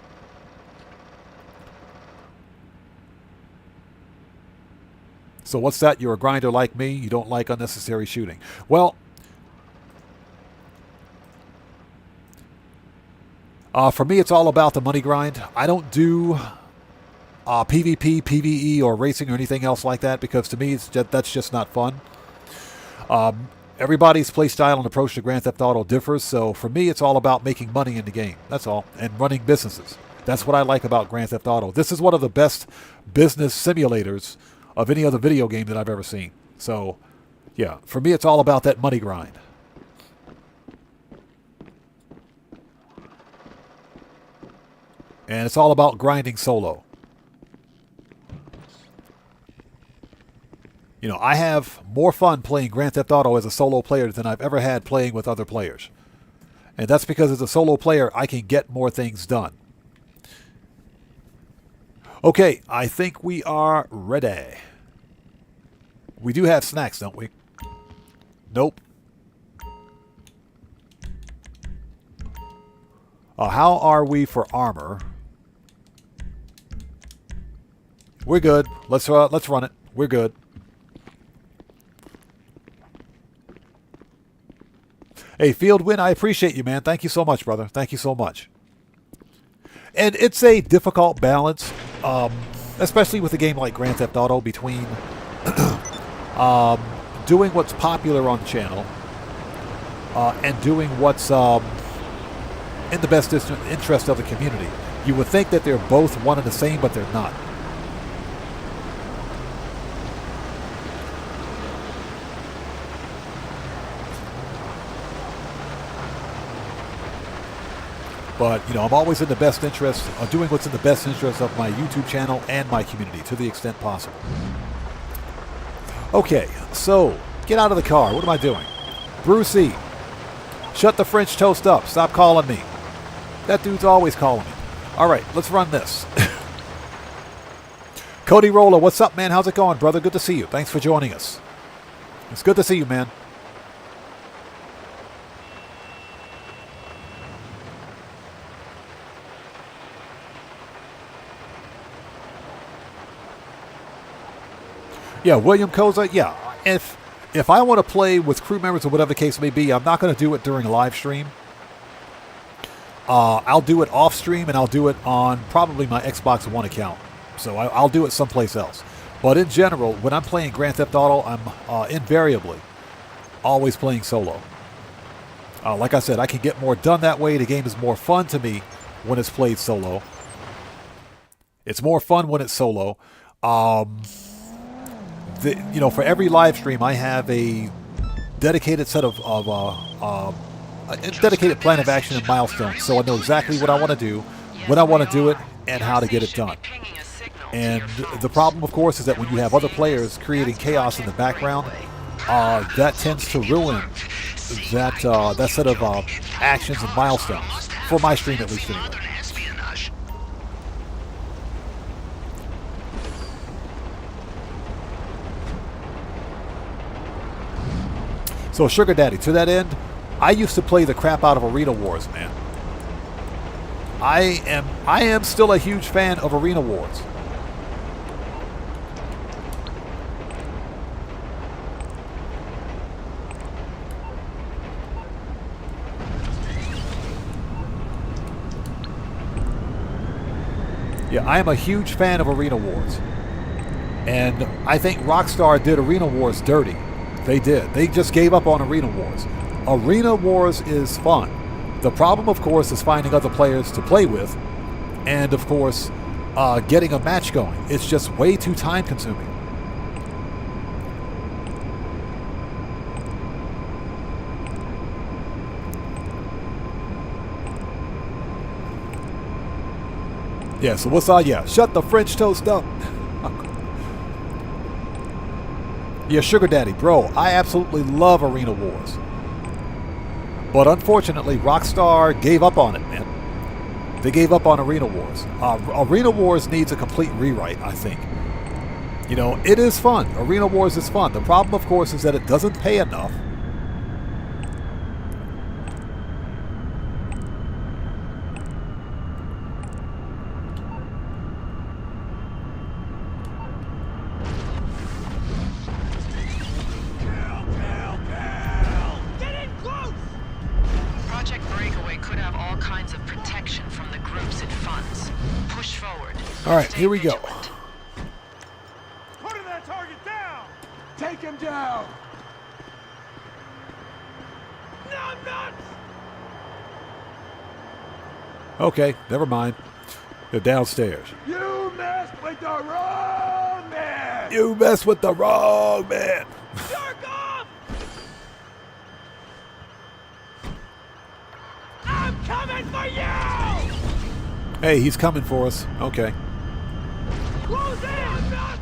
[SPEAKER 1] So what's that? You're a grinder like me. You don't like unnecessary shooting. Well, for me, it's all about the money grind. I don't do PvP, PvE, or racing or anything else like that because to me, that's just not fun. Everybody's playstyle and approach to Grand Theft Auto differs, so for me, it's all about making money in the game. That's all. And running businesses. That's what I like about Grand Theft Auto. This is one of the best business simulators of any other video game that I've ever seen. So, yeah, for me, it's all about that money grind. And it's all about grinding solo. You know, I have more fun playing Grand Theft Auto as a solo player than I've ever had playing with other players. And that's because as a solo player, I can get more things done. Okay, I think we are ready. We do have snacks, don't we? Nope. How are we for armor? We're good. Let's run it. We're good. Hey, Field Win, I appreciate you, man. Thank you so much, brother. Thank you so much. And it's a difficult balance, especially with a game like Grand Theft Auto, between doing what's popular on the channel and doing what's in the best interest of the community. You would think that they're both one and the same, but they're not. But, you know, I'm always in the best interest of doing what's in the best interest of my YouTube channel and my community to the extent possible. Okay, so, get out of the car. What am I doing? Brucey, shut the French toast up. Stop calling me. That dude's always calling me. All right, let's run this. Cody Roller, what's up, man? How's it going, brother? Good to see you. Thanks for joining us. It's good to see you, man. Yeah, William Koza, yeah. If I want to play with crew members or whatever the case may be, I'm not going to do it during a live stream. I'll do it off stream, and I'll do it on probably my Xbox One account. So I'll do it someplace else. But in general, when I'm playing Grand Theft Auto, I'm invariably always playing solo. Like I said, I can get more done that way. The game is more fun to me when it's played solo. It's more fun when it's solo. You know, for every live stream, I have a dedicated set of a dedicated plan of action and milestones, so I know exactly what I want to do, when I want to do it, and how to get it done. And the problem, of course, is that when you have other players creating chaos in the background, that tends to ruin that set of actions and milestones, for my stream at least anyway. So Sugar Daddy, to that end, I used to play the crap out of Arena Wars, man. I am still a huge fan of Arena Wars. Yeah, I am a huge fan of Arena Wars. And I think Rockstar did Arena Wars dirty. They did. They just gave up on Arena Wars. Arena Wars is fun. The problem, of course, is finding other players to play with. And, of course, getting a match going. It's just way too time-consuming. Yeah, so what's yeah, shut the French toast up. Yeah, Sugar Daddy, bro, I absolutely love Arena Wars. But unfortunately, Rockstar gave up on it, man. They gave up on Arena Wars. Arena Wars needs a complete rewrite, I think. You know, it is fun. Arena Wars is fun. The problem, of course, is that it doesn't pay enough. All right, here we go.
[SPEAKER 5] Putting that target down! Take him down! No, nuts!
[SPEAKER 1] Okay, never mind. They're downstairs.
[SPEAKER 5] You messed with the wrong man!
[SPEAKER 1] You messed with the wrong man!
[SPEAKER 5] Jerk off! I'm coming for you!
[SPEAKER 1] Hey, he's coming for us. Okay.
[SPEAKER 5] Close in! Nuts!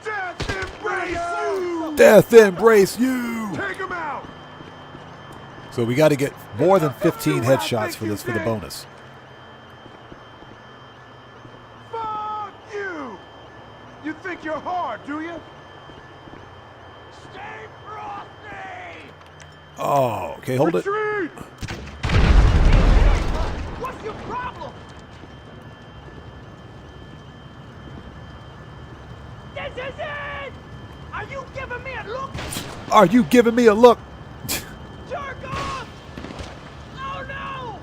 [SPEAKER 5] Death embrace you!
[SPEAKER 1] Death embrace you!
[SPEAKER 5] Take him out!
[SPEAKER 1] So we got to get more than 15 headshots for this, for the bonus.
[SPEAKER 5] Fuck you! You think you're hard, do you? Stay frosty!
[SPEAKER 1] Oh, okay, hold it.
[SPEAKER 5] Retreat! What's your problem? This is it! Are you giving me a look?
[SPEAKER 1] Are you giving me a look?
[SPEAKER 5] Jerk off! Oh no!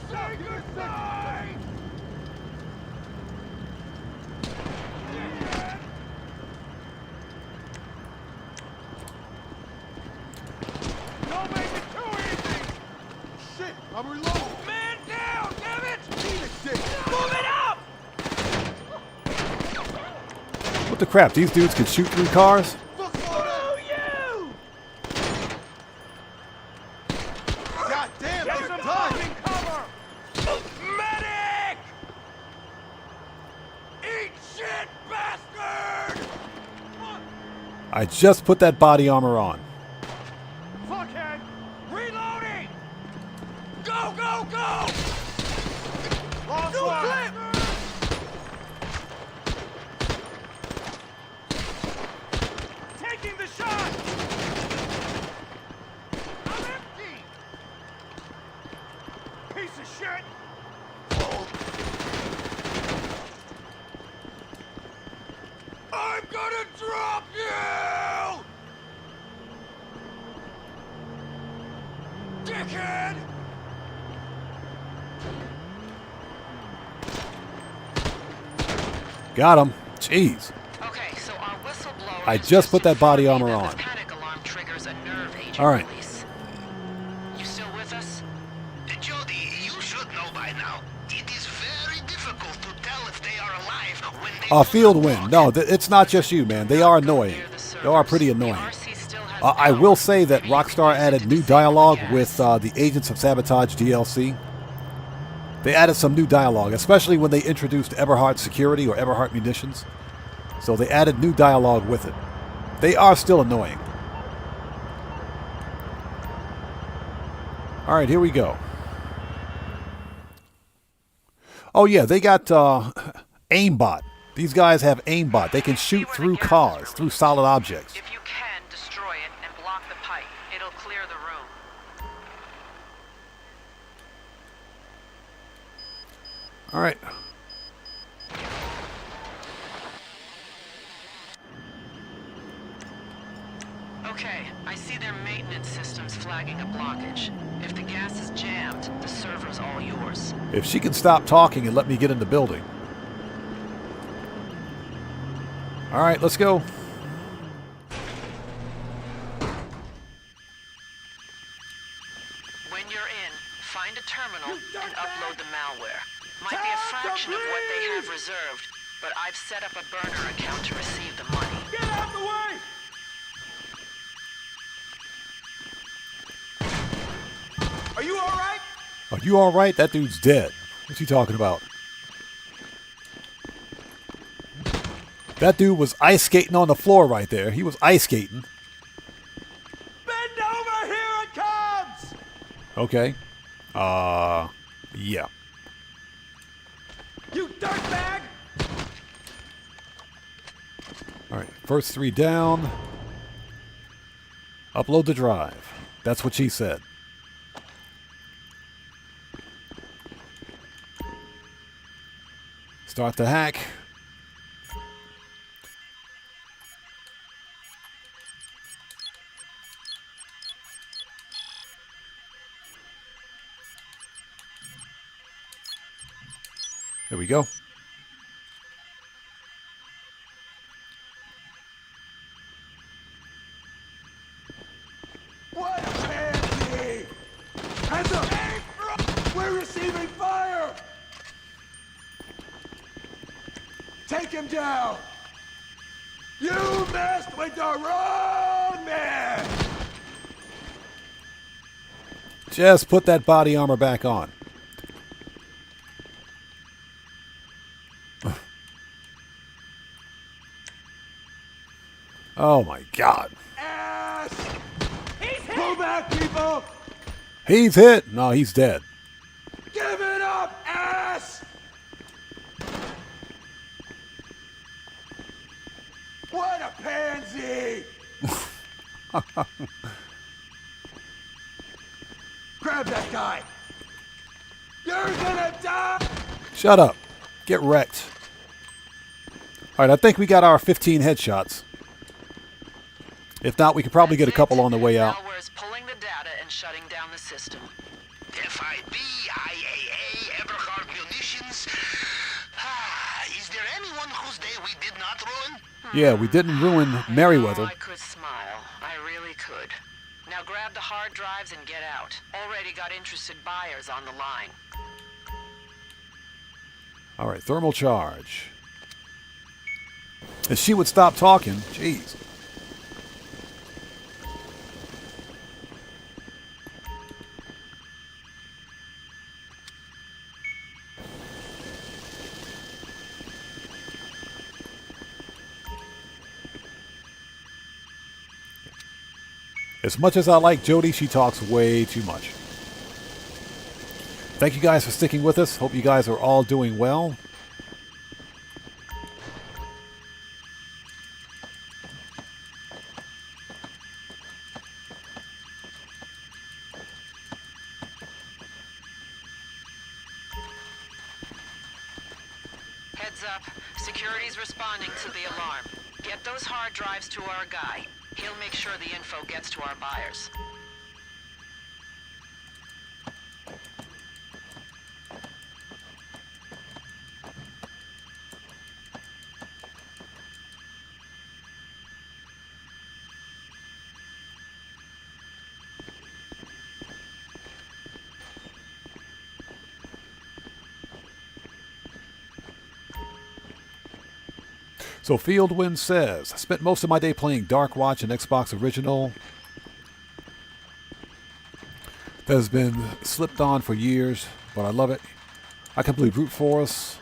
[SPEAKER 5] Say goodbye! Don't make it too easy! Shit, I'm reloading! Man down, damn it! Eat it, dick! Move it up!
[SPEAKER 1] What the crap? These dudes can shoot through cars?
[SPEAKER 5] Screw you! God damn, there's some time! Cover! Medic! Eat shit, bastard!
[SPEAKER 1] I just put that body armor on.
[SPEAKER 5] Fuckhead! Reloading! Go, go, go! Lost one! Taking the shot! I'm empty! Piece of shit! I'm gonna drop you! Dick dickhead!
[SPEAKER 1] Got him. Jeez.
[SPEAKER 15] Okay, so our whistleblower
[SPEAKER 1] I just put that body armor on.
[SPEAKER 15] panic alarm triggers a nerve agent
[SPEAKER 1] All right.
[SPEAKER 15] release. You still with us?
[SPEAKER 2] Jody, you should know by now. It is very difficult to tell if they are alive when they
[SPEAKER 1] Field win. No, it's not just you, man. They are annoying. They are pretty annoying. I will say that Rockstar added new dialogue with the Agents of Sabotage DLC. They added some new dialogue, especially when they introduced Eberhardt Security or Eberhardt Munitions. So they added new dialogue with it. They are still annoying. All right, here we go. Oh yeah, they got aimbot. These guys have aimbot. They can shoot through cars, through solid objects.
[SPEAKER 15] If you can, destroy it and block the pipe. It'll clear the room.
[SPEAKER 1] All right.
[SPEAKER 15] Okay, I see their maintenance system's flagging a blockage. If the gas is jammed, the server's all yours.
[SPEAKER 1] If she can stop talking and let me get in the building. All right, let's go.
[SPEAKER 15] When you're in, find a terminal and upload the malware. Might be a fraction of what they have reserved, but I've set up a burner account to receive the money.
[SPEAKER 5] Get out the way! Are you all right?
[SPEAKER 1] Are you all right? That dude's dead. What's he talking about? That dude was ice skating on the floor right there. He was ice skating.
[SPEAKER 5] Bend over, here it comes!
[SPEAKER 1] Okay. Yeah.
[SPEAKER 5] You dirtbag!
[SPEAKER 1] All right, first 3 down. Upload the drive. That's what she said. Start the hack. There we go.
[SPEAKER 5] What a pansy! Hands up! We're receiving fire! Take him down! You messed with the wrong man!
[SPEAKER 1] Just put that body armor back on. Oh my God.
[SPEAKER 5] Ass! Pull back, people!
[SPEAKER 1] He's hit. No, he's dead.
[SPEAKER 5] Give it up, ass! What a pansy! Grab that guy! You're gonna die!
[SPEAKER 1] Shut up. Get wrecked. All right, I think we got our 15 headshots. If not, we could probably get a couple on the way out.
[SPEAKER 15] Malware's pulling the data and shutting down the system.
[SPEAKER 2] FIB, IAA, Eberhardt Munitions. Is there anyone whose day we did not ruin?
[SPEAKER 1] Yeah, we didn't ruin Merriweather.
[SPEAKER 15] I could smile. I really could. Now grab the hard drives and get out. Already got interested buyers on the line.
[SPEAKER 1] All right, thermal charge. If she would stop talking, jeez. As much as I like Jody, she talks way too much. Thank you guys for sticking with us. Hope you guys are all doing well.
[SPEAKER 15] Heads up. Security's responding to the alarm. Get those hard drives to our guy. He'll make sure the info gets to our buyers.
[SPEAKER 1] So Fieldwind says, I spent most of my day playing Dark Watch and Xbox Original. That has been slipped on for years, but I love it. I can play Brute Force,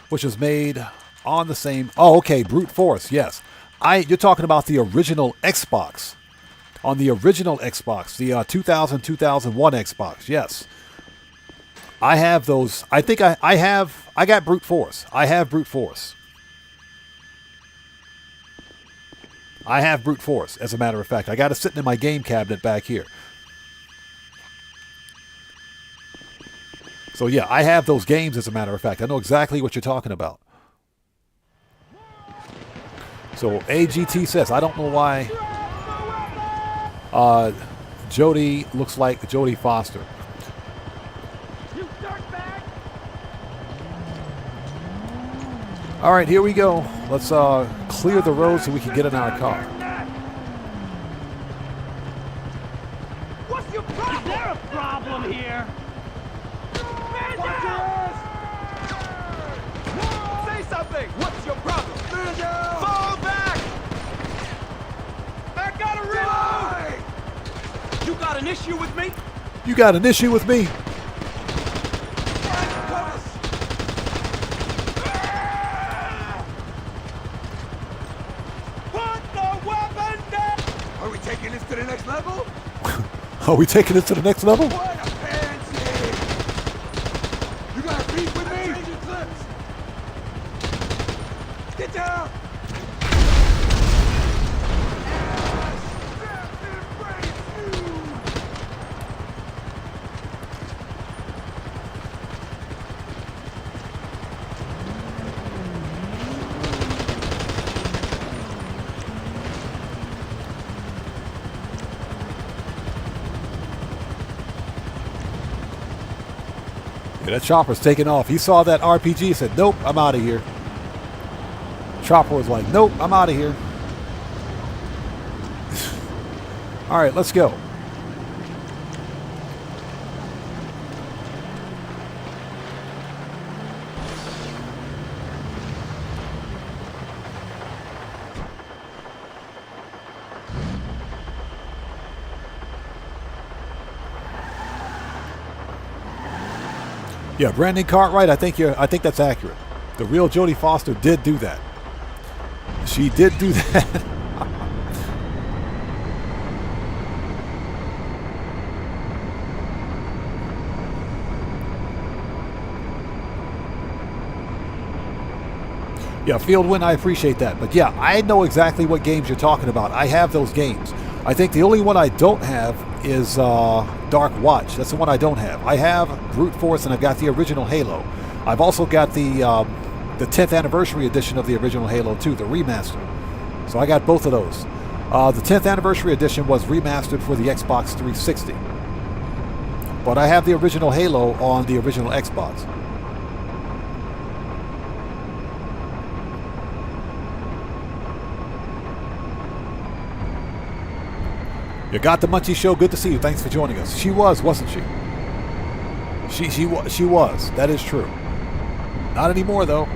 [SPEAKER 1] which is made on the same... Oh, okay, Brute Force, yes. You're talking about the original Xbox. On the original Xbox, the 2000, 2001 Xbox, yes. I have those. I think I got Brute Force. I have Brute Force. I have Brute Force, as a matter of fact. I got it sitting in my game cabinet back here. So yeah, I have those games, as a matter of fact. I know exactly what you're talking about. So AGT says, I don't know why Jodie looks like Jodie Foster. All right, here we go. Let's clear the road so we can get in our car.
[SPEAKER 5] What's your problem? Is there a problem here? Watch your ass! Say something! What's your problem? Man down! Fall back! I gotta reload! You got an issue with me?
[SPEAKER 1] You got an issue with me?
[SPEAKER 5] Are we taking this to the next level?
[SPEAKER 1] Are we taking it to the next level?
[SPEAKER 5] What a fancy! You got a beef with me? Changing clips. Get down!
[SPEAKER 1] That chopper's taking off. He saw that RPG, said, nope, I'm out of here. Chopper was like, nope, I'm out of here. All right, let's go. Yeah, Brandon Cartwright, I think that's accurate. The real Jodie Foster did do that. She did do that. Yeah, Fieldwind, I appreciate that. But yeah, I know exactly what games you're talking about. I have those games. I think the only one I don't have is Dark Watch. That's the one I don't have. I have Brute Force, and I've got the original Halo. I've also got the 10th anniversary edition of the original Halo 2, the remaster. So I got both of those. The 10th anniversary edition was remastered for the Xbox 360. But I have the original Halo on the original Xbox. You got the Munchie Show. Good to see you. Thanks for joining us. She was, wasn't she? She was. That is true. Not anymore, though.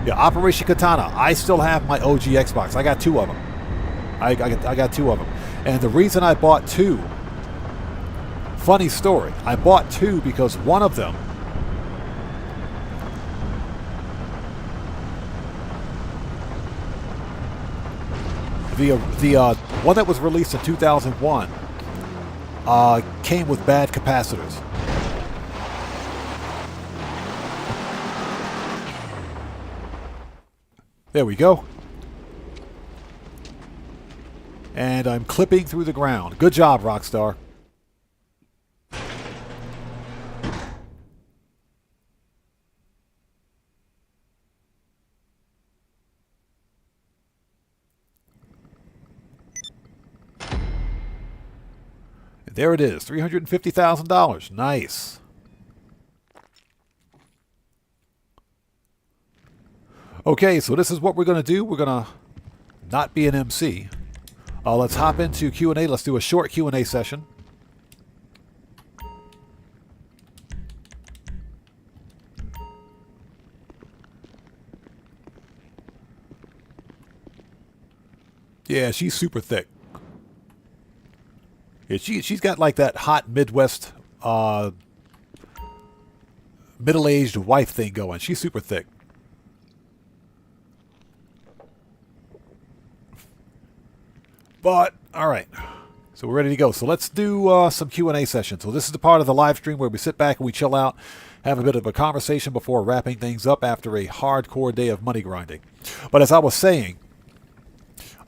[SPEAKER 1] Yeah, Operation Katana. I still have my OG Xbox. I got two of them. I got two of them. And the reason I bought two, funny story, I bought two because one of them, the one that was released in 2001 came with bad capacitors. There we go. And I'm clipping through the ground. Good job, Rockstar. There it is, $350,000. Nice. Okay, so this is what we're going to do. We're going to not be an MC. Let's hop into Q&A. Let's do a short Q&A session. Yeah, she's super thick. Yeah, she's got like that hot Midwest middle-aged wife thing going. She's super thick. But, all right. So we're ready to go. So let's do some Q&A session. So this is the part of the live stream where we sit back and we chill out, have a bit of a conversation before wrapping things up after a hardcore day of money grinding. But as I was saying,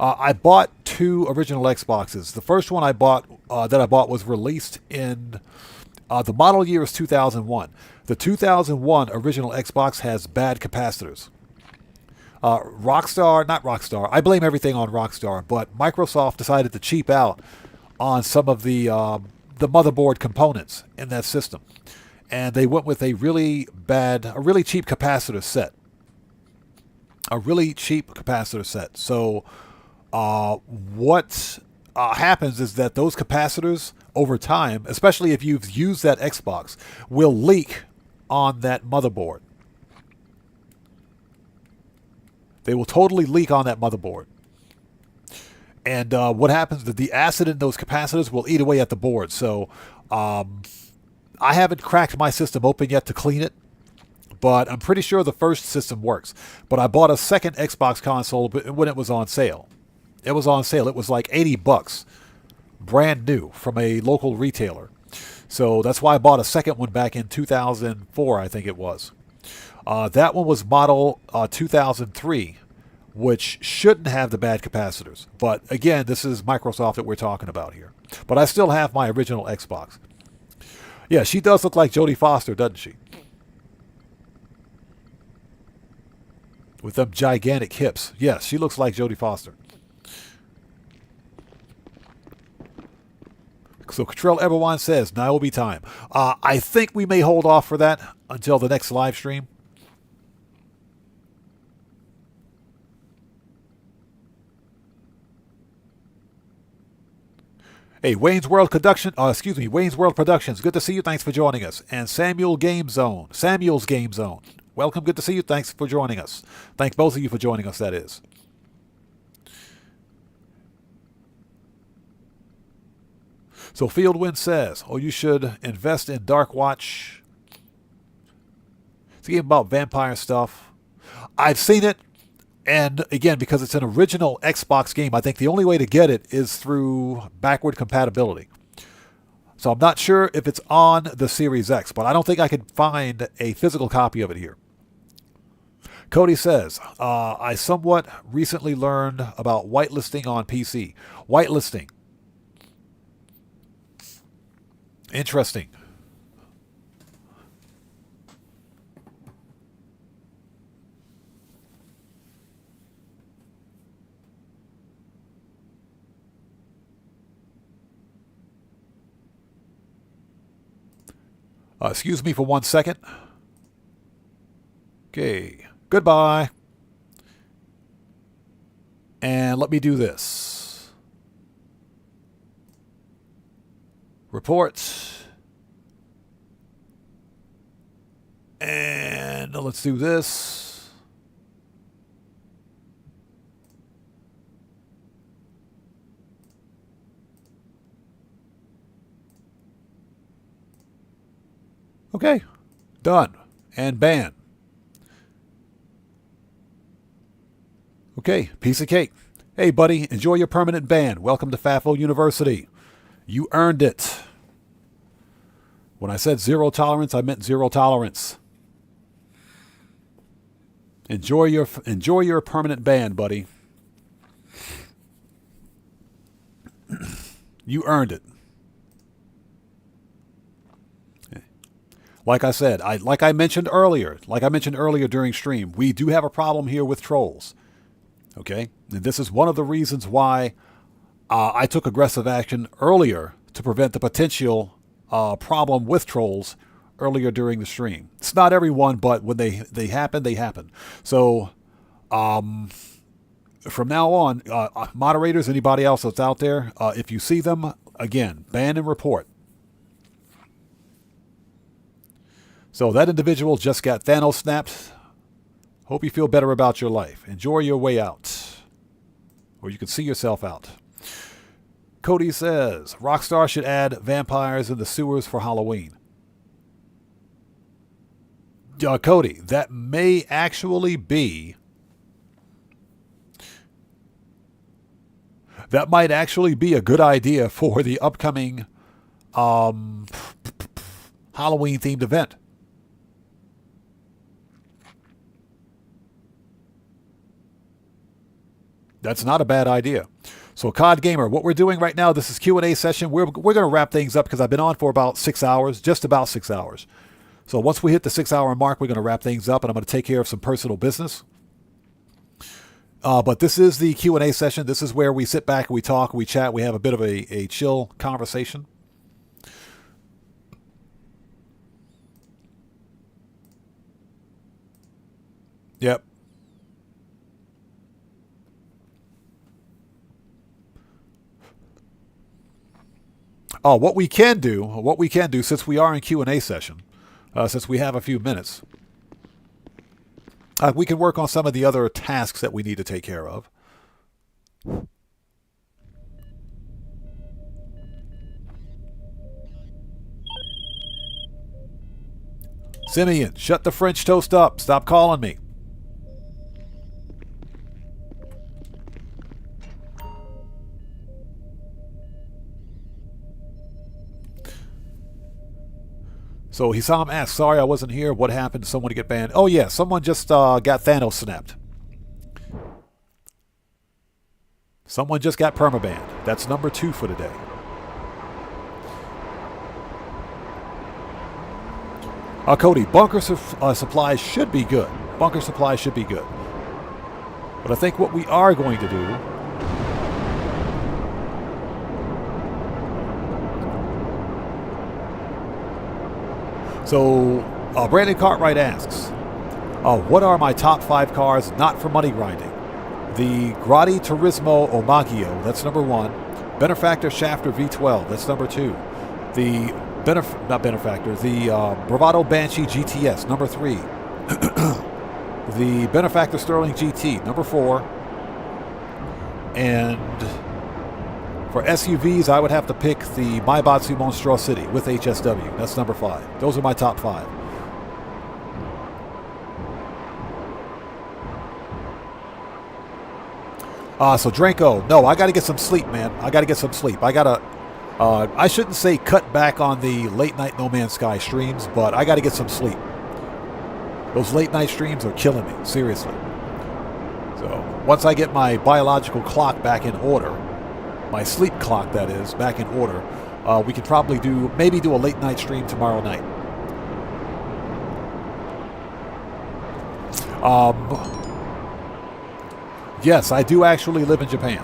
[SPEAKER 1] I bought 2 original Xboxes. The first one I bought was released in the model year is 2001. The 2001 original Xbox has bad capacitors. Not Rockstar, I blame everything on Rockstar, but Microsoft decided to cheap out on some of the motherboard components in that system. And they went with a really cheap capacitor set. So what happens is that those capacitors, over time, especially if you've used that Xbox, will leak on that motherboard. They will totally leak on that motherboard. And what happens is the acid in those capacitors will eat away at the board. So I haven't cracked my system open yet to clean it, but I'm pretty sure the first system works. But I bought a second Xbox console when it was on sale. It was on sale. It was like $80, brand new, from a local retailer. So that's why I bought a second one back in 2004, I think it was. That one was model 2003, which shouldn't have the bad capacitors. But again, this is Microsoft that we're talking about here. But I still have my original Xbox. Yeah, she does look like Jodie Foster, doesn't she? With them gigantic hips. Yes, she looks like Jodie Foster. So Catrell Everyone says, Niobe time. I think we may hold off for that until the next live stream. Hey, Wayne's World Productions. Good to see you. Thanks for joining us. And Samuel's Game Zone. Welcome. Good to see you. Thanks for joining us. Thanks both of you for joining us, that is. So Fieldwind says, you should invest in Dark Watch. It's a game about vampire stuff. I've seen it. And again, because it's an original Xbox game, I think the only way to get it is through backward compatibility. So I'm not sure if it's on the Series X, but I don't think I could find a physical copy of it here. Cody says, I somewhat recently learned about whitelisting on PC. Whitelisting. Interesting. Excuse me for 1 second. Okay. Goodbye. And let me do this. Reports. And let's do this. Okay, done. And ban. Okay, piece of cake. Hey, buddy, enjoy your permanent ban. Welcome to FAFO University. You earned it. When I said zero tolerance, I meant zero tolerance. Enjoy your permanent ban, buddy. You earned it. Like I said, like I mentioned earlier during stream, we do have a problem here with trolls. Okay? And this is one of the reasons why I took aggressive action earlier to prevent the potential problem with trolls earlier during the stream. It's not everyone, but when they happen, they happen. So from now on, moderators, anybody else that's out there, if you see them, again, ban and report. So that individual just got Thanos snapped. Hope you feel better about your life. Enjoy your way out. or you can see yourself out. Cody says, Rockstar should add vampires in the sewers for Halloween. Cody, that may actually be... That might actually be a good idea for the upcoming Halloween-themed event. That's not a bad idea. So, COD Gamer, what we're doing right now, this is Q&A session. We're going to wrap things up because I've been on for about 6 hours, just about 6 hours. So once we hit the 6-hour mark, we're going to wrap things up, and I'm going to take care of some personal business. But this is the Q&A session. This is where we sit back and we talk, we chat, we have a bit of a chill conversation. Yep. Oh, what we can do, since we are in Q&A session, since we have a few minutes, we can work on some of the other tasks that we need to take care of. Simeon, shut the French toast up. Stop calling me. So Hisam asks, sorry I wasn't here. What happened? Someone to get banned? Oh yeah, someone just got Thanos snapped. Someone just got permabanned. That's number 2 for today. Cody, bunker supplies should be good. Bunker supplies should be good. But I think what we are going to do... So, Brandon Cartwright asks, what are my top 5 cars not for money grinding? The Grotti Turismo Omaggio, that's number 1. Benefactor Shafter V12, that's number 2. The Bravado Banshee GTS, number 3. The Benefactor Sterling GT, number 4. And for SUVs, I would have to pick the Maibatsu Monstrosity with HSW. That's number 5. Those are my top 5. So Dranko, no, I got to get some sleep, man. I got to get some sleep. I shouldn't say cut back on the late night No Man's Sky streams, but I got to get some sleep. Those late night streams are killing me, seriously. So once I get my biological clock back in order, my sleep clock, that is, back in order, we could probably maybe do a late night stream tomorrow night. Yes, I do actually live in Japan.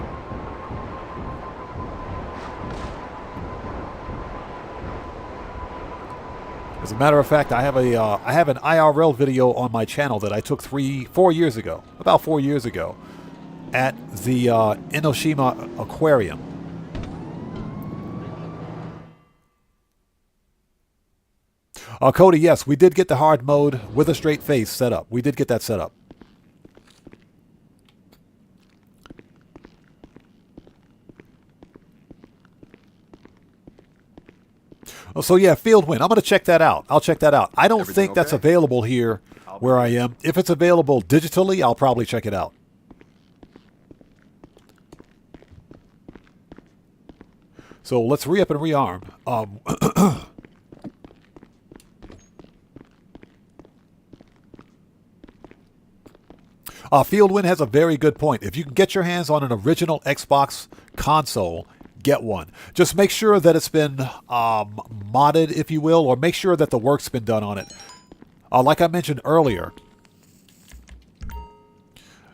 [SPEAKER 1] As a matter of fact, I have an IRL video on my channel that I took 4 years ago, about 4 years ago, at the Enoshima Aquarium. Cody, yes, we did get the hard mode with a straight face set up. We did get that set up. So yeah, Field Win. I'm going to check that out. I'll check that out. I don't think that's available here where I am. If it's available digitally, I'll probably check it out. So let's re-up and rearm. Field Win has a very good point. If you can get your hands on an original Xbox console, get one. Just make sure that it's been modded, if you will, or make sure that the work's been done on it. Like I mentioned earlier,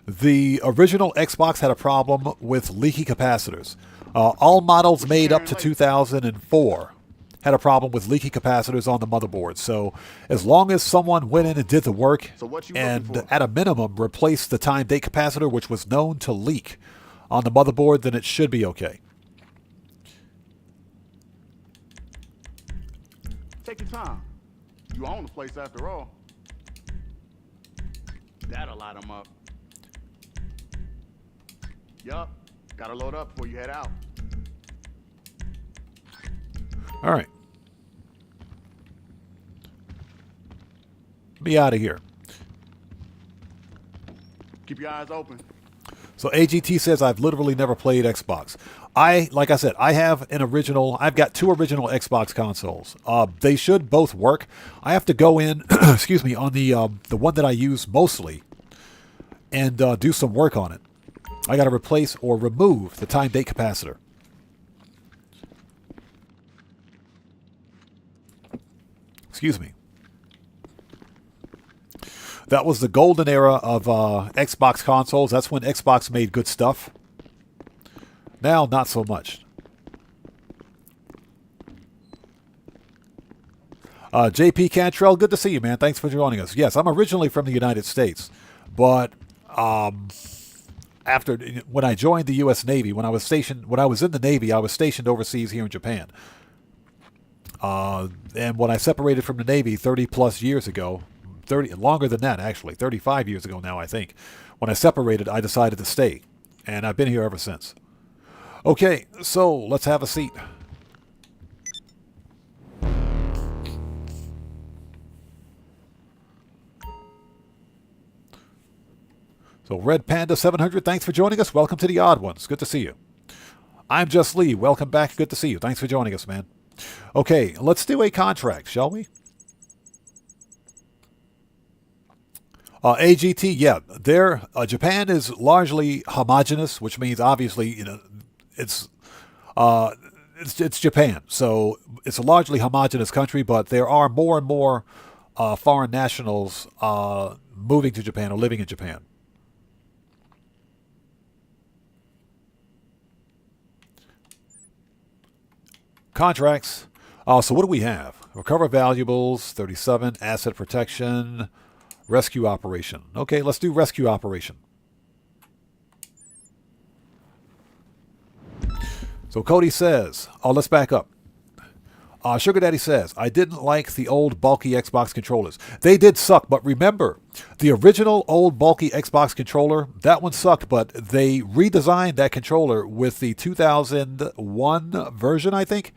[SPEAKER 1] the original Xbox had a problem with leaky capacitors. All models made up to 2004 had a problem with leaky capacitors on the motherboard. So as long as someone went in and did the work and at a minimum replaced the time date capacitor, which was known to leak on the motherboard, then it should be okay.
[SPEAKER 10] Take your time. You own the place after all. That'll light them up. Yup, Gotta load up before you head out.
[SPEAKER 1] All right. Be out of here.
[SPEAKER 10] Keep your eyes open.
[SPEAKER 1] So AGT says I've literally never played Xbox. Like I said, I've got 2 original Xbox consoles. They should both work. I have to go in, excuse me, on the one that I use mostly and do some work on it. I got to replace or remove the time date capacitor. Excuse me. That was the golden era of Xbox consoles. That's when Xbox made good stuff. Now, not so much. JP Cantrell, good to see you, man. Thanks for joining us. Yes, I'm originally from the United States, but when I joined the U.S. Navy, when I was in the Navy, I was stationed overseas here in Japan. And when I separated from the Navy 30 plus years ago, longer than that actually, 35 years ago now I think, when I separated, I decided to stay, and I've been here ever since. Okay, so let's have a seat. So Red Panda 700, thanks for joining us. Welcome to the Odd Ones. Good to see you. I'm Just Lee. Welcome back. Good to see you. Thanks for joining us, man. Okay, let's do a contract, shall we? AGT, yeah. Japan is largely homogenous, which means obviously, it's Japan, so it's a largely homogenous country. But there are more and more foreign nationals moving to Japan or living in Japan. Contracts. So what do we have? Recover valuables, 37, asset protection, rescue operation. Okay, let's do rescue operation. So Cody says, let's back up. Sugar Daddy says, I didn't like the old bulky Xbox controllers. They did suck, but remember, the original old bulky Xbox controller, that one sucked, but they redesigned that controller with the 2001 version, I think.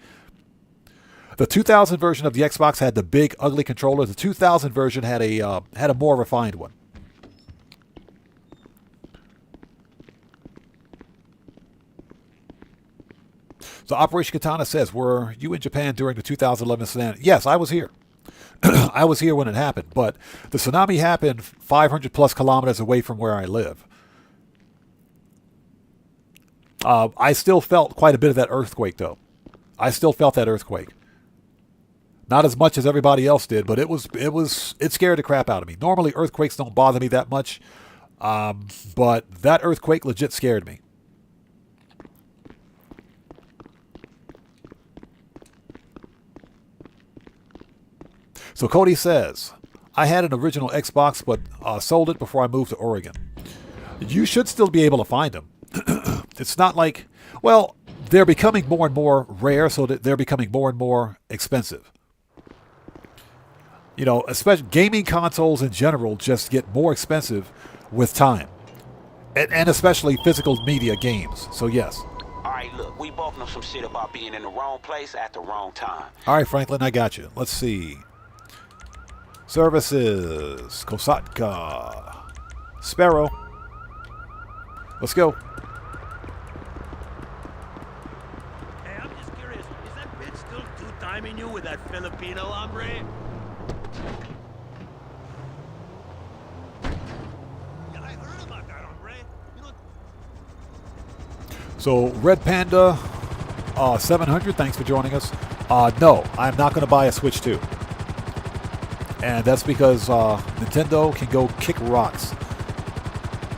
[SPEAKER 1] The 2000 version of the Xbox had the big, ugly controller. The 2000 version had a more refined one. So Operation Katana says, were you in Japan during the 2011 tsunami? Yes, I was here. I was here when it happened, but the tsunami happened 500 plus kilometers away from where I live. I still felt quite a bit of that earthquake, though. I still felt that earthquake. Not as much as everybody else did, but it scared the crap out of me. Normally, earthquakes don't bother me that much, but that earthquake legit scared me. So Cody says, I had an original Xbox, but sold it before I moved to Oregon. You should still be able to find them. It's not like, well, they're becoming more and more rare, so that they're becoming more and more expensive. Especially gaming consoles in general just get more expensive with time. And especially physical media games. So yes.
[SPEAKER 16] All right, look, we both know some shit about being in the wrong place at the wrong time.
[SPEAKER 1] All right, Franklin, I got you. Let's see. Services. Kosatka. Sparrow. Let's go.
[SPEAKER 5] Hey, I'm just curious. Is that bitch still two-timing you with that Filipino hombre? Yeah, I heard about that hombre.
[SPEAKER 1] So Red Panda 700, thanks for joining us. No, I'm not going to buy a Switch 2. And that's because Nintendo can go kick rocks.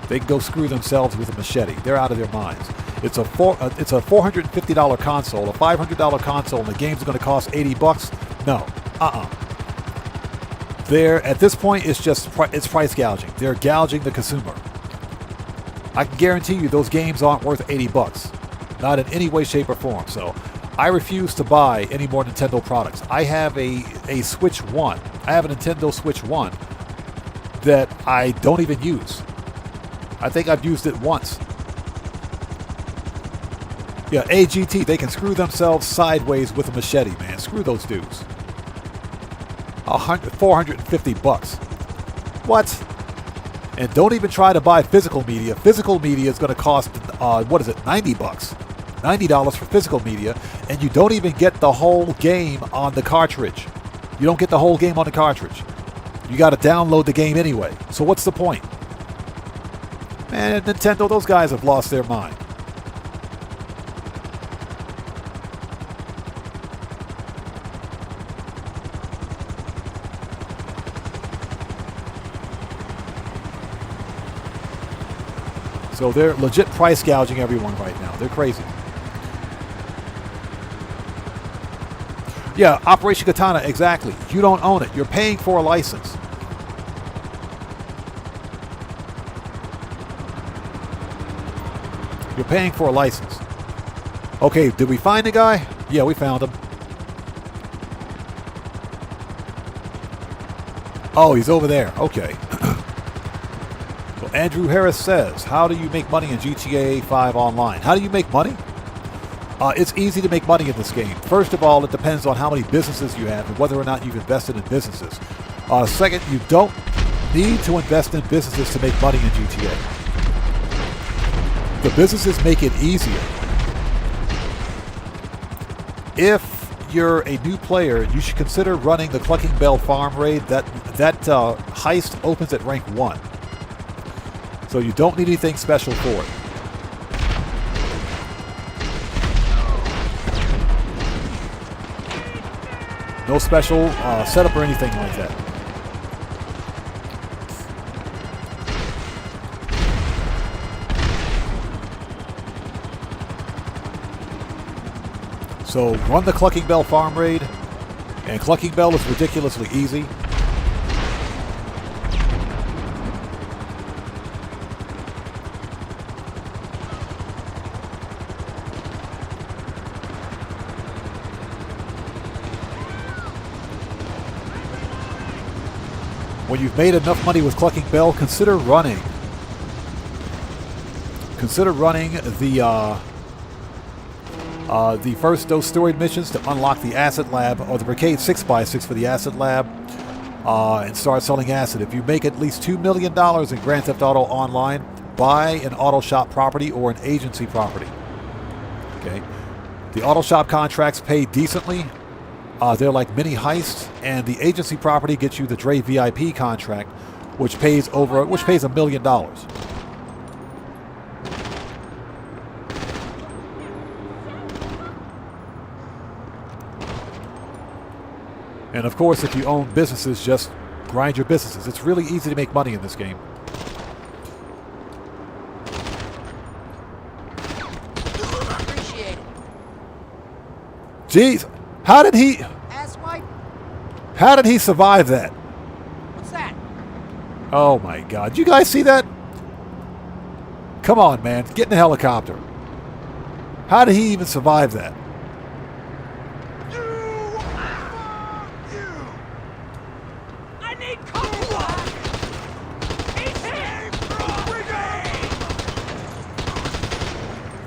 [SPEAKER 1] They can go screw themselves with a machete. They're out of their minds. It's a $450 console, a $500 console, and the game's going to cost $80. No, At this point, it's price gouging. They're gouging the consumer. I can guarantee you those games aren't worth $80. Not in any way, shape, or form. So I refuse to buy any more Nintendo products. I have a Switch 1. I have a Nintendo Switch 1 that I don't even use. I think I've used it once. Yeah, AGT, they can screw themselves sideways with a machete, man. Screw those dudes. 450 bucks. What? And don't even try to buy physical media. Physical media is going to cost, what is it, 90 bucks. $90 for physical media, and you don't even get the whole game on the cartridge. You don't get the whole game on the cartridge. You got to download the game anyway. So what's the point? Man, Nintendo, those guys have lost their mind. So they're legit price gouging everyone right now. They're crazy. Yeah, Operation Katana, exactly. You don't own it. You're paying for a license. You're paying for a license. Okay, did we find the guy? Yeah, we found him. Oh, he's over there. Okay. Well, Andrew Harris says, how do you make money in GTA 5 online? How do you make money? It's easy to make money in this game. First of all, it depends on how many businesses you have and whether or not you've invested in businesses. Second, you don't need to invest in businesses to make money in GTA. The businesses make it easier. If you're a new player, you should consider running the Clucking Bell farm raid. That heist opens at rank 1. So you don't need anything special for it. No special setup or anything like that. So run the Clucking Bell farm raid, and Clucking Bell is ridiculously easy. When you've made enough money with Clucking Bell, consider running. Consider running the first dose steroid missions to unlock the acid lab, or the Brigade 6x6 for the acid lab, and start selling acid. If you make at least $2 million in Grand Theft Auto Online, buy an auto shop property or an agency property. Okay, the auto shop contracts pay decently. They're like mini heists, and the agency property gets you the Dre VIP contract, which pays $1 million. And of course, if you own businesses, just grind your businesses. It's really easy to make money in this game.
[SPEAKER 17] Appreciate it.
[SPEAKER 1] Jeez, how did he survive that?
[SPEAKER 17] What's that?
[SPEAKER 1] Oh my God! Did you guys see that? Come on, man, get in the helicopter. How did he even survive that?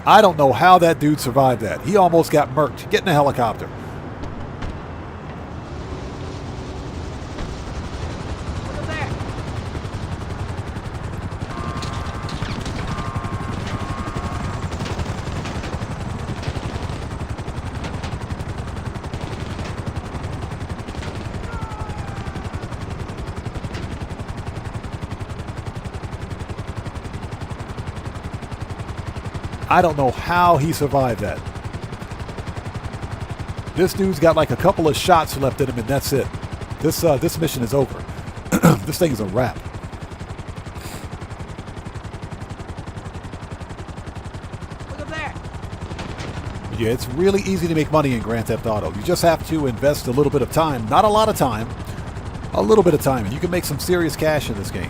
[SPEAKER 1] I don't know how that dude survived that. He almost got murked. Get in the helicopter. I don't know how he survived that. This dude's got like a couple of shots left in him, and that's it. This mission is over. This thing is a wrap.
[SPEAKER 17] Look up there.
[SPEAKER 1] Yeah, it's really easy to make money in Grand Theft Auto. You just have to invest a little bit of time. Not a lot of time. A little bit of time, and you can make some serious cash in this game.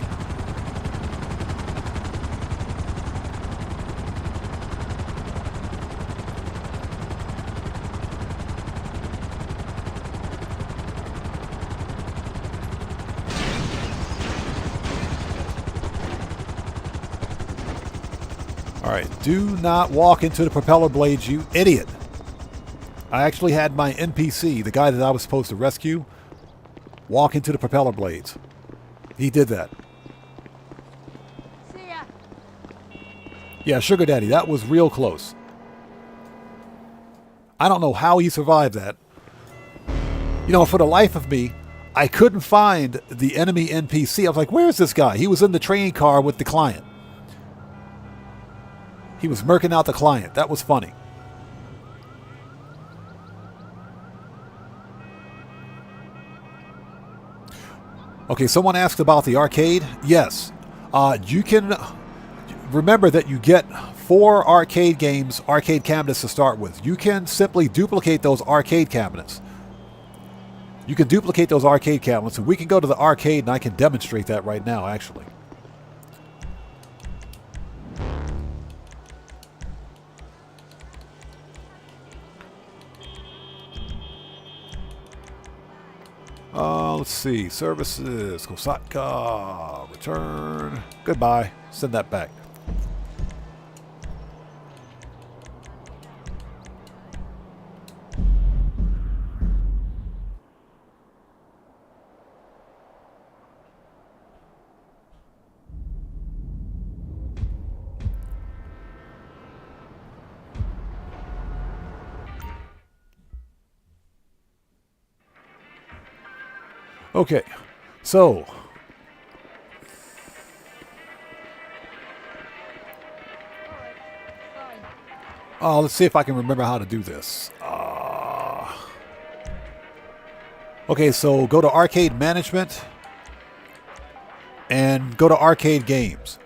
[SPEAKER 1] Alright, do not walk into the propeller blades, you idiot. I actually had my NPC, the guy that I was supposed to rescue, walk into the propeller blades. He did that.
[SPEAKER 7] See ya.
[SPEAKER 1] Yeah, Sugar Daddy, that was real close. I don't know how he survived that. You know, for the life of me, I couldn't find the enemy NPC. I was like, where's this guy? He was in the train car with the client. He was murking out the client. That was funny. Okay, someone asked about the arcade. Yes. You can... Remember that you get 4 arcade games, arcade cabinets to start with. You can simply duplicate those arcade cabinets. You can duplicate those arcade cabinets, and we can go to the arcade, and I can demonstrate that right now, actually. Let's see. Services. Kosatka. Return. Goodbye. Send that back. Okay, so let's see if I can remember how to do this. Okay, so go to Arcade Management and go to Arcade Games.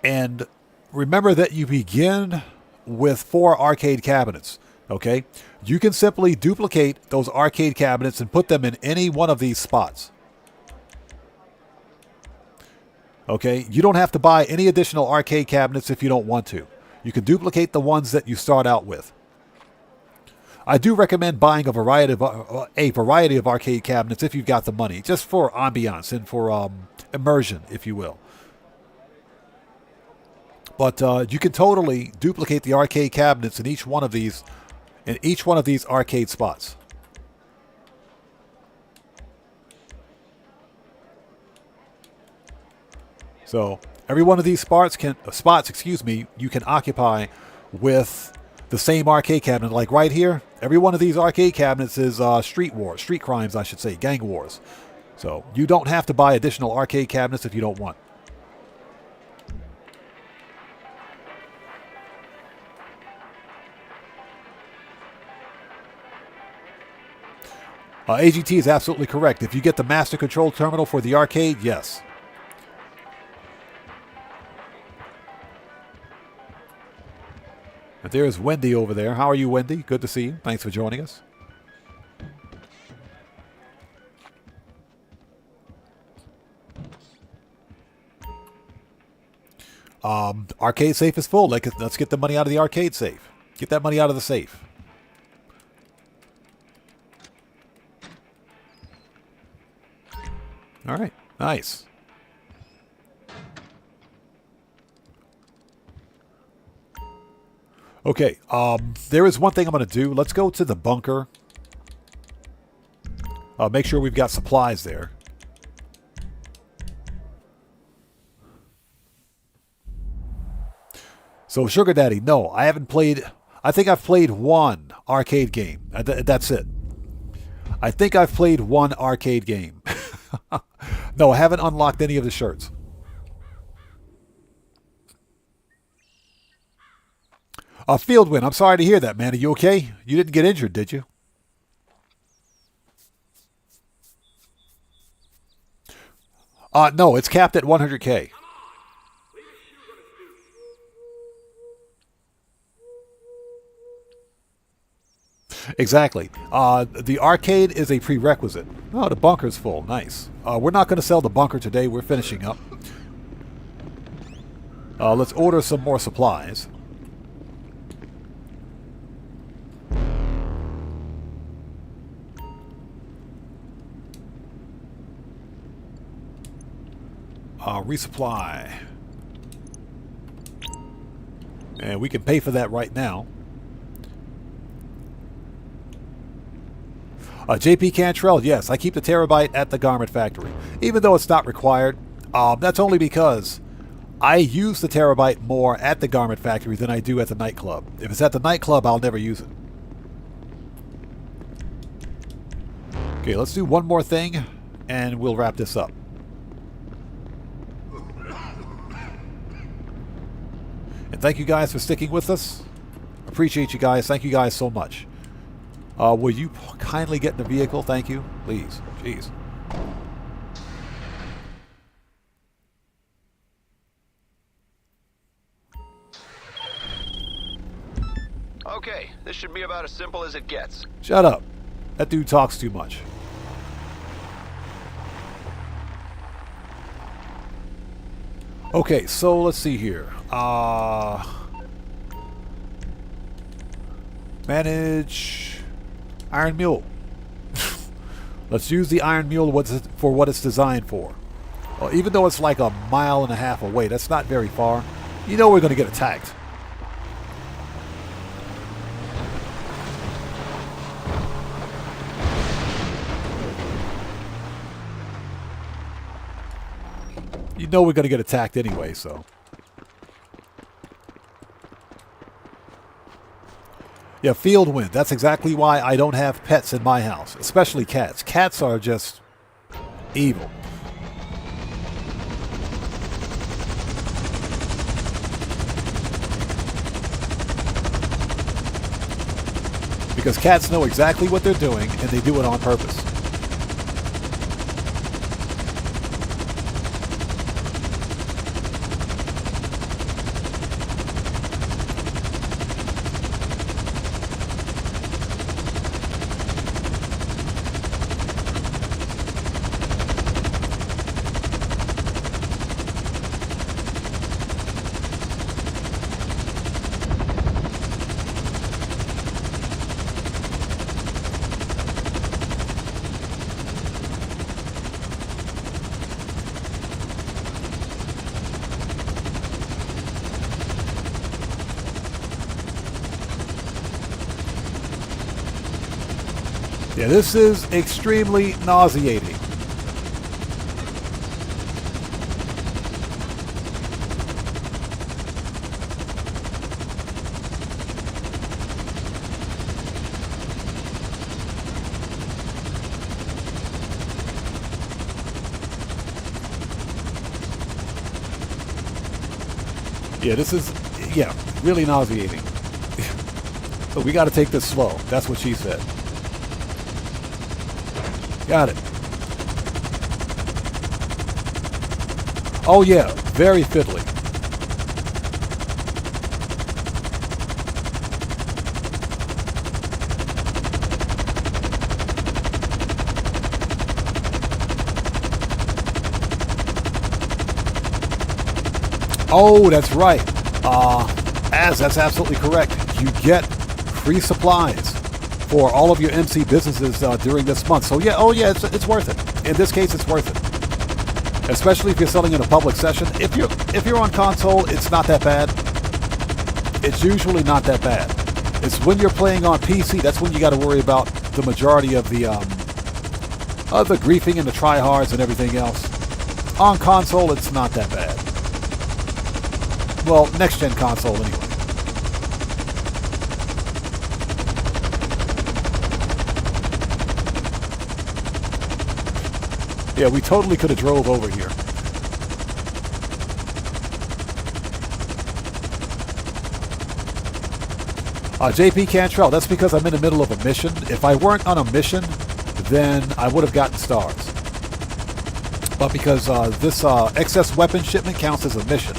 [SPEAKER 1] And remember that you begin with 4 arcade cabinets. Okay, you can simply duplicate those arcade cabinets and put them in any one of these spots. Okay, you don't have to buy any additional arcade cabinets if you don't want to. You can duplicate the ones that you start out with. I do recommend buying a variety of arcade cabinets if you've got the money, just for ambiance and for immersion, if you will. But you can totally duplicate the arcade cabinets in each one of these arcade spots. So every one of these spots, you can occupy with the same arcade cabinet. Like right here, every one of these arcade cabinets is street crimes, I should say, gang wars. So you don't have to buy additional arcade cabinets if you don't want. AGT is absolutely correct. If you get the master control terminal for the arcade, yes. And there's Wendy over there. How are you, Wendy? Good to see you. Thanks for joining us. Arcade safe is full. Let's get the money out of the arcade safe. Get that money out of the safe. All right, nice. Okay, there is one thing I'm going to do. Let's go to the bunker. Make sure we've got supplies there. So, Sugar Daddy, no, I haven't played... I think I've played one arcade game. That's it. I think I've played one arcade game. No, I haven't unlocked any of the shirts. Fieldwind, I'm sorry to hear that, man. Are you okay? You didn't get injured, did you? No, it's capped at 100K. Exactly. The arcade is a prerequisite. Oh, the bunker's full. Nice. We're not going to sell the bunker today. We're finishing up. Let's order some more supplies. Resupply. And we can pay for that right now. JP Cantrell, yes, I keep the terabyte at the garment factory. Even though it's not required, that's only because I use the terabyte more at the garment factory than I do at the nightclub. If it's at the nightclub, I'll never use it. Okay, let's do one more thing, and we'll wrap this up. And thank you guys for sticking with us. Appreciate you guys. Thank you guys so much. Will you kindly get in the vehicle? Thank you. Please. Jeez.
[SPEAKER 11] Okay, this should be about as simple as it gets.
[SPEAKER 1] Shut up. That dude talks too much. Okay, so let's see here. Manage Iron Mule. Let's use the Iron Mule for what it's designed for. Well, even though it's like a mile and a half away, that's not very far. You know we're going to get attacked. You know we're going to get attacked anyway, so. Yeah, field wind. That's exactly why I don't have pets in my house, especially cats. Cats are just evil. Because cats know exactly what they're doing, and they do it on purpose. Yeah, this is extremely nauseating. Yeah, this is, really nauseating. So we got to take this slow. That's what she said. Got it. Oh yeah, very fiddly. Oh, that's right. That's absolutely correct. You get free supplies for all of your MC businesses during this month. So yeah, it's worth it. In this case, it's worth it. Especially if you're selling in a public session. If you're on console, it's not that bad. It's usually not that bad. It's when you're playing on PC, that's when you got to worry about the majority of the griefing and the tryhards and everything else. On console, it's not that bad. Well, next-gen console anyway. Yeah, we totally could have drove over here. JP Cantrell, that's because I'm in the middle of a mission. If I weren't on a mission, then I would have gotten stars. But because this excess weapon shipment counts as a mission.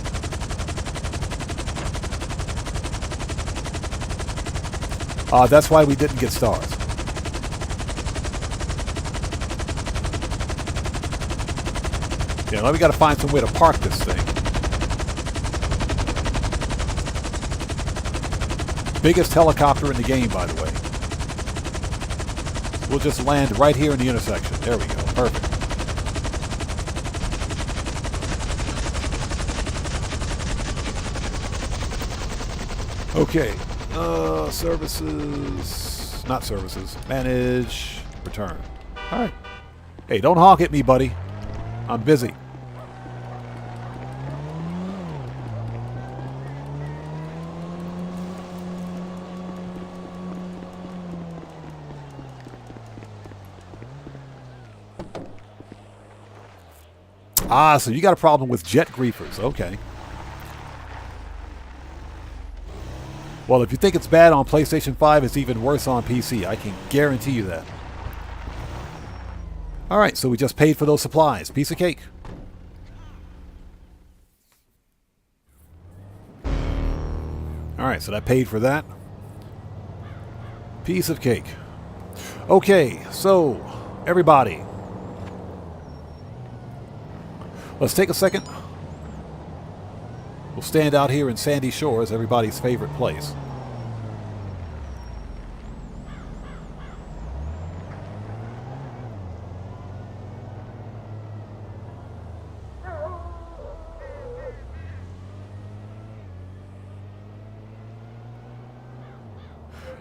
[SPEAKER 1] That's why we didn't get stars. Yeah, now we got to find somewhere to park this thing. Biggest helicopter in the game, by the way. We'll just land right here in the intersection. There we go. Perfect. Okay. Services. Not services. Manage. Return. Alright. Hey, don't honk at me, buddy. I'm busy. Ah, so you got a problem with jet griefers. Okay. Well, if you think it's bad on PlayStation 5, it's even worse on PC. I can guarantee you that. Alright, so we just paid for those supplies. Piece of cake. Alright, so that paid for that. Piece of cake. Okay, so, everybody. Let's take a second. We'll stand out here in Sandy Shores, everybody's favorite place.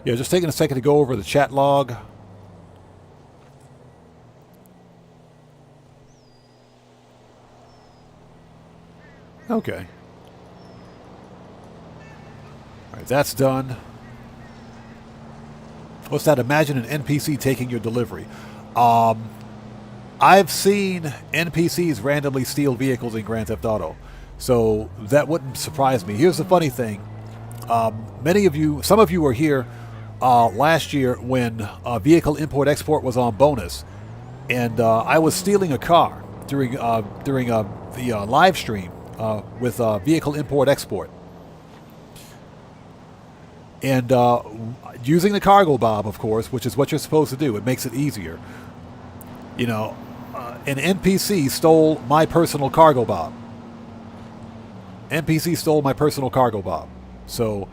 [SPEAKER 1] Yeah, just taking a second to go over the chat log. Okay. Alright, that's done. What's that? Imagine an NPC taking your delivery. I've seen NPCs randomly steal vehicles in Grand Theft Auto, so that wouldn't surprise me. Here's the funny thing. Some of you were here last year when vehicle import-export was on bonus, and I was stealing a car during the live stream with vehicle import-export. And using the cargo bob, of course, which is what you're supposed to do. It makes it easier. You know, an NPC stole my personal cargo bob. NPC stole my personal cargo bob. So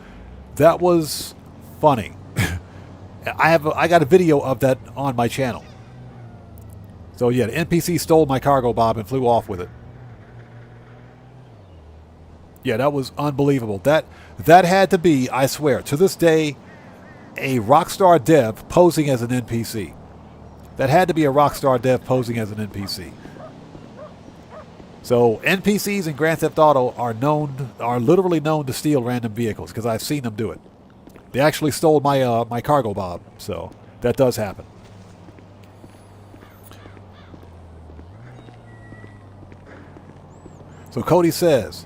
[SPEAKER 1] that was funny. I got a video of that on my channel. So yeah, the NPC stole my cargo bob and flew off with it. Yeah, that was unbelievable. That had to be, I swear, to this day, a Rockstar dev posing as an NPC. That had to be a Rockstar dev posing as an NPC. So NPCs in Grand Theft Auto are literally known to steal random vehicles because I've seen them do it. They actually stole my my cargo bob, so that does happen. So Cody says,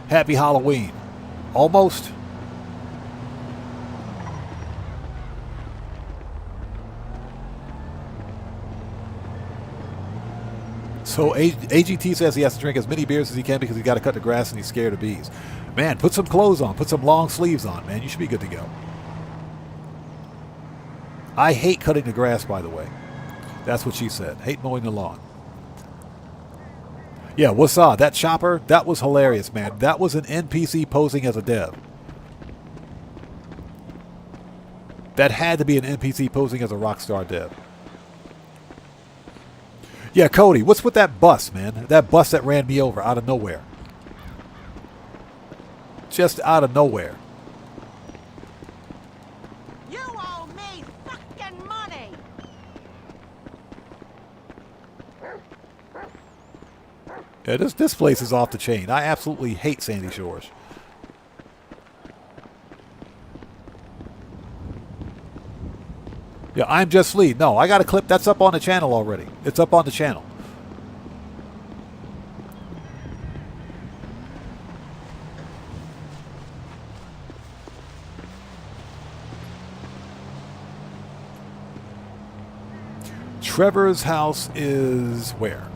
[SPEAKER 1] Happy Halloween. Almost. So AGT says he has to drink as many beers as he can because he's got to cut the grass and he's scared of bees. Man, put some clothes on. Put some long sleeves on, man. You should be good to go. I hate cutting the grass, by the way. That's what she said. Hate mowing the lawn. Yeah, what's up? That chopper, that was hilarious, man. That was an NPC posing as a dev. That had to be an NPC posing as a Rockstar dev. Yeah, Cody, what's with that bus, man? That bus that ran me over out of nowhere. Just out of nowhere.
[SPEAKER 7] You owe me fucking money!
[SPEAKER 1] Yeah, this place is off the chain. I absolutely hate Sandy Shores. Yeah, I'm just Lee. No, I got a clip that's up on the channel already. It's up on the channel. Trevor's house is where?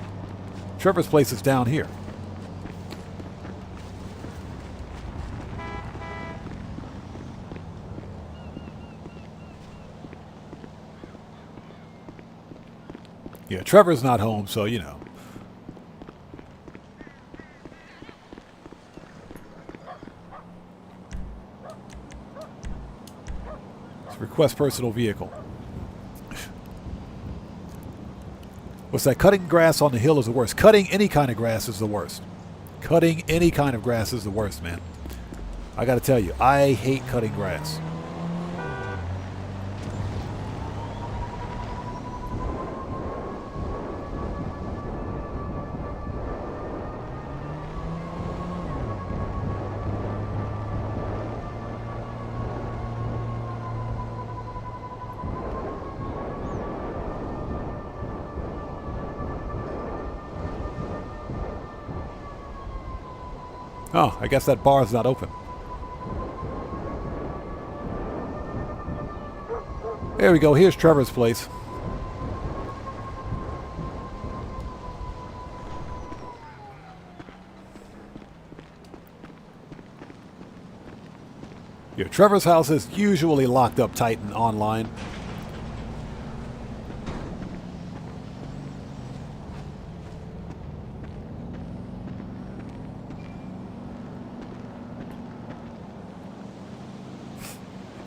[SPEAKER 1] Trevor's place is down here. Yeah, Trevor's not home, so you know. Let's request personal vehicle. What's that? Cutting grass on the hill is the worst. Cutting any kind of grass is the worst. Cutting any kind of grass is the worst, man. I gotta tell you, I hate cutting grass. Oh, I guess that bar is not open. There we go. Here's Trevor's place. Yeah, Trevor's house is usually locked up tight and online.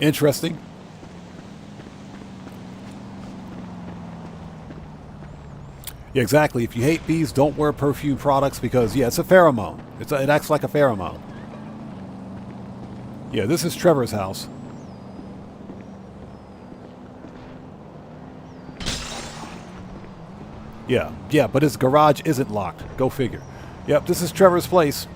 [SPEAKER 1] Interesting. Yeah, exactly. If you hate bees, don't wear perfume products because, yeah, it's a pheromone. It acts like a pheromone. Yeah, this is Trevor's house. Yeah, but his garage isn't locked. Go figure. Yep, this is Trevor's place.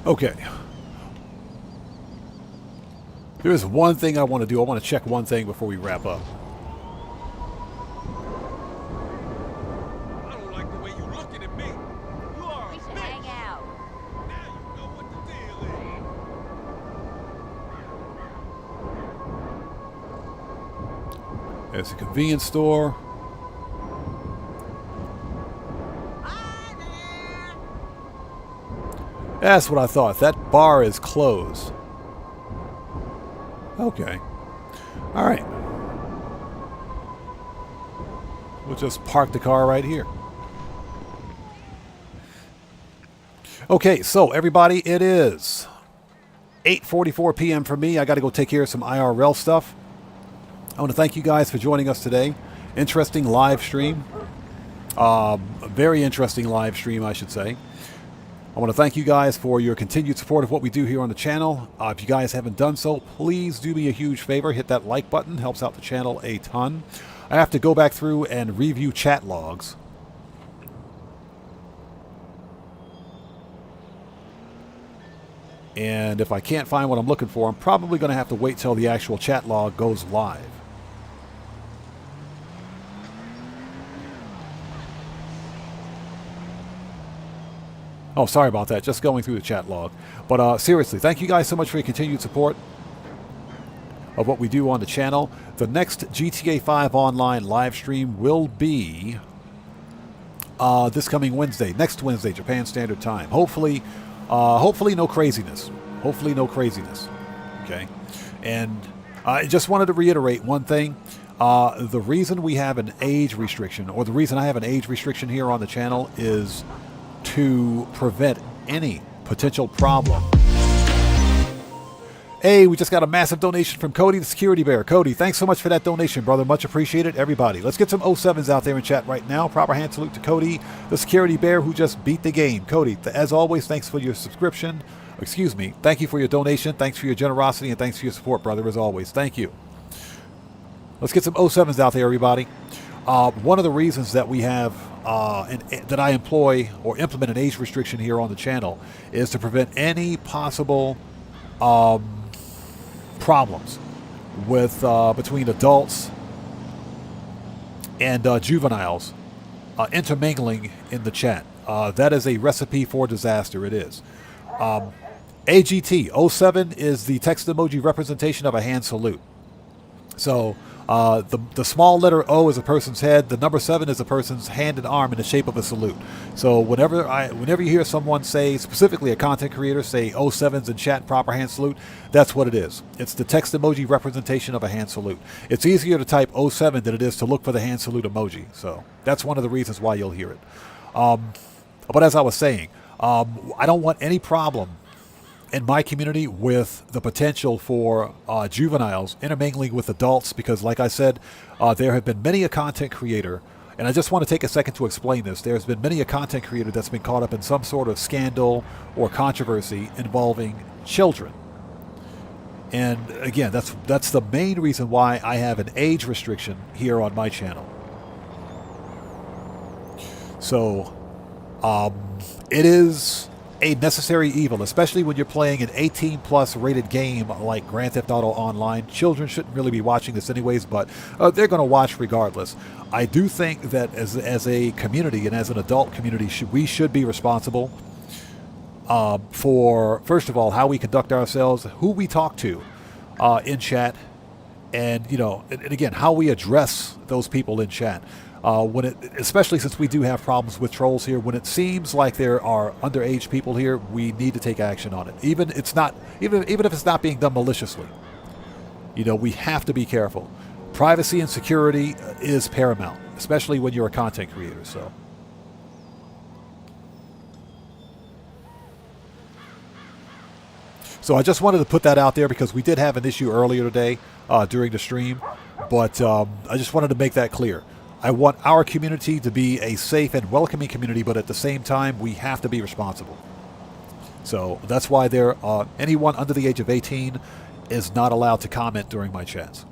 [SPEAKER 1] Okay. There is one thing I want to do. I want to check one thing before we wrap up.
[SPEAKER 5] I don't like the way you looking at me. You are
[SPEAKER 6] We
[SPEAKER 5] a
[SPEAKER 6] should
[SPEAKER 5] bitch.
[SPEAKER 6] hang out.
[SPEAKER 5] Now you know what the deal is.
[SPEAKER 1] There's a convenience store. That's what I thought. That bar is closed. Okay. All right. We'll just park the car right here. Okay, so everybody, it is 8:44 p.m. for me. I got to go take care of some IRL stuff. I want to thank you guys for joining us today. Interesting live stream. Very interesting live stream, I should say. I want to thank you guys for your continued support of what we do here on the channel. If you guys haven't done so, please do me a huge favor. Hit that like button. Helps out the channel a ton. I have to go back through and review chat logs. And if I can't find what I'm looking for, I'm probably going to have to wait till the actual chat log goes live. Oh, sorry about that. Just going through the chat log. But seriously, thank you guys so much for your continued support of what we do on the channel. The next GTA 5 online live stream will be this coming Wednesday. Next Wednesday, Japan Standard Time. Hopefully no craziness. Hopefully no craziness. Okay? And I just wanted to reiterate one thing. The reason we have an age restriction, or the reason I have an age restriction here on the channel, is to prevent any potential problem. Hey, we just got a massive donation from Cody the Security Bear. Cody, thanks so much for that donation, brother. Much appreciated, everybody. Let's get some 07s out there in chat right now. Proper hand salute to Cody the Security Bear, who just beat the game. Cody, as always, thanks for your subscription. Excuse me. Thank you for your donation. Thanks for your generosity, and thanks for your support, brother, as always. Thank you. Let's get some 07s out there, everybody. One of the reasons that we have that I employ or implement an age restriction here on the channel is to prevent any possible problems with between adults and juveniles intermingling in the chat. That is a recipe for disaster. It is. AGT 07 is the text emoji representation of a hand salute. So the small letter O is a person's head. The number 7 is a person's hand and arm in the shape of a salute. So whenever you hear someone say, specifically a content creator, say 07s in chat, proper hand salute, that's what it is. It's the text emoji representation of a hand salute. It's easier to type 07 than it is to look for the hand salute emoji. So that's one of the reasons why you'll hear it. But as I was saying, I don't want any problem in my community with the potential for juveniles intermingling with adults, because like I said, there have been many a content creator, and I just want to take a second to explain this. There's been many a content creator that's been caught up in some sort of scandal or controversy involving children. And again, that's the main reason why I have an age restriction here on my channel. So, it is a necessary evil, especially when you're playing an 18+ rated game like Grand Theft Auto Online. Children shouldn't really be watching this anyways, but they're going to watch regardless. I do think that as a community and as an adult community, we should be responsible for, first of all, how we conduct ourselves, who we talk to in chat, and, you know, and again, how we address those people in chat. Especially since we do have problems with trolls here, when it seems like there are underage people here, we need to take action on it. Even if it's not being done maliciously. You know, we have to be careful. Privacy and security is paramount, especially when you're a content creator. So I just wanted to put that out there because we did have an issue earlier today during the stream, but I just wanted to make that clear. I want our community to be a safe and welcoming community, but at the same time, we have to be responsible. So that's why anyone under the age of 18 is not allowed to comment during my chats,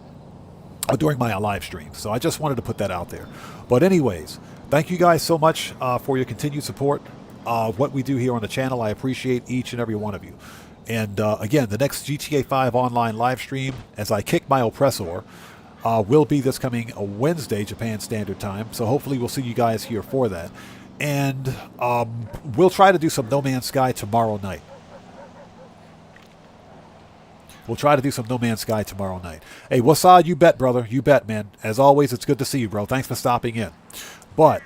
[SPEAKER 1] or during my live streams. So I just wanted to put that out there. But anyways, thank you guys so much for your continued support of what we do here on the channel. I appreciate each and every one of you. And again, the next GTA 5 online live stream, as I kick my oppressor, will be this coming Wednesday, Japan Standard Time. So hopefully we'll see you guys here for that. And we'll try to do some No Man's Sky tomorrow night. Hey, what's up? You bet, brother. You bet, man. As always, it's good to see you, bro. Thanks for stopping in. But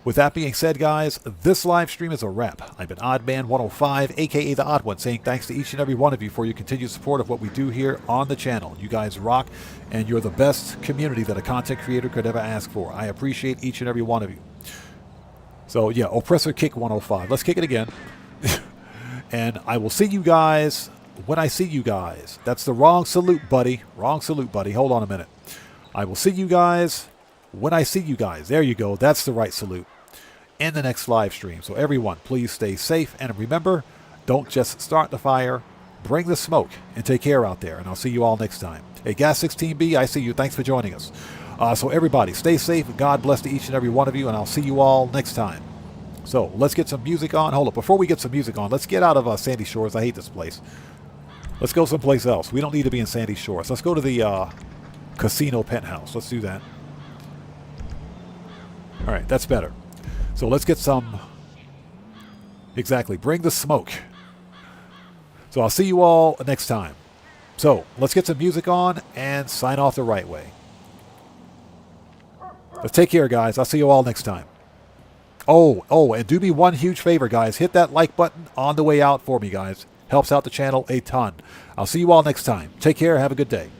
[SPEAKER 1] with that being said, guys, this live stream is a wrap. I've been Oddman105, a.k.a. The Odd One, saying thanks to each and every one of you for your continued support of what we do here on the channel. You guys rock, and you're the best community that a content creator could ever ask for. I appreciate each and every one of you. So, yeah, Oppressor Kick 105. Let's kick it again. And I will see you guys when I see you guys. That's the wrong salute, buddy. Wrong salute, buddy. Hold on a minute. I will see you guys when I see you guys. There you go. That's the right salute. In the next live stream. So everyone, please stay safe. And remember, don't just start the fire. Bring the smoke. And take care out there. And I'll see you all next time. Hey, Gas16B, I see you. Thanks for joining us. So everybody, stay safe. God bless to each and every one of you. And I'll see you all next time. So let's get some music on. Hold up. Before we get some music on, let's get out of Sandy Shores. I hate this place. Let's go someplace else. We don't need to be in Sandy Shores. Let's go to the casino penthouse. Let's do that. All right, that's better. So let's get some... Exactly, bring the smoke. So I'll see you all next time. So let's get some music on and sign off the right way. Let's take care, guys. I'll see you all next time. Oh, and do me one huge favor, guys. Hit that like button on the way out for me, guys. Helps out the channel a ton. I'll see you all next time. Take care. Have a good day.